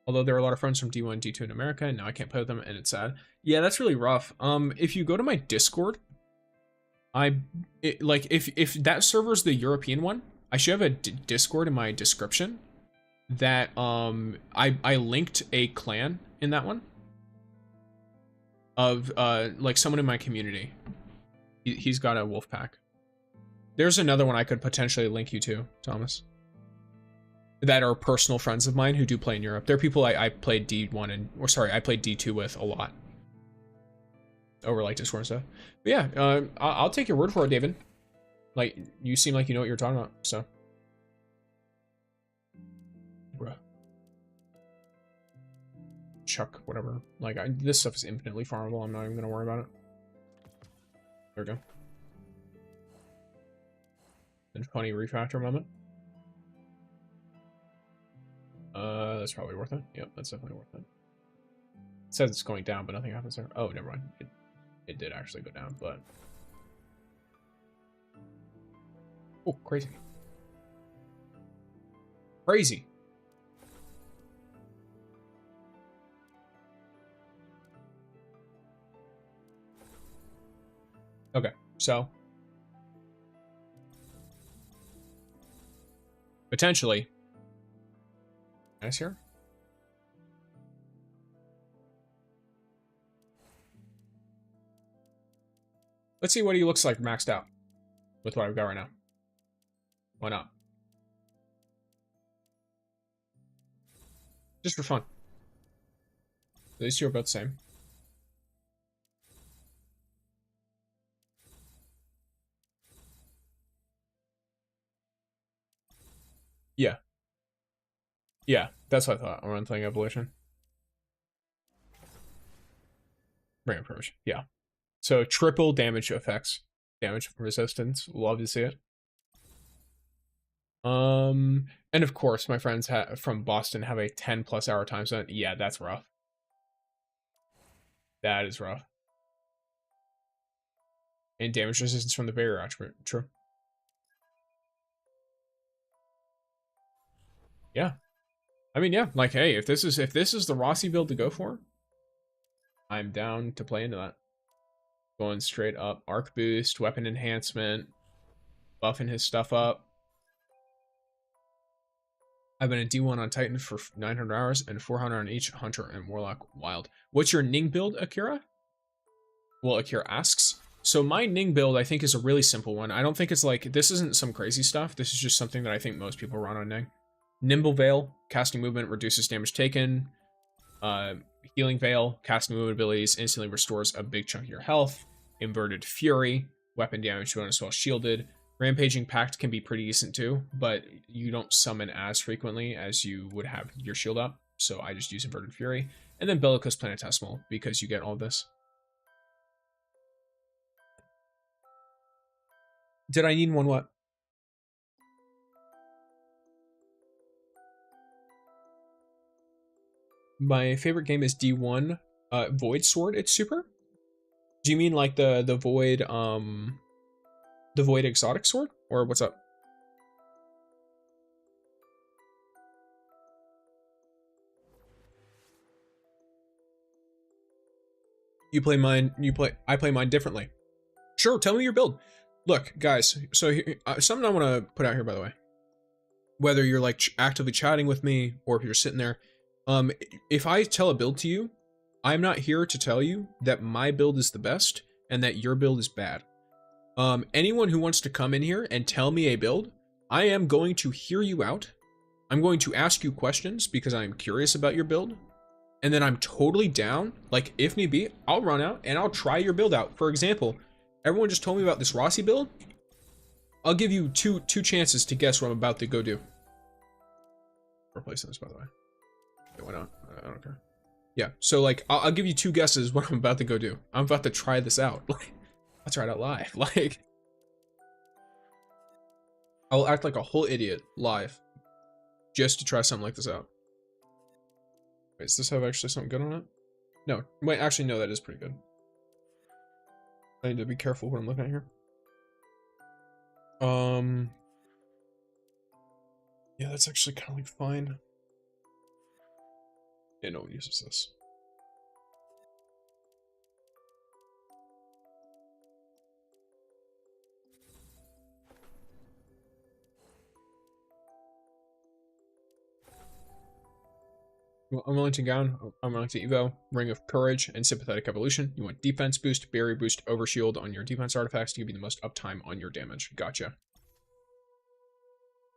Although there are a lot of friends from D1 and D2 in America, and now I can't play with them, and it's sad. Yeah, that's really rough. If you go to my Discord, if that server's the European one, I should have a Discord in my description that I linked a clan in that one of like someone in my community. He's got a wolf pack. There's another one I could potentially link you to, Thomas, that are personal friends of mine who do play in Europe. They're people I played D1 and, or sorry, I played D2 with a lot over like Discord and stuff. But yeah, I'll take your word for it, David. Like, you seem like you know what you're talking about, so. Bruh. Chuck, whatever. Like, this stuff is infinitely farmable. I'm not even gonna worry about it. There we go. Then funny refactor moment. That's probably worth it. Yep, that's definitely worth it. It says it's going down, but nothing happens there. Oh, never mind. It did actually go down, but... Oh, crazy. Crazy. Okay, so... potentially... nice here? Let's see what he looks like maxed out with what I've got right now. Why not? Just for fun. These two are both the same. Yeah. Yeah, that's what I thought. One thing evolution. Ring approach. Yeah. So triple damage effects. Damage resistance. Love to see it. And of course, my friends from Boston have a 10+ hour time zone. Yeah, that's rough. That is rough. And damage resistance from the barrier attribute. True. Yeah. I mean, yeah, like, hey, if this is the Rossi build to go for, I'm down to play into that. Going straight up, arc boost, weapon enhancement, buffing his stuff up. I've been a D1 on Titan for 900 hours and 400 on each Hunter and Warlock Wild. What's your Ning build, Akira? Well, Akira asks. So my Ning build, I think, is a really simple one. I don't think it's like, this isn't some crazy stuff. This is just something that I think most people run on Ning. Nimble Veil, casting movement, reduces damage taken. Healing Veil, casting movement abilities, instantly restores a big chunk of your health. Inverted Fury, weapon damage bonus while shielded. Rampaging Pact can be pretty decent too, but you don't summon as frequently as you would have your shield up, so I just use Inverted Fury. And then Bellicose Planetesimal, because you get all this. Did I need one what? My favorite game is D1 Void Sword. It's super. Do you mean like the Void Exotic Sword, or what's up? You play mine. I play mine differently. Sure. Tell me your build. Look, guys. So something I want to put out here, by the way. Whether you're like actively chatting with me or if you're sitting there. If I tell a build to you, I'm not here to tell you that my build is the best and that your build is bad. Anyone who wants to come in here and tell me a build, I am going to hear you out. I'm going to ask you questions because I'm curious about your build. And then I'm totally down. Like, if need be, I'll run out and I'll try your build out. For example, everyone just told me about this Rossi build. I'll give you two chances to guess what I'm about to go do. Replacing this, by the way. Okay, why not? I don't care. Yeah, so like, I'll give you 2 guesses what I'm about to go do. I'm about to try this out. Like, I'll try it out live. Like, I'll act like a whole idiot live just to try something like this out. Wait, does this have actually something good on it? No. Wait, actually, no, that is pretty good. I need to be careful what I'm looking at here. Yeah, that's actually kind of like fine. Yeah, no one uses this. Unrelenting Gown, Unrelenting Evo, Ring of Courage, and Sympathetic Evolution. You want defense boost, barrier boost, overshield on your defense artifacts to give you the most uptime on your damage. Gotcha.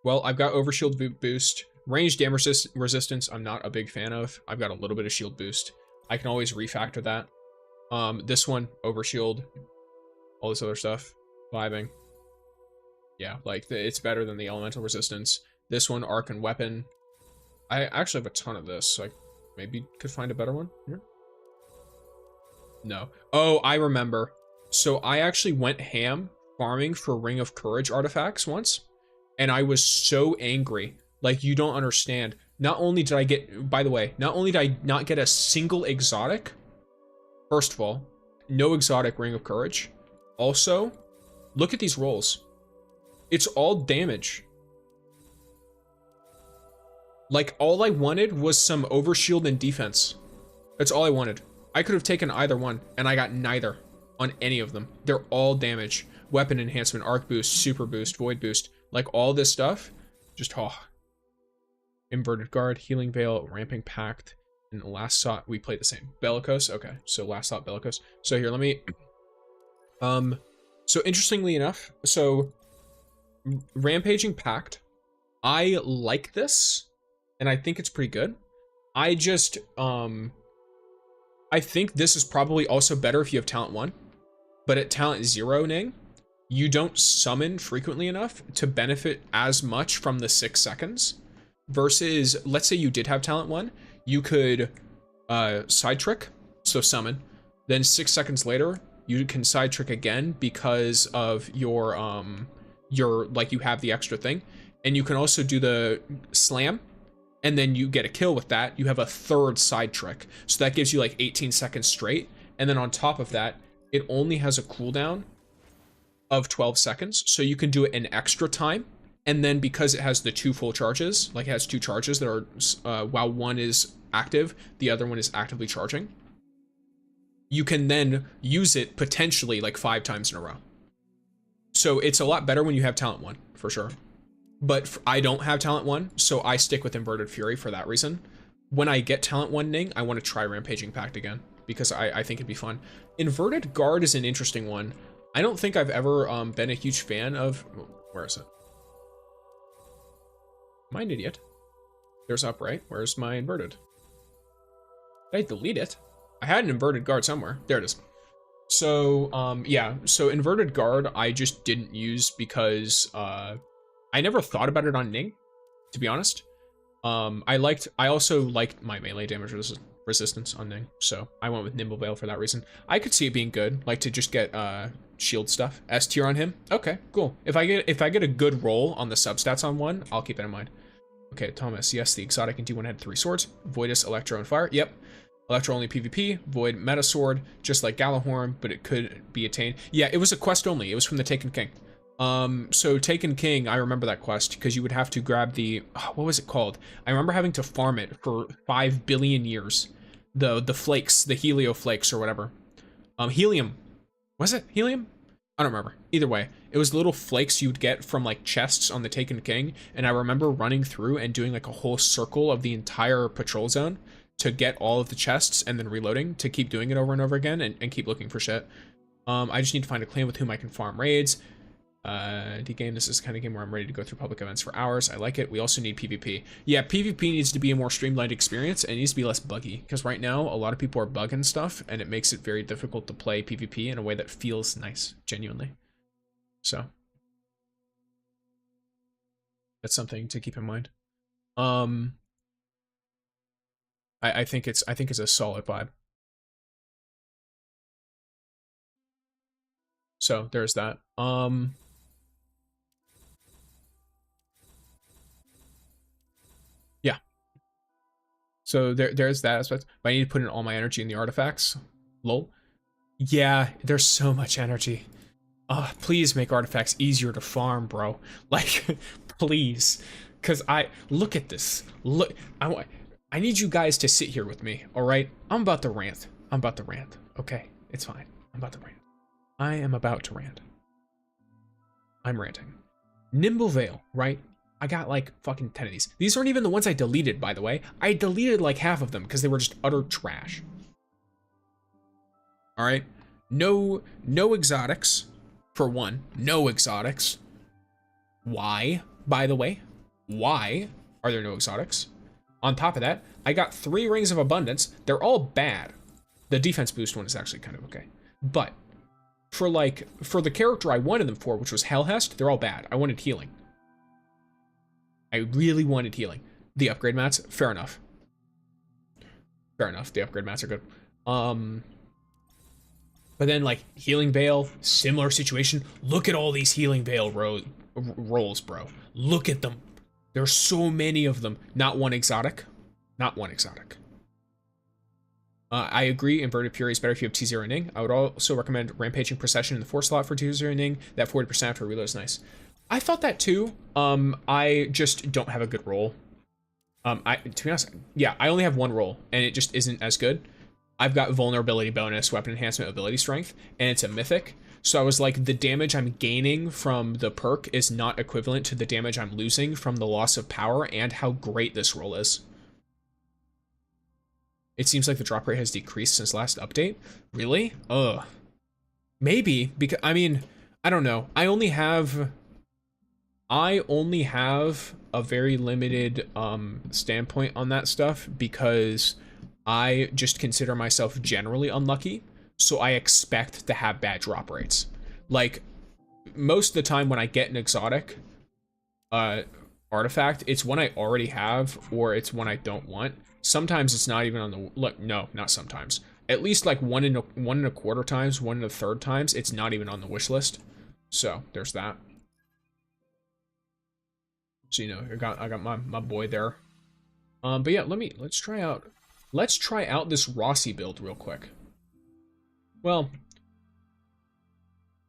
Well, I've got overshield boost. Range damage resistance, I'm not a big fan of. I've got a little bit of shield boost. I can always refactor that. This one, overshield, all this other stuff, vibing. Yeah, like, it's better than the elemental resistance. This one, arc and weapon. I actually have a ton of this, so I maybe could find a better one here. No. Oh, I remember. So I actually went ham farming for Ring of Courage artifacts once, and I was so angry. Like, you don't understand. not only did I get, by the way, not only did I not get a single exotic, first of all, no exotic Ring of Courage. Also, look at these rolls. It's all damage. Like, all I wanted was some overshield and defense. That's all I wanted. I could have taken either one, and I got neither on any of them. They're all damage. Weapon enhancement, arc boost, super boost, void boost. Like, all this stuff, just, oh. Inverted Guard, Healing Veil, Ramping Pact, and Last Sought, we played the same. Bellicose, okay. So Last Sought, Bellicose. So here, let me... So interestingly enough, so... Rampaging Pact, I like this. And I think it's pretty good. I just, I think this is probably also better if you have Talent 1. But at Talent 0, Ning, you don't summon frequently enough to benefit as much from the 6 seconds. Versus, let's say you did have Talent 1, you could Side Trick, so summon. Then 6 seconds later, you can Side Trick again because of your, like, you have the extra thing. And you can also do the Slam. And then you get a kill with that. You have a third side trick. So that gives you like 18 seconds straight. And then on top of that, it only has a cooldown of 12 seconds. So you can do it an extra time. And then because it has the 2 full charges, like it has 2 charges that are, while one is active, the other one is actively charging. You can then use it potentially like 5 times in a row. So it's a lot better when you have Talent 1, for sure. But I don't have Talent 1, so I stick with Inverted Fury for that reason. When I get Talent 1 Ning, I want to try Rampaging Pact again, because I think it'd be fun. Inverted Guard is an interesting one. I don't think I've ever been a huge fan of... Where is it? Am I an idiot? There's Upright. Where's my Inverted? Did I delete it? I had an Inverted Guard somewhere. There it is. So, yeah. So Inverted Guard, I just didn't use because... I never thought about it on Ning, to be honest. I also liked my melee damage resistance on Ning, so I went with Nimble Veil for that reason. I could see it being good, like to just get shield stuff. S tier on him. Okay, cool. If I get a good roll on the substats on one, I'll keep that in mind. Okay, Thomas. Yes, the exotic in D1 had 3 swords: Voidus, Electro, and Fire. Yep. Electro only PvP, Void meta sword, just like Galahorn, but it could be attained. Yeah, it was a quest only. It was from the Taken King. So Taken King, I remember that quest because you would have to grab the, what was it called? I remember having to farm it for 5 billion years. The flakes, the helio flakes or whatever. Helium. Was it helium? I don't remember. Either way, it was the little flakes you'd get from like chests on the Taken King. And I remember running through and doing like a whole circle of the entire patrol zone to get all of the chests and then reloading to keep doing it over and over again and keep looking for shit. I just need to find a clan with whom I can farm raids. D-game, this is the kind of game where I'm ready to go through public events for hours. I like it. We also need PvP. Yeah, PvP needs to be a more streamlined experience and it needs to be less buggy. Because right now, a lot of people are bugging stuff and it makes it very difficult to play PvP in a way that feels nice, genuinely. So, that's something to keep in mind. I think it's a solid vibe. So, there's that. Yeah. So there's that aspect. But I need to put in all my energy in the artifacts. Lol. Yeah, there's so much energy. Please make artifacts easier to farm, bro. Like, please. Cause look at this. Look, I need you guys to sit here with me, alright? I'm about to rant. Okay, it's fine. I'm about to rant. I am about to rant. I'm ranting. Nimble Veil, right? I got like fucking 10 of these. These aren't even the ones I deleted, by the way. I deleted like half of them because they were just utter trash. All right. No exotics, for one. No exotics. Why, by the way? Why are there no exotics? On top of that, I got 3 Rings of Abundance. They're all bad. The defense boost one is actually kind of okay. But for the character I wanted them for, which was Helhest, they're all bad. I wanted healing. I really wanted healing. The upgrade mats, fair enough. Fair enough, the upgrade mats are good. But then like Healing Veil, similar situation. Look at all these Healing Veil rolls, bro. Look at them. There's so many of them. Not one exotic. Not one exotic. I agree, Inverted Fury is better if you have T0 Ning. I would also recommend Rampaging Procession in the 4 slot for T0 Ning. That 40% after reload is nice. I thought that too. I just don't have a good roll. To be honest, yeah, I only have one roll, and it just isn't as good. I've got Vulnerability Bonus, Weapon Enhancement, Ability Strength, and it's a Mythic. So I was like, the damage I'm gaining from the perk is not equivalent to the damage I'm losing from the loss of power and how great this roll is. It seems like the drop rate has decreased since last update. Really? Ugh. Maybe, because, I mean, I don't know. I only have a very limited standpoint on that stuff because I just consider myself generally unlucky, so I expect to have bad drop rates. Like, most of the time when I get an exotic artifact, it's one I already have or it's one I don't want. Sometimes it's not even on the, look, no, not sometimes. At least like one and a quarter times, 1 1/3 times, it's not even on the wish list. So there's that. So, you know, I got my boy there. But yeah, let's try out this Rossi build real quick. Well,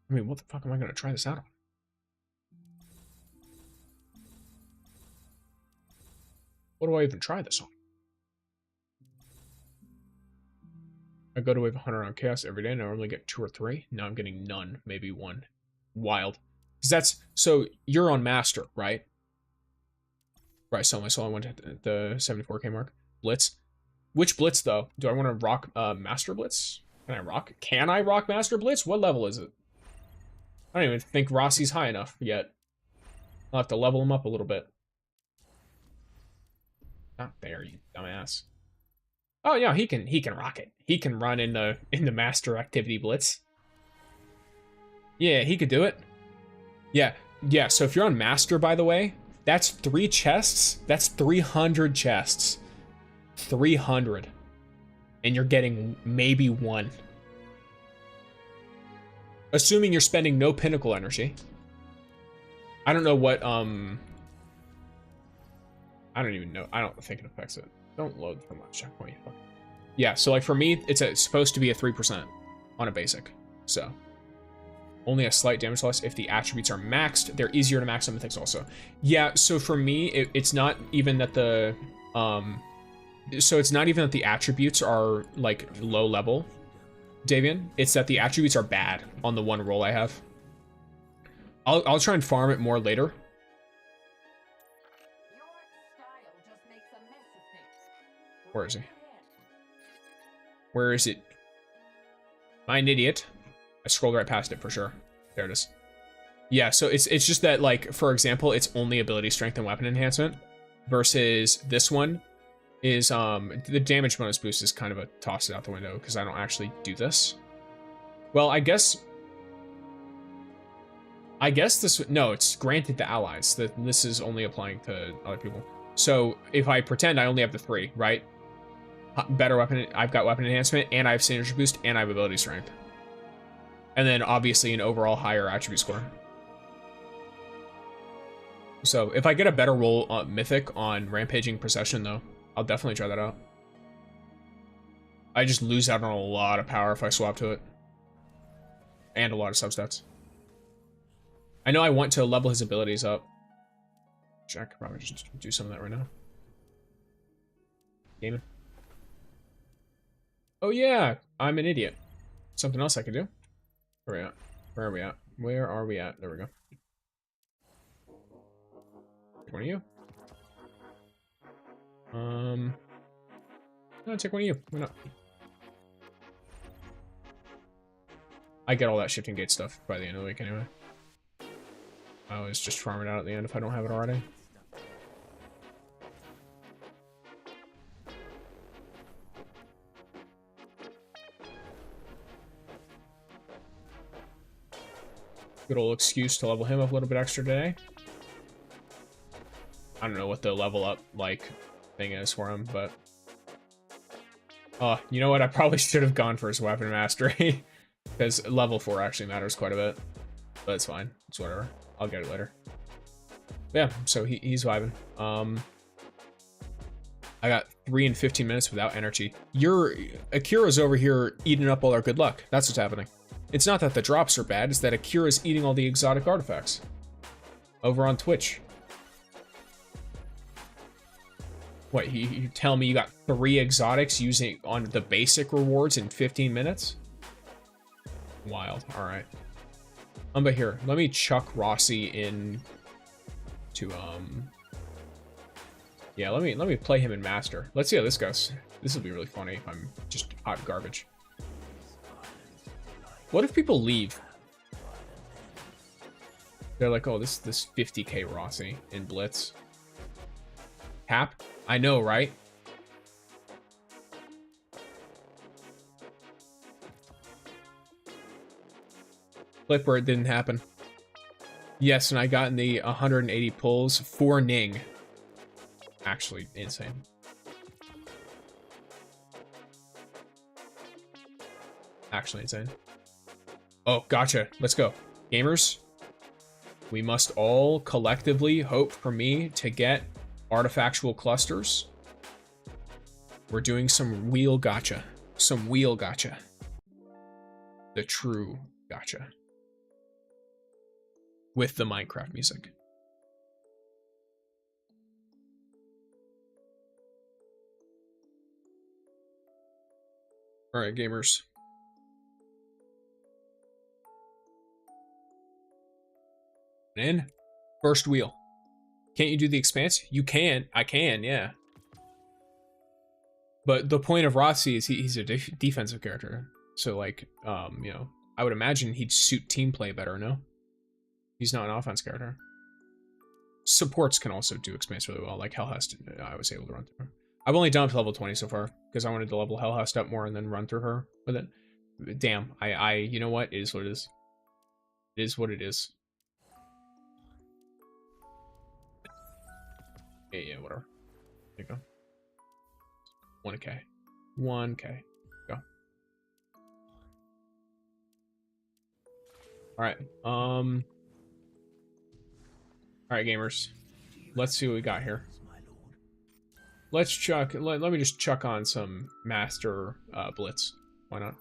I mean, what the fuck am I gonna try this out on? What do I even try this on? I go to wave 100 on chaos every day and I normally get 2 or 3. Now I'm getting none, maybe 1. Wild. Because that's, so you're on master, right? Right, so my soul went to the 74k mark. Blitz. Which Blitz though? Do I want to rock Master Blitz? Can I rock Master Blitz? What level is it? I don't even think Rossi's high enough yet. I'll have to level him up a little bit. Not there, you dumbass. Oh yeah, he can rock it. He can run in the Master Activity Blitz. Yeah, he could do it. Yeah, so if you're on Master, by the way, that's 3 chests. That's 300 chests. 300. And you're getting maybe 1. Assuming you're spending no Pinnacle energy. I don't know what, I don't even know. I don't think it affects it. Don't load for much checkpoint. Yeah, so like for me, it's supposed to be a 3% on a basic. So only a slight damage loss if the attributes are maxed. They're easier to max on mythics also. Yeah, so for me, it's not even that the it's not even that the attributes are like low level, Davian. It's that the attributes are bad on the one roll I have. I'll try and farm it more later. Where is he? Where is it? Am I an idiot? I scrolled right past it for sure. There it is. Yeah, so it's just that, like, for example, it's only ability strength and weapon enhancement versus this one is the damage bonus boost is kind of a toss it out the window because I don't actually do this. Well, I guess this, no, it's granted to allies. That this is only applying to other people. So if I pretend I only have the 3, right? Better weapon, I've got weapon enhancement, and I have synergy boost, and I have ability strength. And then obviously an overall higher attribute score. So if I get a better roll mythic on Rampaging Procession though, I'll definitely try that out. I just lose out on a lot of power if I swap to it. And a lot of substats. I know I want to level his abilities up. I could probably just do some of that right now. Gaming. Oh yeah, I'm an idiot. Something else I could do. Where are we at? Where are we at? Where are we at? There we go. One of you. No, take one of you. Why not? I get all that shifting gate stuff by the end of the week anyway. I always just farm it out at the end if I don't have it already. Good old excuse to level him up a little bit extra today. I don't know what the level up, like, thing is for him, but... Oh, you know what? I probably should have gone for his weapon mastery. Because level 4 actually matters quite a bit. But it's fine. It's whatever. I'll get it later. Yeah, so he's vibing. I got 3 and 15 minutes without energy. Akira's over here eating up all our good luck. That's what's happening. It's not that the drops are bad, it's that Akira's eating all the exotic artifacts. Over on Twitch. What, you tell me you got 3 exotics using on the basic rewards in 15 minutes? Wild, alright. But here, let me chuck Rossi in to, yeah, let me play him in Master. Let's see how this goes. This will be really funny if I'm just hot garbage. What if people leave? They're like, oh, this 50k Rossi in Blitz. Cap? I know, right? Flip where it didn't happen. Yes, and I got in the 180 pulls for Ning. Actually insane. Actually insane. Oh, gotcha. Let's go. Gamers, we must all collectively hope for me to get artifactual clusters. We're doing some wheel gotcha. Some wheel gotcha. The true gotcha. With the Minecraft music. All right, gamers. In. First wheel. Can't you do the expanse? You can. I can, yeah. But the point of Rossi is he's a defensive character. So, like, you know, I would imagine he'd suit team play better, no? He's not an offense character. Supports can also do expanse really well, like Helhest. I was able to run through her. I've only done up to level 20 so far, because I wanted to level Helhest up more and then run through her with it. Damn, you know what? It is what it is. It is what it is. Yeah, whatever. There you go. 1k. 1k. Go. Alright, Alright, gamers. Let's see what we got here. Let's chuck... Let me just chuck on some Master Blitz. Why not?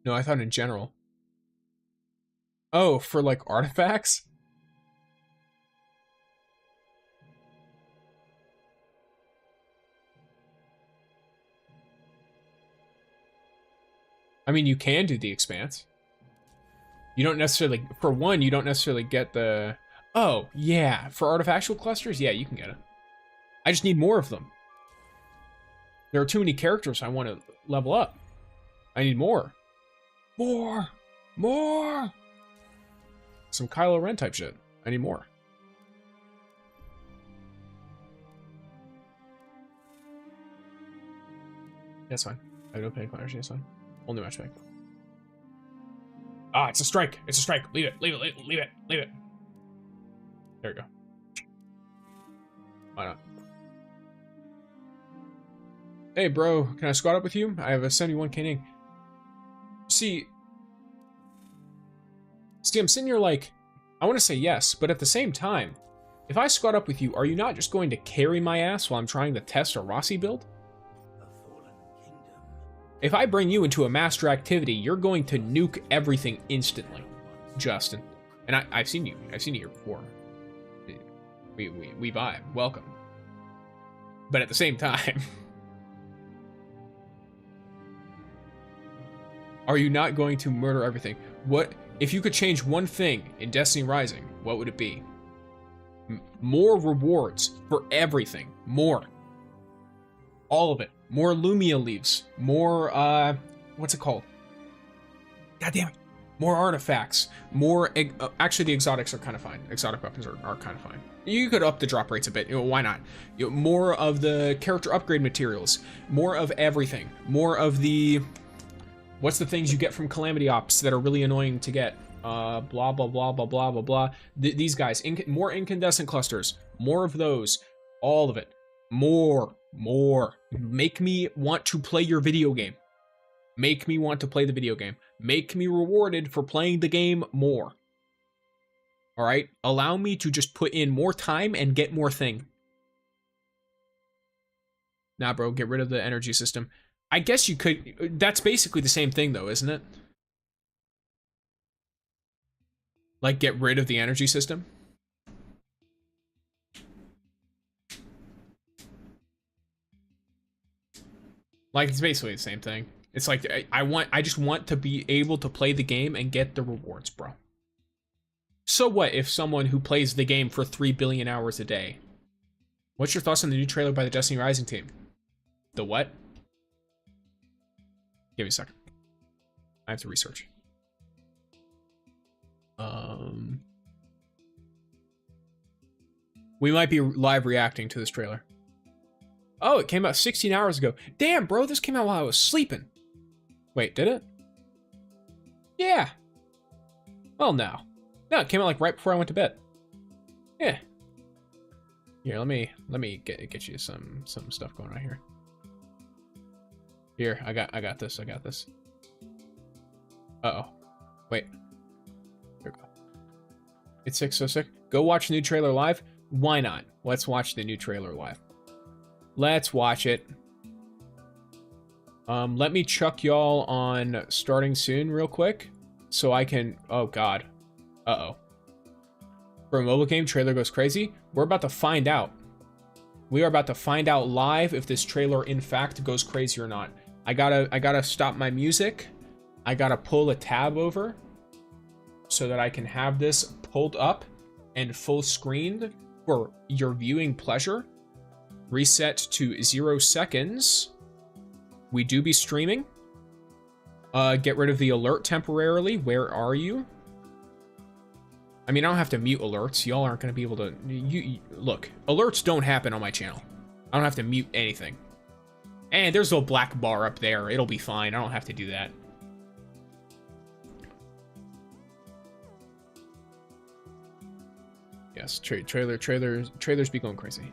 No, I thought in general. Oh, for like artifacts? I mean, you can do the expanse. You don't necessarily, for one, you don't necessarily get the, oh, yeah, for artifactual clusters, yeah, you can get it. I just need more of them. There are too many characters I want to level up. I need more. More! More! Some Kylo Ren type shit. I need more. That's fine. I have no panic energy, that's fine. Only matchback. Ah, it's a strike. It's a strike. Leave it. Leave it. Leave it. Leave it. There we go. Why not? Hey, bro. Can I squad up with you? I have a 71k Ning. See, I'm sitting here like, I want to say yes, but at the same time, if I squad up with you, are you not just going to carry my ass while I'm trying to test a Rossi build? If I bring you into a master activity, you're going to nuke everything instantly, Justin. And I've seen you here before. We vibe. Welcome. But at the same time, are you not going to murder everything? What if you could change one thing in Destiny Rising? What would it be? More rewards for everything. More. All of it. More Lumia leaves. More, what's it called? God damn it. More artifacts. More, actually the exotics are kind of fine. Exotic weapons are kind of fine. You could up the drop rates a bit. You know, why not? You know, more of the character upgrade materials. More of everything. More of the, what's the things you get from Calamity Ops that are really annoying to get? Blah, blah, blah, blah, blah, blah, blah. These guys. More incandescent clusters. More of those. All of it. More. Make me want to play your video game. Make me want to play the video game. Make me rewarded for playing the game more. All right? Allow me to just put in more time and get more thing. Nah, bro, get rid of the energy system. I guess you could. That's basically the same thing, though, isn't it? Like, get rid of the energy system? Like, it's basically the same thing. It's like, I just want to be able to play the game and get the rewards, bro. So what if someone who plays the game for 3 billion hours a day? What's your thoughts on the new trailer by the Destiny Rising team? The what? Give me a second. I have to research. We might be live reacting to this trailer. Oh, it came out 16 hours ago. Damn, bro, this came out while I was sleeping. Wait, did it? Yeah. Well, no. No, it came out like right before I went to bed. Yeah. Here, let me get you some stuff going on here. Here, I got this. Uh-oh. Wait. Here we go. It's so sick. Go watch the new trailer live. Why not? Let's watch the new trailer live. Let's watch it. Let me chuck y'all on starting soon real quick. So I can... Oh, God. Uh-oh. For a mobile game, trailer goes crazy. We're about to find out. We are about to find out live if this trailer, in fact, goes crazy or not. I gotta stop my music. I gotta pull a tab over so that I can have this pulled up and full screened for your viewing pleasure. Reset to 0 seconds. We do be streaming. Get rid of the alert temporarily. Where are you? I mean, I don't have to mute alerts. Y'all aren't going to be able to... Look, alerts don't happen on my channel. I don't have to mute anything. And there's a little black bar up there. It'll be fine. I don't have to do that. Yes, trailers be going crazy.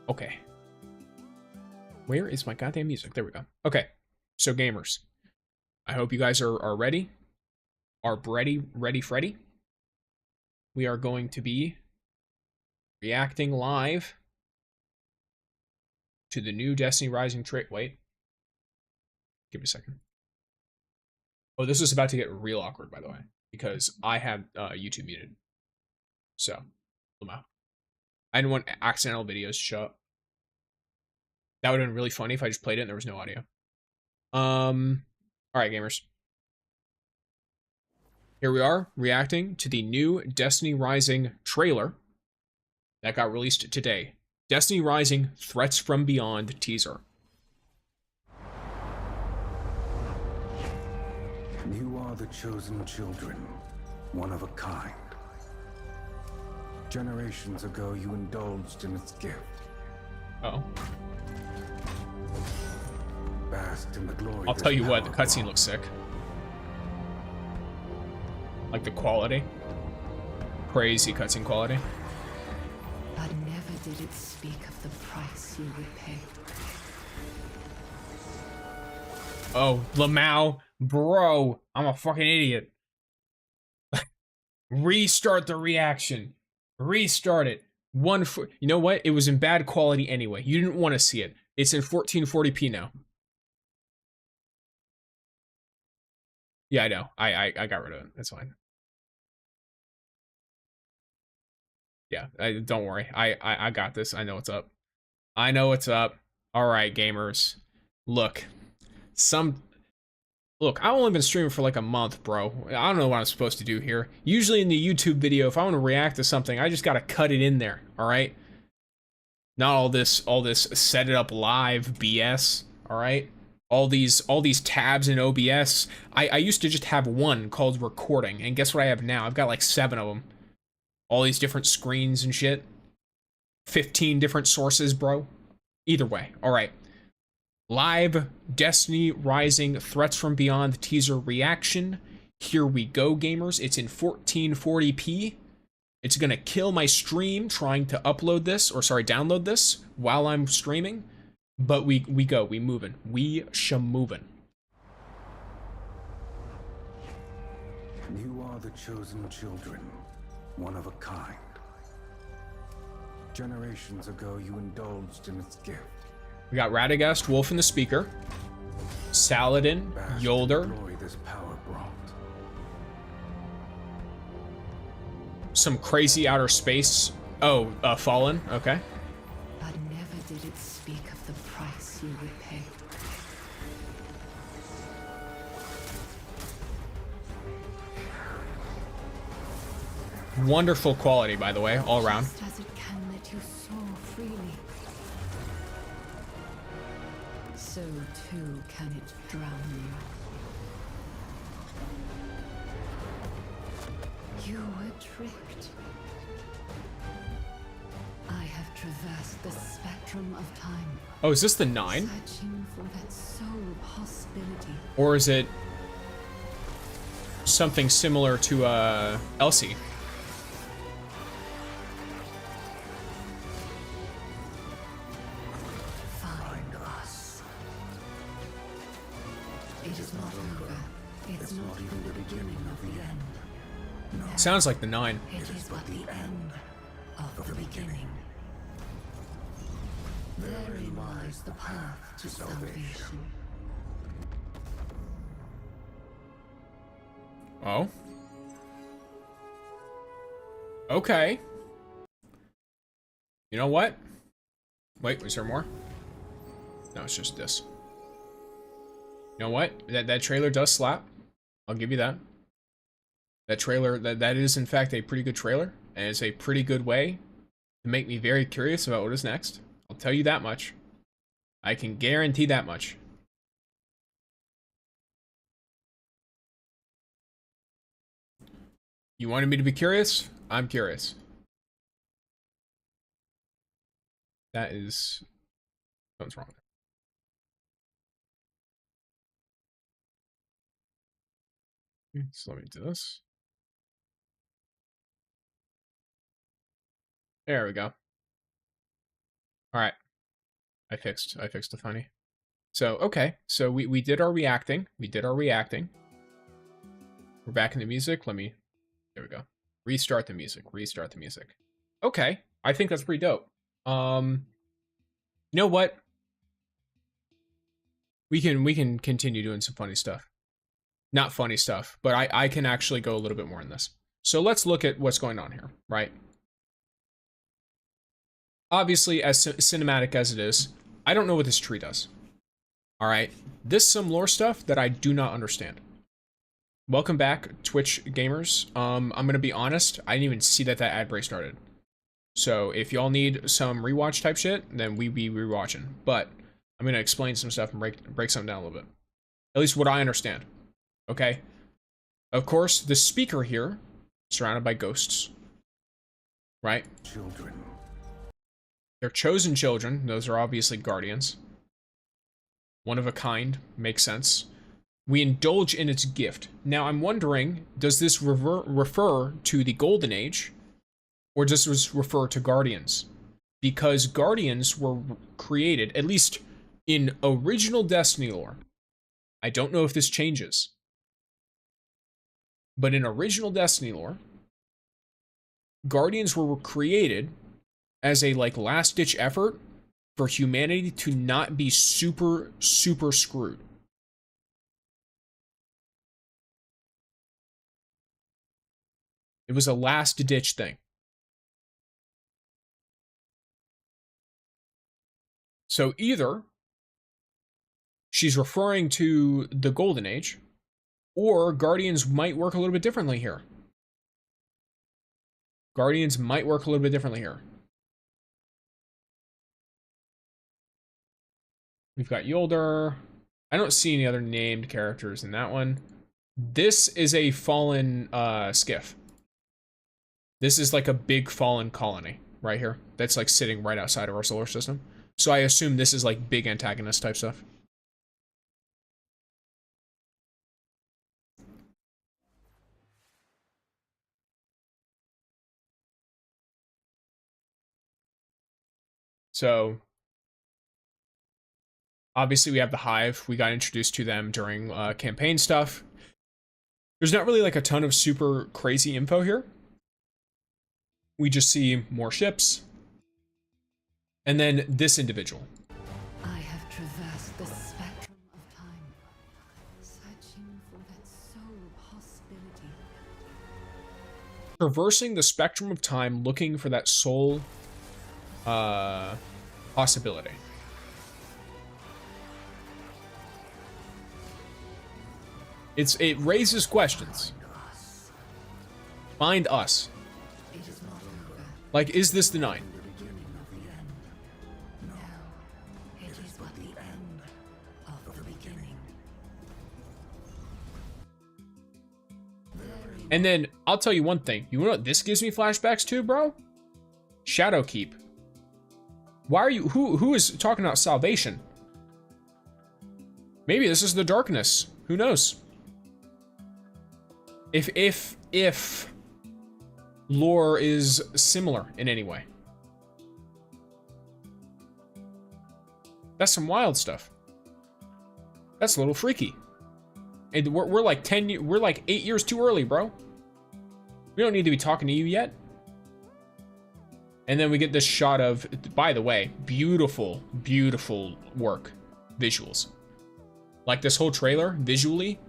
Okay. Where is my goddamn music? There we go. Okay. So gamers, I hope you guys are ready. Ready, Freddy. We are going to be reacting live to the new Destiny Rising trailer. Wait. Give me a second. Oh, this is about to get real awkward, by the way, because I have YouTube muted. So, I didn't want accidental videos to show up. That would have been really funny if I just played it and there was no audio. Alright, gamers. Here we are, reacting to the new Destiny Rising trailer that got released today. Destiny Rising Threats from Beyond teaser. You are the chosen children, one of a kind. Generations ago, you indulged in its gift. Uh-oh. Basked in the glory. I'll tell you what, the cutscene looks sick. Like the quality. Crazy cutscene quality. But never did it speak of the price you would pay. Oh, Lamau. Bro, I'm a fucking idiot. Restart the reaction. Restart it. You know what? It was in bad quality anyway. You didn't want to see it. It's in 1440p now. Yeah, I know. I got rid of it. That's fine. Yeah, don't worry. I got this. I know what's up. I know what's up. All right, gamers. Look, Look, I've only been streaming for like a month, bro. I don't know what I'm supposed to do here. Usually in the YouTube video, if I want to react to something, I just gotta cut it in there, all right? Not all this set it up live BS, all right? All these tabs in OBS. I used to just have one called recording, and guess what I have now? I've got like 7 of them. All these different screens and shit. 15 different sources, bro. Either way, all right. Live Destiny Rising Threats from Beyond teaser reaction. Here we go, gamers. It's in 1440p. It's gonna kill my stream trying to upload this, or sorry, download this while I'm streaming. But we moving. We shamovin'. You are the chosen children, one of a kind. Generations ago, you indulged in its gift. We got Radagast, Wolf in the speaker, Saladin, Yolder, This power brought. some crazy outer space. Oh, Fallen. Okay. But never did it speak of the price you would pay. Wonderful quality, by the way, all around. Just as it can let you soar freely, so too can it drown you. You were tricked. I have traversed the spectrum of time. Oh, is this the 9? Searching for that sole possibility. Or is it something similar to Elsie? Find us. It is not over. It's not even the beginning of the end. Sounds like the 9. It is but the end of the beginning. Therein lies the path to salvation. Oh. Okay. You know what? Wait, was there more? No, it's just this. You know what? That trailer does slap. I'll give you that. That trailer, that is in fact a pretty good trailer, and it's a pretty good way to make me very curious about what is next. I'll tell you that much. I can guarantee that much. You wanted me to be curious? I'm curious. That is... something's wrong. So let me do this. There we go. All right. I fixed the funny. So, okay. So we did our reacting. We did our reacting. We're back in the music. There we go. Restart the music. Restart the music. Okay. I think that's pretty dope. You know what? We can continue doing some funny stuff. Not funny stuff, but I can actually go a little bit more in this. So let's look at what's going on here, right? Obviously, as cinematic as it is, I don't know what this tree does. All right, this is some lore stuff that I do not understand. Welcome back, Twitch gamers. I'm gonna be honest, I didn't even see that ad break started. So if y'all need some rewatch type shit, then we be rewatching. But I'm gonna explain some stuff and break something down a little bit. At least what I understand. Okay. Of course, the speaker here, surrounded by ghosts, right? Children. They're chosen children. Those are obviously guardians. One of a kind. Makes sense. We indulge in its gift. Now, I'm wondering, does this refer to the Golden Age? Or does this refer to guardians? Because guardians were created, at least in original Destiny lore. I don't know if this changes. But in original Destiny lore, guardians were created as a last-ditch effort for humanity to not be super screwed. It was a last-ditch thing. So either she's referring to the Golden Age, or guardians might work a little bit differently here. Guardians might work a little bit differently here. We've got Yolder. I don't see any other named characters in that one. This is a fallen skiff. This is like a big fallen colony right here. That's like sitting right outside of our solar system. So I assume this is like big antagonist type stuff. So obviously we have the Hive. We got introduced to them during campaign stuff. There's not really like a ton of super crazy info here. We just see more ships. And then this individual. I have traversed the spectrum of time, searching for that sole possibility. Traversing the spectrum of time, looking for that sole possibility. It raises questions. Find us. Like, is this the 9? It is but the end of the beginning. And then I'll tell you one thing. You know what this gives me flashbacks to, bro? Shadowkeep. Why are you who is talking about salvation? Maybe this is the darkness. Who knows? If lore is similar in any way. That's some wild stuff. That's a little freaky. And we're like 8 years too early, bro. We don't need to be talking to you yet. And then we get this shot of, by the way, beautiful, beautiful work. Visuals. Like this whole trailer, visually,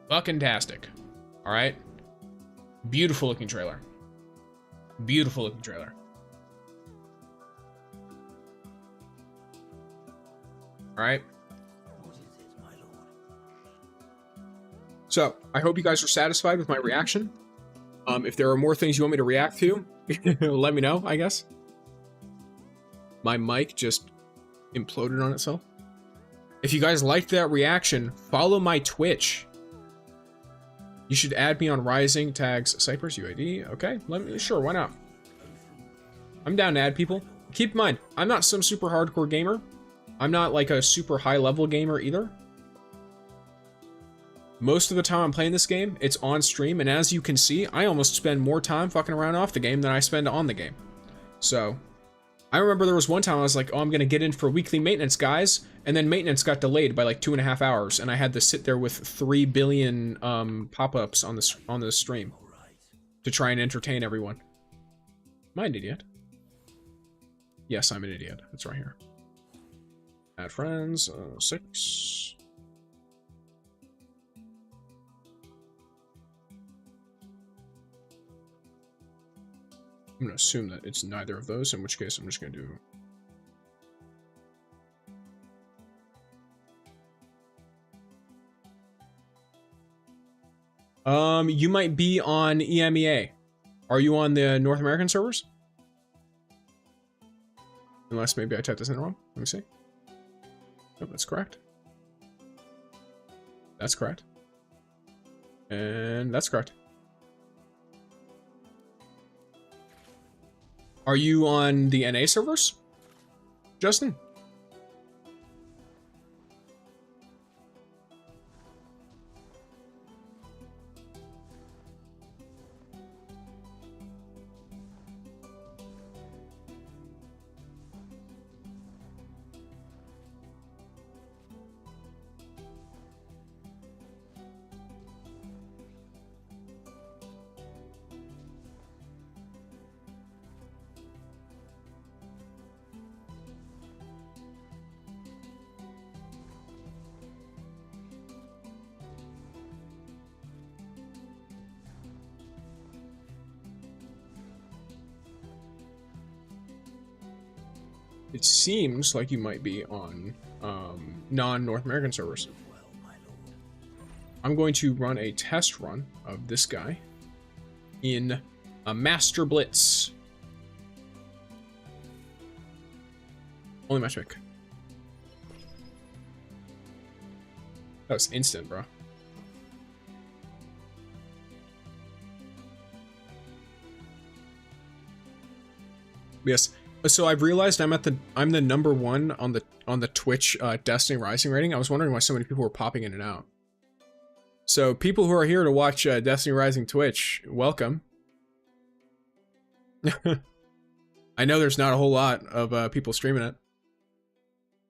fucking-tastic. All right? Beautiful looking trailer. Beautiful looking trailer. All right? So, I hope you guys are satisfied with my reaction. If there are more things you want me to react to, let me know, I guess. My mic just imploded on itself. If you guys liked that reaction, follow my Twitch. You should add me on Rising, tags Cypress UID. Okay, sure, why not? I'm down to add people. Keep in mind, I'm not some super hardcore gamer. I'm not like a super high level gamer either. Most of the time I'm playing this game, it's on stream, and as you can see, I almost spend more time fucking around off the game than I spend on the game. So, I remember there was one time I was like, oh, I'm gonna get in for weekly maintenance, guys, and then maintenance got delayed by like 2.5 hours, and I had to sit there with 3 billion pop-ups on the stream to try and entertain everyone. Am I an idiot? Yes, I'm an idiot. It's right here. Add friends, 6. I'm gonna assume that it's neither of those, in which case I'm just gonna do... You might be on EMEA. Are you on the North American servers? Unless maybe I typed this in wrong. Let me see. Oh, that's correct. That's correct. And that's correct. Are you on the NA servers, Justin? It seems like you might be on non-North American servers. I'm going to run a test run of this guy in a Master Blitz. Only matchmaker. That was instant, bro. Yes. So I've realized I'm the #1 on the Twitch Destiny Rising rating. I was wondering why so many people were popping in and out. So people who are here to watch Destiny Rising Twitch, welcome. I know there's not a whole lot of people streaming it.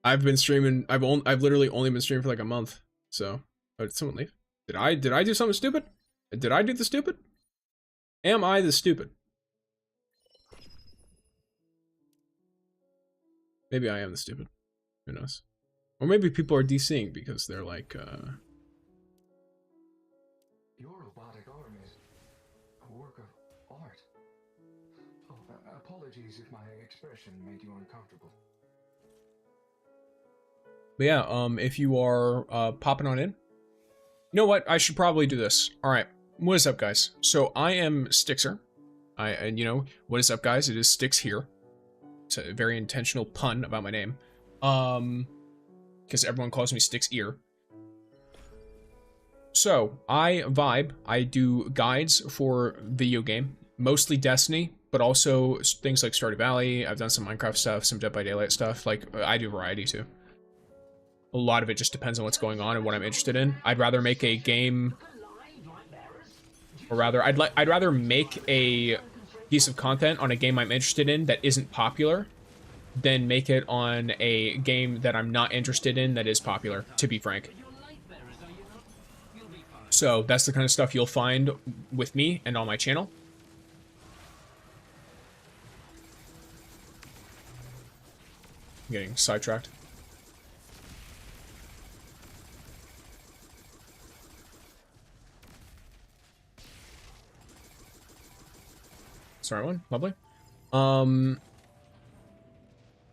I've been streaming. I've literally only been streaming for like a month. So, oh, did someone leave? Did I do something stupid? Did I do the stupid? Am I the stupid? Maybe I am the stupid. Who knows? Or maybe people are DCing because they're like, Your robotic arm is a work of art. Oh, apologies if my expression made you uncomfortable. But yeah, if you are popping on in, you know what? I should probably do this. All right, what is up, guys? So I am Stixer. And you know what is up, guys? It is Stix here. It's a very intentional pun about my name, because everyone calls me Stix Ear. So I vibe. I do guides for video game, mostly Destiny, but also things like Stardew Valley. I've done some Minecraft stuff, some Dead by Daylight stuff. Like I do variety too. A lot of it just depends on what's going on and what I'm interested in. I'd rather make a game, or rather, I'd rather make a piece of content on a game I'm interested in that isn't popular than make it on a game that I'm not interested in that is popular, to be frank. So that's the kind of stuff you'll find with me and on my channel. I'm getting sidetracked. Sorry, one. Lovely.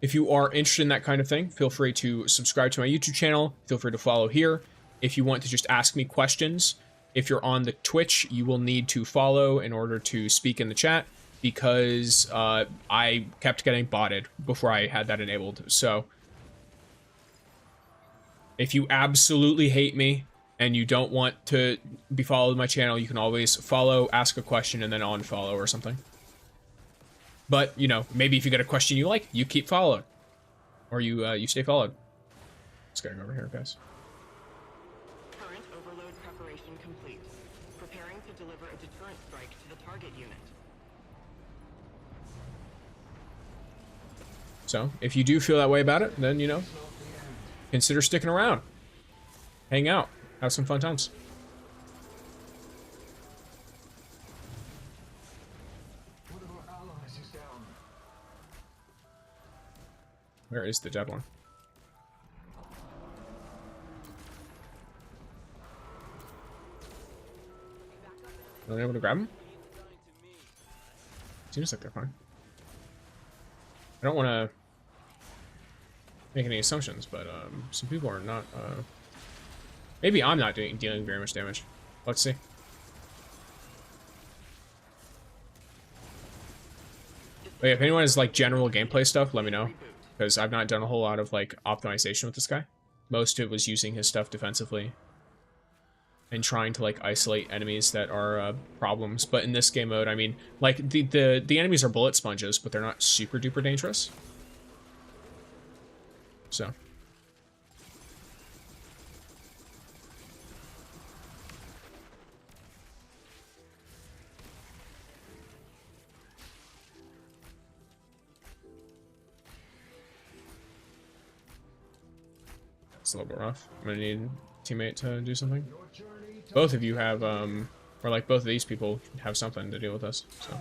If you are interested in that kind of thing, feel free to subscribe to my YouTube channel. Feel free to follow here. If you want to just ask me questions, if you're on the Twitch, you will need to follow in order to speak in the chat, because I kept getting botted before I had that enabled. So if you absolutely hate me and you don't want to be followed on my channel, you can always follow, ask a question, and then unfollow or something. But, you know, maybe if you get a question you like, you keep followed. Or you stay followed. Let's get over here, guys. Current overload preparation complete. Preparing to deliver a deterrent strike to the target unit. So, if you do feel that way about it, then, you know, consider sticking around. Hang out. Have some fun times. Where is the dead one? Are they able to grab him? Seems like they're fine. I don't want to make any assumptions, but some people are not. Maybe I'm not dealing very much damage. Let's see. But yeah, if anyone has like general gameplay stuff, let me know. Because I've not done a whole lot of like optimization with this guy. Most of it was using his stuff defensively and trying to like isolate enemies that are problems. But in this game mode, I mean, like the enemies are bullet sponges, but they're not super duper dangerous. So. It's a little bit rough. I'm gonna need a teammate to do something. Both of you have, or like both of these people have something to deal with us, so.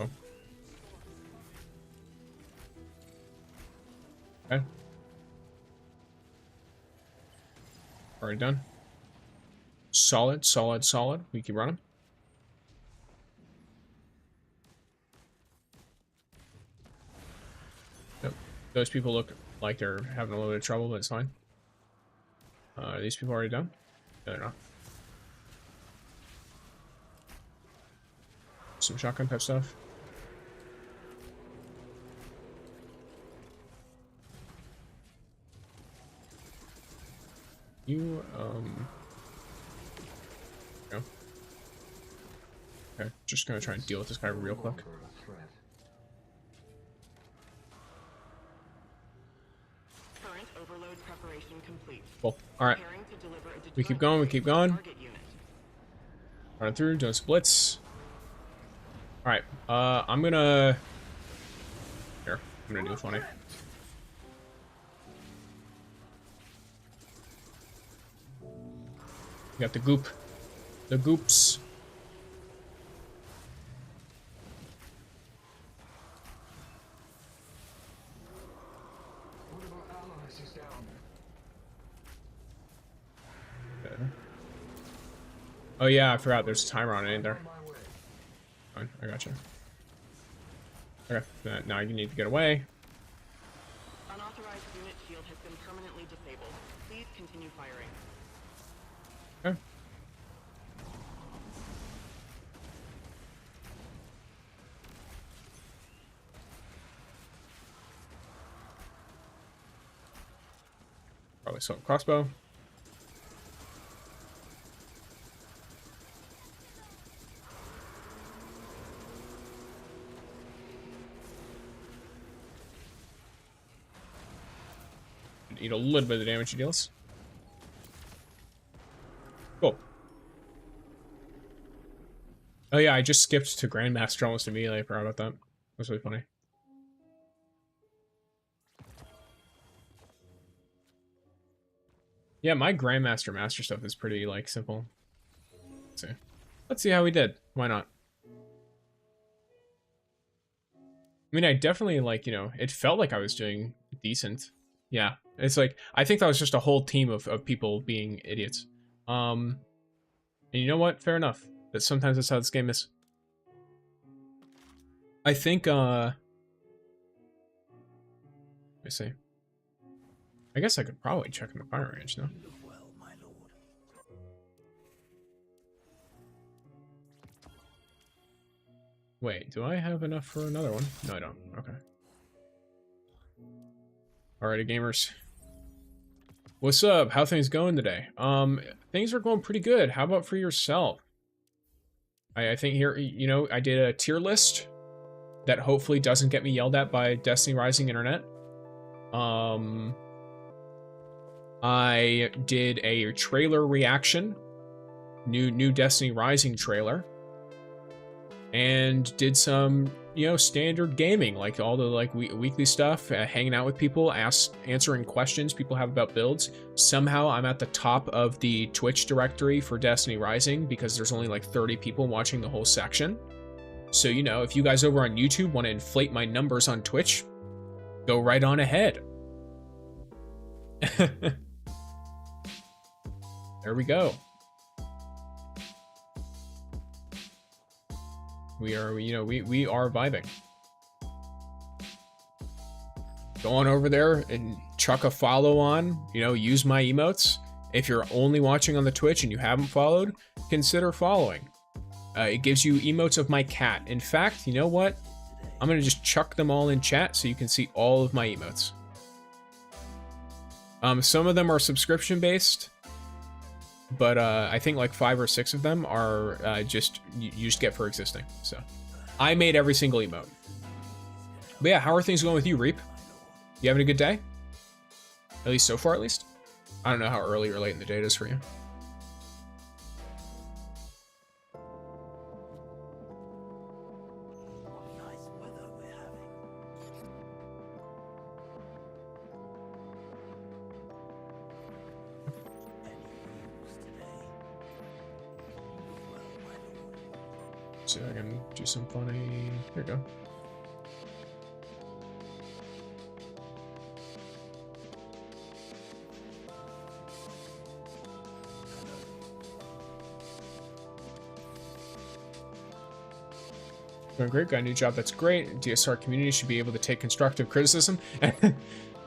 Oh. Okay. Already done. Solid, solid, solid. We keep running. Yep. Those people look like they're having a little bit of trouble, but it's fine. Are these people already done? No, they're not. Some shotgun type stuff. You, go. Okay, just gonna try and deal with this guy real quick. Current overload preparation complete. Cool. Alright. We keep going, we keep going. Running through, doing splits. Alright, I'm gonna... Here, I'm gonna do funny. We got the goop. The goops. What about allies is down? Okay. Oh yeah, I forgot there's a timer on it, ain't there? Fine, I gotcha. Okay, now you need to get away. Unauthorized unit shield has been permanently disabled. Please continue firing. Okay. Probably still have crossbow. Eat a little bit of the damage he deals. Cool. Oh yeah, I just skipped to Grandmaster almost immediately. I forgot about that. That's really funny. Yeah, my Grandmaster Master stuff is pretty, like, simple. Let's see. Let's see how we did. Why not? I mean, I definitely, like, you know, it felt like I was doing decent. Yeah. It's like, I think that was just a whole team of people being idiots. And you know what? Fair enough. But sometimes that's how this game is. I think, let me see. I guess I could probably check in the fire range, no? Wait, do I have enough for another one? No, I don't. Okay. Alrighty, gamers. What's up? How things going today? Things are going pretty good. How about for yourself? I think here, you know, I did a tier list that hopefully doesn't get me yelled at by Destiny Rising Internet. I did a trailer reaction, new Destiny Rising trailer, and did some, you know, standard gaming, like all the like weekly stuff, hanging out with people, answering questions people have about builds. Somehow I'm at the top of the Twitch directory for Destiny Rising because there's only like 30 people watching the whole section. So, you know, if you guys over on YouTube want to inflate my numbers on Twitch, go right on ahead. There we go. We are, you know, we are vibing. Go on over there and chuck a follow on, you know, use my emotes. If you're only watching on the Twitch and you haven't followed, consider following. It gives you emotes of my cat. In fact, you know what? I'm gonna just chuck them all in chat so you can see all of my emotes. Some of them are subscription based, but I think like 5 or 6 of them are just you just get for existing. So I made every single emote. But yeah, how are things going with you, Reap? You having a good day? At least so far, at least. I don't know how early or late in the day it is for you. So I can do some funny. There you go. Going great, got a new job, that's great. DSR community should be able to take constructive criticism.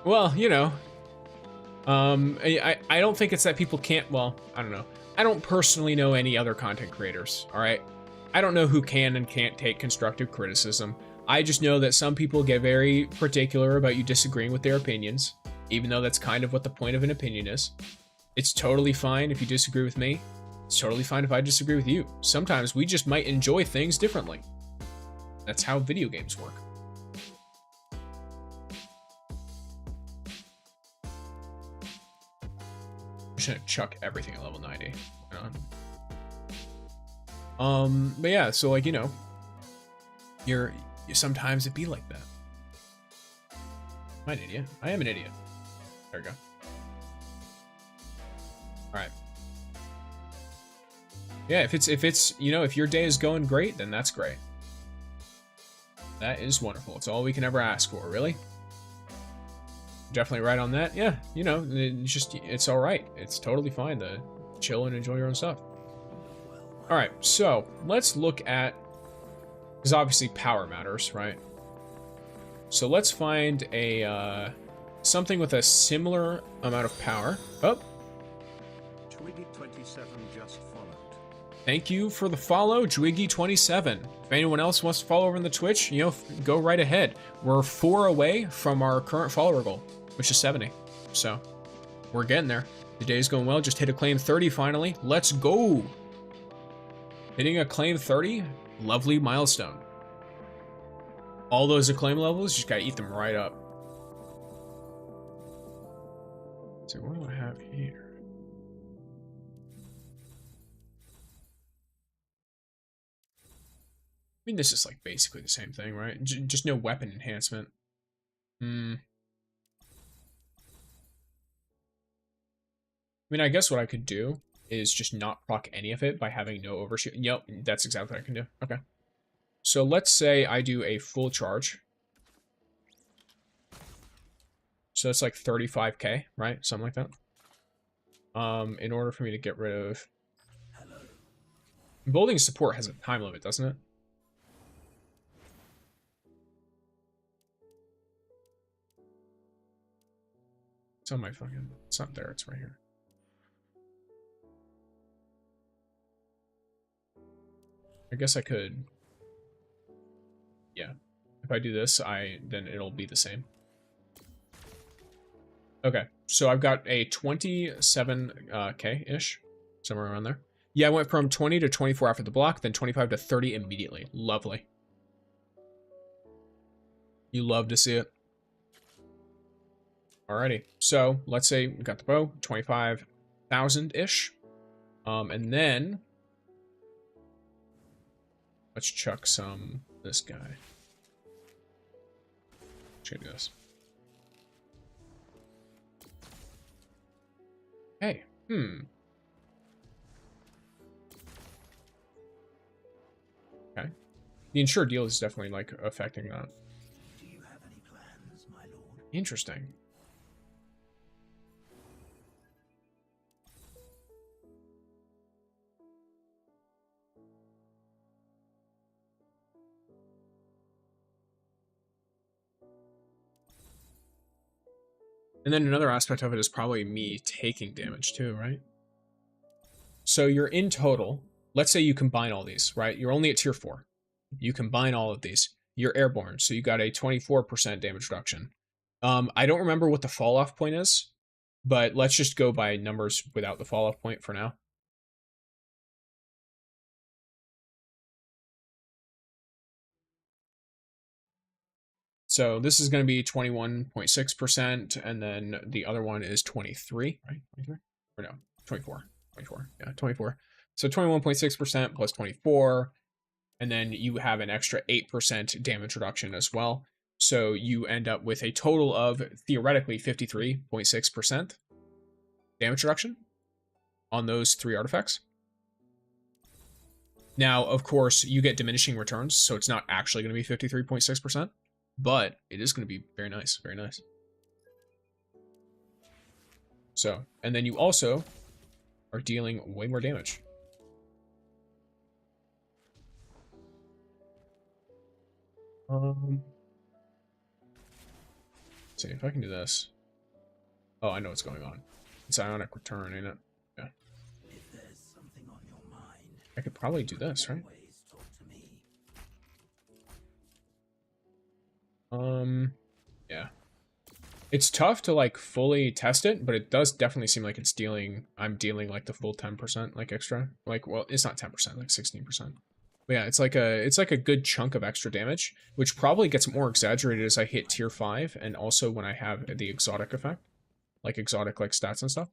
Well, you know, I don't think it's that people can't, well, I don't know. I don't personally know any other content creators, all right? I don't know who can and can't take constructive criticism. I just know that some people get very particular about you disagreeing with their opinions, even though that's kind of what the point of an opinion is. It's totally fine if you disagree with me. It's totally fine if I disagree with you. Sometimes we just might enjoy things differently. That's how video games work. I'm just gonna chuck everything at level 90. But yeah, so like, you know, sometimes it be like that. I'm an idiot. I am an idiot. There we go. All right. Yeah, if it's you know, if your day is going great, then that's great. That is wonderful. It's all we can ever ask for, really. Definitely right on that. Yeah, you know, it's all right. It's totally fine to chill and enjoy your own stuff. All right, so let's look at, because obviously power matters, right? So let's find a something with a similar amount of power. Oh, Twiggy27 just followed. Thank you for the follow, Dwiggy27. If anyone else wants to follow over on the Twitch, you know, go right ahead. We're 4 away from our current follower goal, which is 70. So we're getting there. The day's going well. Just hit acclaim 30 finally. Let's go. Hitting acclaim 30, lovely milestone. All those acclaim levels, just gotta eat them right up. So what do I have here? I mean, this is like basically the same thing, right? Just no weapon enhancement. I mean, I guess what I could do is just not proc any of it by having no overshoot. Yep, that's exactly what I can do. Okay. So let's say I do a full charge. So it's like 35k, right? Something like that. In order for me to get rid of... Building support has a time limit, doesn't it? It's on my fucking... It's not there, it's right here. I guess I could... Yeah. If I do this, then it'll be the same. Okay, so I've got a 27k-ish, somewhere around there. Yeah, I went from 20 to 24 after the block, then 25 to 30 immediately. Lovely. You love to see it. Alrighty, so let's say we got the bow, 25,000-ish. And then let's chuck some this guy. Should do this. Hey, Okay. The insured deal is definitely like affecting that. Do you have any plans, my lord? Interesting. And then another aspect of it is probably me taking damage too, right? So you're in total, let's say you combine all these, right? You're only at tier 4. You combine all of these. You're airborne, so you got a 24% damage reduction. I don't remember what the fall off point is, but let's just go by numbers without the fall off point for now. So this is going to be 21.6%, and then the other one is 23, right? 23? Or no, 24. 24. Yeah, 24. So 21.6% plus 24, and then you have an extra 8% damage reduction as well. So you end up with a total of, theoretically, 53.6% damage reduction on those 3 artifacts. Now, of course, you get diminishing returns, so it's not actually going to be 53.6%. But it is going to be very nice, very nice. So, and then you also are dealing way more damage. Let's see if I can do this. Oh, I know what's going on. It's ionic return, ain't it? Yeah. If there's something on your mind, I could probably do this, right? Yeah. It's tough to like fully test it, but it does definitely seem like I'm dealing like the full 10% like extra. Like, well, it's not 10%, like 16%. But yeah, it's like a good chunk of extra damage, which probably gets more exaggerated as I hit tier 5 and also when I have the exotic effect. Like exotic like stats and stuff.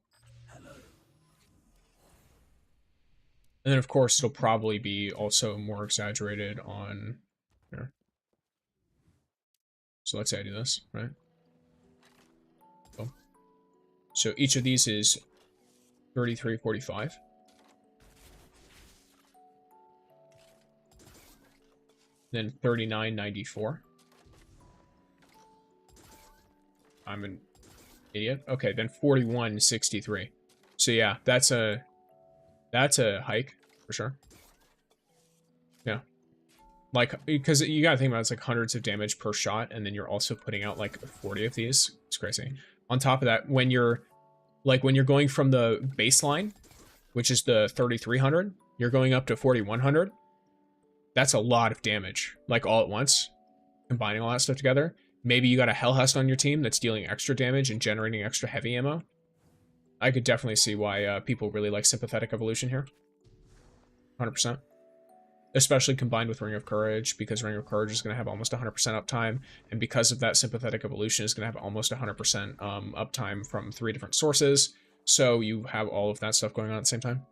And then of course it'll probably be also more exaggerated on here. So let's say I do this, right? Boom. So each of these is 33.45. Then 39.94. I'm an idiot. Okay, then 41.63. So yeah, that's a hike for sure. Yeah. Like, because you gotta think about it, it's like hundreds of damage per shot, and then you're also putting out like 40 of these. It's crazy. On top of that, when you're going from the baseline, which is the 3300, you're going up to 4100. That's a lot of damage, like all at once, combining all that stuff together. Maybe you got a Helhest on your team that's dealing extra damage and generating extra heavy ammo. I could definitely see why people really like Sympathetic Evolution here. 100%. Especially combined with Ring of Courage, because Ring of Courage is going to have almost 100% uptime, and because of that, Sympathetic Evolution is going to have almost 100% uptime from 3 different sources, so you have all of that stuff going on at the same time.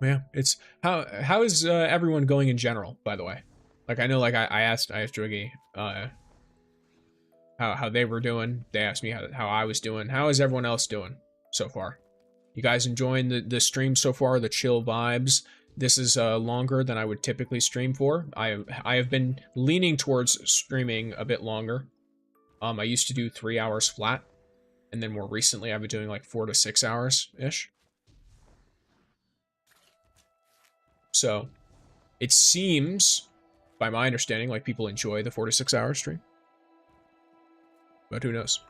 Yeah, it's... How is everyone going in general, by the way? Like, I know, like, I asked Driggy how they were doing. They asked me how I was doing. How is everyone else doing so far? You guys enjoying the stream so far, the chill vibes? This is longer than I would typically stream for. I have been leaning towards streaming a bit longer. I used to do 3 hours flat, and then more recently I've been doing like 4 to 6 hours-ish. So, it seems, by my understanding, like people enjoy the 4 to 6 hour stream. But who knows?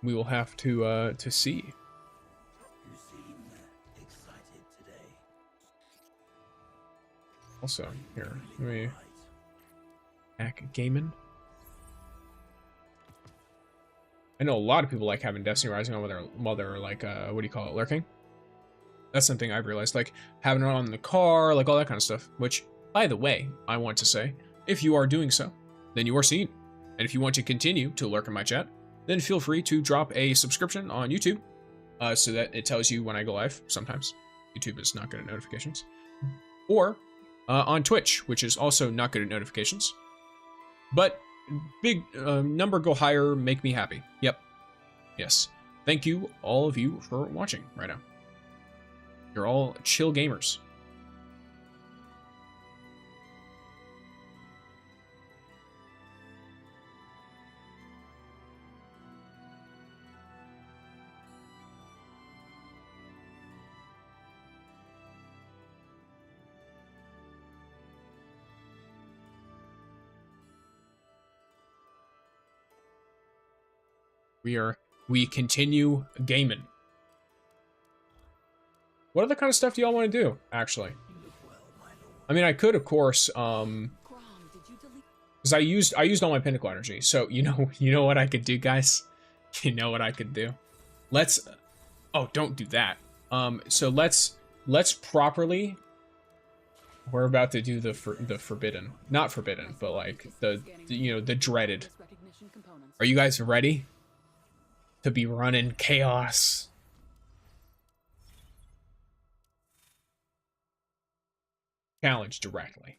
We will have to see. You seem excited today. Also, here, let me hack gaming. I know a lot of people like having Destiny Rising on while they're like, what do you call it, lurking? That's something I've realized, like having it on in the car, like all that kind of stuff. Which, by the way, I want to say, if you are doing so, then you are seen. And if you want to continue to lurk in my chat, then feel free to drop a subscription on YouTube, so that it tells you when I go live. Sometimes YouTube is not good at notifications, or on Twitch, which is also not good at notifications. But big number go higher, make me happy. Yep. Yes. Thank you, all of you, for watching right now. You're all chill gamers. We continue gaming. What other kind of stuff do y'all want to do, actually? I mean, I could, of course, because I used all my Pinnacle energy. So you know what I could do, guys? You know what I could do? Let's. Oh, don't do that. So let's properly. We're about to do the forbidden, not forbidden, but like the dreaded. Are you guys ready to be running chaos? Challenge directly.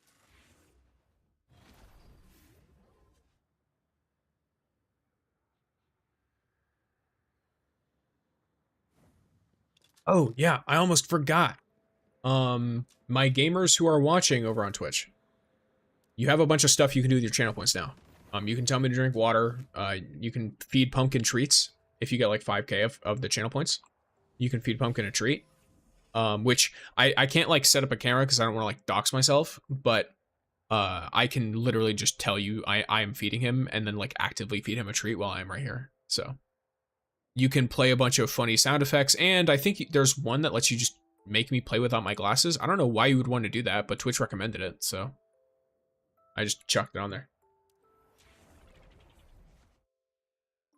Oh yeah, I almost forgot. My gamers who are watching over on Twitch, you have a bunch of stuff you can do with your channel points now. You can tell me to drink water. You can feed Pumpkin treats if you get like 5k of the channel points. You can feed Pumpkin a treat. Which I can't like set up a camera because I don't want to like dox myself, but I can literally just tell you I am feeding him and then like actively feed him a treat while I'm right here. So you can play a bunch of funny sound effects, and I think there's one that lets you just make me play without my glasses. I don't know why you would want to do that, but Twitch recommended it, so I just chucked it on there.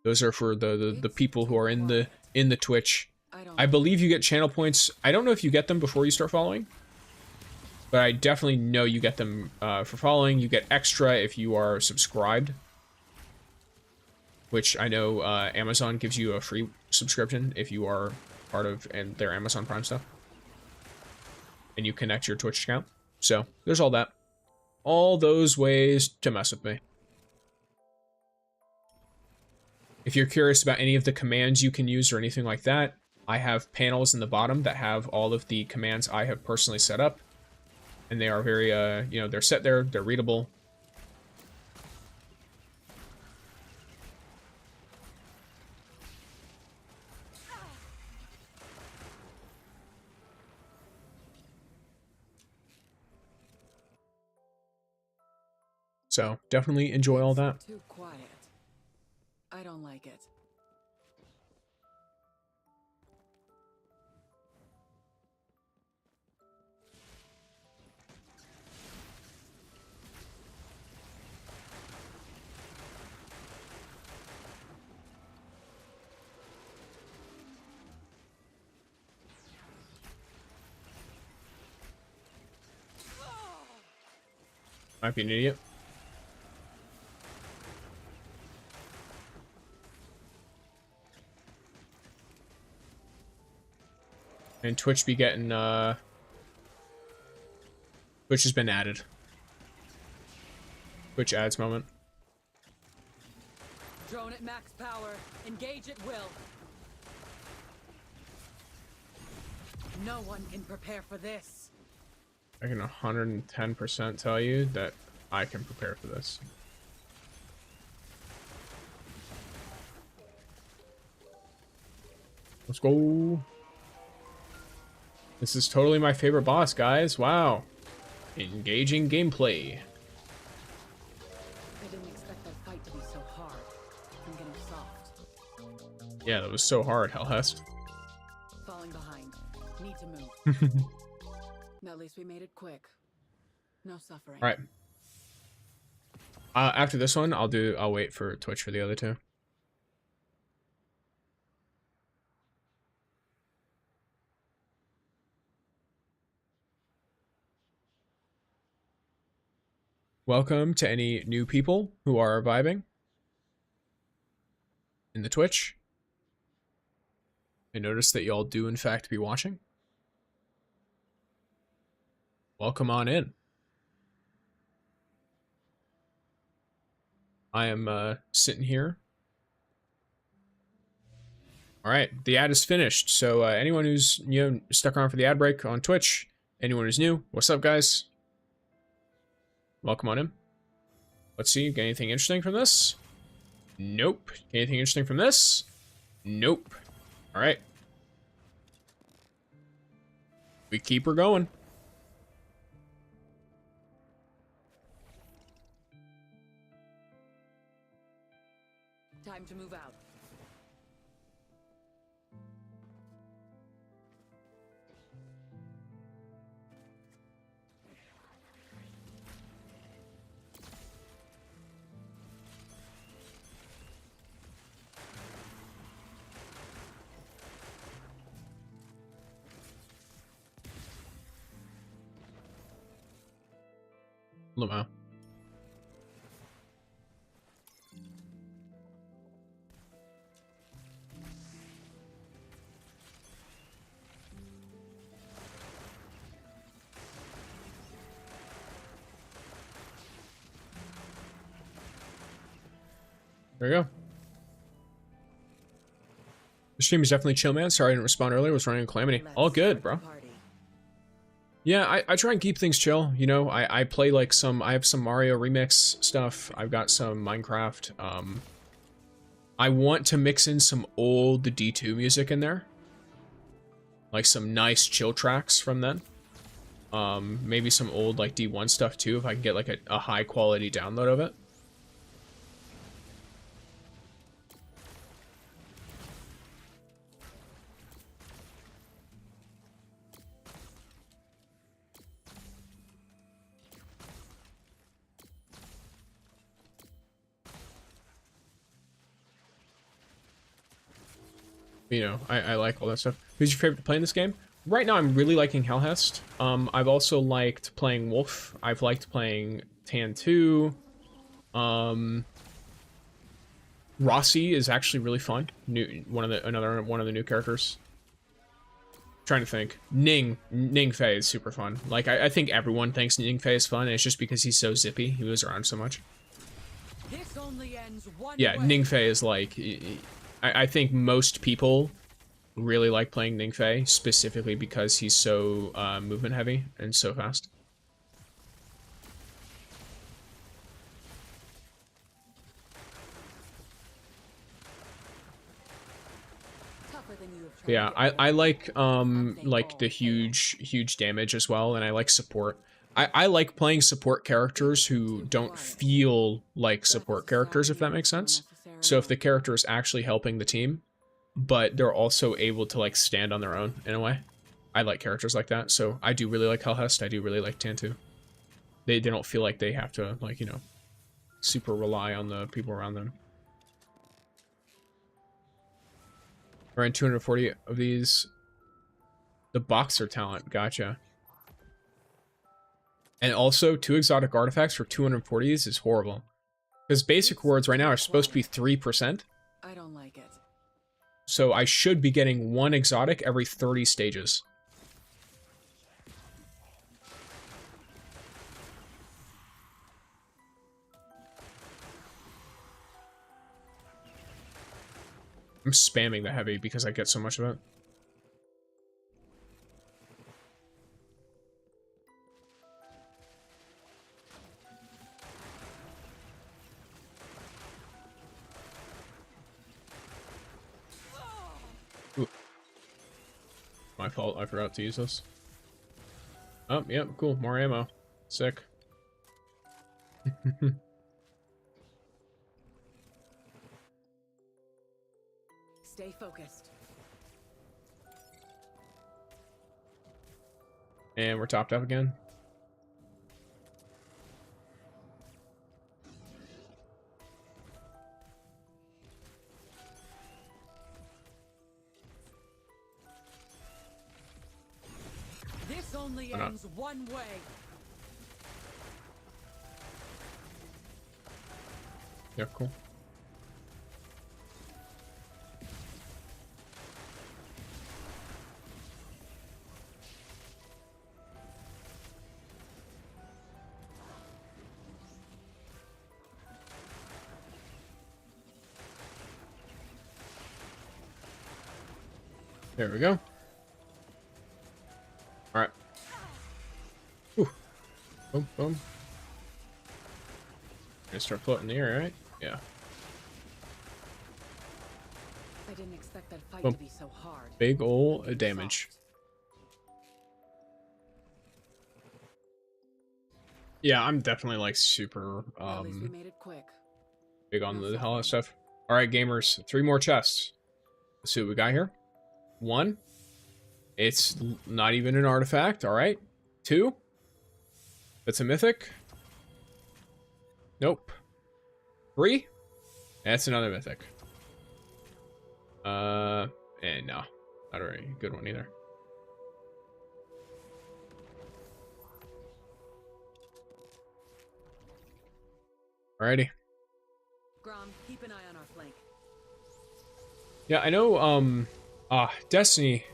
Those are for the people who are in the Twitch. I believe you get channel points. I don't know if you get them before you start following, but I definitely know you get them for following. You get extra if you are subscribed, which I know Amazon gives you a free subscription if you are part of their Amazon Prime stuff, and you connect your Twitch account. So there's all that. all those ways to mess with me. If you're curious about any of the commands you can use or anything like that, I have panels in the bottom that have all of the commands I have personally set up. And they are very, you know, they're set there, they're readable. So definitely enjoy all that. Too quiet. I don't like it. Might be an idiot. And Twitch be getting, Twitch has been added. Twitch ads moment. Drone at max power. Engage at will. No one can prepare for this. I can 110% tell you that I can prepare for this. Let's go. This is totally my favorite boss, guys. Wow. Engaging gameplay. I didn't expect that fight to be so hard. I'm getting soft. Yeah, that was so hard, Helhest. Falling behind. Need to move. At least we made it quick. No suffering. All right. After this one, I'll wait for Twitch for the other two. Welcome to any new people who are vibing in the Twitch. I noticed that y'all do in fact be watching. Welcome on in. I am sitting here. All right, the ad is finished. So anyone who's stuck around for the ad break on Twitch, anyone who's new, what's up, guys? Welcome on in. Let's see, get anything interesting from this? Nope. Anything interesting from this? Nope. All right. We keep her going. Time to move out. Luma. There we go. The stream is definitely chill, man. Sorry I didn't respond earlier. Was running a calamity. All good, bro. Yeah, I try and keep things chill. You know, I play like I have some Mario remix stuff. I've got some Minecraft. I want to mix in some old D2 music in there. Like some nice chill tracks from then. Maybe some old like D1 stuff too, if I can get like a high quality download of it. You know, I like all that stuff. Who's your favorite to play in this game? Right now, I'm really liking Helhest. I've also liked playing Wolf. I've liked playing Tan 2. Rossi is actually really fun. Another one of the new characters. trying to think. Ning Fei is super fun. Like, I think everyone thinks Ning Fei is fun, and it's just because he's so zippy. He moves around so much. This only ends one Yeah, way. Ning Fei is like... I think most people really like playing Ning Fei, specifically because he's so movement heavy and so fast. Yeah, I like the huge damage as well, and I like support. I like playing support characters who don't feel like support characters, if that makes sense. So if the character is actually helping the team, but they're also able to like stand on their own in a way. I like characters like that, so I do really like Helhest. I do really like Tantu. They don't feel like they have to, like, you know, super rely on the people around them. Around 240 of these. The boxer talent, gotcha. And also, 2 exotic artifacts for 240s is horrible. Because basic rewards right now are supposed to be 3%. I don't like it. So I should be getting 1 exotic every 30 stages. I'm spamming the heavy because I get so much of it. Ooh. My fault, I forgot to use this. Oh, yep, cool, more ammo. Sick. Stay focused. And we're topped up again. This only ends one way. Yeah, cool. There we go. All right. Whew. Boom, boom. Gonna start floating in the air, right? Yeah. I didn't expect that fight Boom. to be so hard. Big ol' damage. Yeah, I'm definitely like super At least we made it quick. big on the Helhest stuff. All right, gamers, 3 more chests. Let's see what we got here. 1. It's not even an artifact. All right. 2. That's a mythic. Nope. 3. That's another mythic. And no, not a very good one either. Alrighty. Grom, keep an eye on our flank. Yeah, I know, Destiny,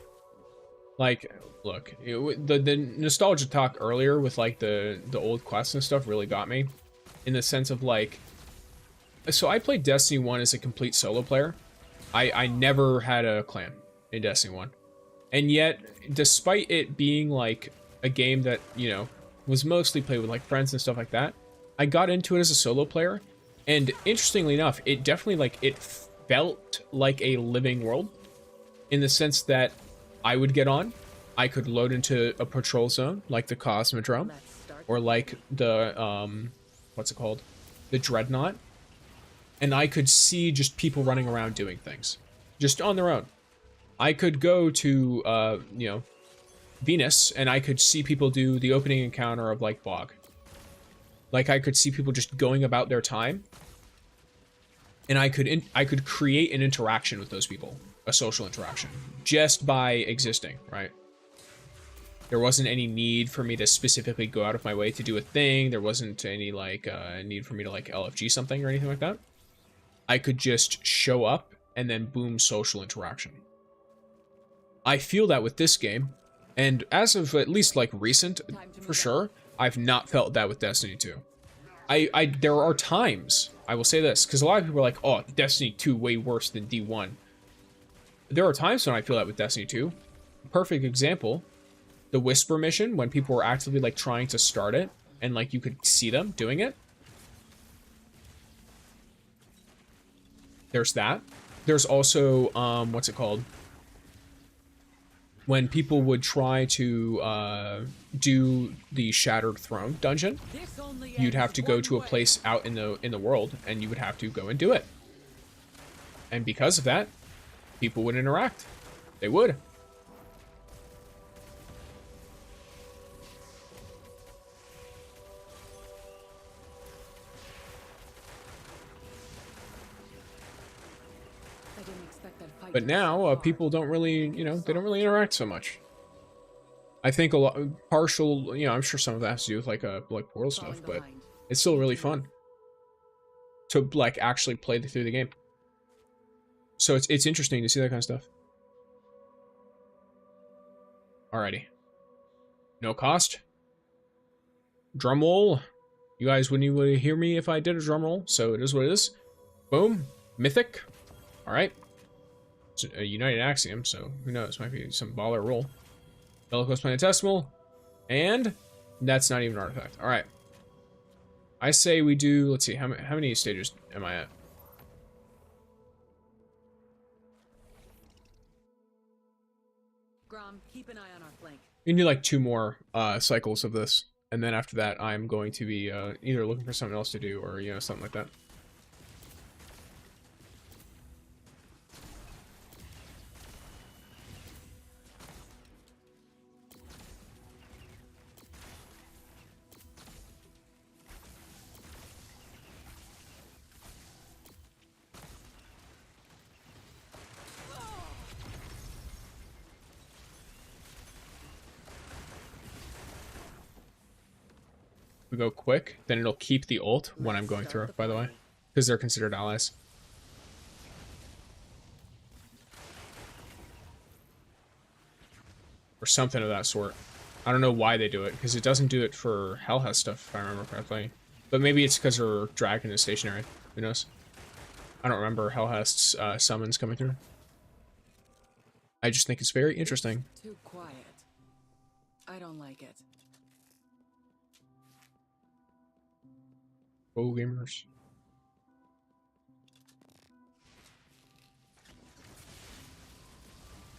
like, look, the nostalgia talk earlier with, like, the old quests and stuff really got me, in the sense of, like, so I played Destiny 1 as a complete solo player. I never had a clan in Destiny 1. And yet, despite it being, like, a game that, you know, was mostly played with, like, friends and stuff like that, I got into it as a solo player, and interestingly enough, it definitely, like, it felt like a living world, in the sense that I would get on, I could load into a patrol zone, like the Cosmodrome, or like the, what's it called? The Dreadnought, and I could see just people running around doing things, just on their own. I could go to, you know, Venus, and I could see people do the opening encounter of, like, Bog. Like, I could see people just going about their time, and I could create an interaction with those people, a social interaction, just by existing, right? There wasn't any need for me to specifically go out of my way to do a thing. There wasn't any, like, need for me to, like, LFG something or anything like that. I could just show up, and then boom, social interaction. I feel that with this game, and as of at least like recent, for sure, I've not felt that with Destiny 2. There are times, I will say this, because a lot of people are like, oh, Destiny 2 way worse than D1. There are times when I feel that with Destiny 2. Perfect example, the Whisper mission, when people were actively like trying to start it, and like you could see them doing it. There's that. There's also, what's it called? When people would try to do the Shattered Throne dungeon, you'd have to go to a place out in the world, and you would have to go and do it. And because of that, people would interact. They would. But now, people don't really, you know, they don't really interact so much. I think a lot, partial, you know, I'm sure some of that has to do with like Portal stuff, but it's still really fun to like actually play through the game. So it's interesting to see that kind of stuff. Alrighty. No cost. Drum roll. You guys wouldn't hear me if I did a drum roll, so it is what it is. Boom. Mythic. Alright. It's a United Axiom, so who knows? Might be some baller roll. Bellicose Planetesimal. And that's not even an artifact. Alright. I say we do, let's see, how many stages am I at? Grom, keep an eye on our flank. We can do like 2 more cycles of this. And then after that, I'm going to be either looking for something else to do or, you know, something like that. We go quick, then it'll keep the ult when I'm going through, by the way, because they're considered allies. Or something of that sort. I don't know why they do it, because it doesn't do it for Helhest stuff, if I remember correctly. But maybe it's because her dragon is stationary. Who knows? I don't remember Helhest's summons coming through. I just think it's very interesting. Too quiet. I don't like it. Oh, gamers.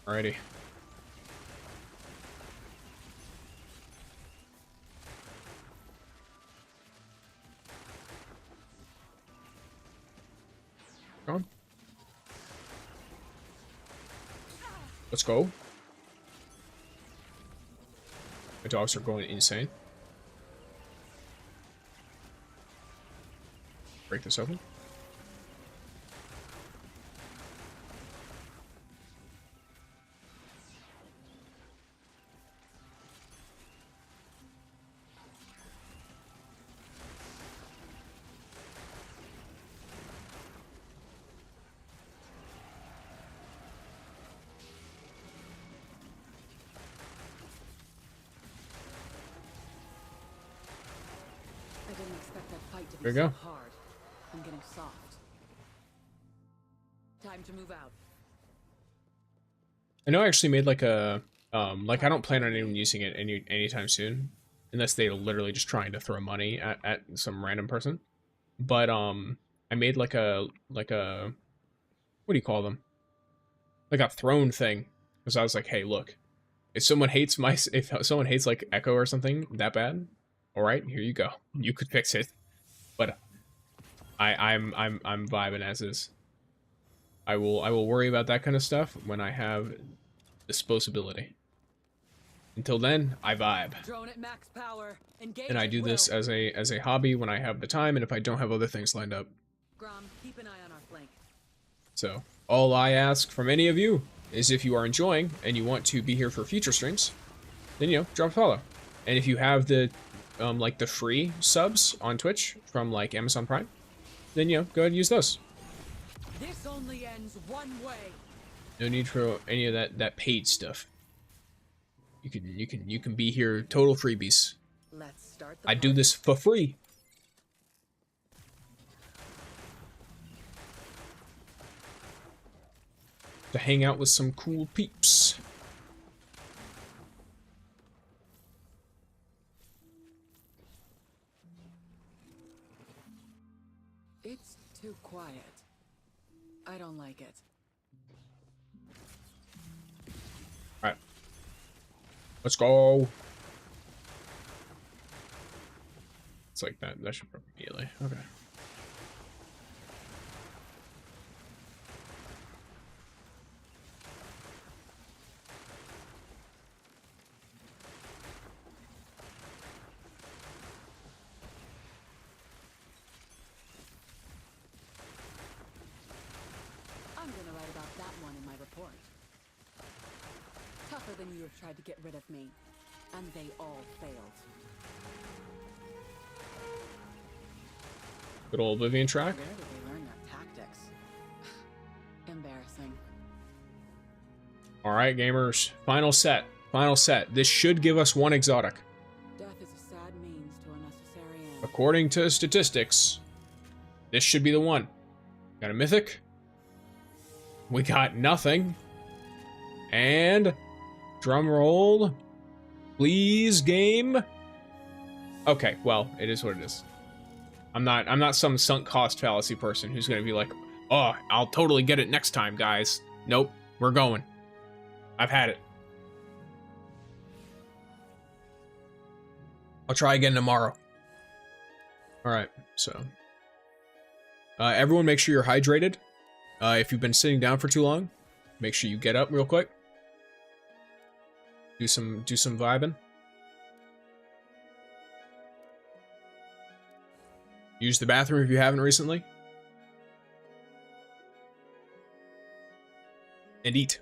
Alrighty. Go on. Let's go. My dogs are going insane. Break this open. I didn't expect that fight to be There you so go. hard. I'm getting soft. Time to move out. I know I actually made like a like I don't plan on even using it anytime soon, unless they're literally just trying to throw money at some random person. But I made like a what do you call them? Like a throne thing, because I was like, hey, look, if someone hates like Echo or something that bad, all right, here you go, you could fix it. But I'm vibing as is. I will worry about that kind of stuff when I have disposability. Until then, I vibe. Drone at max power. Engage And I at do this will. as a hobby when I have the time and if I don't have other things lined up. Grom, keep an eye on our flank. So, all I ask from any of you is if you are enjoying and you want to be here for future streams, then, you know, drop a follow. And if you have the like the free subs on Twitch from like Amazon Prime, then, you know, go ahead and use those. This only ends one way. No need for any of that paid stuff. You can be here total freebies. Let's start the I do party. this for free. To hang out with some cool peeps. It's too quiet. I don't like it. Alright. Let's go. It's like that. That should probably immediately. Okay. I'm gonna write about that one in my report. Tougher than you have tried to get rid of me. And they all failed. Good old Oblivion track. Where did they learn their tactics? Embarrassing. Alright, gamers. Final set. Final set. This should give us one exotic. Death is a sad means to a necessary end. According to statistics, this should be the one. Got a mythic. We got nothing. And drum roll. Please, game. Okay, well, it is what it is. I'm not some sunk cost fallacy person who's gonna be like, oh, I'll totally get it next time, guys. Nope, we're going. I've had it. I'll try again tomorrow. Alright, so. Everyone make sure you're hydrated. If you've been sitting down for too long, make sure you get up real quick. Do some vibing. Use the bathroom if you haven't recently. And eat.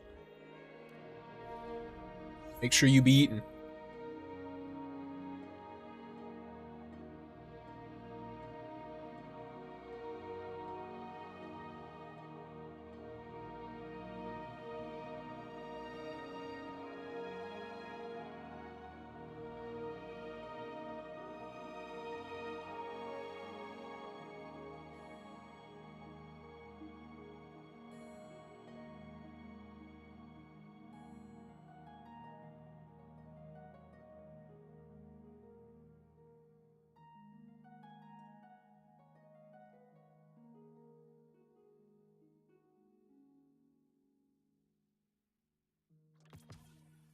Make sure you be eating.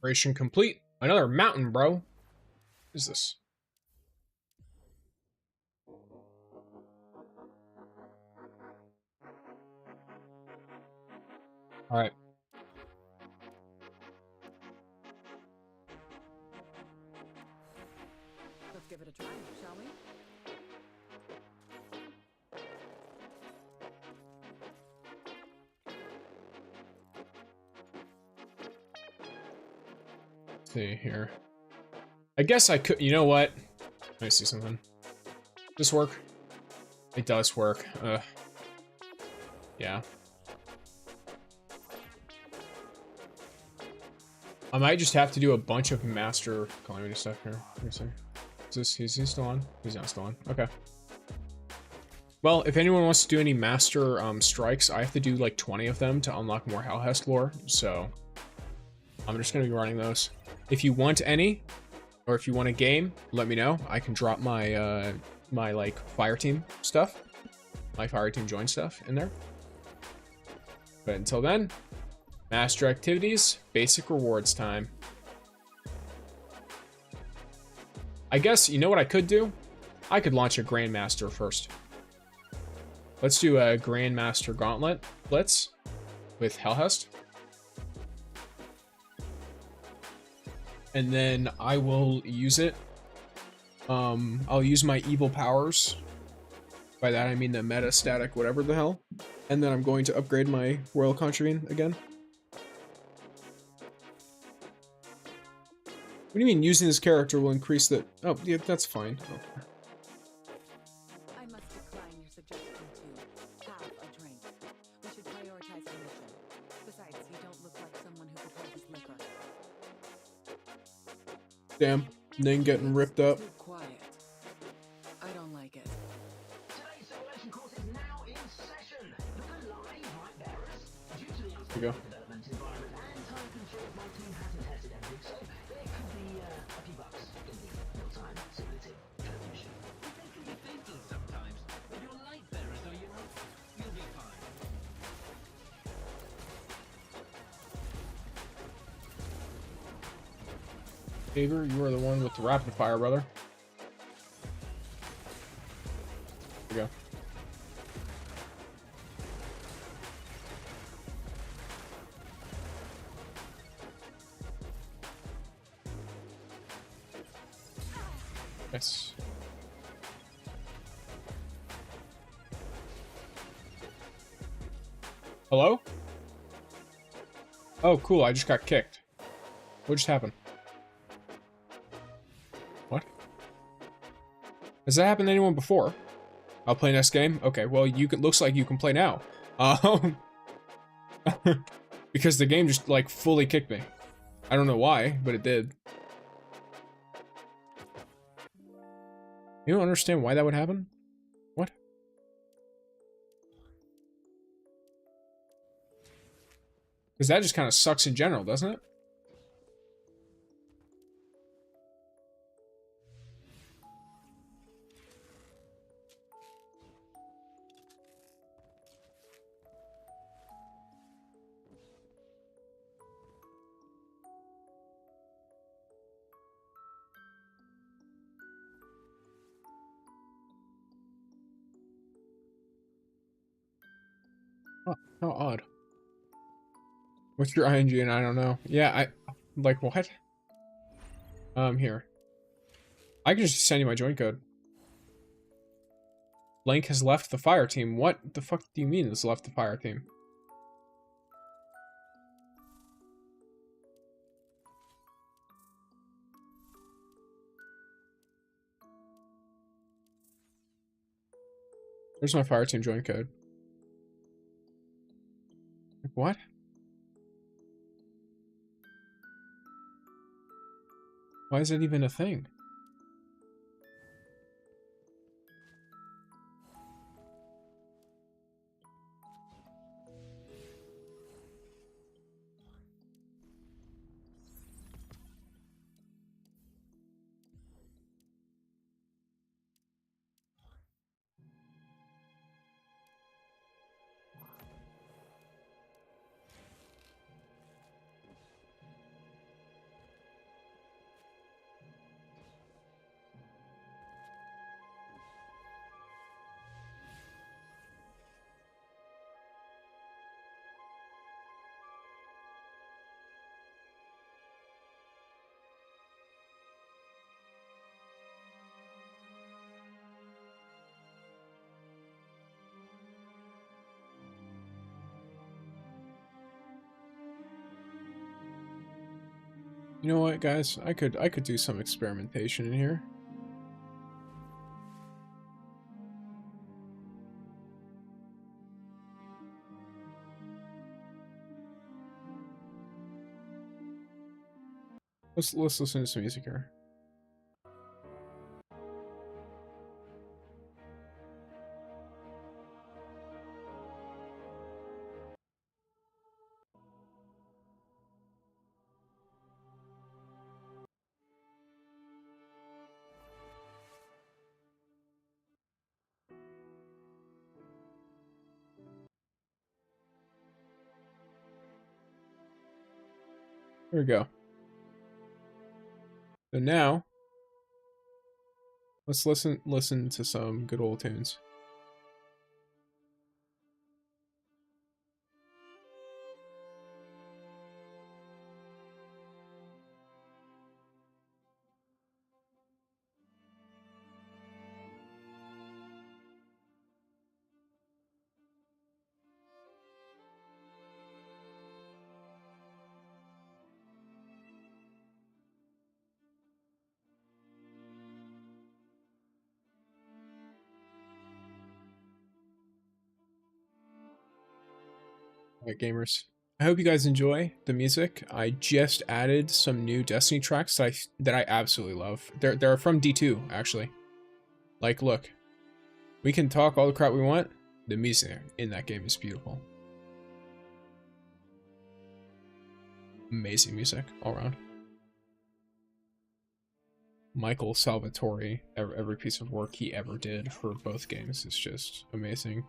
Operation complete. Another mountain, bro. What is this? All right. Let's give it a try, shall we? See here. I guess I could. You know what? Let me see something. Does this work? It does work. Yeah. I might just have to do a bunch of master calamity stuff here. Let me see. Is he still on? He's not still on. Okay. Well, if anyone wants to do any master strikes, I have to do like 20 of them to unlock more Helhest lore. So I'm just gonna be running those. If you want any, or if you want a game, let me know. I can drop my my like fire team stuff, my fire team join stuff in there. But until then, master activities, basic rewards time. I guess you know what I could do? I could launch a Grandmaster first. Let's do a Grandmaster Gauntlet Blitz with Helhest. And then I will use it. I'll use my evil powers. By that I mean the meta static whatever the hell. And then I'm going to upgrade my Royal Contravene again. What do you mean using this character will increase the... Oh, yeah, that's fine. Okay. I must decline your suggestion to have a drink. We should prioritize the mission. Besides, you don't Damn, Ning getting ripped up. Too quiet. I don't like it. Today's simulation course is now in session. Look alive, right bearers. Due to the Here we unstable go. development environment and time constraints, my team hasn't tested everything, so there could be a few bugs in the real-time simulated transmission. They can be fatal sometimes, but you're light bearers, are you not? You'll be fine. Saber, you are the one with the rapid fire, brother. Here we go. Yes. Hello? Oh, cool. I just got kicked. What just happened? What? Has that happened to anyone before? I'll play next game? Okay, well, you can. Looks like you can play now. Because the game just, like, fully kicked me. I don't know why, but it did. You don't understand why that would happen? What? Because that just kind of sucks in general, doesn't it? Oh, how odd. What's your ING and I don't know. Yeah, like what? Here. I can just send you my join code. Link has left the fire team. What the fuck do you mean has left the fire team? There's my fire team join code. What? Why is it even a thing? You know what, guys? I could do some experimentation in here. Let's listen to some music here. There we go. So now, let's listen to some good old tunes. Alright, gamers. I hope you guys enjoy the music. I just added some new Destiny tracks that I absolutely love. They're from D2 actually. Like, look, we can talk all the crap we want. The music in that game is beautiful. Amazing music all around. Michael Salvatore, every piece of work he ever did for both games is just amazing.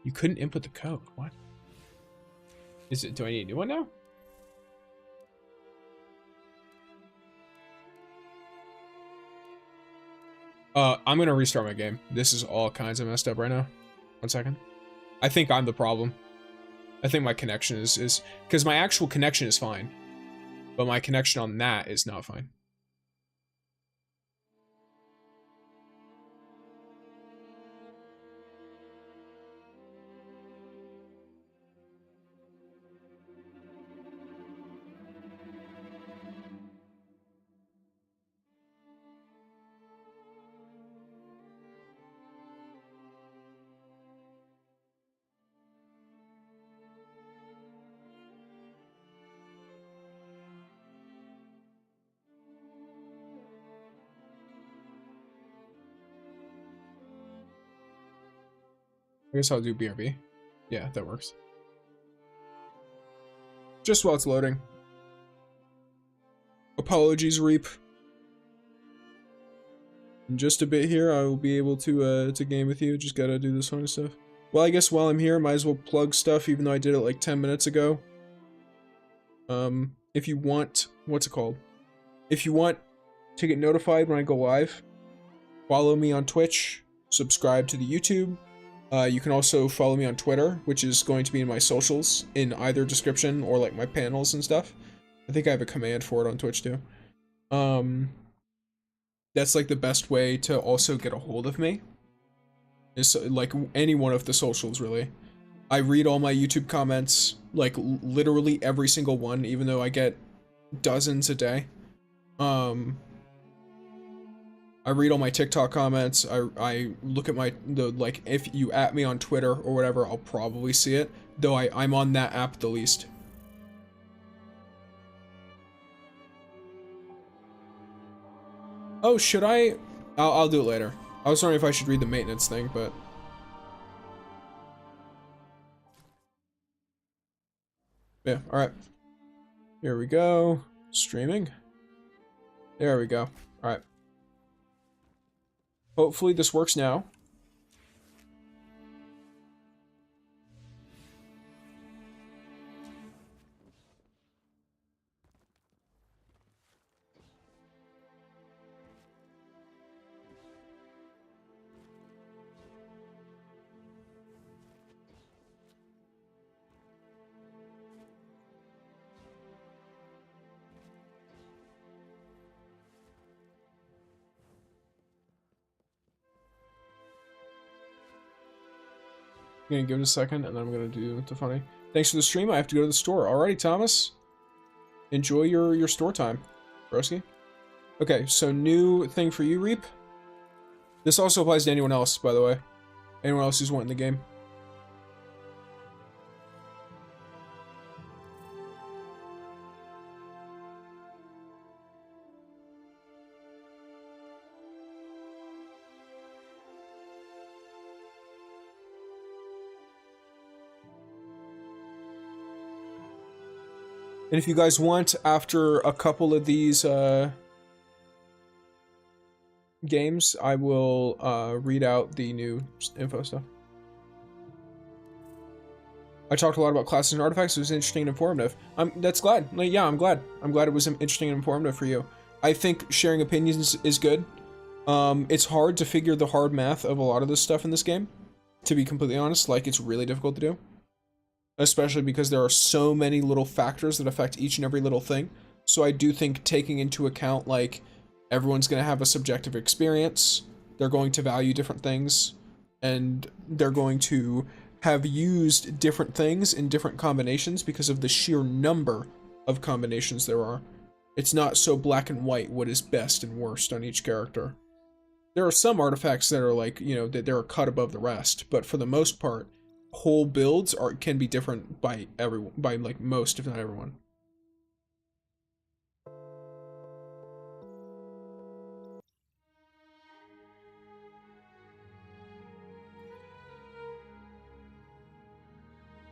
You couldn't input the code. What? Is it? Do I need a new one now? I'm gonna restart my game. This is all kinds of messed up right now. 1 second. I think I'm the problem. I think my connection is because my actual connection is fine, but my connection on that is not fine. I guess I'll do BRB. Yeah, that works. Just while it's loading. Apologies, Reap. In just a bit here, I will be able to game with you. Just gotta do this kind of stuff. Well, I guess while I'm here, might as well plug stuff, even though I did it like 10 minutes ago. If you want, what's it called? If you want to get notified when I go live, follow me on Twitch, subscribe to the YouTube. You can also follow me on Twitter, which is going to be in my socials in either description or like my panels and stuff. I think I have a command for it on Twitch too. That's like the best way to also get a hold of me. Is like any one of the socials really. I read all my YouTube comments, like literally every single one, even though I get dozens a day. I read all my TikTok comments. I look at like if you at me on Twitter or whatever, I'll probably see it. Though I'm on that app the least. Oh, should I? I'll do it later. I was wondering if I should read the maintenance thing, but. Yeah, alright. Here we go. Streaming. There we go. Alright. Hopefully this works now. I'm gonna give it a second, and then I'm gonna do the funny. Thanks for the stream. I have to go to the store. Alrighty, Thomas. Enjoy your store time, broski. Okay, so new thing for you, Reap. This also applies to anyone else, by the way. Anyone else who's wanting the game. And if you guys want, after a couple of these games, I will read out the new info stuff. I talked a lot about classes and artifacts. It was interesting and informative. That's glad. Yeah, I'm glad. I'm glad it was interesting and informative for you. I think sharing opinions is good. It's hard to figure the hard math of a lot of this stuff in this game. To be completely honest, like, it's really difficult to do. Especially because there are so many little factors that affect each and every little thing. So I do think taking into account, like, everyone's going to have a subjective experience, they're going to value different things, and they're going to have used different things in different combinations because of the sheer number of combinations there are. It's not so black and white what is best and worst on each character. There are some artifacts that are like, you know, that they're a cut above the rest, but for the most part, whole builds can be different by everyone, by like most, if not everyone.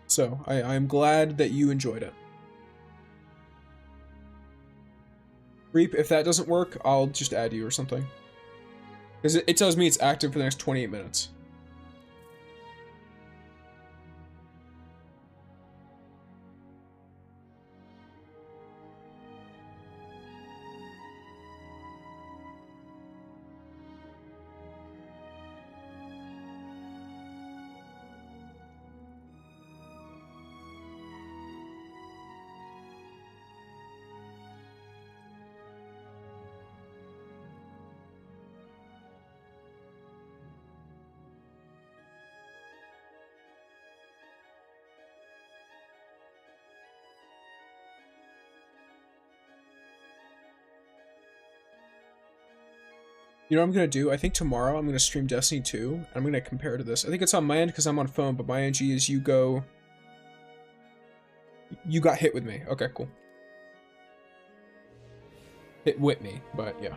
So I'm glad that you enjoyed it. Reap, if that doesn't work, I'll just add you or something. Because it tells me it's active for the next 28 minutes. You know what I'm going to do? I think tomorrow I'm going to stream Destiny 2. I'm going to compare to this. I think it's on my end because I'm on phone, but my NG is you got hit with me. Okay, cool. Hit with me, but yeah.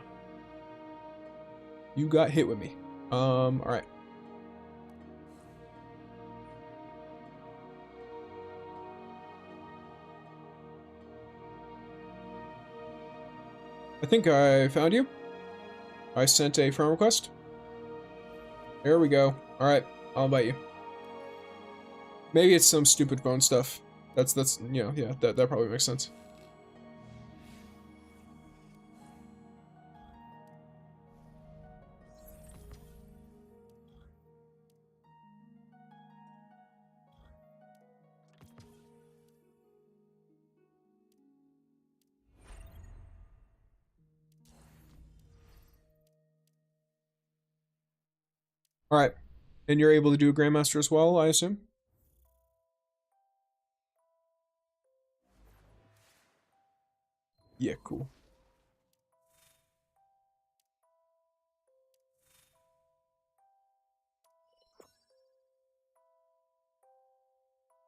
You got hit with me. Alright. I think I found you. I sent a friend request. There we go. Alright, I'll invite you. Maybe it's some stupid phone stuff. That's you know, yeah, that probably makes sense. Alright. And you're able to do a Grandmaster as well, I assume? Yeah, cool.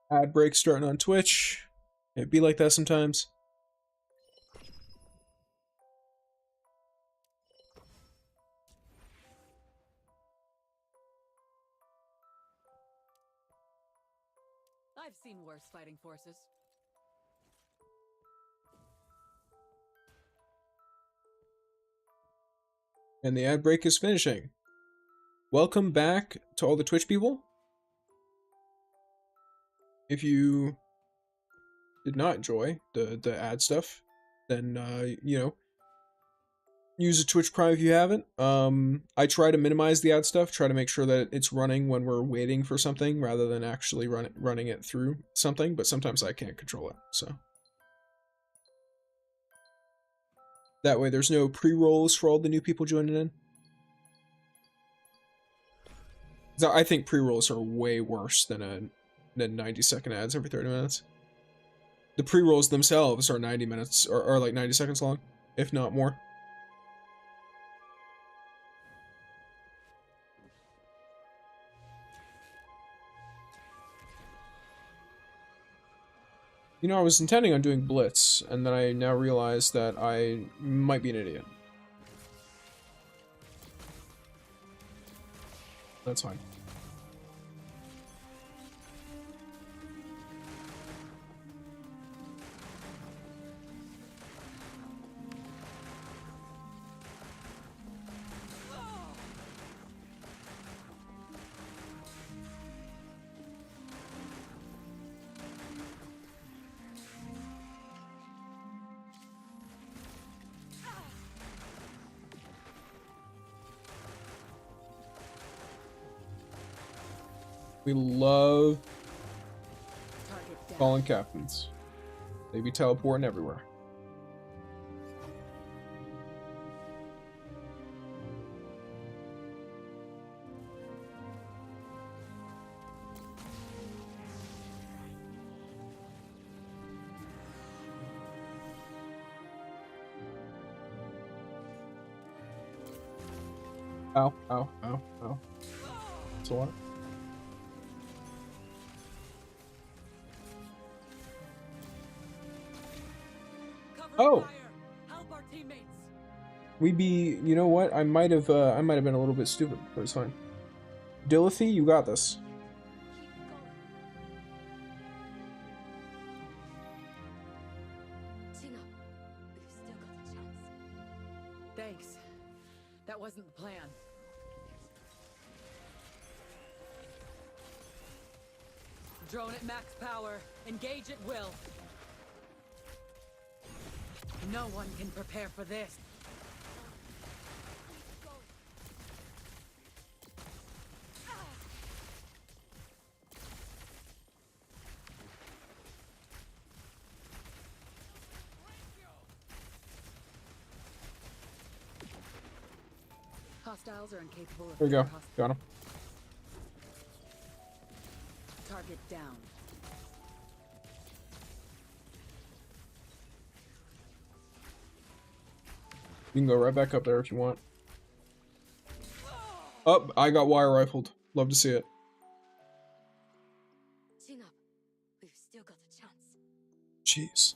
Ad break starting on Twitch. It'd be like that sometimes. I've seen worse fighting forces. And the ad break is finishing. Welcome back to all the Twitch people. If you did not enjoy the ad stuff, then you know, use a Twitch Prime if you haven't. I try to minimize the ad stuff, try to make sure that it's running when we're waiting for something rather than actually running it through something, but sometimes I can't control it, so. That way there's no pre-rolls for all the new people joining in. So I think pre-rolls are way worse than 90-second ads every 30 minutes. The pre-rolls themselves are 90 minutes, or like 90 seconds long, if not more. You know, I was intending on doing Blitz, and then I now realize that I might be an idiot. That's fine. We love fallen captains. They be teleporting everywhere. Ow, ow, ow, ow. That's a lot. Oh, Help our teammates. you know what? I might have been a little bit stupid, but it's fine. Dilithy, you got this. Chin up. We've still got a chance. Thanks. That wasn't the plan. Drone at max power. Engage at will. No one can prepare for this. Hostiles are incapable of There we go. further Got him. target down. You can go right back up there if you want. Up, I got wire rifled. Love to see it. Chin up. We've still got a chance. Jeez.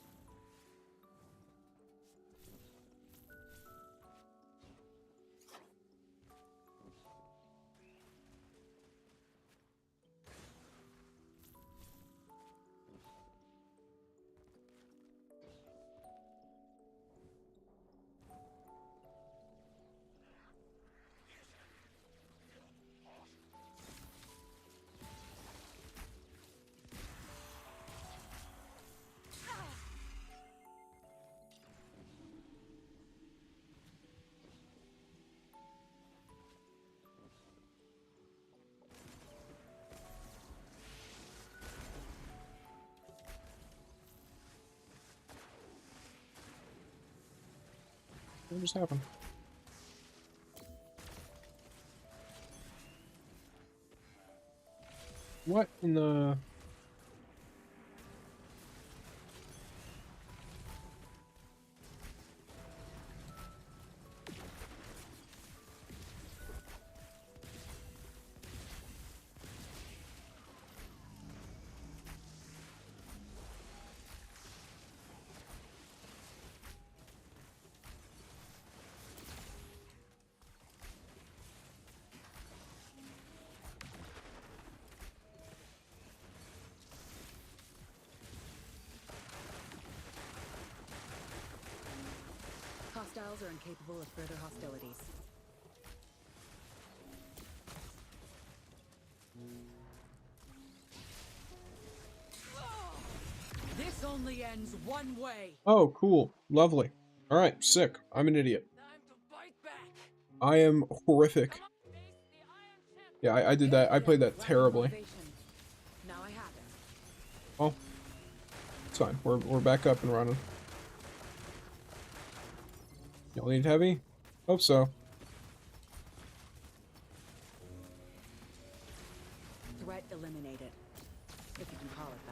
What just happened? What in the... Hostiles are incapable of further hostilities. This only ends one way. Oh, cool. Lovely. Alright, sick. I'm an idiot. I am horrific. Yeah, I did that. I played that terribly. Now I have it. Oh. It's fine. We're back up and running. Y'all need heavy? Hope so. Threat eliminated, if you can call it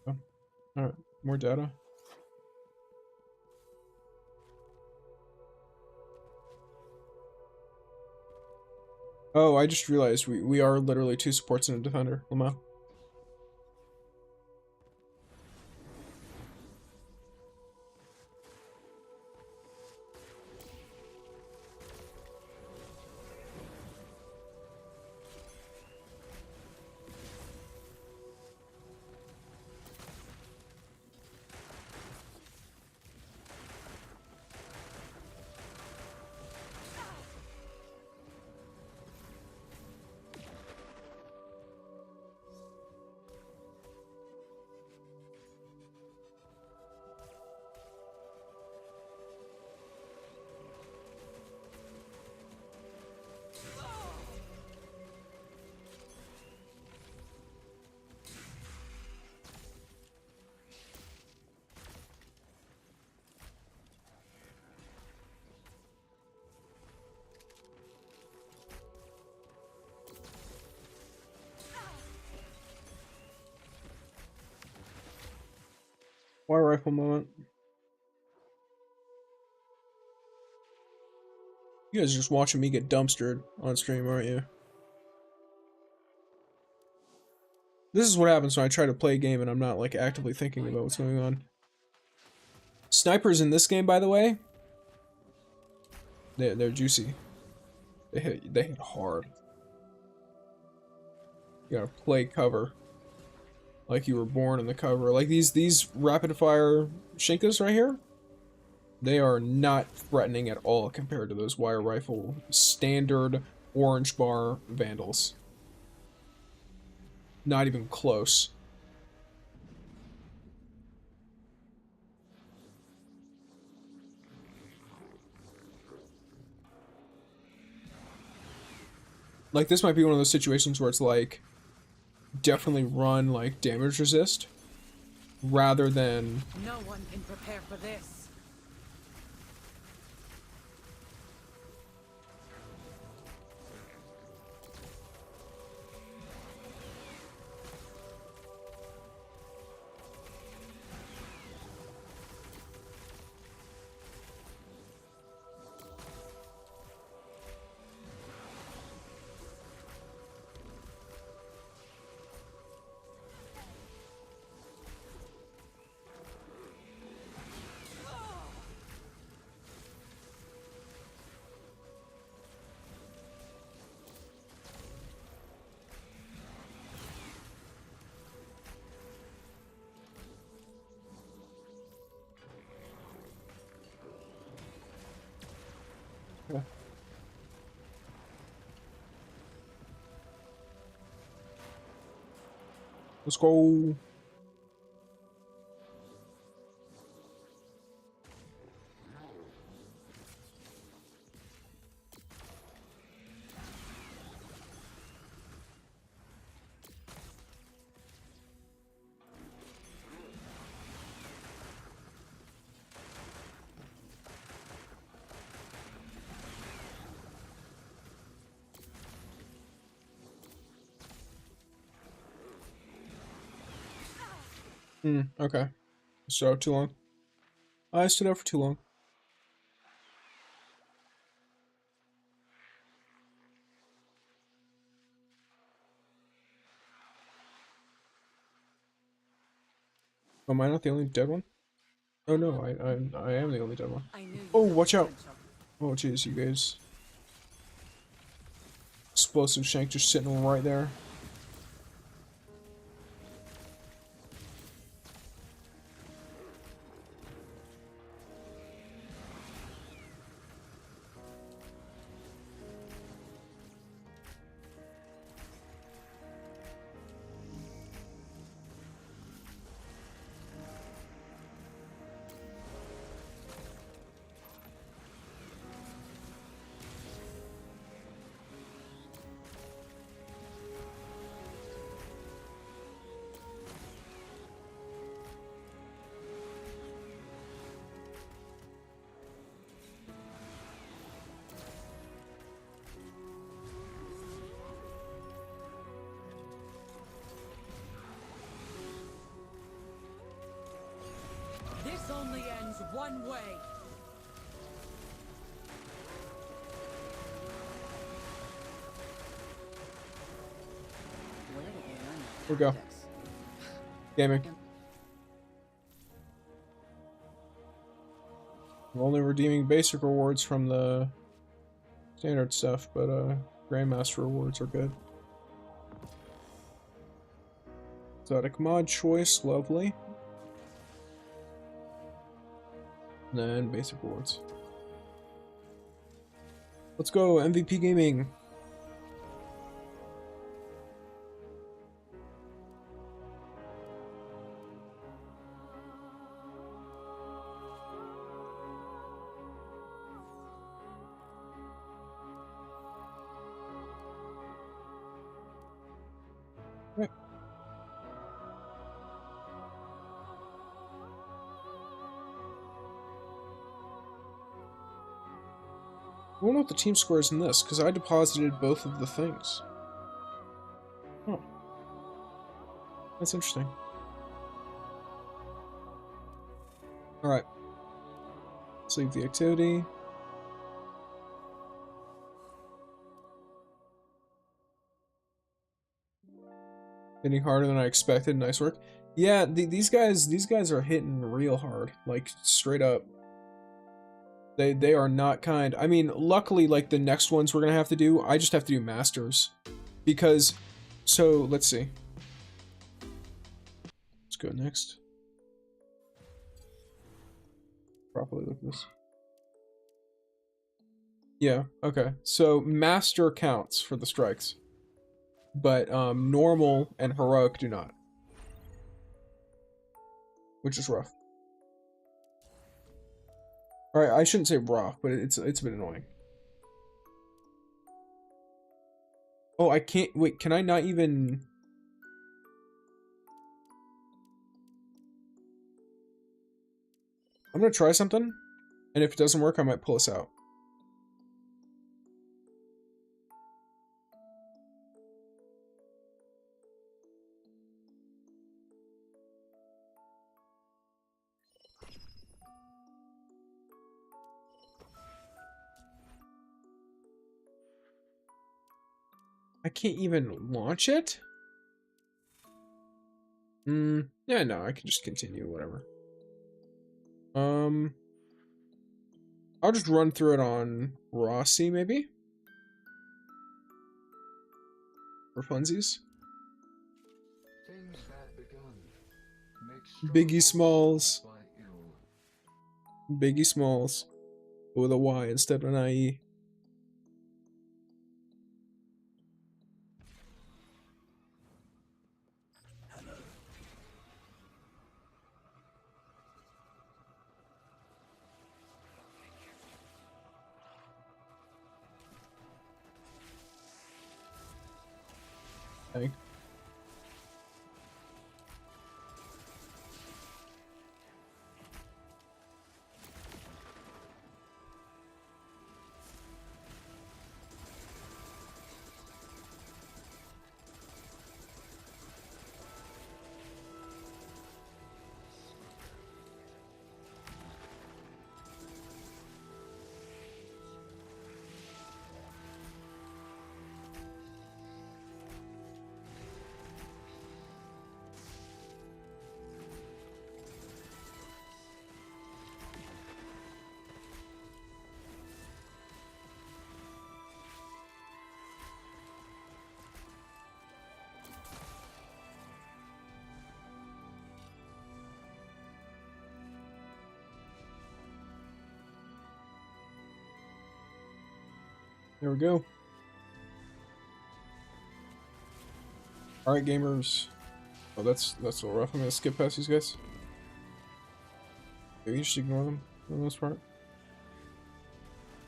that. Oh. Alright, more data. Oh, I just realized we are literally two supports and a defender, Lamau. Wire rifle moment. You guys are just watching me get dumpstered on stream, aren't you? This is what happens when I try to play a game and I'm not like actively thinking about what's going on. Snipers in this game, by the way, they're juicy. They hit hard. You gotta play cover like you were born in the cover. Like these rapid fire Shinkas right here, they are not threatening at all compared to those wire rifle standard orange bar Vandals. Not even close. Like, this might be one of those situations where it's like, definitely run like damage resist rather than No one can prepare for this. let's go. Okay. So too long. I stood out for too long. Oh, am I not the only dead one? Oh no, I am the only dead one. Oh, watch out! Oh jeez, you guys. Explosive shank just sitting right there. This only ends one way. Here we go. Gaming. I'm only redeeming basic rewards from the standard stuff, but Grandmaster rewards are good. Exotic mod choice, lovely. And then basic rewards. Let's go, MVP gaming. Right. I wonder what the team score is in this, because I deposited both of the things. Oh. That's interesting. Alright. Let's leave the activity. Hitting harder than I expected. Nice work. Yeah, these guys are hitting real hard, like straight up. They are not kind. I mean, luckily, like the next ones we're gonna have to do, I just have to do masters, because. So let's see. Let's go next. Properly look at this. Yeah. Okay. So master counts for the strikes, but normal and heroic do not, which is rough. Alright, I shouldn't say rough, but it's a bit annoying. Oh, I can't wait, can I not even I'm gonna try something, and if it doesn't work, I might pull us out. I can't even launch it? Yeah, no, I can just continue, whatever. I'll just run through it on Rossi, maybe? For funsies? Things that begun Biggie Smalls. Biggie Smalls. With a Y instead of an IE. Okay. There we go. Alright, gamers. Oh, that's a little rough. I'm gonna skip past these guys. Maybe you just ignore them for the most part.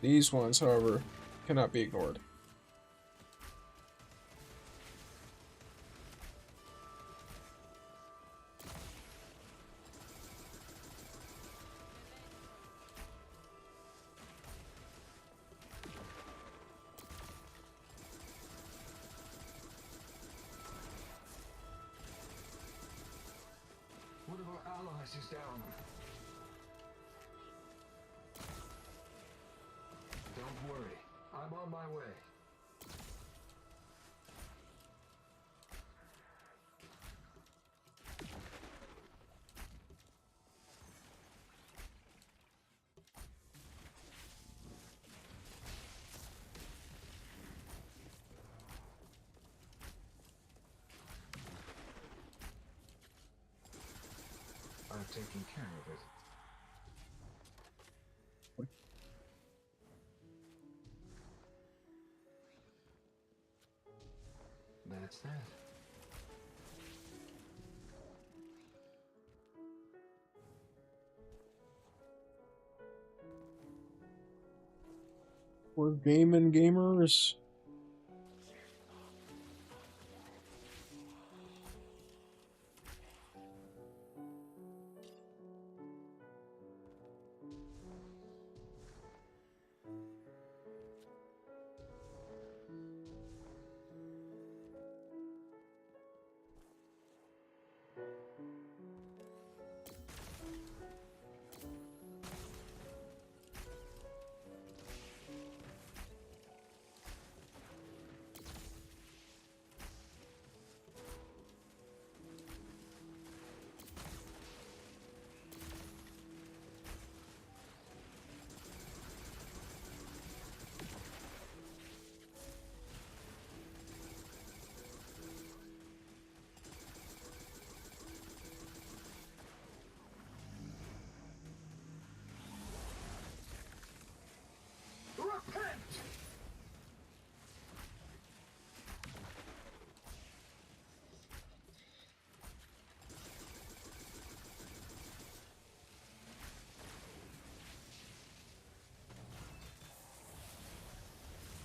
These ones, however, cannot be ignored. One of our allies is down. Don't worry, I'm on my way. I'm taking care of it. That's that. We're gaming gamers.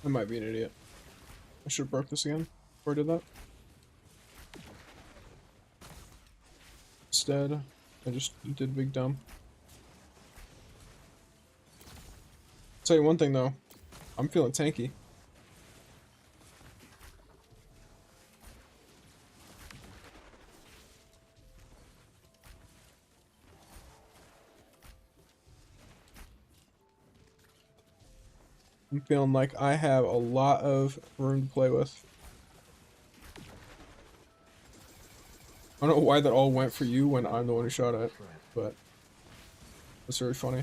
I might be an idiot. I should have broke this again before I did that. Instead, I just did a big dump. Tell you one thing though, I'm feeling tanky. I'm feeling like I have a lot of room to play with. I don't know why that all went for you when I'm the one who shot it, but it's very funny.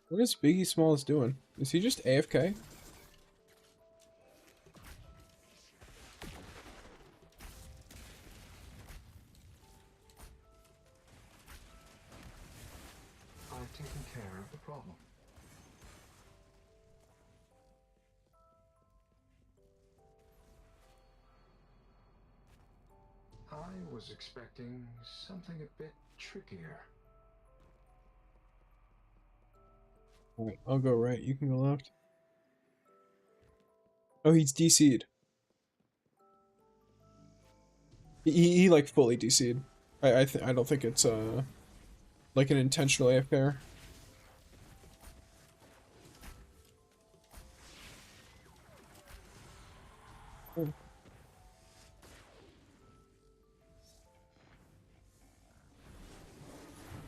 What is Biggie Smalls doing? Is he just AFK? I've taken care of the problem. I was expecting something a bit trickier. Alright, I'll go right, you can go left. Oh, he's DC'd. He like fully DC'd. I don't think it's like an intentional AFK.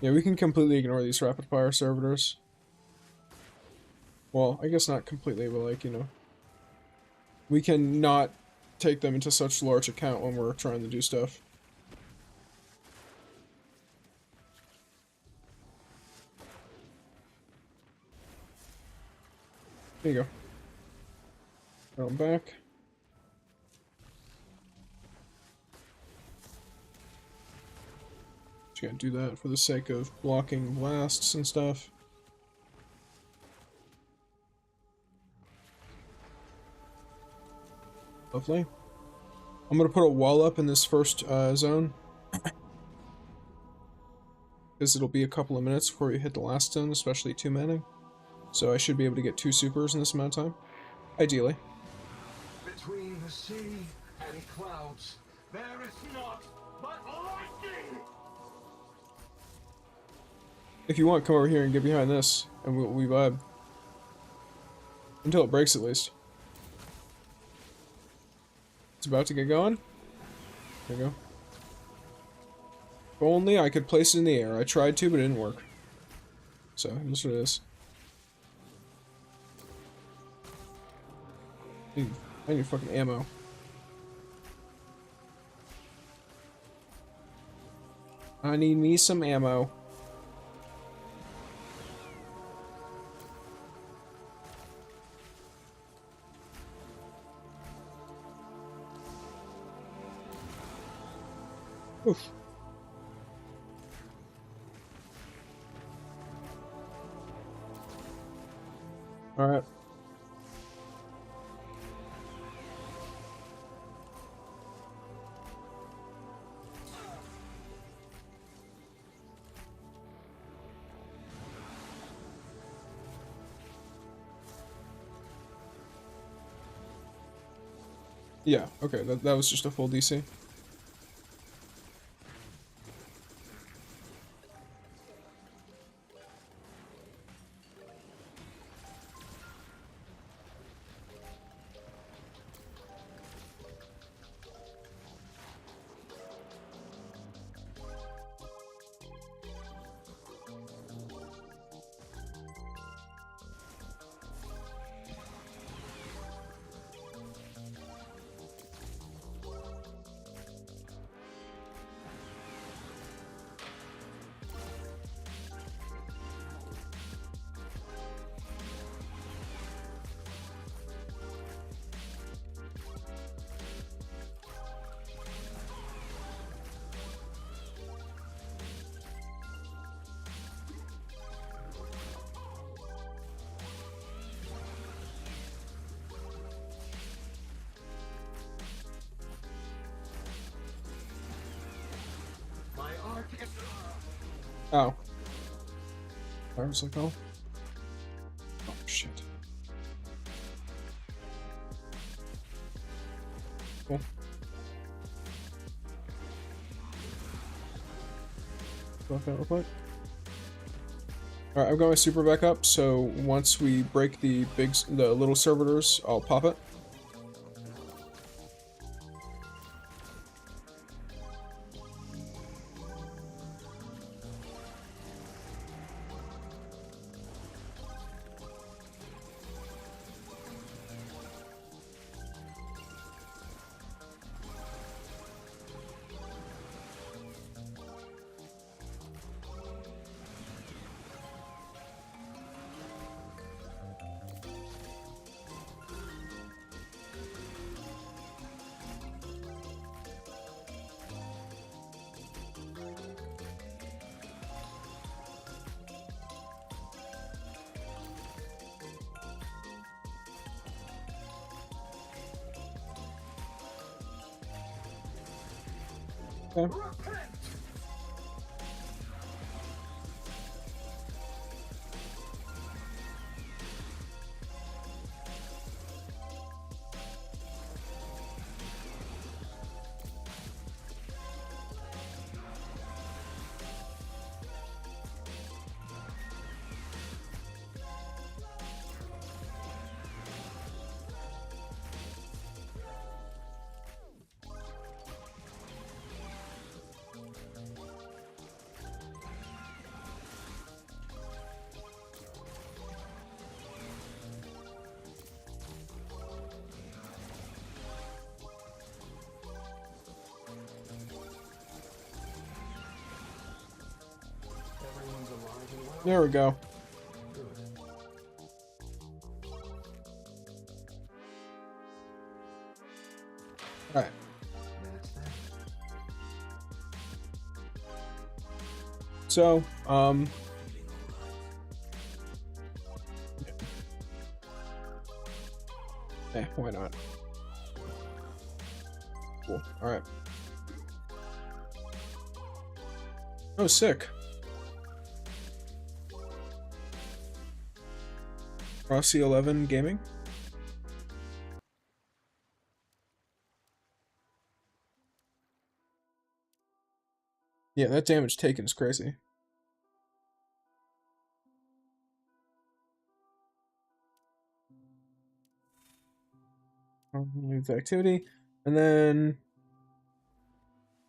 Yeah, we can completely ignore these rapid fire servitors. Well, I guess not completely, but like, you know. We can not take them into such large account when we're trying to do stuff. There you go. Going back. Just gotta do that for the sake of blocking blasts and stuff. Lovely. I'm gonna put a wall up in this first zone. Because it'll be a couple of minutes before we hit the last zone, especially 2-manning. So I should be able to get 2 supers in this amount of time. Ideally. Between the sea and clouds, there is not but lightning! If you want, come over here and get behind this, and we vibe. Until it breaks, at least. It's about to get going. There you go. If only I could place it in the air. I tried to, but it didn't work. So, that's what it is. Dude, I need fucking ammo. I need me some ammo. Oof. All right. Yeah, okay, that was just a full DC. Oh. I was like, oh. Oh, shit. Cool. What that look like? Alright, I've got my super back up, so once we break the little servitors, I'll pop it. Okay. There we go. Alright. So, why not? Cool. Alright. Oh, sick. Rossi 11 Gaming. Yeah, that damage taken is crazy. Leave the activity, and then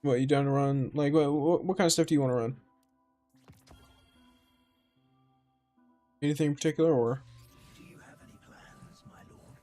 what? You done to run? Like, what kind of stuff do you want to run? Anything in particular, or? Do you have any plans, my lord?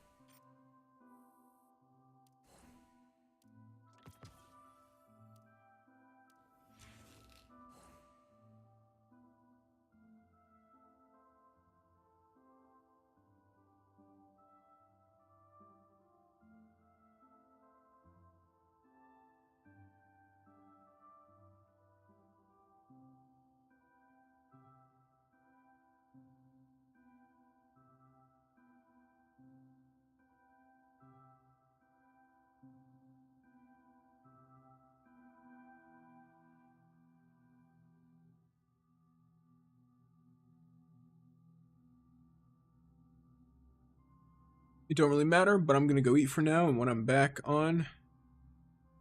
It don't really matter, but I'm gonna go eat for now, and when I'm back on,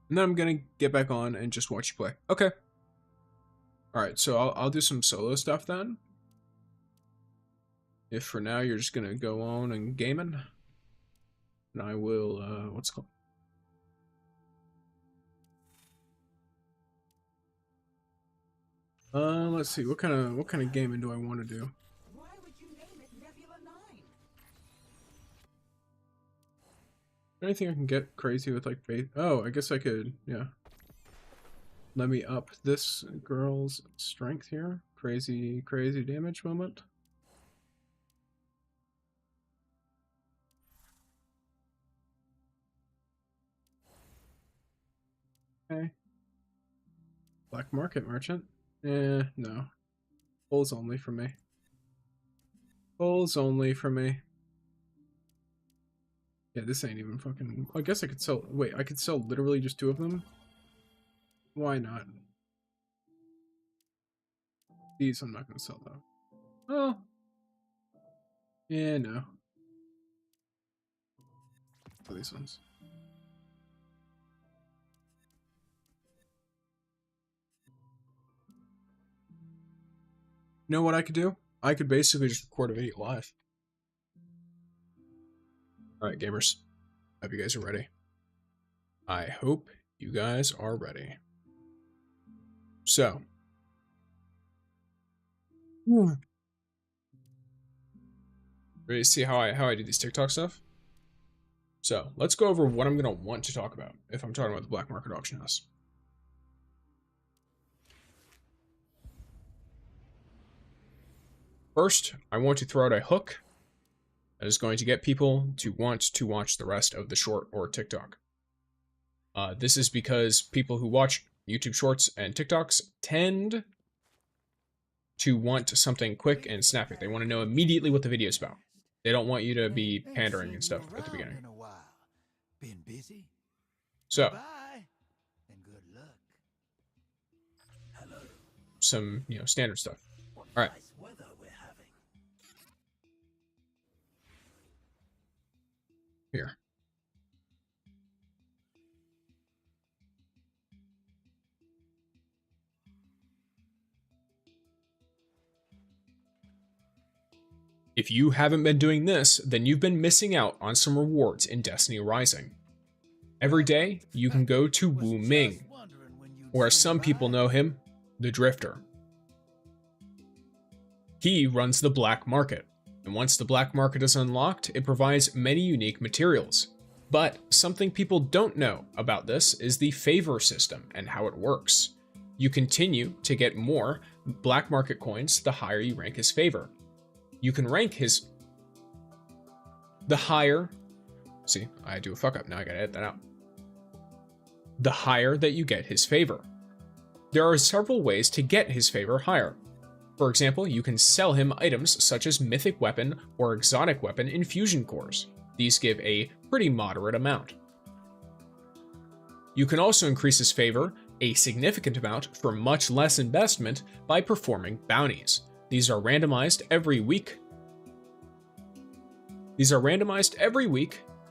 and then I'm gonna get back on and just watch you play. Okay. Alright, so I'll do some solo stuff then. If for now you're just gonna go on and gaming, and I will, what's it called? Let's see, what kind of gaming do I want to do? Why would you name it Nebula 9? Anything I can get crazy with, like, faith? Oh, I guess I could, yeah. Let me up this girl's strength here. Crazy damage moment. Okay. Black market merchant. No. Bulls only for me. Bulls only for me. Yeah, this ain't even fucking... I guess I could sell... Wait, I could sell literally just 2 of them? Why not? These I'm not gonna sell though. Oh. Yeah, no. These ones. You know what I could do? I could basically just record a video live. Alright, gamers. Hope you guys are ready. I hope you guys are ready. So. Ready to see how I do these TikTok stuff? So, let's go over what I'm going to want to talk about if I'm talking about the black market auction house. First, I want to throw out a hook that is going to get people to want to watch the rest of the short or TikTok. This is because people who watch YouTube Shorts and TikToks tend to want something quick and snappy. They want to know immediately what the video is about. They don't want you to be pandering and stuff at the beginning. Been busy? So, Bye, and good luck. Hello. Some, standard stuff. All right. Nice weather we're having. Here. If you haven't been doing this, then you've been missing out on some rewards in Destiny Rising. Every day, you can go to Wu Ming, or as some people know him, the Drifter. He runs the black market, and once the black market is unlocked, it provides many unique materials. But something people don't know about this is the favor system and how it works. You continue to get more black market coins the higher you rank his favor. You can rank the higher, see, I do a fuck up, now I gotta edit that out. The higher that you get his favor. There are several ways to get his favor higher. For example, you can sell him items such as mythic weapon or exotic weapon infusion cores. These give a pretty moderate amount. You can also increase his favor a significant amount for much less investment by performing bounties. These are randomized every week.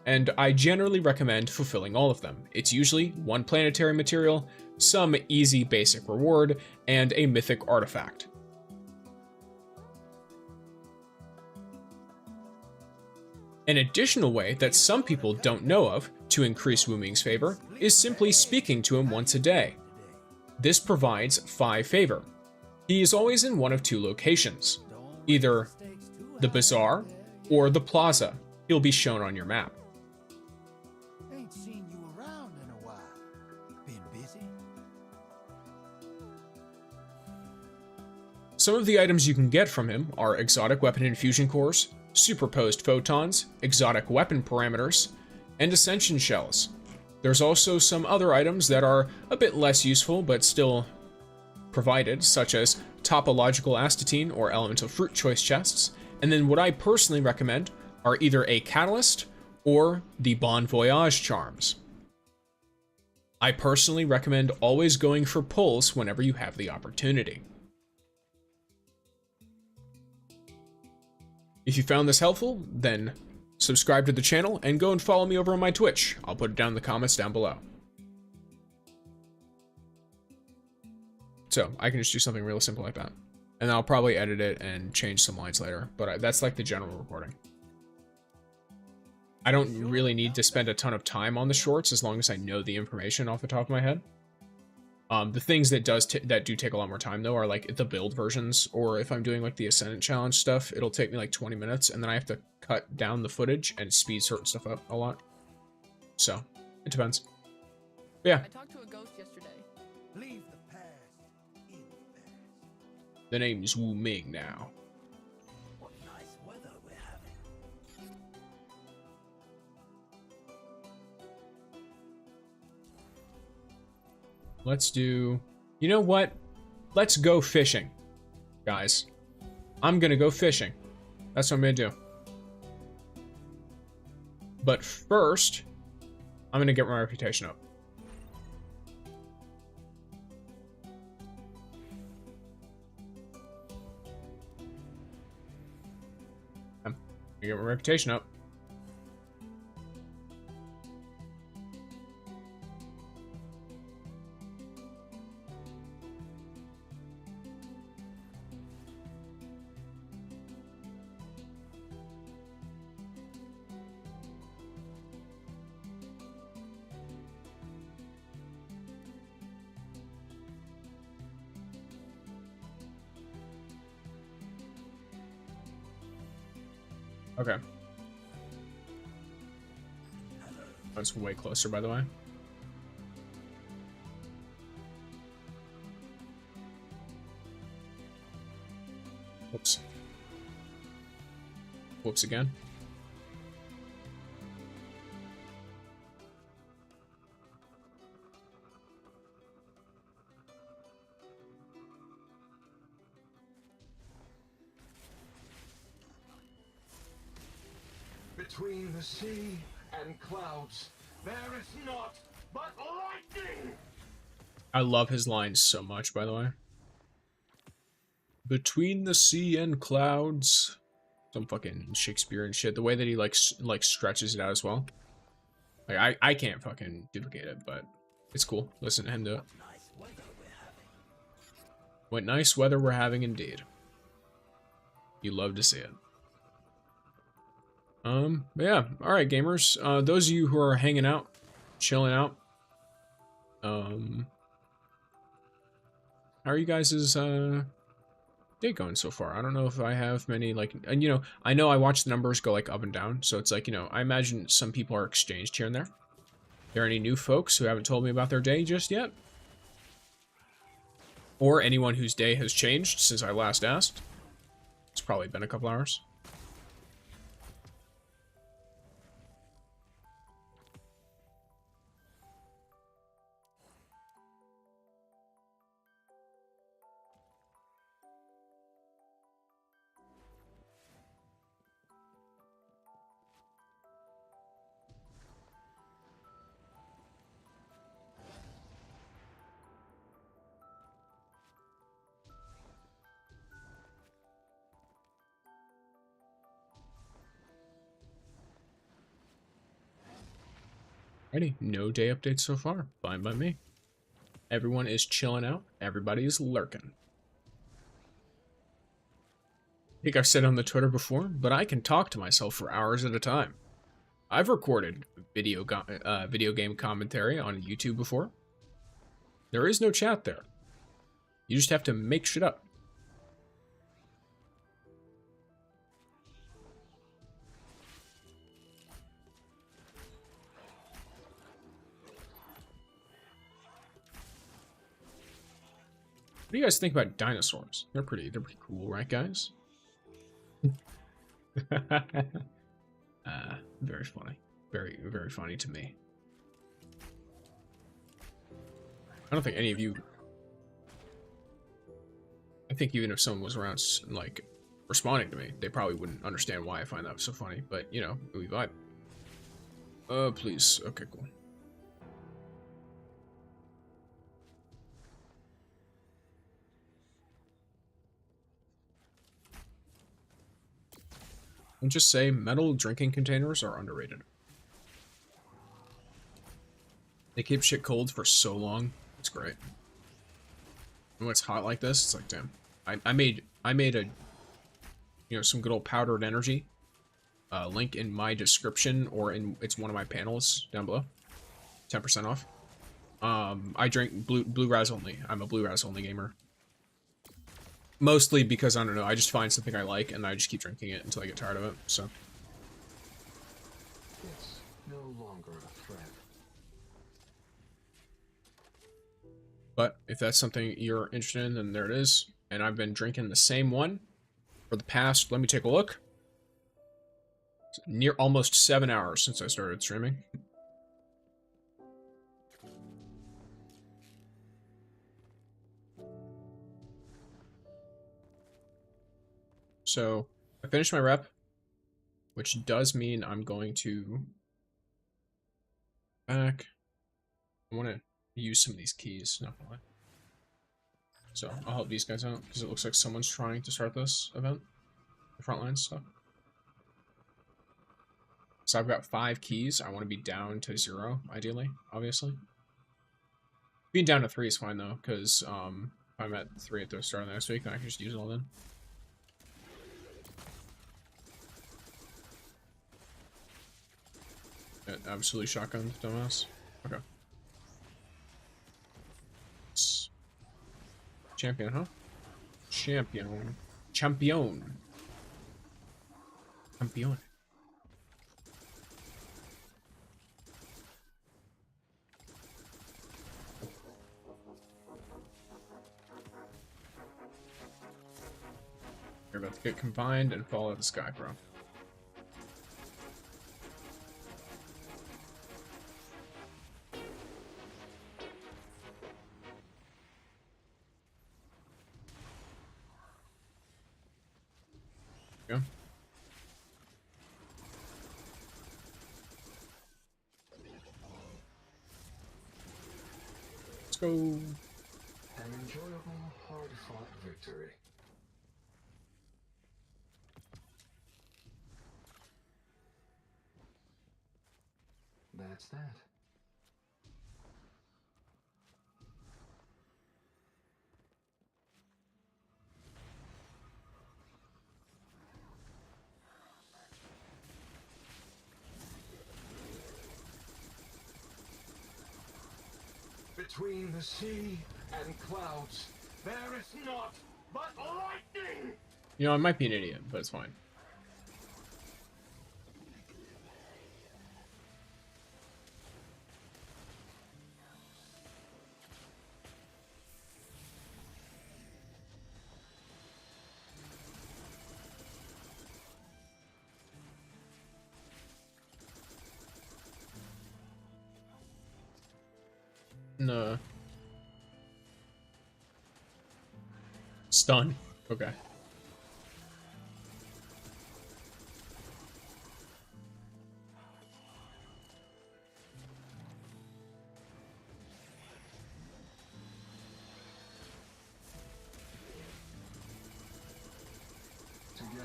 And I generally recommend fulfilling all of them. It's usually one planetary material, some easy basic reward, and a mythic artifact. An additional way that some people don't know of to increase Wu Ming's favor is simply speaking to him once a day. This provides 5 favor. He is always in one of 2 locations, either the bazaar or the plaza. He'll be shown on your map. Ain't seen you around in a while. Been busy? Some of the items you can get from him are exotic weapon infusion cores, superposed photons, exotic weapon parameters, and ascension shells. There's also some other items that are a bit less useful but still provided, such as topological astatine or elemental fruit choice chests, and then what I personally recommend are either a catalyst or the Bon Voyage charms. I personally recommend always going for pulls whenever you have the opportunity. If you found this helpful, then subscribe to the channel and go and follow me over on my Twitch. I'll put it down in the comments down below. So I can just do something really simple like that. And I'll probably edit it and change some lines later, but that's like the general recording. I don't really need to spend a ton of time on the shorts as long as I know the information off the top of my head. The things that do take a lot more time though are like the build versions, or if I'm doing like the Ascendant Challenge stuff, it'll take me like 20 minutes and then I have to cut down the footage and speed certain stuff up a lot. So, it depends. But yeah. I talked to a ghost yesterday. Leave the past in the past. The name's Wu Ming now. What nice weather we're having. Let's do... You know what? Let's go fishing, guys. I'm gonna go fishing. That's what I'm gonna do. But first, I'm gonna get my reputation up. You get my reputation up. Okay. That's way closer, by the way. Whoops. Whoops again. Between the sea and clouds, there is naught but lightning! I love his lines so much, by the way. Between the sea and clouds. Some fucking Shakespearean shit. The way that he like stretches it out as well. Like I can't fucking duplicate it, but it's cool. Listen to him do it. What nice weather we're having indeed. You love to see it. Yeah. All right, gamers. Those of you who are hanging out, chilling out. How are you guys' day going so far? I don't know if I have many, like, and you know, I know I watch the numbers go like up and down, so it's like, you know, I imagine some people are exchanged here and there. Are there any new folks who haven't told me about their day just yet? Or anyone whose day has changed since I last asked? It's probably been a couple hours. Alrighty, no day updates so far. Fine by me. Everyone is chilling out. Everybody is lurking. I think I've said on the Twitter before, but I can talk to myself for hours at a time. I've recorded video game commentary on YouTube before. There is no chat there. You just have to make shit up. What do you guys think about dinosaurs? They're pretty cool, right, guys? Very funny. Very, very funny to me. I don't think any of you... I think even if someone was around, like, responding to me, they probably wouldn't understand why I find that so funny. But, you know, we vibe. Please. Okay, cool. I'll just say metal drinking containers are underrated. They keep shit cold for so long. It's great. And when it's hot like this, it's like, damn. I made a, you know, some good old powdered energy. Link in my description, or it's one of my panels down below. 10% off. I drink blue raz only. I'm a blue raz only gamer. Mostly because, I don't know, I just find something I like and I just keep drinking it until I get tired of it, so. It's no longer a threat. But if that's something you're interested in, then there it is. And I've been drinking the same one for the past, let me take a look. Near almost 7 hours since I started streaming. So I finished my rep, which does mean I'm going to back. I want to use some of these keys, not gonna lie. So I'll help these guys out because it looks like someone's trying to start this event, the frontline stuff. So I've got 5 keys. I want to be down to 0, ideally, obviously. Being down to 3 is fine, though, because if I'm at 3 at the start of next week, then I can just use it all then. Absolutely shotgun, dumbass. Okay. Champion, huh? Champion. Champion. Champion. You're about to get combined and fall out of the sky, bro. Yeah. Let's go. An enjoyable, hard-fought victory. That's that. Between the sea and clouds, there is naught but lightning! You know, I might be an idiot, but it's fine. No. Stun. Okay. Together,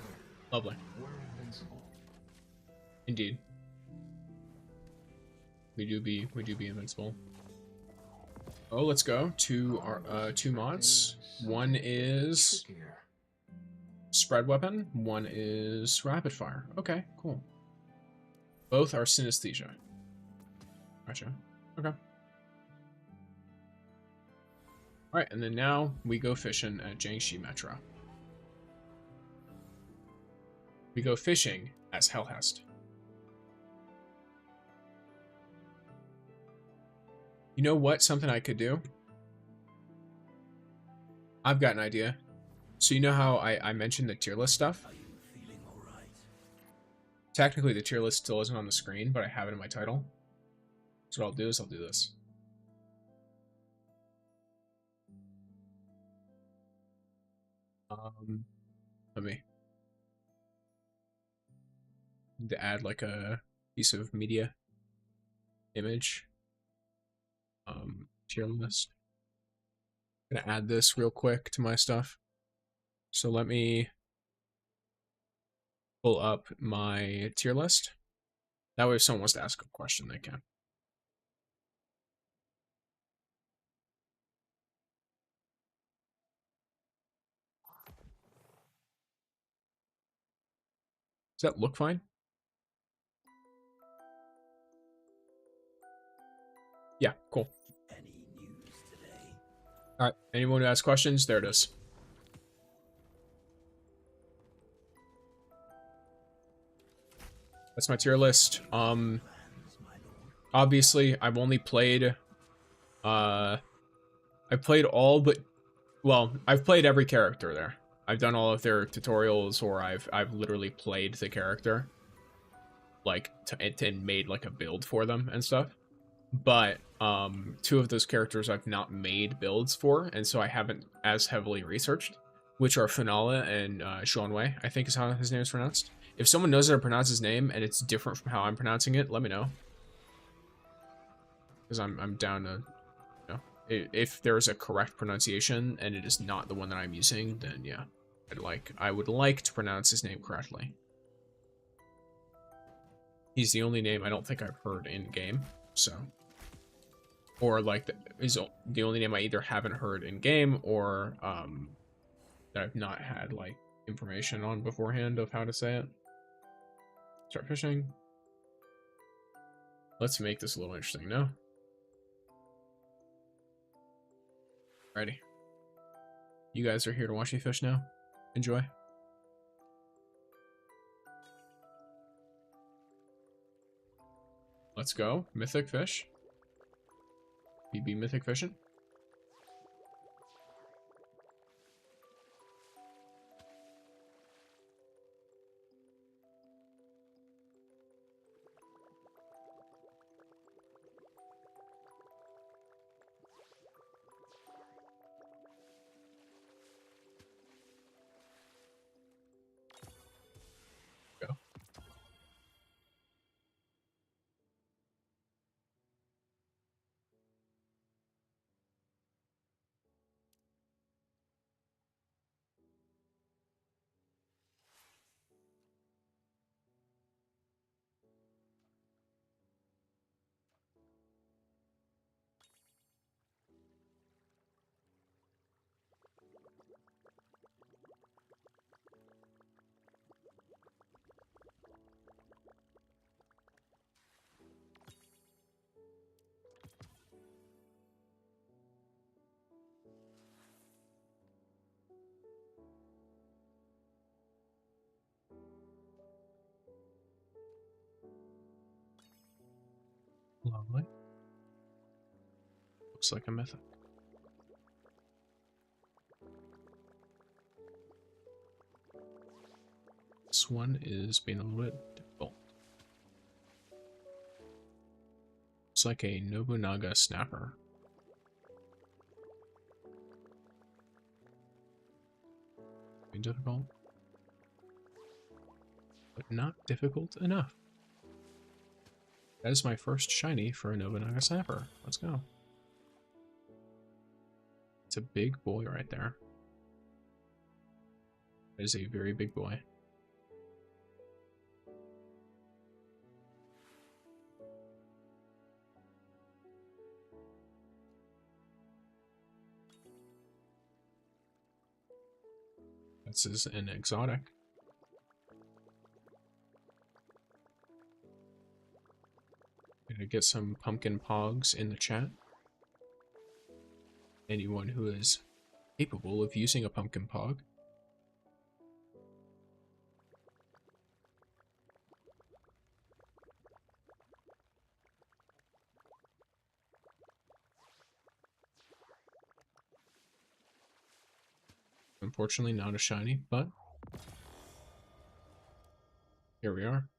Lovely. we're invincible. Indeed. We do be invincible. Oh, let's go to our 2 mods. One is spread weapon, one is rapid fire. Okay, cool. Both are synesthesia. Gotcha. Okay. Alright, and then now we go fishing at Jiangxi Metro. We go fishing as Helhest. You know what? Something I could do? I've got an idea. So you know how I mentioned the tier list stuff? Technically, the tier list still isn't on the screen, but I have it in my title. So what I'll do is I'll do this. Let me need to add like a piece of media image. Tier list. I'm gonna add this real quick to my stuff. So let me pull up my tier list. That way if someone wants to ask a question, they can. Does that look fine? Yeah, cool. Alright, anyone who has questions, there it is. That's my tier list. Obviously, I've only played, I played all but, well, I've played every character there. I've done all of their tutorials, or I've literally played the character, like, and made, like, a build for them and stuff. But, 2 of those characters I've not made builds for, and so I haven't as heavily researched, which are Finala and Xuanwei, I think is how his name is pronounced. If someone knows how to pronounce his name and it's different from how I'm pronouncing it, let me know. Because I'm down to, you know, if there's a correct pronunciation and it is not the one that I'm using, then yeah, I would like to pronounce his name correctly. He's the only name I don't think I've heard in game, so. Or like is the only name I either haven't heard in game or that I've not had like information on beforehand of how to say it. Start fishing. Let's make this a little interesting, no? Ready. You guys are here to watch me fish now. Enjoy. Let's go. Mythic fish. BB mythic fishing. Go. Lovely. Looks like a mythic. This one is being a little bit difficult. It's like a Nobunaga snapper. Being difficult. But not difficult enough. That is my first shiny for a Nobunaga snapper. Let's go. It's a big boy right there. That is a very big boy. This is an exotic. Gonna get some pumpkin pogs in the chat. Anyone who is capable of using a pumpkin pog. Unfortunately, not a shiny, but here we are.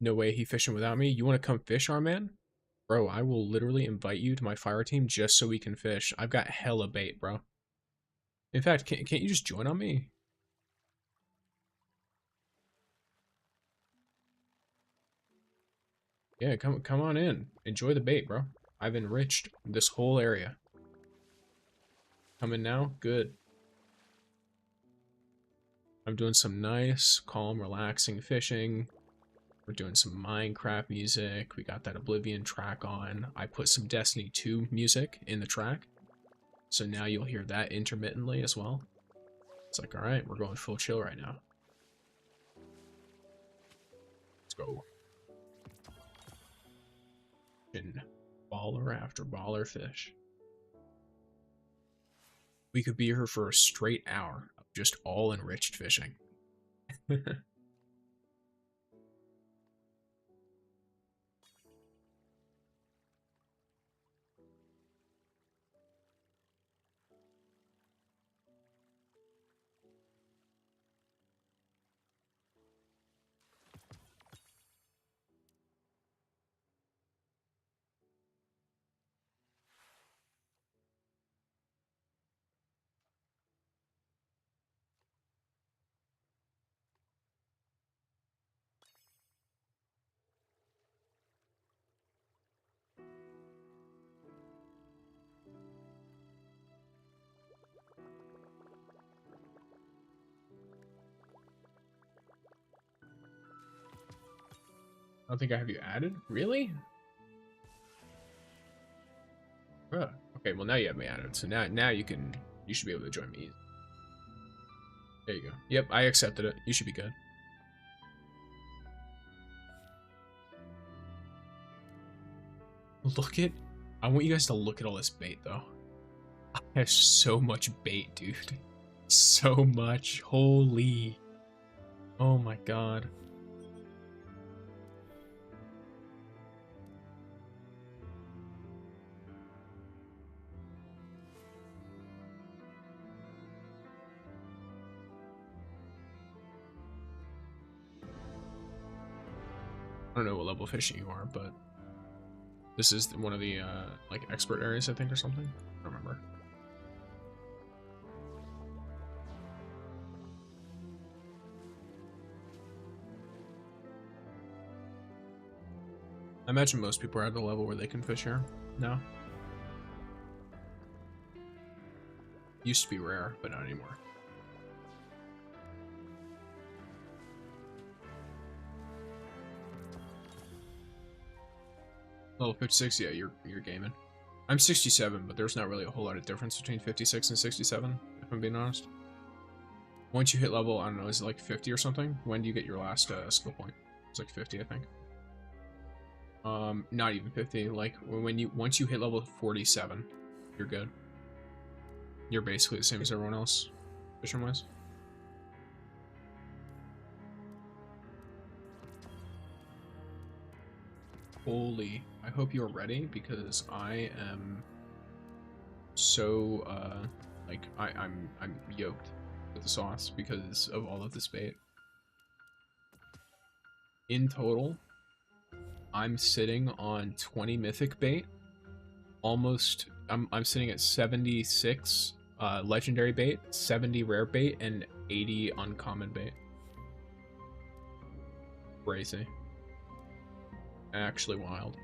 No way he fishing without me. You want to come fish, our man? Bro, I will literally invite you to my fire team just so we can fish. I've got hella bait, bro. In fact, can't you just join on me? Yeah, come on in. Enjoy the bait, bro. I've enriched this whole area. Coming now? Good. I'm doing some nice, calm, relaxing fishing. We're doing some Minecraft music. We got that Oblivion track on. I put some Destiny 2 music in the track. So now you'll hear that intermittently as well. It's like, alright, we're going full chill right now. Let's go. And baller after baller fish. We could be here for a straight hour of just all enriched fishing. don't think I have you added. Really? Bruh. Okay, well now you have me added, so now you should be able to join me. There you go. Yep, I accepted it. You should be good. I want you guys to look at all this bait though. I have so much bait, dude. So much. Holy. Oh my god. I don't know what level of fishing you are, but this is one of the like expert areas, I think, or something. I don't remember. I imagine most people are at the level where they can fish here now. Used to be rare, but not anymore. Level 56, yeah, you're gaming. I'm 67, but there's not really a whole lot of difference between 56 and 67, if I'm being honest. Once you hit level, I don't know, is it like 50 or something? When do you get your last skill point? It's like 50, I think. Not even 50. Like once you hit level 47, you're good. You're basically the same as everyone else, fishing-wise. Holy, I hope you're ready because I am so like I'm yoked with the sauce because of all of this bait. In total, I'm sitting on 20 mythic bait. Almost I'm sitting at 76 legendary bait, 70 rare bait, and 80 uncommon bait. Crazy. Actually wild.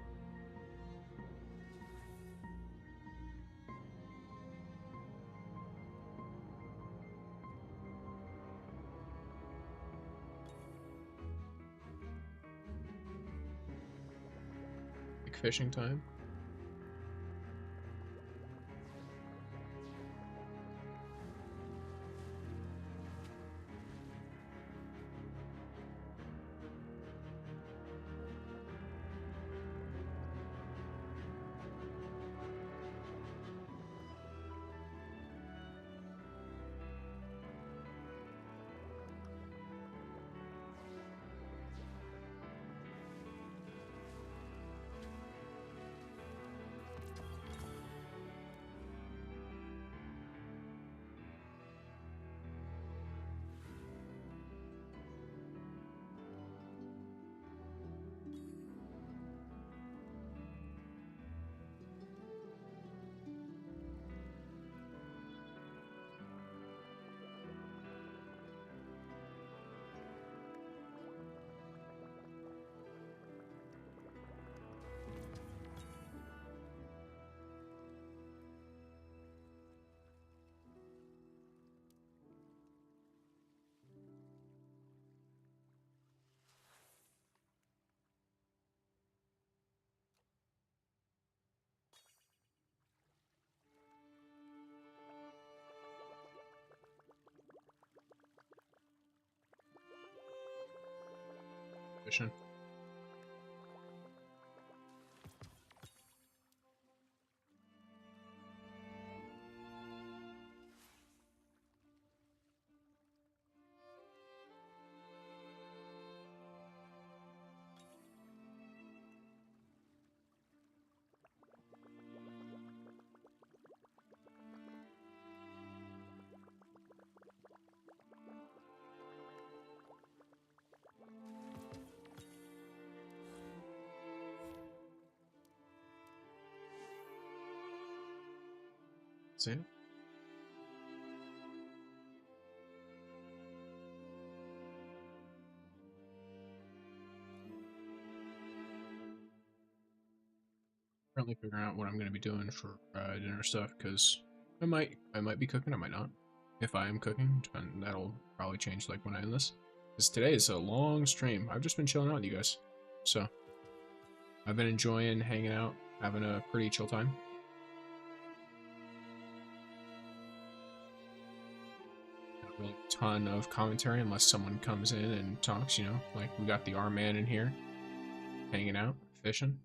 Like fishing time. Fishing. See? Currently figuring out what I'm going to be doing for dinner stuff because I might be cooking, I might not. If I am cooking, and that'll probably change like when I end this. Because today is a long stream. I've just been chilling out with you guys, so. I've been enjoying hanging out, having a pretty chill time. Not really a ton of commentary unless someone comes in and talks, you know, like we got the R-Man in here, hanging out, fishing.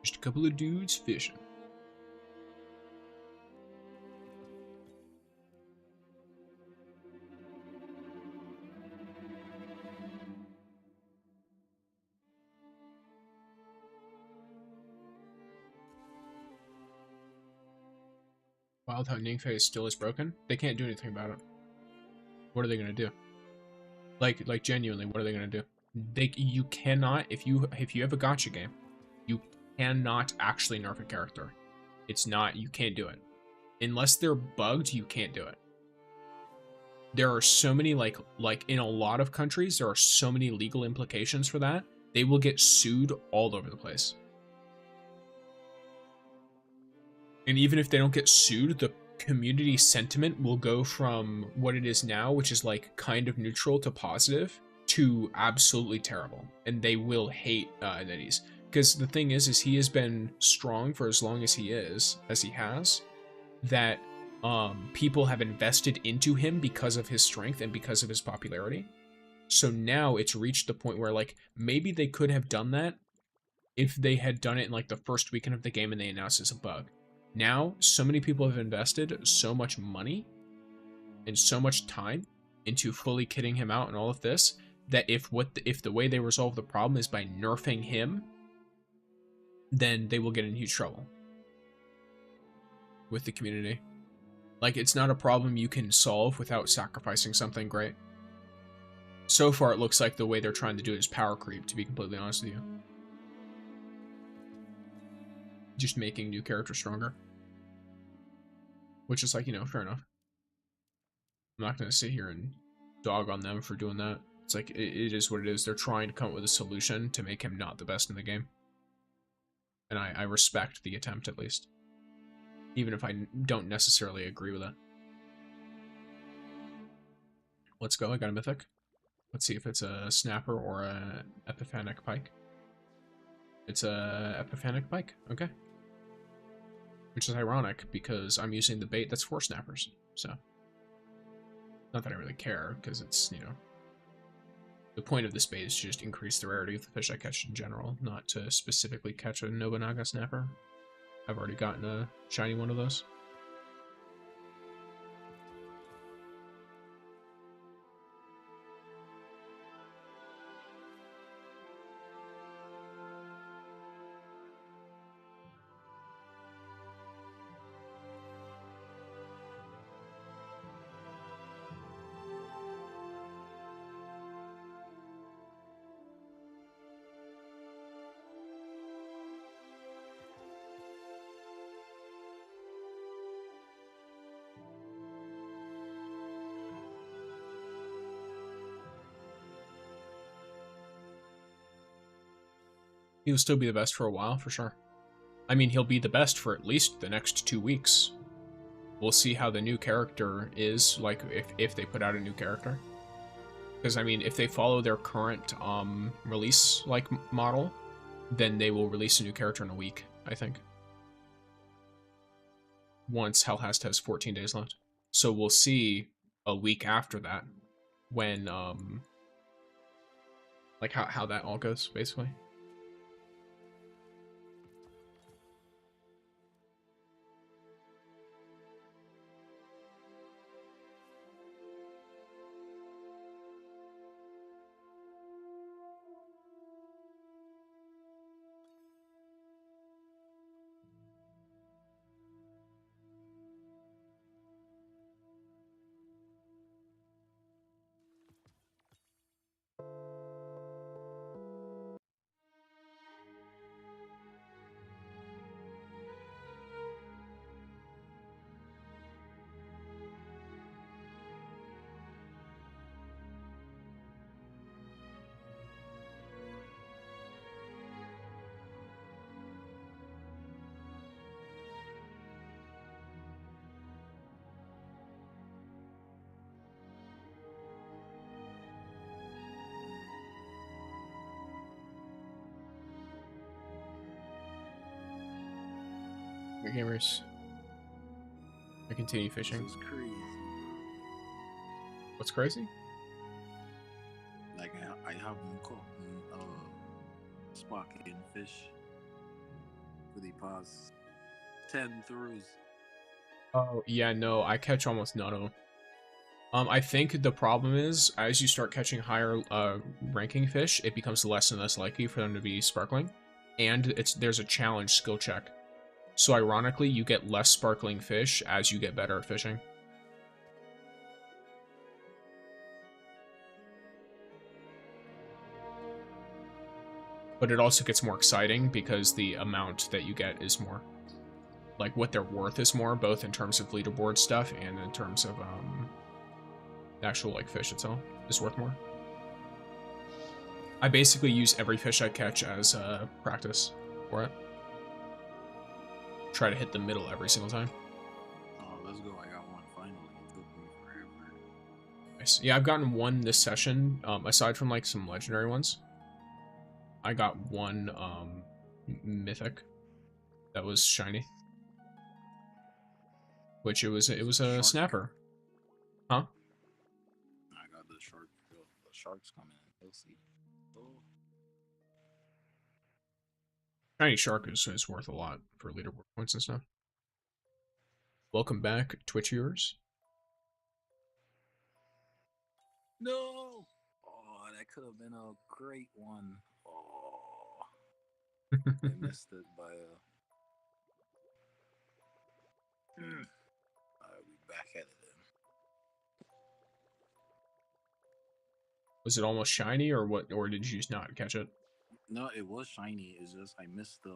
Just a couple of dudes fishing. Wild how Ningfei still is broken. They can't do anything about it. What are they gonna do? Like genuinely, what are they gonna do? You cannot, if you have a gacha game, you cannot actually nerf a character. It's not, you can't do it. Unless they're bugged, you can't do it. There are so many, like in a lot of countries, there are so many legal implications for that. They will get sued all over the place. And even if they don't get sued, the community sentiment will go from what it is now, which is like kind of neutral to positive, to absolutely terrible. And they will hate Nitties. Because the thing is he has been strong for as long as he has, that people have invested into him because of his strength and because of his popularity. So now it's reached the point where like maybe they could have done that if they had done it in like the first weekend of the game and they announced it's a bug. Now, so many people have invested so much money and so much time into fully kitting him out and all of this, that if the way they resolve the problem is by nerfing him, then they will get in huge trouble with the community. Like, it's not a problem you can solve without sacrificing something great. So far, it looks like the way they're trying to do it is power creep, to be completely honest with you. Just making new characters stronger. Which is like, you know, fair enough. I'm not going to sit here and dog on them for doing that. It's like, it is what it is. They're trying to come up with a solution to make him not the best in the game. And I respect the attempt, at least. Even if I don't necessarily agree with it. Let's go, I got a mythic. Let's see if it's a snapper or a epiphanic pike. It's a epiphanic pike, okay. Which is ironic, because I'm using the bait that's for snappers, so. Not that I really care, because it's, you know, the point of this bait is to just increase the rarity of the fish I catch in general, not to specifically catch a Nobunaga snapper. I've already gotten a shiny one of those. He'll still be the best for a while, for sure. I mean, he'll be the best for at least the next 2 weeks. We'll see how the new character is, like, if they put out a new character. Because, I mean, if they follow their current release, like, model, then they will release a new character in a week, I think. Once Helhest has 14 days left. So we'll see a week after that when, like, how that all goes, basically. Your gamers. I continue fishing. This is crazy. What's crazy? Like I haven't caught sparkling fish for the past 10 throws. Oh yeah, no, I catch almost none of them. I think the problem is as you start catching higher ranking fish, it becomes less and less likely for them to be sparkling, and there's a challenge skill check. So ironically, you get less sparkling fish as you get better at fishing. But it also gets more exciting because the amount that you get is more. Like, what they're worth is more, both in terms of leaderboard stuff and in terms of, the actual, like, fish itself is worth more. I basically use every fish I catch as, practice for it. Try to hit the middle every single time. Oh, let's go. I got one finally. It took me forever. Nice. Yeah, I've gotten one this session, aside from, like, some legendary ones. I got one, mythic that was shiny. Which it was a snapper. Huh? I got the shark. The shark's coming in. We'll see. Oh. Shiny shark is worth a lot for leaderboard points and stuff. Welcome back, Twitch viewers. No! Oh, that could have been a great one. Oh. I missed it by a... I'll be back at it then. Was it almost shiny or what? Or did you just not catch it? No, it was shiny. It's just I missed the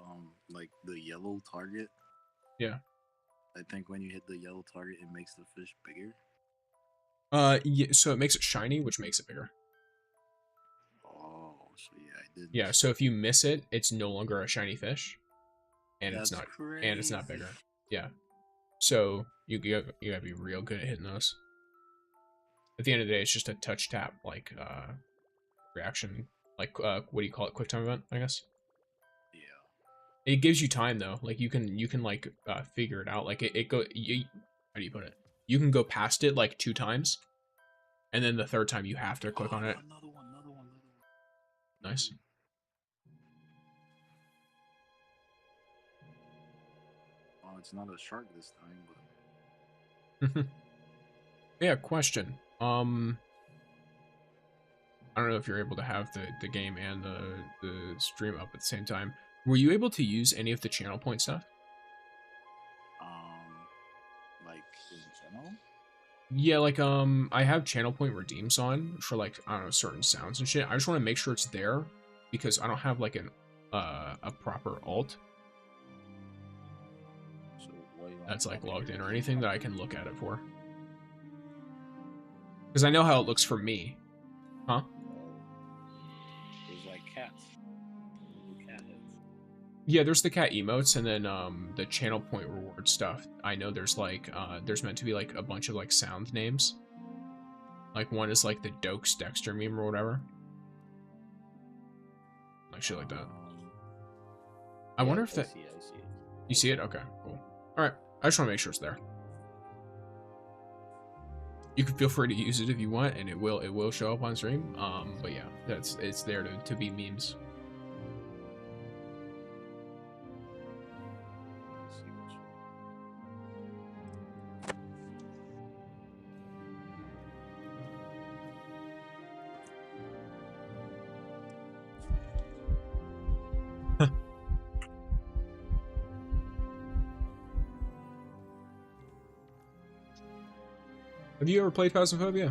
like the yellow target. Yeah. I think when you hit the yellow target, it makes the fish bigger. Yeah, so it makes it shiny, which makes it bigger. Oh, so yeah, I did. Yeah, so if you miss it, it's no longer a shiny fish, and That's it's not crazy. and it's not bigger. Yeah. So you gotta be real good at hitting those. At the end of the day, it's just a touch tap like reaction, like what do you call it? Quick time event, I guess. Yeah. It gives you time though. Like you can like figure it out. Like how do you put it? You can go past it like 2 times, and then the third time you have to click on it. Another one. Nice. Oh, it's not a shark this time, but Yeah, question. I don't know if you're able to have the game and the stream up at the same time. Were you able to use any of the channel point stuff? like in general. Yeah, like I have channel point redeems on for like I don't know certain sounds and shit. I just want to make sure it's there because I don't have like a proper alt So what do you want that's like to logged do? in or anything that I can look at it for. Because I know how it looks for me. Huh? There's like cats. Cat heads. Yeah, there's the cat emotes and then the channel point reward stuff. I know there's like there's meant to be like a bunch of like sound names. Like one is like the Dokes Dexter meme or whatever. Like shit like that. I wonder if that I see it. you see it? Okay, cool. Alright. I just want to make sure it's there. You can feel free to use it if you want, and it will show up on stream. But yeah, it's there to be memes. Let's see which one. Have you ever played Phasmophobia?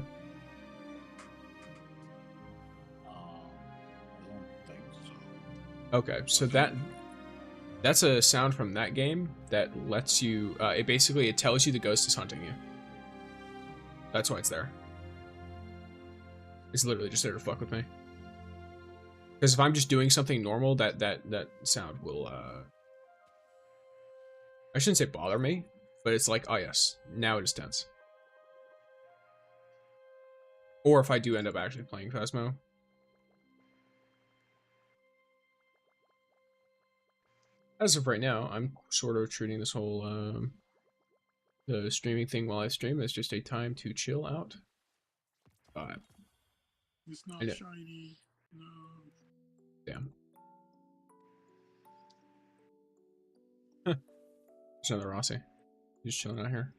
I don't think so. Okay, so that's a sound from that game that lets you. It tells you the ghost is hunting you. That's why it's there. It's literally just there to fuck with me. Because if I'm just doing something normal, that sound will. I shouldn't say bother me, but it's like, oh yes, now it is tense. Or if I do end up actually playing Phasmo. As of right now, I'm sort of treating this whole the streaming thing while I stream as just a time to chill out. It's I not know. shiny. No. Damn. Huh. There's another Rossi. Just chilling out here.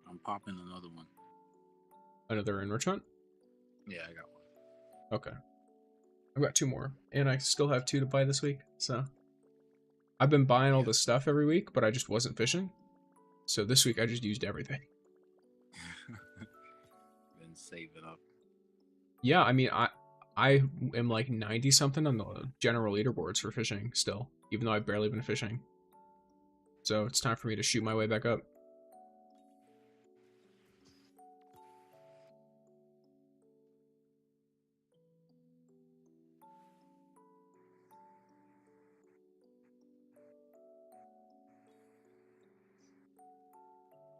I'm popping another one. Another enrichment? Yeah, I got one. Okay. I've got 2 more. And I still have 2 to buy this week, so. I've been buying all this stuff every week, but I just wasn't fishing. So this week I just used everything. Been saving up. Yeah, I mean, I am like 90 something on the general leaderboards for fishing still, even though I've barely been fishing. So it's time for me to shoot my way back up.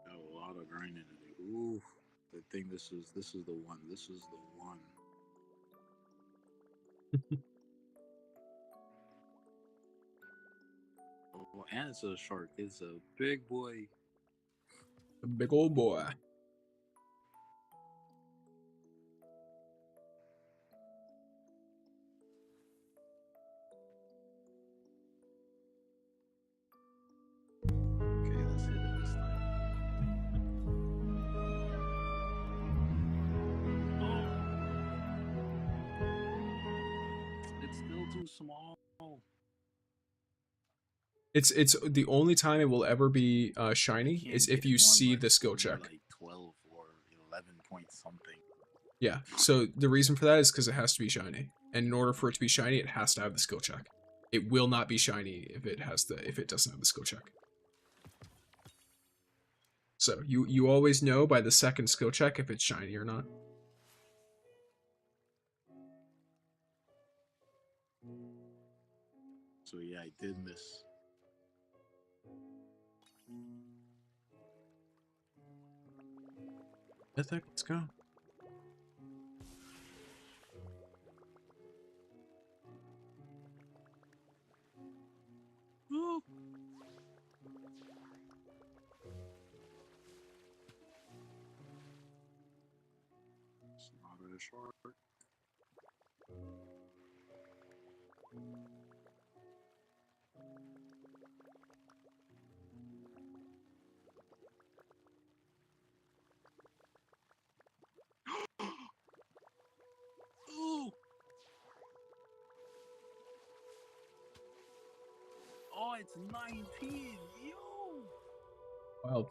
Got a lot of grinding to do. Ooh, I think this is the one. This is the one. Oh, and it's a shark. It's a big boy. A big old boy. Okay, let's hit it this time. Oh. It's still too small. It's the only time it will ever be shiny is if you see the skill check. Like 12 or 11 point something. Yeah, so the reason for that is because it has to be shiny. And in order for it to be shiny, it has to have the skill check. It will not be shiny if it doesn't have the skill check. So you always know by the second skill check if it's shiny or not. So yeah, I did miss. Let's go. Ooh. It's not a shark. Ooh. Oh, it's 19. Yo. Wild.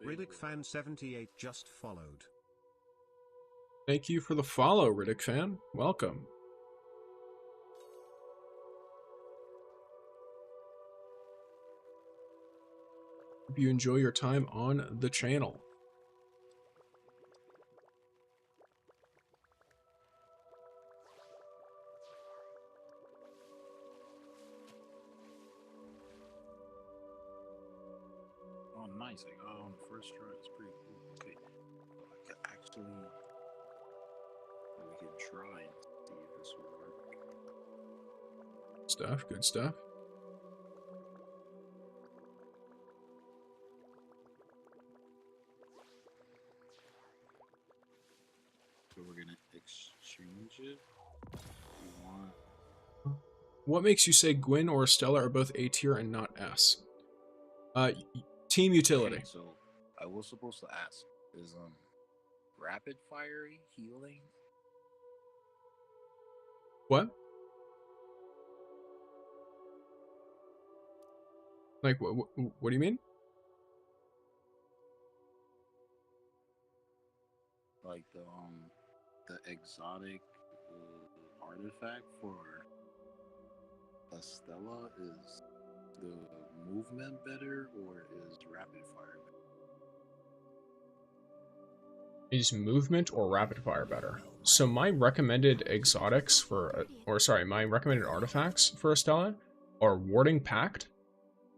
Riddick fan 78 just followed. Thank you for the follow, Riddick fan. Welcome. Hope you enjoy your time on the channel. Oh, nice. I got it on the first try. It's pretty cool. Okay. I can actually. We can try and see if this will work. Stuff, good stuff. So we're gonna exchange it. We want. What makes you say Gwyn or Stella are both A tier and not S? Team utility. Okay, so I was supposed to ask, is rapid fiery healing? What? Like what do you mean? Like the exotic artifact for Estella, is the movement better or is rapid fire better? Is movement or rapid fire better? So my recommended exotics for, my recommended artifacts for Estella are Warding Pact,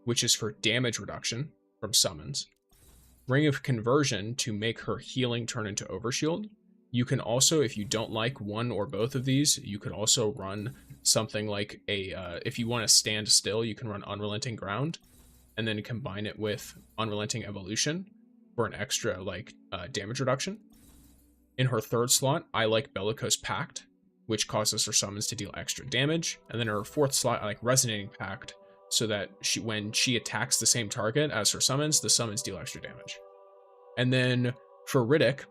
which is for damage reduction from summons. Ring of Conversion to make her healing turn into Overshield. You can also, if you don't like one or both of these, you could also run something like if you want to stand still, you can run Unrelenting Ground and then combine it with Unrelenting Evolution for an extra damage reduction. In her third slot, I like Bellicose Pact, which causes her summons to deal extra damage. And then in her fourth slot, I like Resonating Pact, so that when she attacks the same target as her summons, the summons deal extra damage. And then for Riddick,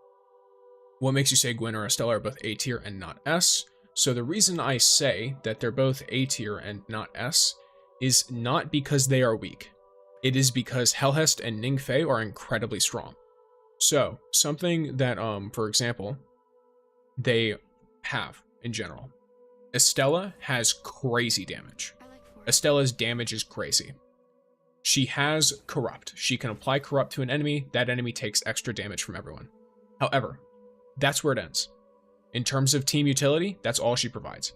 what makes you say Gwen or Estella are both A tier and not S? So the reason I say that they're both A tier and not S is not because they are weak. It is because Helhest and Ningfei are incredibly strong. So something that, for example, they have in general. Estella has crazy damage. Estella's damage is crazy. She has Corrupt. She can apply Corrupt to an enemy. That enemy takes extra damage from everyone. However, that's where it ends. In terms of team utility, that's all she provides.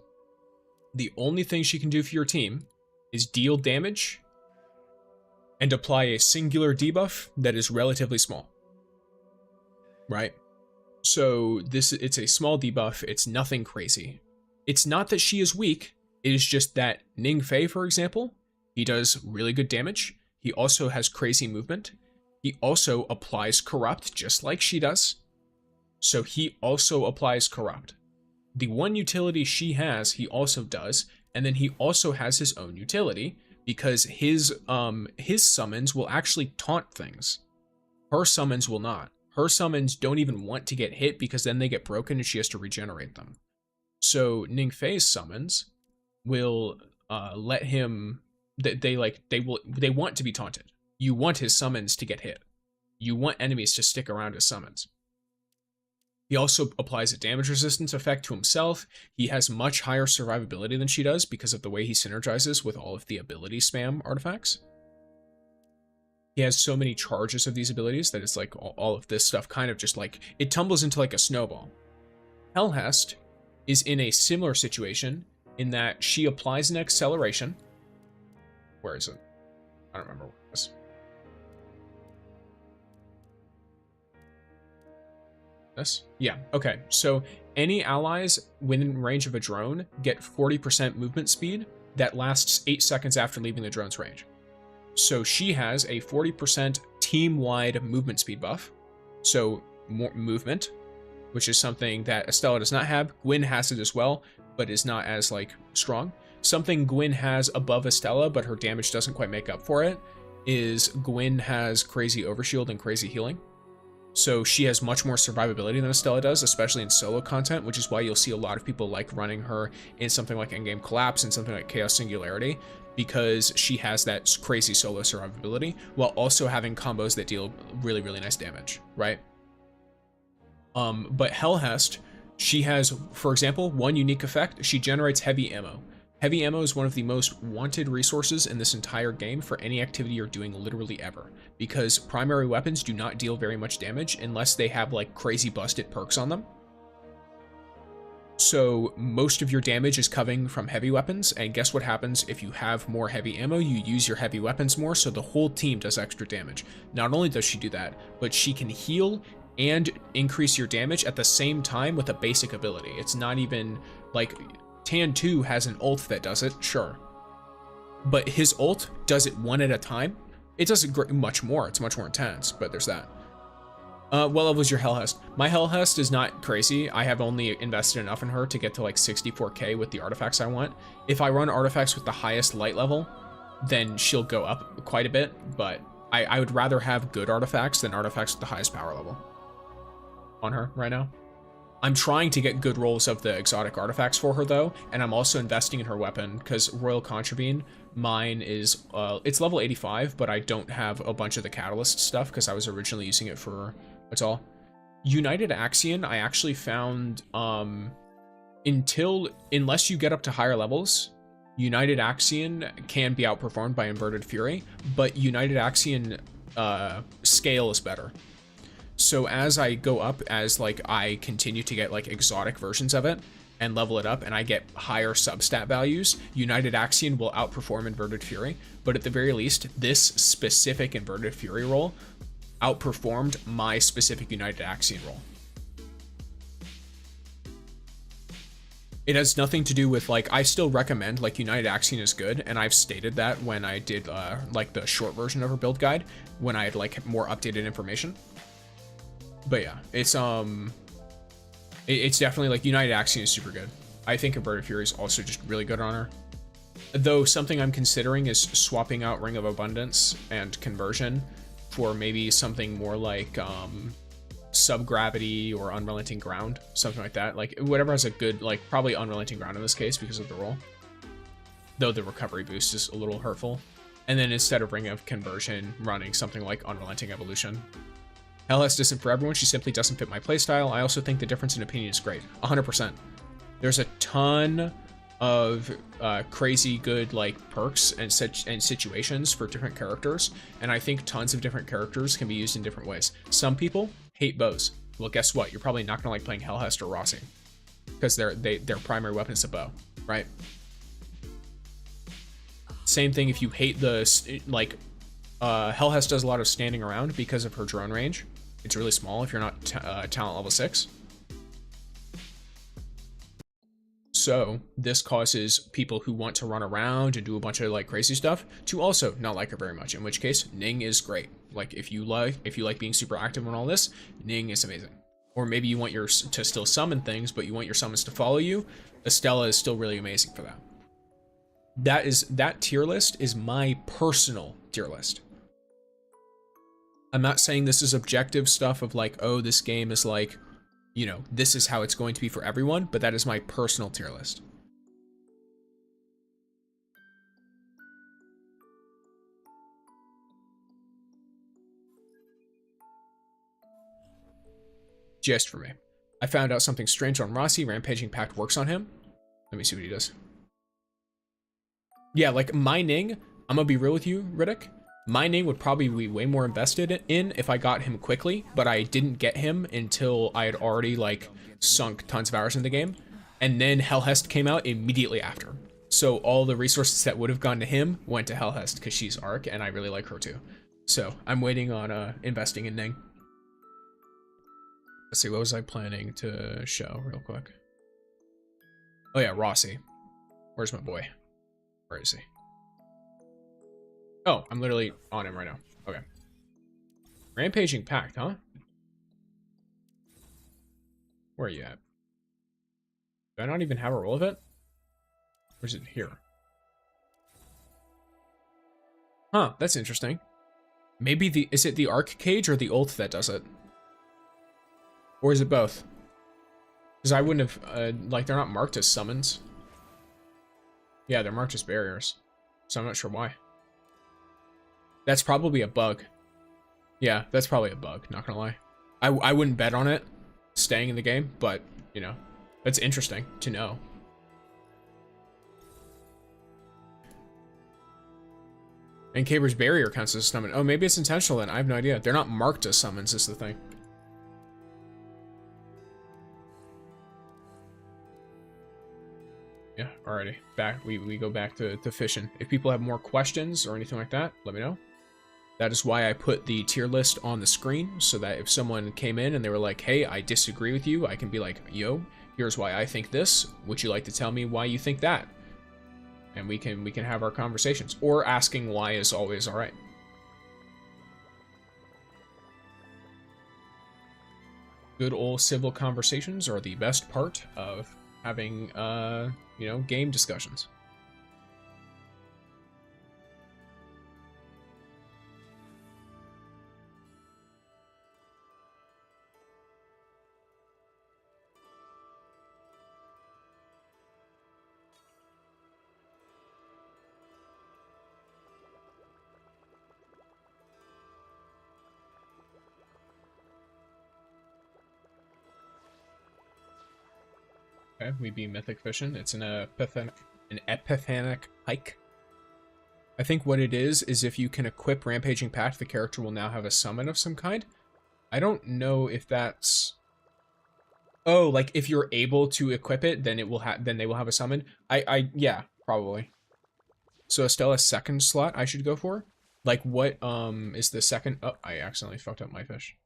The only thing she can do for your team is deal damage and apply a singular debuff that is relatively small. Right? So it's a small debuff. It's nothing crazy. It's not that she is weak. It is just that Ningfei, for example, he does really good damage. He also has crazy movement. He also applies Corrupt just like she does. So he also applies Corrupt. The one utility she has, he also does, and then he also has his own utility because his summons will actually taunt things. Her summons will not. Her summons don't even want to get hit because then they get broken and she has to regenerate them. So Ningfei's summons will let him they want to be taunted. You want his summons to get hit. You want enemies to stick around his summons. He also applies a damage resistance effect to himself. He has much higher survivability than she does because of the way he synergizes with all of the ability spam artifacts. He has so many charges of these abilities that it's like all of this stuff kind of just like, it tumbles into like a snowball. Helhest is in a similar situation in that she applies an acceleration. Where is it? I don't remember what it is. This? Yeah, okay. So any allies within range of a drone get 40% movement speed that lasts 8 seconds after leaving the drone's range. So she has a 40% team-wide movement speed buff. So more movement, which is something that Estella does not have. Gwyn has it as well, but is not as strong. Something Gwyn has above Estella, but her damage doesn't quite make up for it, is Gwyn has crazy overshield and crazy healing. So she has much more survivability than Estella does, especially in solo content, which is why you'll see a lot of people like running her in something like Endgame Collapse and something like Chaos Singularity, because she has that crazy solo survivability while also having combos that deal really, really nice damage, right? But Helhest, she has, for example, one unique effect. She generates heavy ammo. Heavy ammo is one of the most wanted resources in this entire game for any activity you're doing literally ever, because primary weapons do not deal very much damage unless they have crazy busted perks on them. So most of your damage is coming from heavy weapons, and guess what happens if you have more heavy ammo? You use your heavy weapons more, so the whole team does extra damage. Not only does she do that, but she can heal and increase your damage at the same time with a basic ability. It's not even Tan 2 has an ult that does it, sure. But his ult does it one at a time. It does it much more. It's much more intense, but there's that. What level is your Helhest? My Helhest is not crazy. I have only invested enough in her to get to 64k with the artifacts I want. If I run artifacts with the highest light level, then she'll go up quite a bit, but I would rather have good artifacts than artifacts with the highest power level on her right now. I'm trying to get good rolls of the exotic artifacts for her though, and I'm also investing in her weapon because Royal Contrabine, mine is, it's level 85, but I don't have a bunch of the catalyst stuff because I was originally using it for, what's all? United Axion, I actually found, unless you get up to higher levels, United Axion can be outperformed by Inverted Fury, but United Axion scale is better. So as I go up, as I continue to get exotic versions of it and level it up and I get higher substat values, United Axion will outperform Inverted Fury. But at the very least, this specific Inverted Fury roll, outperformed my specific United Axion role. It has nothing to do with, like, I still recommend, like, United Axion is good, and I've stated that when I did, like, the short version of her build guide, when I had, like, more updated information. But yeah, it's definitely, like, United Axion is super good. I think Inverted Fury is also just really good on her. Though something I'm considering is swapping out Ring of Abundance and Conversion for maybe something more like, Subgravity or Unrelenting Ground, something like that. Like, whatever has a good, like, probably Unrelenting Ground in this case because of the roll. Though the recovery boost is a little hurtful. And then instead of Ring of Conversion, running something like Unrelenting Evolution. Helhest isn't for everyone, she simply doesn't fit my playstyle. I also think the difference in opinion is great. 100%. There's a ton of crazy good, like, perks and situations for different characters, and I think tons of different characters can be used in different ways. Some people hate bows. Well, guess what? You're probably not gonna like playing Helhest or Rossi because their primary weapon is a bow, right? Same thing if you hate the, like, Helhest does a lot of standing around because of her drone range. It's really small if you're not talent level 6. So this causes people who want to run around and do a bunch of, like, crazy stuff to also not like her very much, in which case Ning is great. Like, if you like being super active and all this, Ning is amazing. Or maybe you want to still summon things, but you want your summons to follow you. Estella is still really amazing for that. That tier list is my personal tier list. I'm not saying this is objective stuff of, like, oh, this game is, like, you know, this is how it's going to be for everyone, but that is my personal tier list. Just for me. I found out something strange on Rossi. Rampaging Pact works on him. Let me see what he does. Yeah, like, my Ning, I'm gonna be real with you, Riddick. My Ning would probably be way more invested in if I got him quickly, but I didn't get him until I had already, like, sunk tons of hours in the game. And then Helhest came out immediately after. So all the resources that would have gone to him went to Helhest because she's Arc, and I really like her too. So I'm waiting on investing in Ning. Let's see, what was I planning to show real quick? Oh yeah, Rossi. Where's my boy? Where is he? Oh, I'm literally on him right now. Okay. Rampaging Pact, huh? Where are you at? Do I not even have a roll of it? Or is it here? Huh, that's interesting. Maybe is it the Arc Cage or the ult that does it? Or is it both? Because I wouldn't have, like, they're not marked as summons. Yeah, they're marked as barriers. So I'm not sure why. That's probably a bug. Yeah, that's probably a bug, not gonna lie. I wouldn't bet on it staying in the game, but, you know, that's interesting to know. And Caber's barrier counts as a summon. Oh, maybe it's intentional then. I have no idea. They're not marked as summons is the thing. Yeah, alrighty. Back we go back to fishing. If people have more questions or anything like that, let me know. That is why I put the tier list on the screen, so that if someone came in and they were like, hey, I disagree with you, I can be like, yo, here's why I think this. Would you like to tell me why you think that? And we can have our conversations. Or asking why is always alright. Good old civil conversations are the best part of having, you know, game discussions. Okay, we be mythic fishing. It's an epiphanic hike. I think what it is if you can equip Rampaging Pact, the character will now have a summon of some kind. I don't know if that's... Oh, like if you're able to equip it, then they will have a summon. Yeah, probably. So Estella's second slot I should go for. Like, what is the second? Oh, I accidentally fucked up my fish.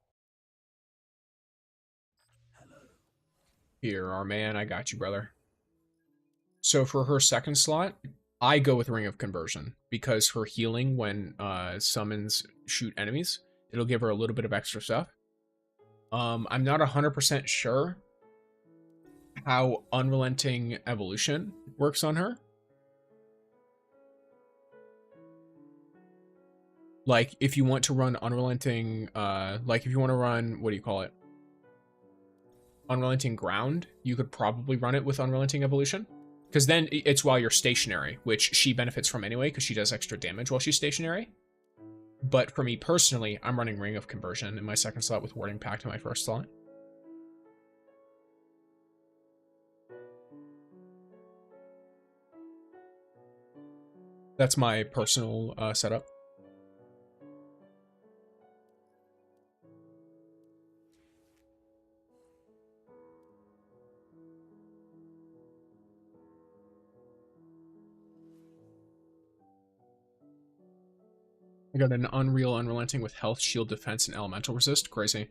Here, our man, I got you, brother. So for her second slot, I go with Ring of Conversion because her healing when summons shoot enemies, it'll give her a little bit of extra stuff. I'm not 100% sure how Unrelenting Evolution works on her. Like, if you want to run Unrelenting, like if you want to run, what do you call it? Unrelenting Ground, you could probably run it with Unrelenting Evolution. Because then it's while you're stationary, which she benefits from anyway, because she does extra damage while she's stationary. But for me personally, I'm running Ring of Conversion in my second slot with Warding Pact in my first slot. That's my personal setup. I got an Unreal Unrelenting with health, shield, defense, and elemental resist. Crazy.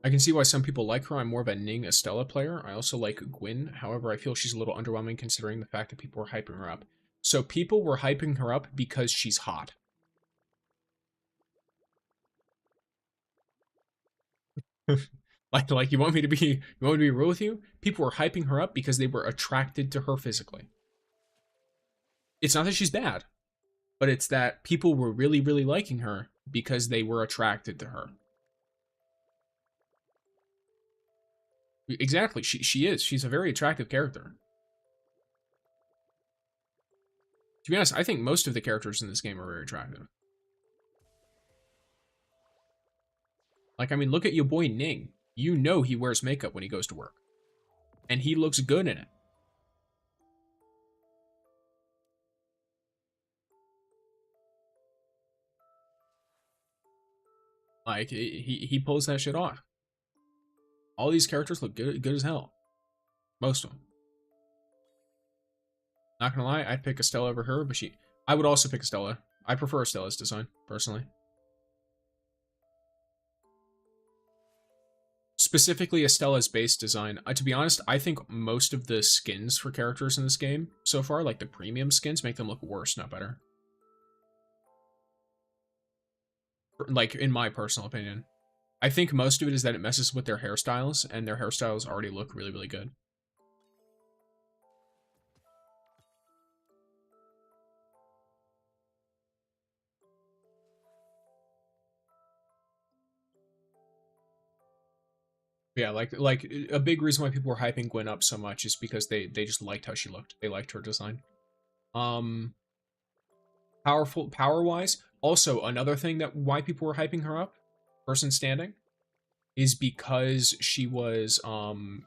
I can see why some people like her. I'm more of a Ning Estella player. I also like Gwyn. However, I feel she's a little underwhelming considering the fact that people were hyping her up. So people were hyping her up because she's hot. like you want me to be real with you? People were hyping her up because they were attracted to her physically. It's not that she's bad, but it's that people were really, really liking her because they were attracted to her. Exactly, she is. She's a very attractive character. To be honest, I think most of the characters in this game are very attractive. Like, I mean, look at your boy Ning. You know he wears makeup when he goes to work. And he looks good in it. Like, he pulls that shit off. All these characters look good as hell. Most of them. Not gonna lie, I'd pick Estella over her, but I would also pick Estella. I prefer Estella's design, personally. Specifically Estella's base design. To be honest, I think most of the skins for characters in this game so far, like the premium skins, make them look worse, not better. Like, in my personal opinion. I think most of it is that it messes with their hairstyles, and their hairstyles already look really, really good. Yeah, like a big reason why people were hyping Gwen up so much is because they just liked how she looked. They liked her design. Power-wise, also another thing that why people were hyping her up, person standing, is because she was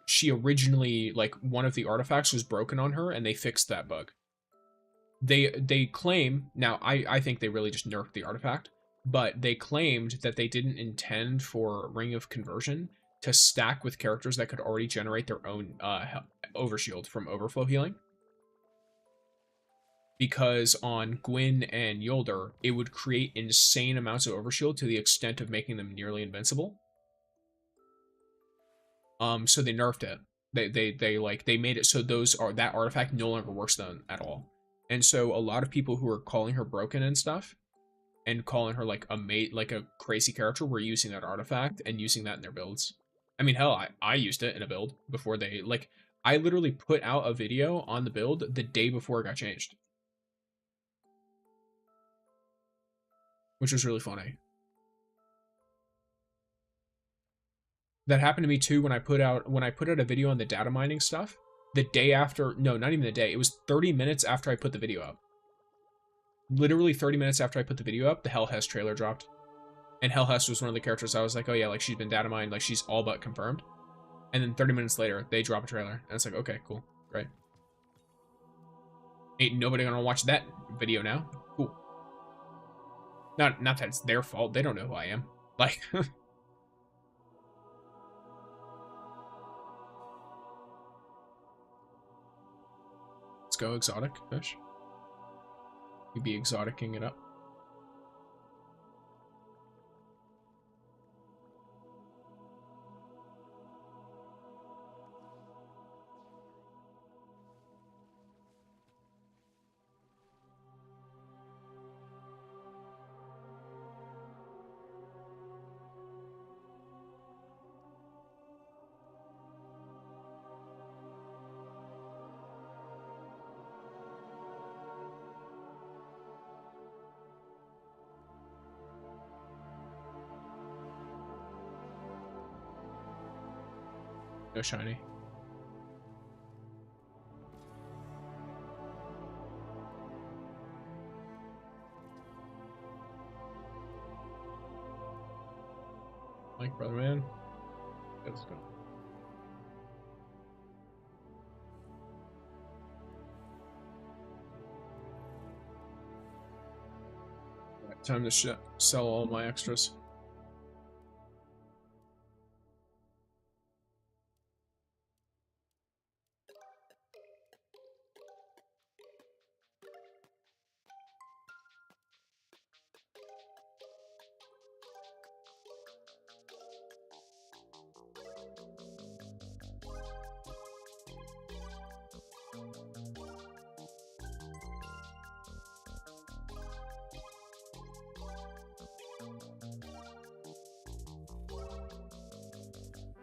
she originally, like, one of the artifacts was broken on her and they fixed that bug. They claim, now I think they really just nerfed the artifact, but they claimed that they didn't intend for Ring of Conversion to stack with characters that could already generate their own overshield from overflow healing. Because on Gwyn and Yolder, it would create insane amounts of overshield to the extent of making them nearly invincible. So they nerfed it. They made it so that artifact no longer works then at all. And so a lot of people who are calling her broken and stuff, and calling her like a crazy character, were using that artifact and using that in their builds. I mean, hell, I used it in a build before they, like, I literally put out a video on the build the day before it got changed. Which was really funny. That happened to me too when I put out a video on the data mining stuff. The day after, no, not even the day, it was 30 minutes after I put the video up. Literally 30 minutes after I put the video up, the Helhest trailer dropped. And Helhest was one of the characters I was like, oh yeah, like she's been data mined, like she's all but confirmed. And then 30 minutes later, they drop a trailer. And it's like, okay, cool, great. Ain't nobody gonna watch that video now. Cool. Not that it's their fault, they don't know who I am. Like, let's go exotic fish. You'd be exoticing it up. No shiny. Mike, brother man. Let's go. Right, time to sell all my extras.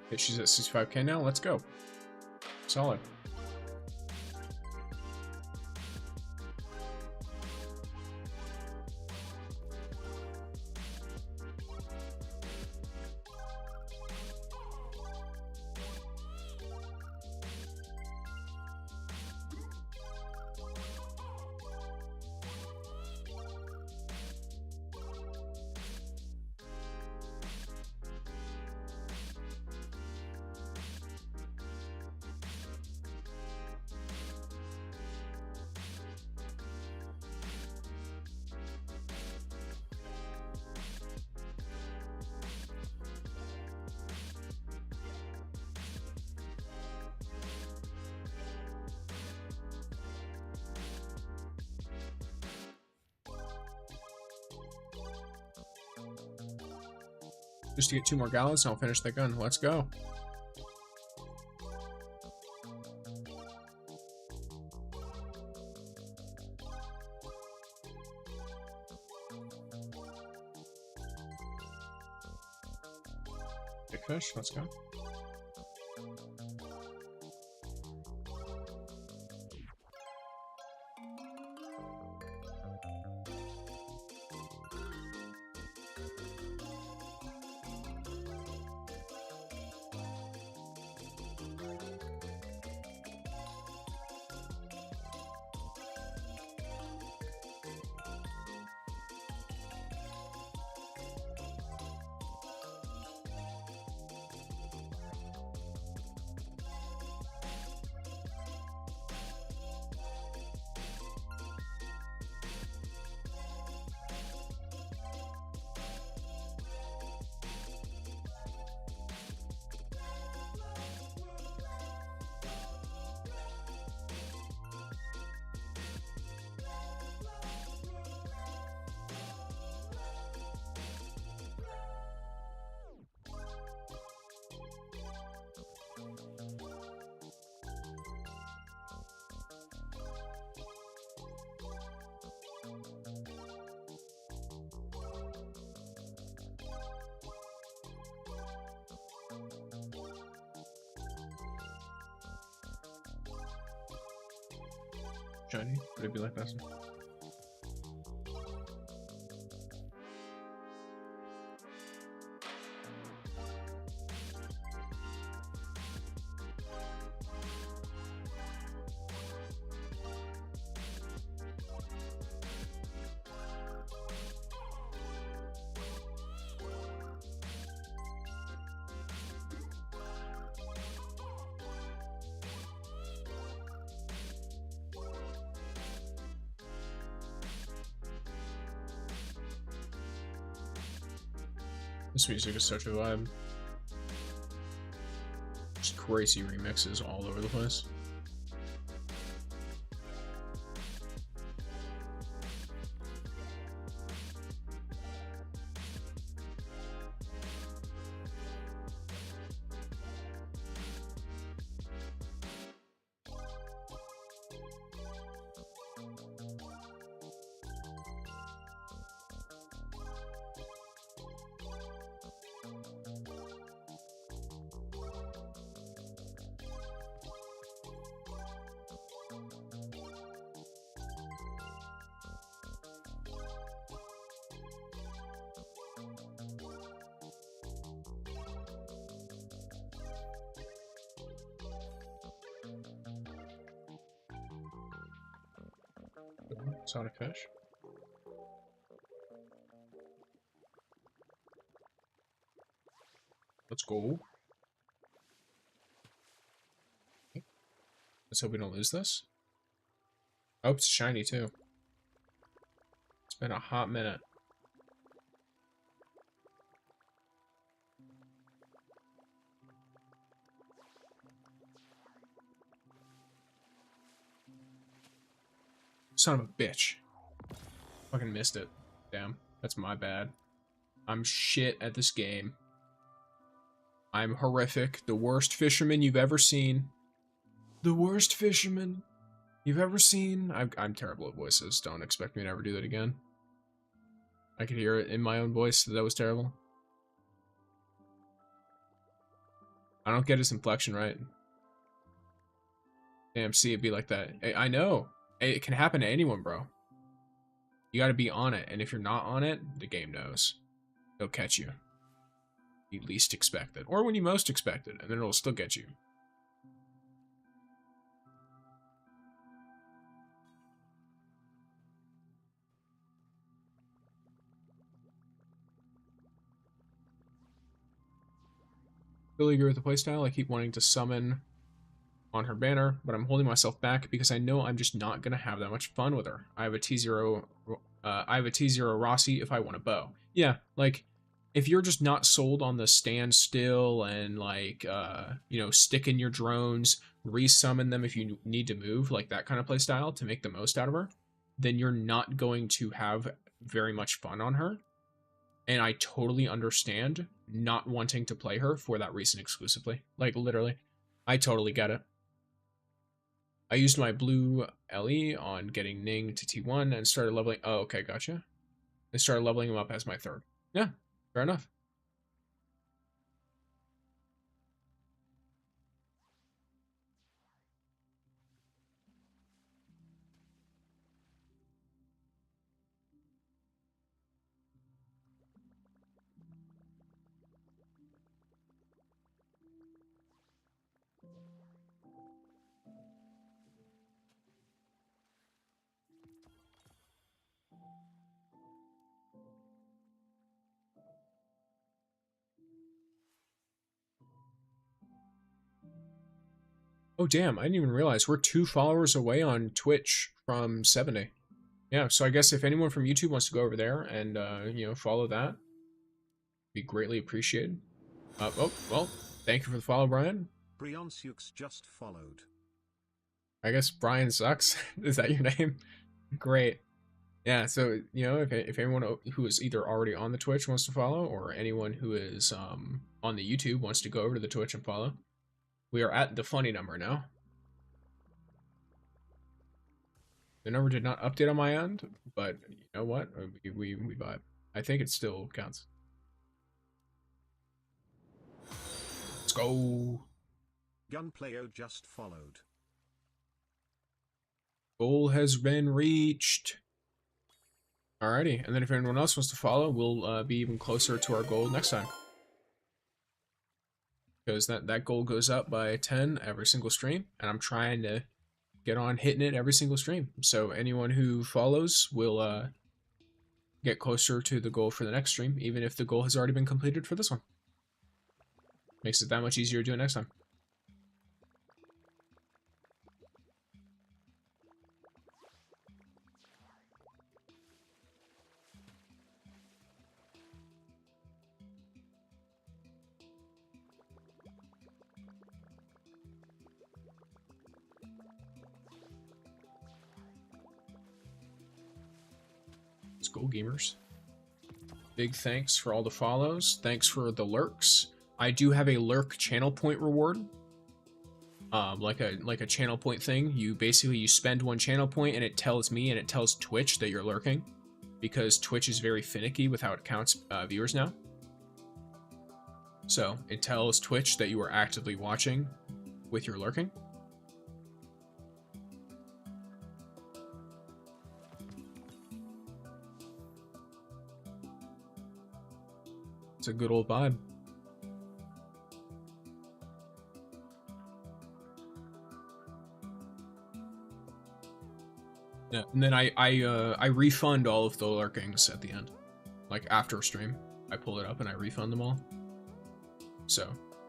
Okay, she's at 65k now. Let's go. Solid. Just to get 2 more gallons, and I'll finish the gun. Let's go. Big fish, let's go. Shiny? Would it be like this? This music is such a vibe. Just crazy remixes all over the place. Exotic fish. Let's go. Let's hope we don't lose this. Oh, it's shiny too. It's been a hot minute. Son of a bitch. Fucking missed it. Damn. That's my bad. I'm shit at this game. I'm horrific. The worst fisherman you've ever seen. The worst fisherman you've ever seen. I'm terrible at voices. Don't expect me to ever do that again. I could hear it in my own voice that was terrible. I don't get his inflection right. Damn, see, it'd be like that. I know. It can happen to anyone, bro. You gotta be on it, and if you're not on it, the game knows. It'll catch you. You least expect it. Or when you most expect it, and then it'll still get you. Really agree with the playstyle. I keep wanting to summon on her banner, but I'm holding myself back because I know I'm just not gonna have that much fun with her. I have a T0 Rossi if I want a bow. Yeah, like if you're just not sold on the stand still and like you know, stick in your drones, resummon them if you need to move, like that kind of playstyle to make the most out of her, then you're not going to have very much fun on her. And I totally understand not wanting to play her for that reason exclusively. Like, literally. I totally get it. I used my blue LE on getting Ning to T1 and started leveling... Oh, okay, gotcha. I started leveling him up as my third. Yeah, fair enough. Oh, damn, I didn't even realize we're 2 followers away on Twitch from 70. Yeah, so I guess if anyone from YouTube wants to go over there and, you know, follow that, be greatly appreciated. Oh, well, thank you for the follow, Brian. Brionsukes just followed. I guess Brian sucks. Is that your name? Great. Yeah, so, you know, if anyone who is either already on the Twitch wants to follow, or anyone who is on the YouTube wants to go over to the Twitch and follow, we are at the funny number now. The number did not update on my end, but you know what? We vibe. I think it still counts. Let's go. Gunplayo just followed. Goal has been reached. Alrighty, and then if anyone else wants to follow, we'll be even closer to our goal next time. Because that goal goes up by 10 every single stream, and I'm trying to get on hitting it every single stream. So anyone who follows will get closer to the goal for the next stream, even if the goal has already been completed for this one. Makes it that much easier to do it next time. Let's go, gamers. Big thanks for all the follows. Thanks for the lurks. I do have a lurk channel point reward. Like a channel point thing. You spend 1 channel point and it tells me and it tells Twitch that you're lurking, because Twitch is very finicky with how it counts viewers now. So it tells Twitch that you are actively watching with your lurking. It's a good old vibe. Yeah, and then I refund all of the lurkings at the end. Like after stream, I pull it up and I refund them all. So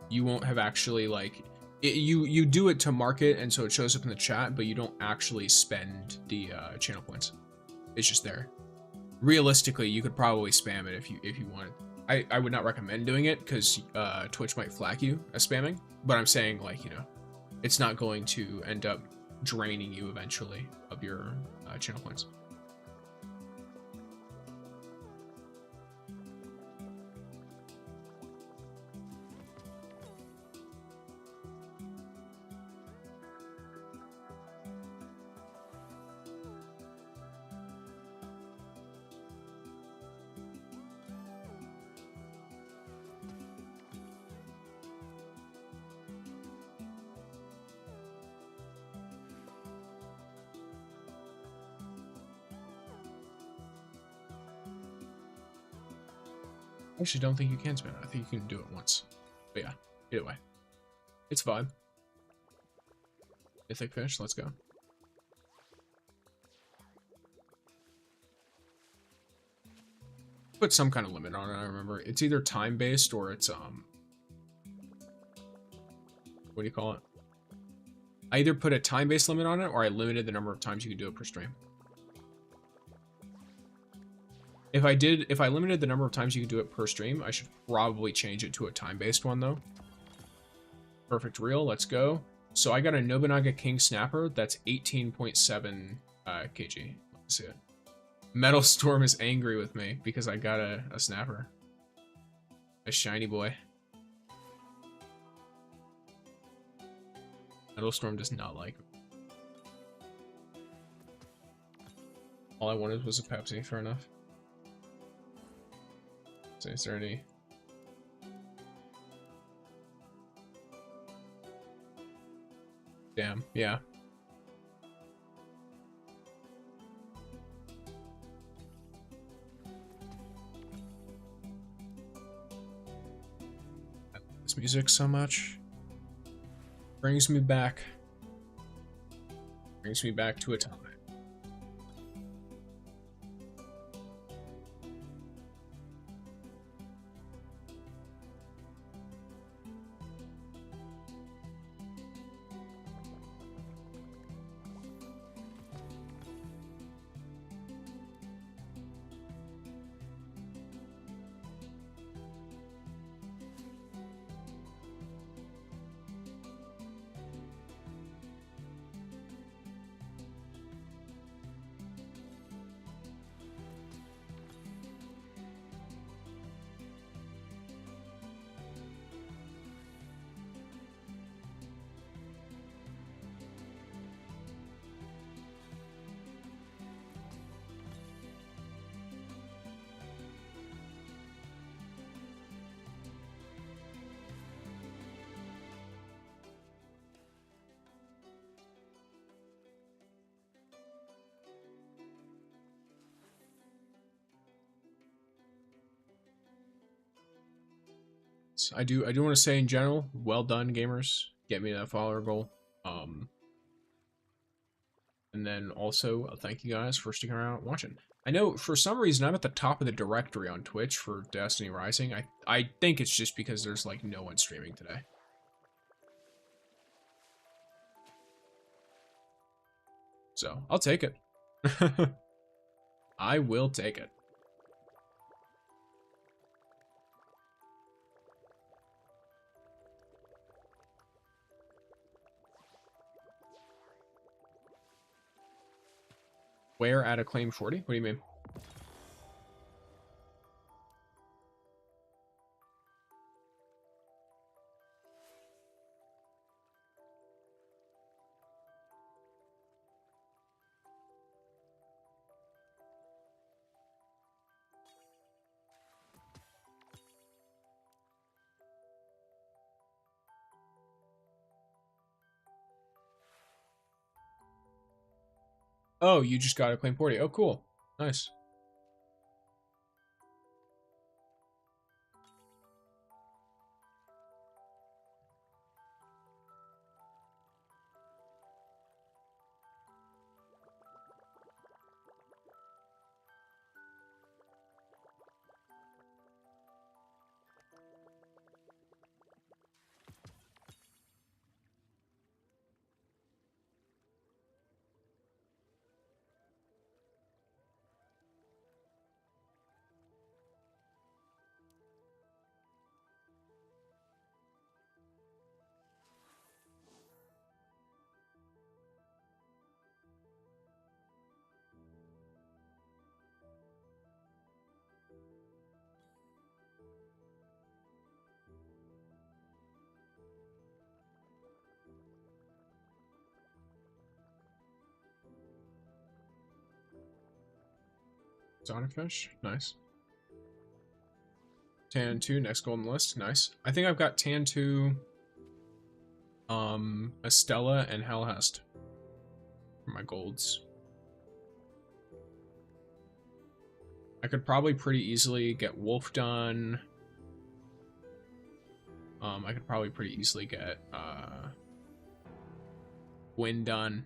you won't have actually like you do it to market, and so it shows up in the chat, but you don't actually spend the channel points. It's just there. Realistically, you could probably spam it if you wanted. I would not recommend doing it because Twitch might flag you as spamming. But I'm saying, like, you know, it's not going to end up draining you eventually of your channel points. I actually don't think you can spam it. I think you can do it once. But yeah, either way. It's vibe. Mythic fish, let's go. Put some kind of limit on it, I remember. It's either time-based or it's, what do you call it? I either put a time-based limit on it or I limited the number of times you can do it per stream. If I limited the number of times you can do it per stream, I should probably change it to a time-based one, though. Perfect reel, let's go. So I got a Nobunaga King Snapper, that's 18.7 kg. Let's see it. Metal Storm is angry with me because I got a Snapper. A shiny boy. Metal Storm does not like me. All I wanted was a Pepsi, fair enough. So is there any... Damn, yeah. This music so much. Brings me back. Brings me back to a time. I do want to say in general, well done, gamers. Get me that follower goal. And then also thank you guys for sticking around watching. I know for some reason I'm at the top of the directory on Twitch for Destiny Rising. I think it's just because there's like no one streaming today. So I'll take it. I will take it. Where at a claim 40? What do you mean? Oh, you just got a claim 40. Oh, cool. Nice. Exotic fish, nice. Tan 2, next goal on the list, nice. I think I've got Tan 2, Estella, and Helhest for my golds. I could probably pretty easily get Wolf done. I could probably pretty easily get Wind done.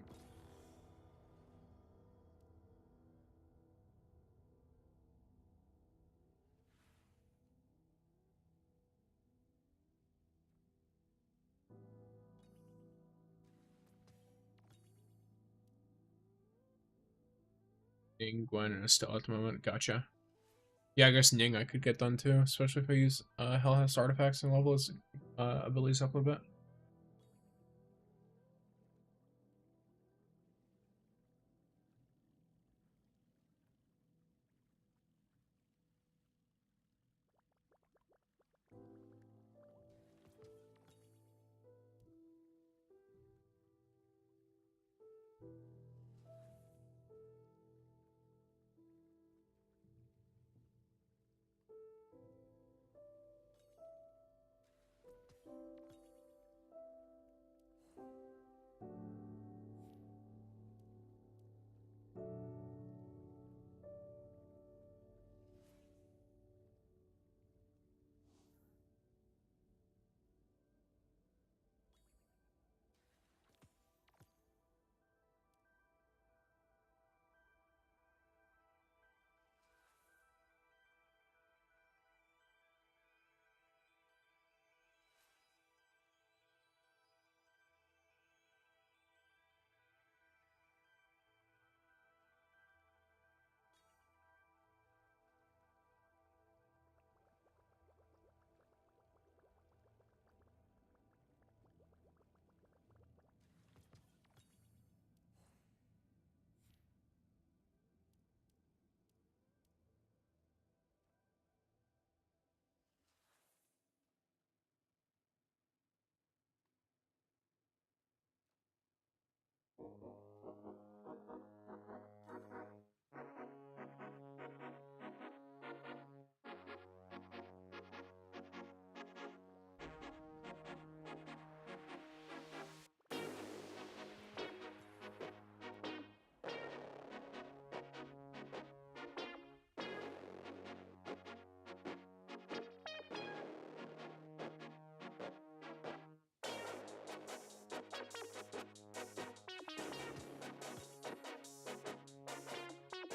Ning, Gwen, and Estelle at the moment. Gotcha. Yeah, I guess Ning I could get done too, especially if I use Helhest artifacts and level his abilities up a bit.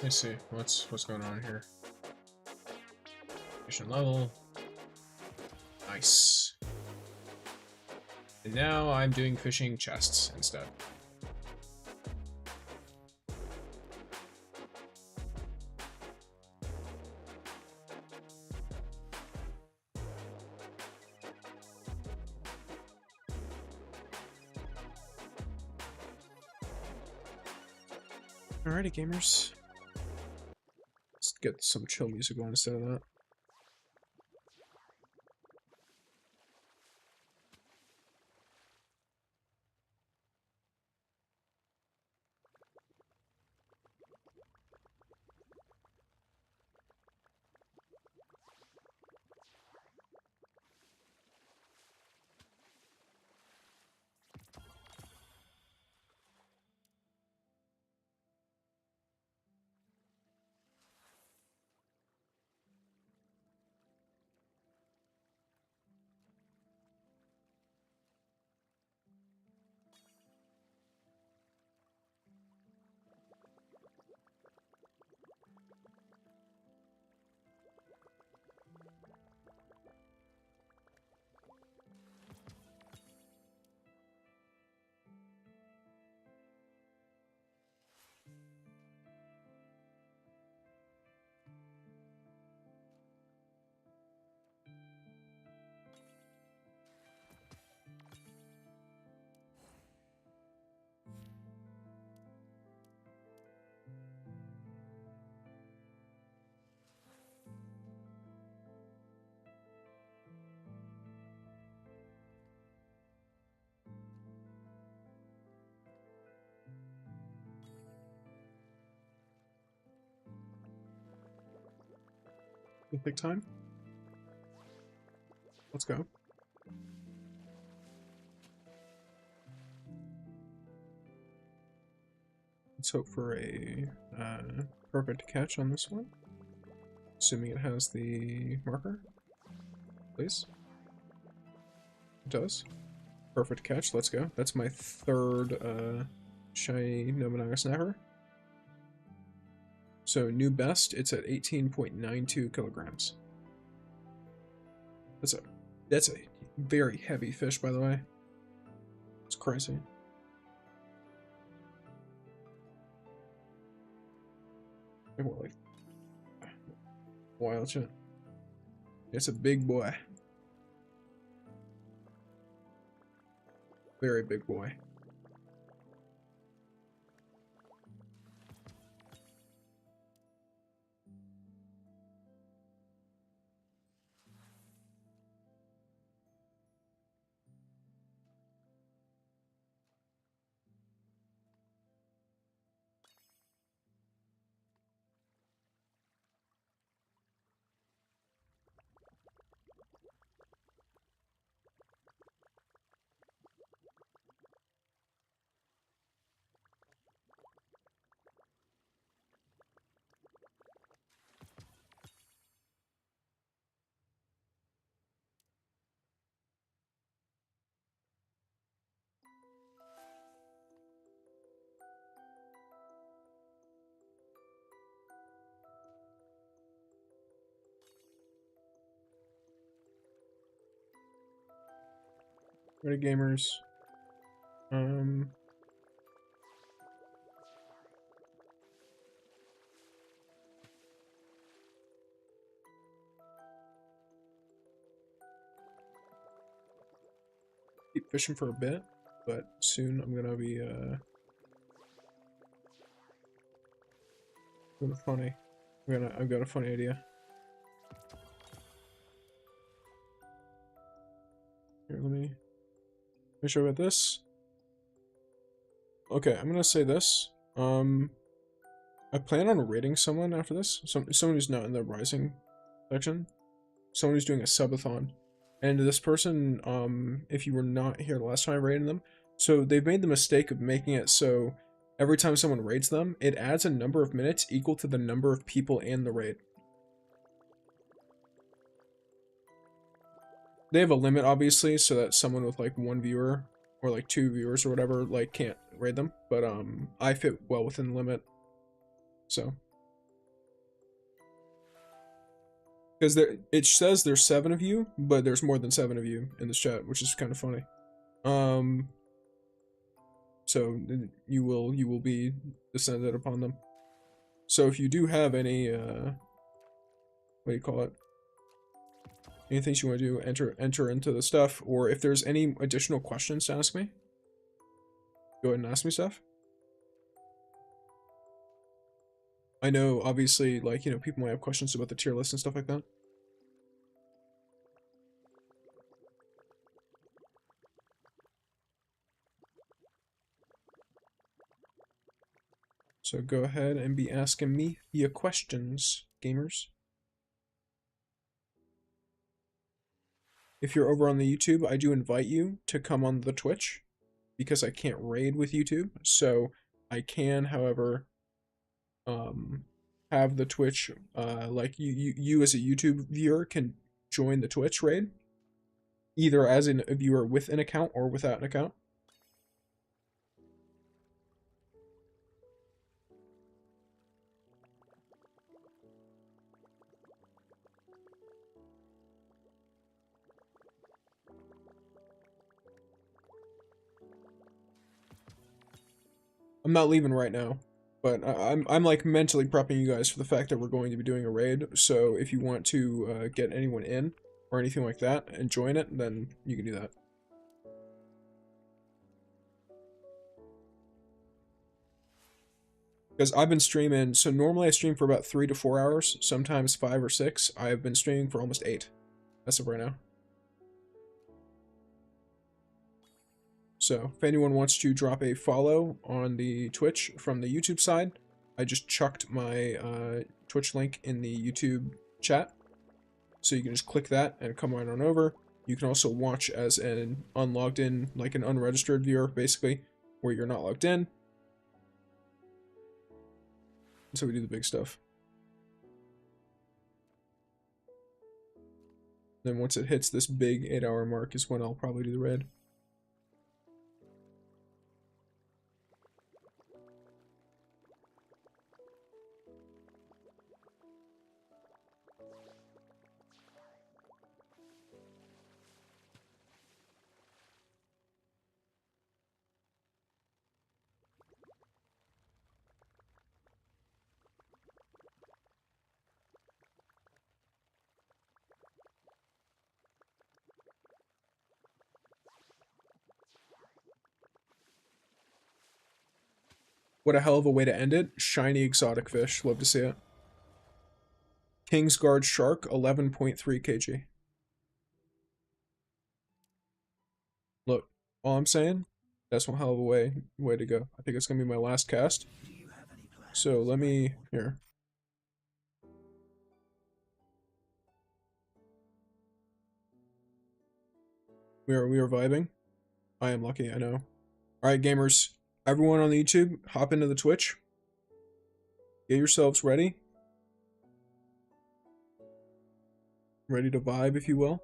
Let's see what's going on here. Mission level. Nice. And now I'm doing fishing chests instead. Alrighty, gamers. Let's get some chill music going instead of that. It'll take time. Let's go. Let's hope for a perfect catch on this one. Assuming it has the marker. Please. It does. Perfect catch, let's go. That's my third shiny Nobunaga Snapper. So new best, it's at 18.92 kilograms. That's a very heavy fish, by the way. It's crazy. Like wild shit. It's a big boy. Very big boy. Ready, gamers. Keep fishing for a bit, but soon I'm gonna be funny. I've got a funny idea. Here, let me show you about this. Okay, I'm gonna say this. I plan on raiding someone after this. Someone who's not in the Rising section. Someone who's doing a subathon. And this person, if you were not here the last time I raided them, so they've made the mistake of making it so every time someone raids them, it adds a number of minutes equal to the number of people in the raid. They have a limit, obviously, so that someone with like 1 viewer or like 2 viewers or whatever like can't raid them. But I fit well within the limit. So, because it says there's 7 of you, but there's more than 7 of you in this chat, which is kind of funny. So you will be descended upon them. So if you do have any what do you call it? Any things you want to do, enter into the stuff, or if there's any additional questions to ask me, go ahead and ask me stuff. I know, obviously, like, you know, people might have questions about the tier list and stuff like that. So go ahead and be asking me your questions, gamers. If you're over on the YouTube, I do invite you to come on the Twitch, because I can't raid with YouTube. So I can, however, have the Twitch, like you as a YouTube viewer can join the Twitch raid, either as a viewer with an account or without an account. I'm not leaving right now, but I'm like mentally prepping you guys for the fact that we're going to be doing a raid. So if you want to get anyone in or anything like that and join it, then you can do that. Because I've been streaming, so normally I stream for about 3 to 4 hours, sometimes 5 or 6. I've been streaming for almost 8 as of right now. So if anyone wants to drop a follow on the Twitch from the YouTube side, I just chucked my Twitch link in the YouTube chat. So you can just click that and come right on over. You can also watch as an unlogged in, like an unregistered viewer, basically, where you're not logged in. So we do the big stuff. Then once it hits this big 8-hour mark is when I'll probably do the raid. What a hell of a way to end it. Shiny exotic fish. Love to see it. Kingsguard Shark, 11.3 kg. Look, all I'm saying, that's one hell of a way to go. I think it's going to be my last cast. So let me, here. We are vibing. I am lucky, I know. Alright, gamers. Everyone on the YouTube, hop into the Twitch. Get yourselves ready. Ready to vibe, if you will.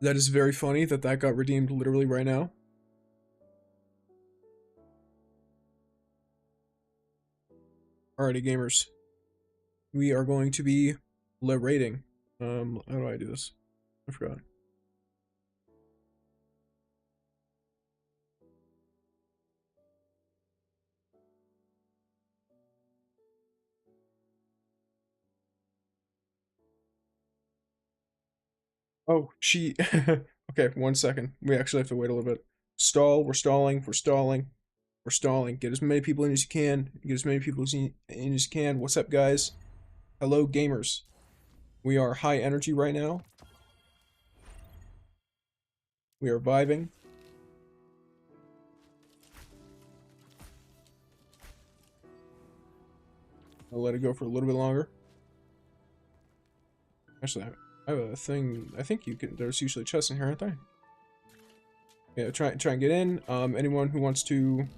That is very funny that got redeemed literally right now. Alrighty, gamers. We are going to be rating. How do I do this? I forgot. Oh, she... Okay, 1 second. We actually have to wait a little bit. Stall, we're stalling, we're stalling. We're stalling. Get as many people in as you can. Get as many people in as you can. What's up, guys? Hello, gamers. We are high energy right now. We are vibing. I'll let it go for a little bit longer. Actually, I have a thing. I think you can. There's usually chests in here, aren't there? Yeah, try and get in. Anyone who wants to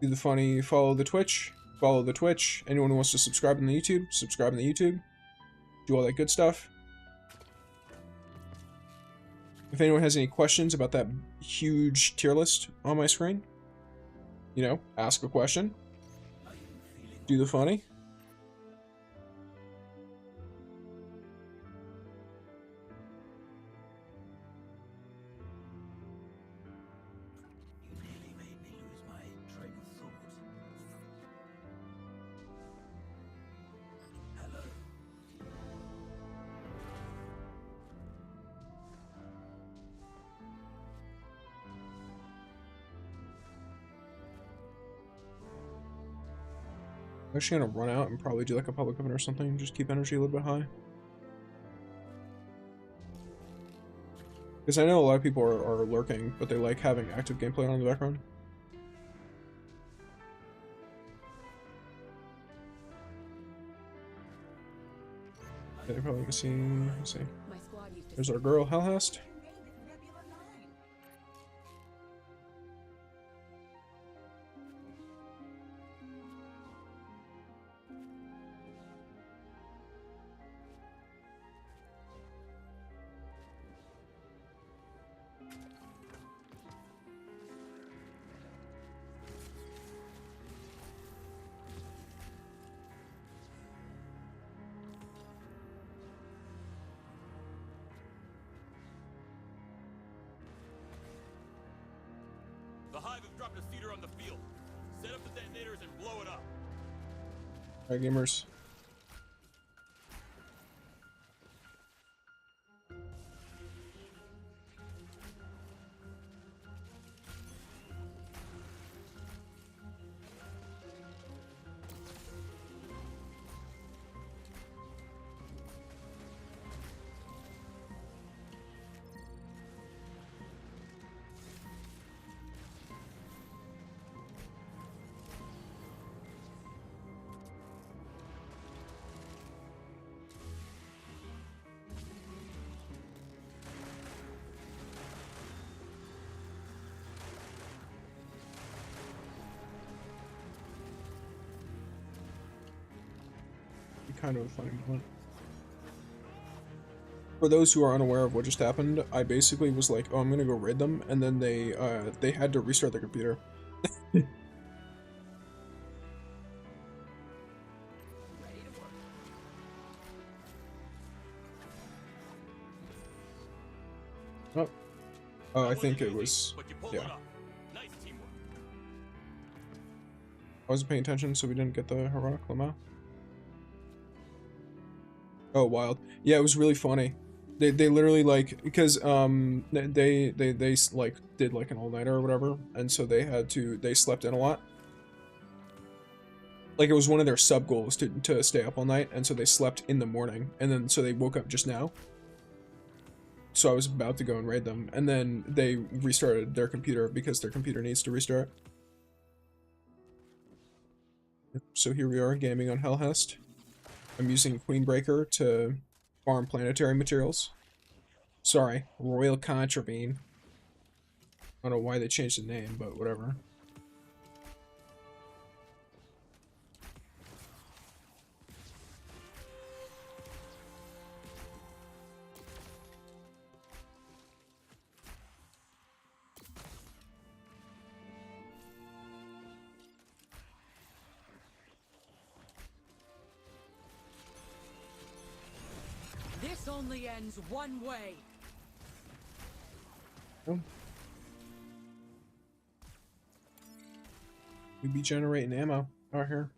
do the funny, follow the Twitch. Follow the Twitch. Anyone who wants to subscribe on the YouTube, subscribe on the YouTube. Do all that good stuff. If anyone has any questions about that huge tier list on my screen, you know, ask a question. Do the funny. I'm actually gonna run out and probably do like a public event or something and just keep energy a little bit high. Because I know a lot of people are lurking, but they like having active gameplay on in the background. Yeah, they're probably gonna see. Let's see. There's our girl, Helhest. The Hive have dropped a seeder on the field. Set up the detonators and blow it up. Alright, gamers. kind of a funny moment. For those who are unaware of what just happened, I basically was like, oh, I'm gonna go raid them, and then they had to restart their computer. Oh, I think it was, yeah. I wasn't paying attention, so we didn't get the heroic limo. Oh, wild. Yeah, it was really funny. They literally, like, because they like did like an all-nighter or whatever, and so they slept in a lot. Like, it was one of their sub goals to stay up all night, and so they slept in the morning, and then so they woke up just now. So I was about to go and raid them, and then they restarted their computer because their computer needs to restart. So here we are, gaming on Helhest. I'm using Queenbreaker to farm planetary materials. Sorry, Royal Contravene. I don't know why they changed the name, but whatever. This only ends one way. Oh. We be generating ammo out here.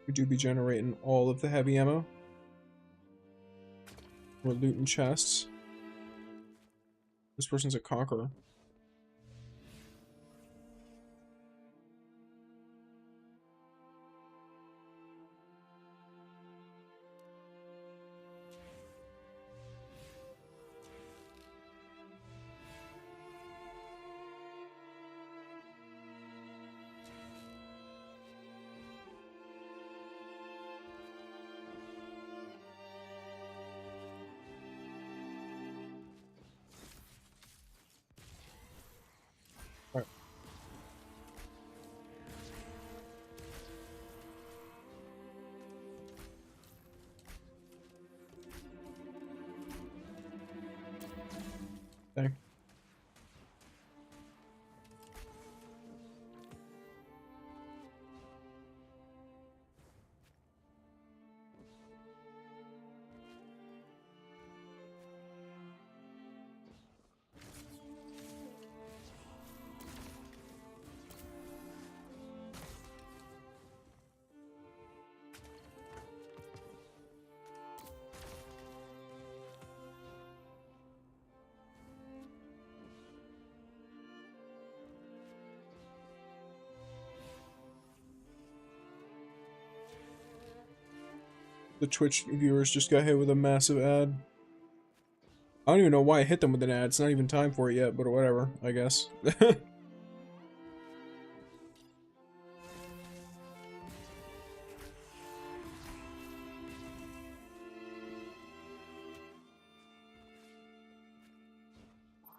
We do be generating all of the heavy ammo. We're looting chests. This person's a conqueror. Okay. The Twitch viewers just got hit with a massive ad. I don't even know why I hit them with an ad. It's not even time for it yet, but whatever, I guess.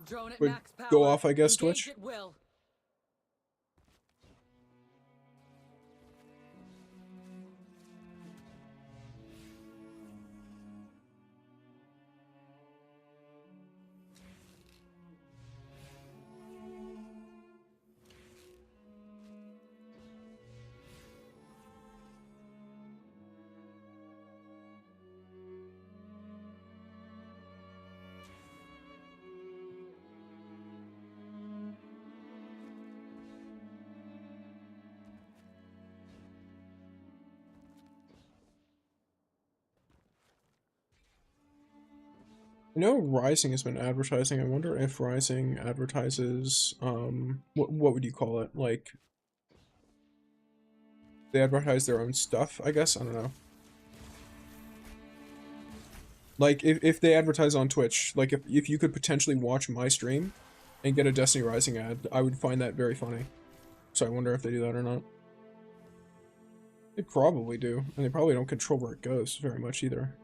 Drone at Would max power. go off, I guess, Engage Twitch. at will. I know Rising has been advertising. I wonder if Rising advertises, what would you call it? Like, they advertise their own stuff, I guess? I don't know. Like, if they advertise on Twitch, like, if you could potentially watch my stream and get a Destiny Rising ad, I would find that very funny. So I wonder if they do that or not. They probably do, and they probably don't control where it goes very much either.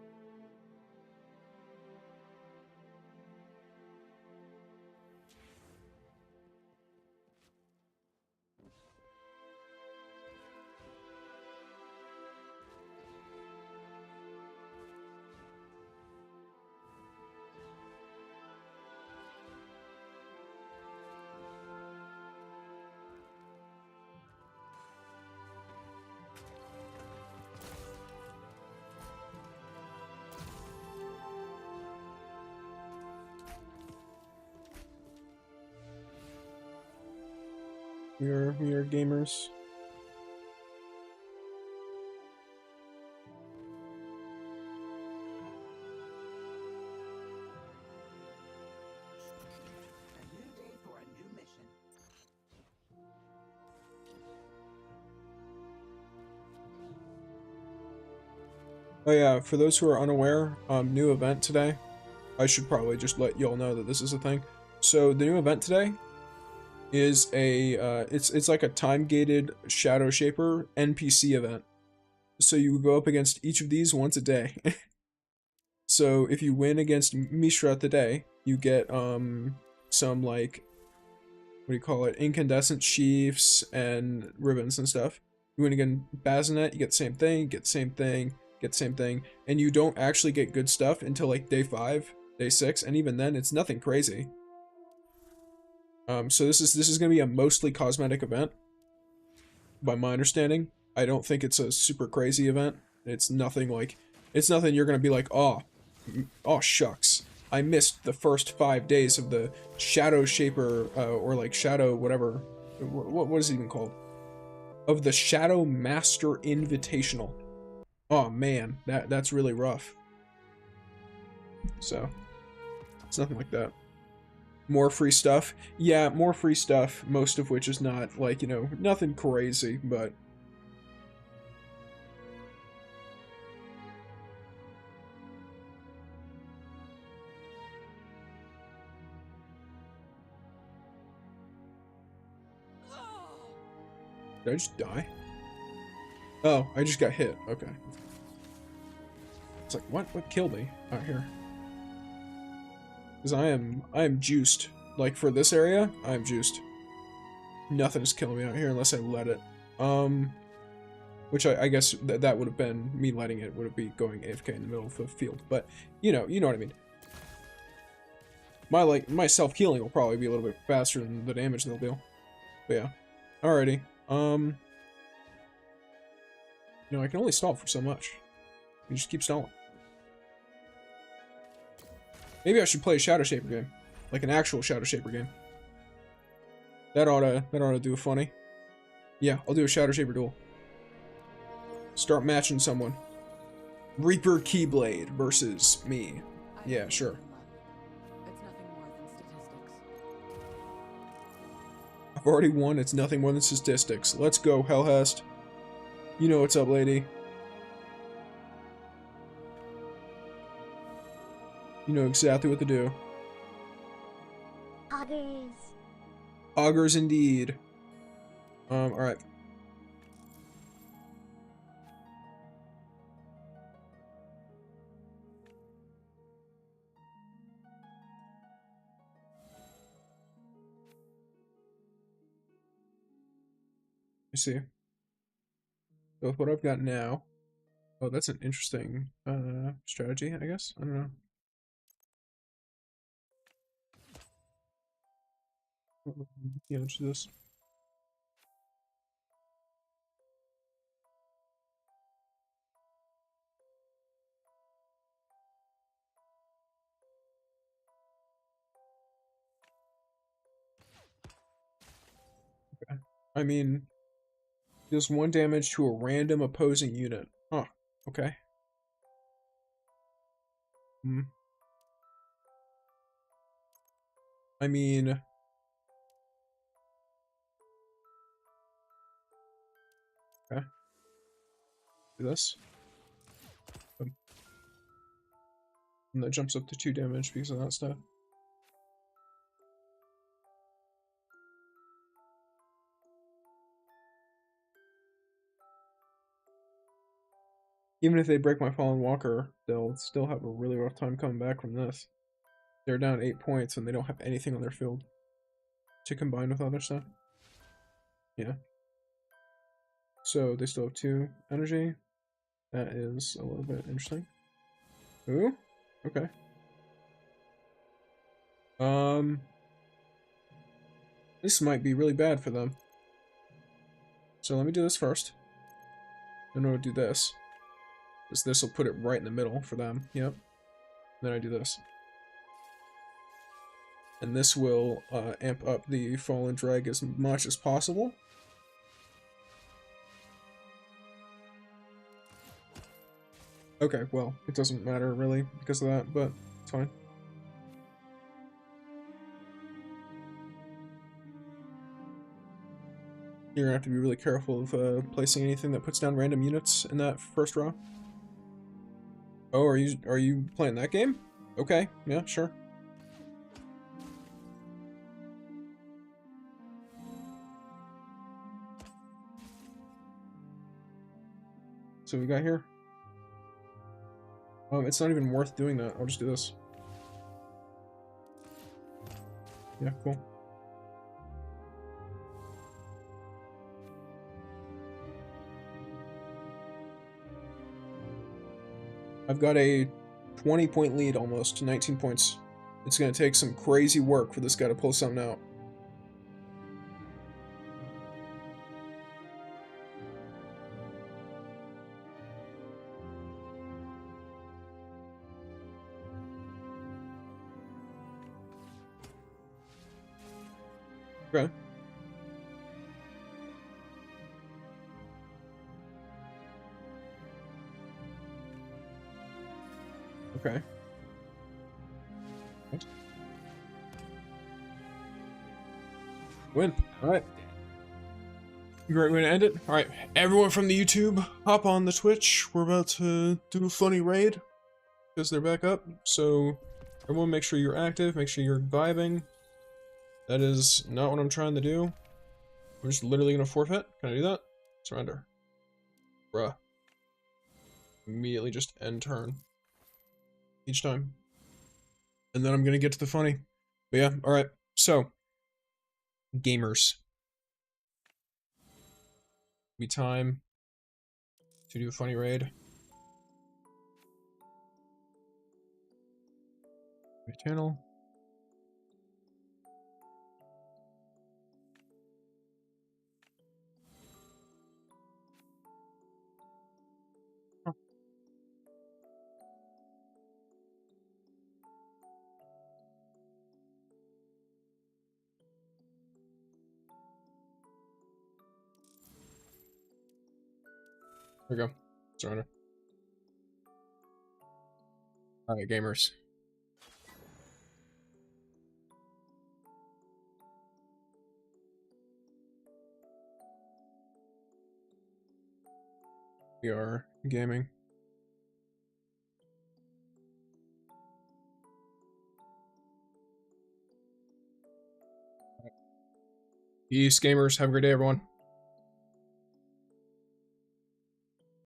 We are gamers. Oh yeah, for those who are unaware, new event today. I should probably just let y'all know that this is a thing. So the new event today is a it's like a time-gated Shadow Shaper NPC event. So you go up against each of these once a day. So if you win against Mishra today, you get some like, what do you call it, incandescent sheaths and ribbons and stuff. You win against Bazinet, you get the same thing, get the same thing, get the same thing, and you don't actually get good stuff until like day 5, day 6, and even then it's nothing crazy. So this is gonna be a mostly cosmetic event, by my understanding. I don't think it's a super crazy event. It's nothing you're gonna be like, oh shucks, I missed the first 5 days of the Shadow Shaper, or like Shadow whatever, what is it even called? Of the Shadow Master Invitational. Oh man, that's really rough. So, it's nothing like that. More free stuff. Yeah, more free stuff, most of which is not, like, you know, nothing crazy, but... Did I just die? Oh, I just got hit. Okay. It's like, what? What killed me? Out here. Because I am juiced. Like, for this area, I'm juiced. Nothing is killing me out here unless I let it. Which I guess that would have been me letting it, would it be going AFK in the middle of the field. But, you know what I mean. My self-healing will probably be a little bit faster than the damage they'll deal. But yeah. Alrighty. You know, I can only stall for so much. You just keep stalling. Maybe I should play a Shadow Shaper game. Like an actual Shadow Shaper game. That ought to do funny. Yeah, I'll do a Shadow Shaper duel. Start matching someone. Reaper Keyblade versus me. Yeah, sure. I've already won. It's nothing more than statistics. Let's go, Helhest. You know what's up, lady. You know exactly what to do. Augers. Augers indeed. Alright. You see. So with what I've got now. Oh, that's an interesting strategy, I guess. I don't know. Yeah, let's do this. Okay. I mean, deals 1 damage to a random opposing unit. Huh. Okay. Hmm. I mean... Okay. Do this. And that jumps up to 2 damage because of that stuff. Even if they break my Fallen Walker, they'll still have a really rough time coming back from this. They're down 8 points and they don't have anything on their field to combine with other stuff. Yeah. So they still have 2 energy. That is a little bit interesting. Ooh, okay. This might be really bad for them. So let me do this first. Then I'll do this. Because this will put it right in the middle for them. Yep. Then I do this. And this will amp up the Fallen Drag as much as possible. Okay, well, it doesn't matter really because of that, but it's fine. You're gonna have to be really careful of placing anything that puts down random units in that first row. Oh, are you playing that game? Okay, yeah, sure. So we got here. It's not even worth doing that. I'll just do this. Yeah, cool. I've got a 20-point lead almost, 19 points. It's going to take some crazy work for this guy to pull something out. Okay. Okay. What? Win. Alright. Great way to end it. Alright, everyone from the YouTube, hop on the Twitch. We're about to do a funny raid. Because they're back up. So, everyone make sure you're active, make sure you're vibing. That is not what I'm trying to do. I'm just literally gonna forfeit. Can I do that? Surrender. Bruh. Immediately just end turn. Each time. And then I'm gonna get to the funny. But yeah, alright. So, gamers. We time to do a funny raid. Channel. Oh. There we go. Surrender. Alright, gamers. We are gaming. Peace, gamers. Have a great day, everyone.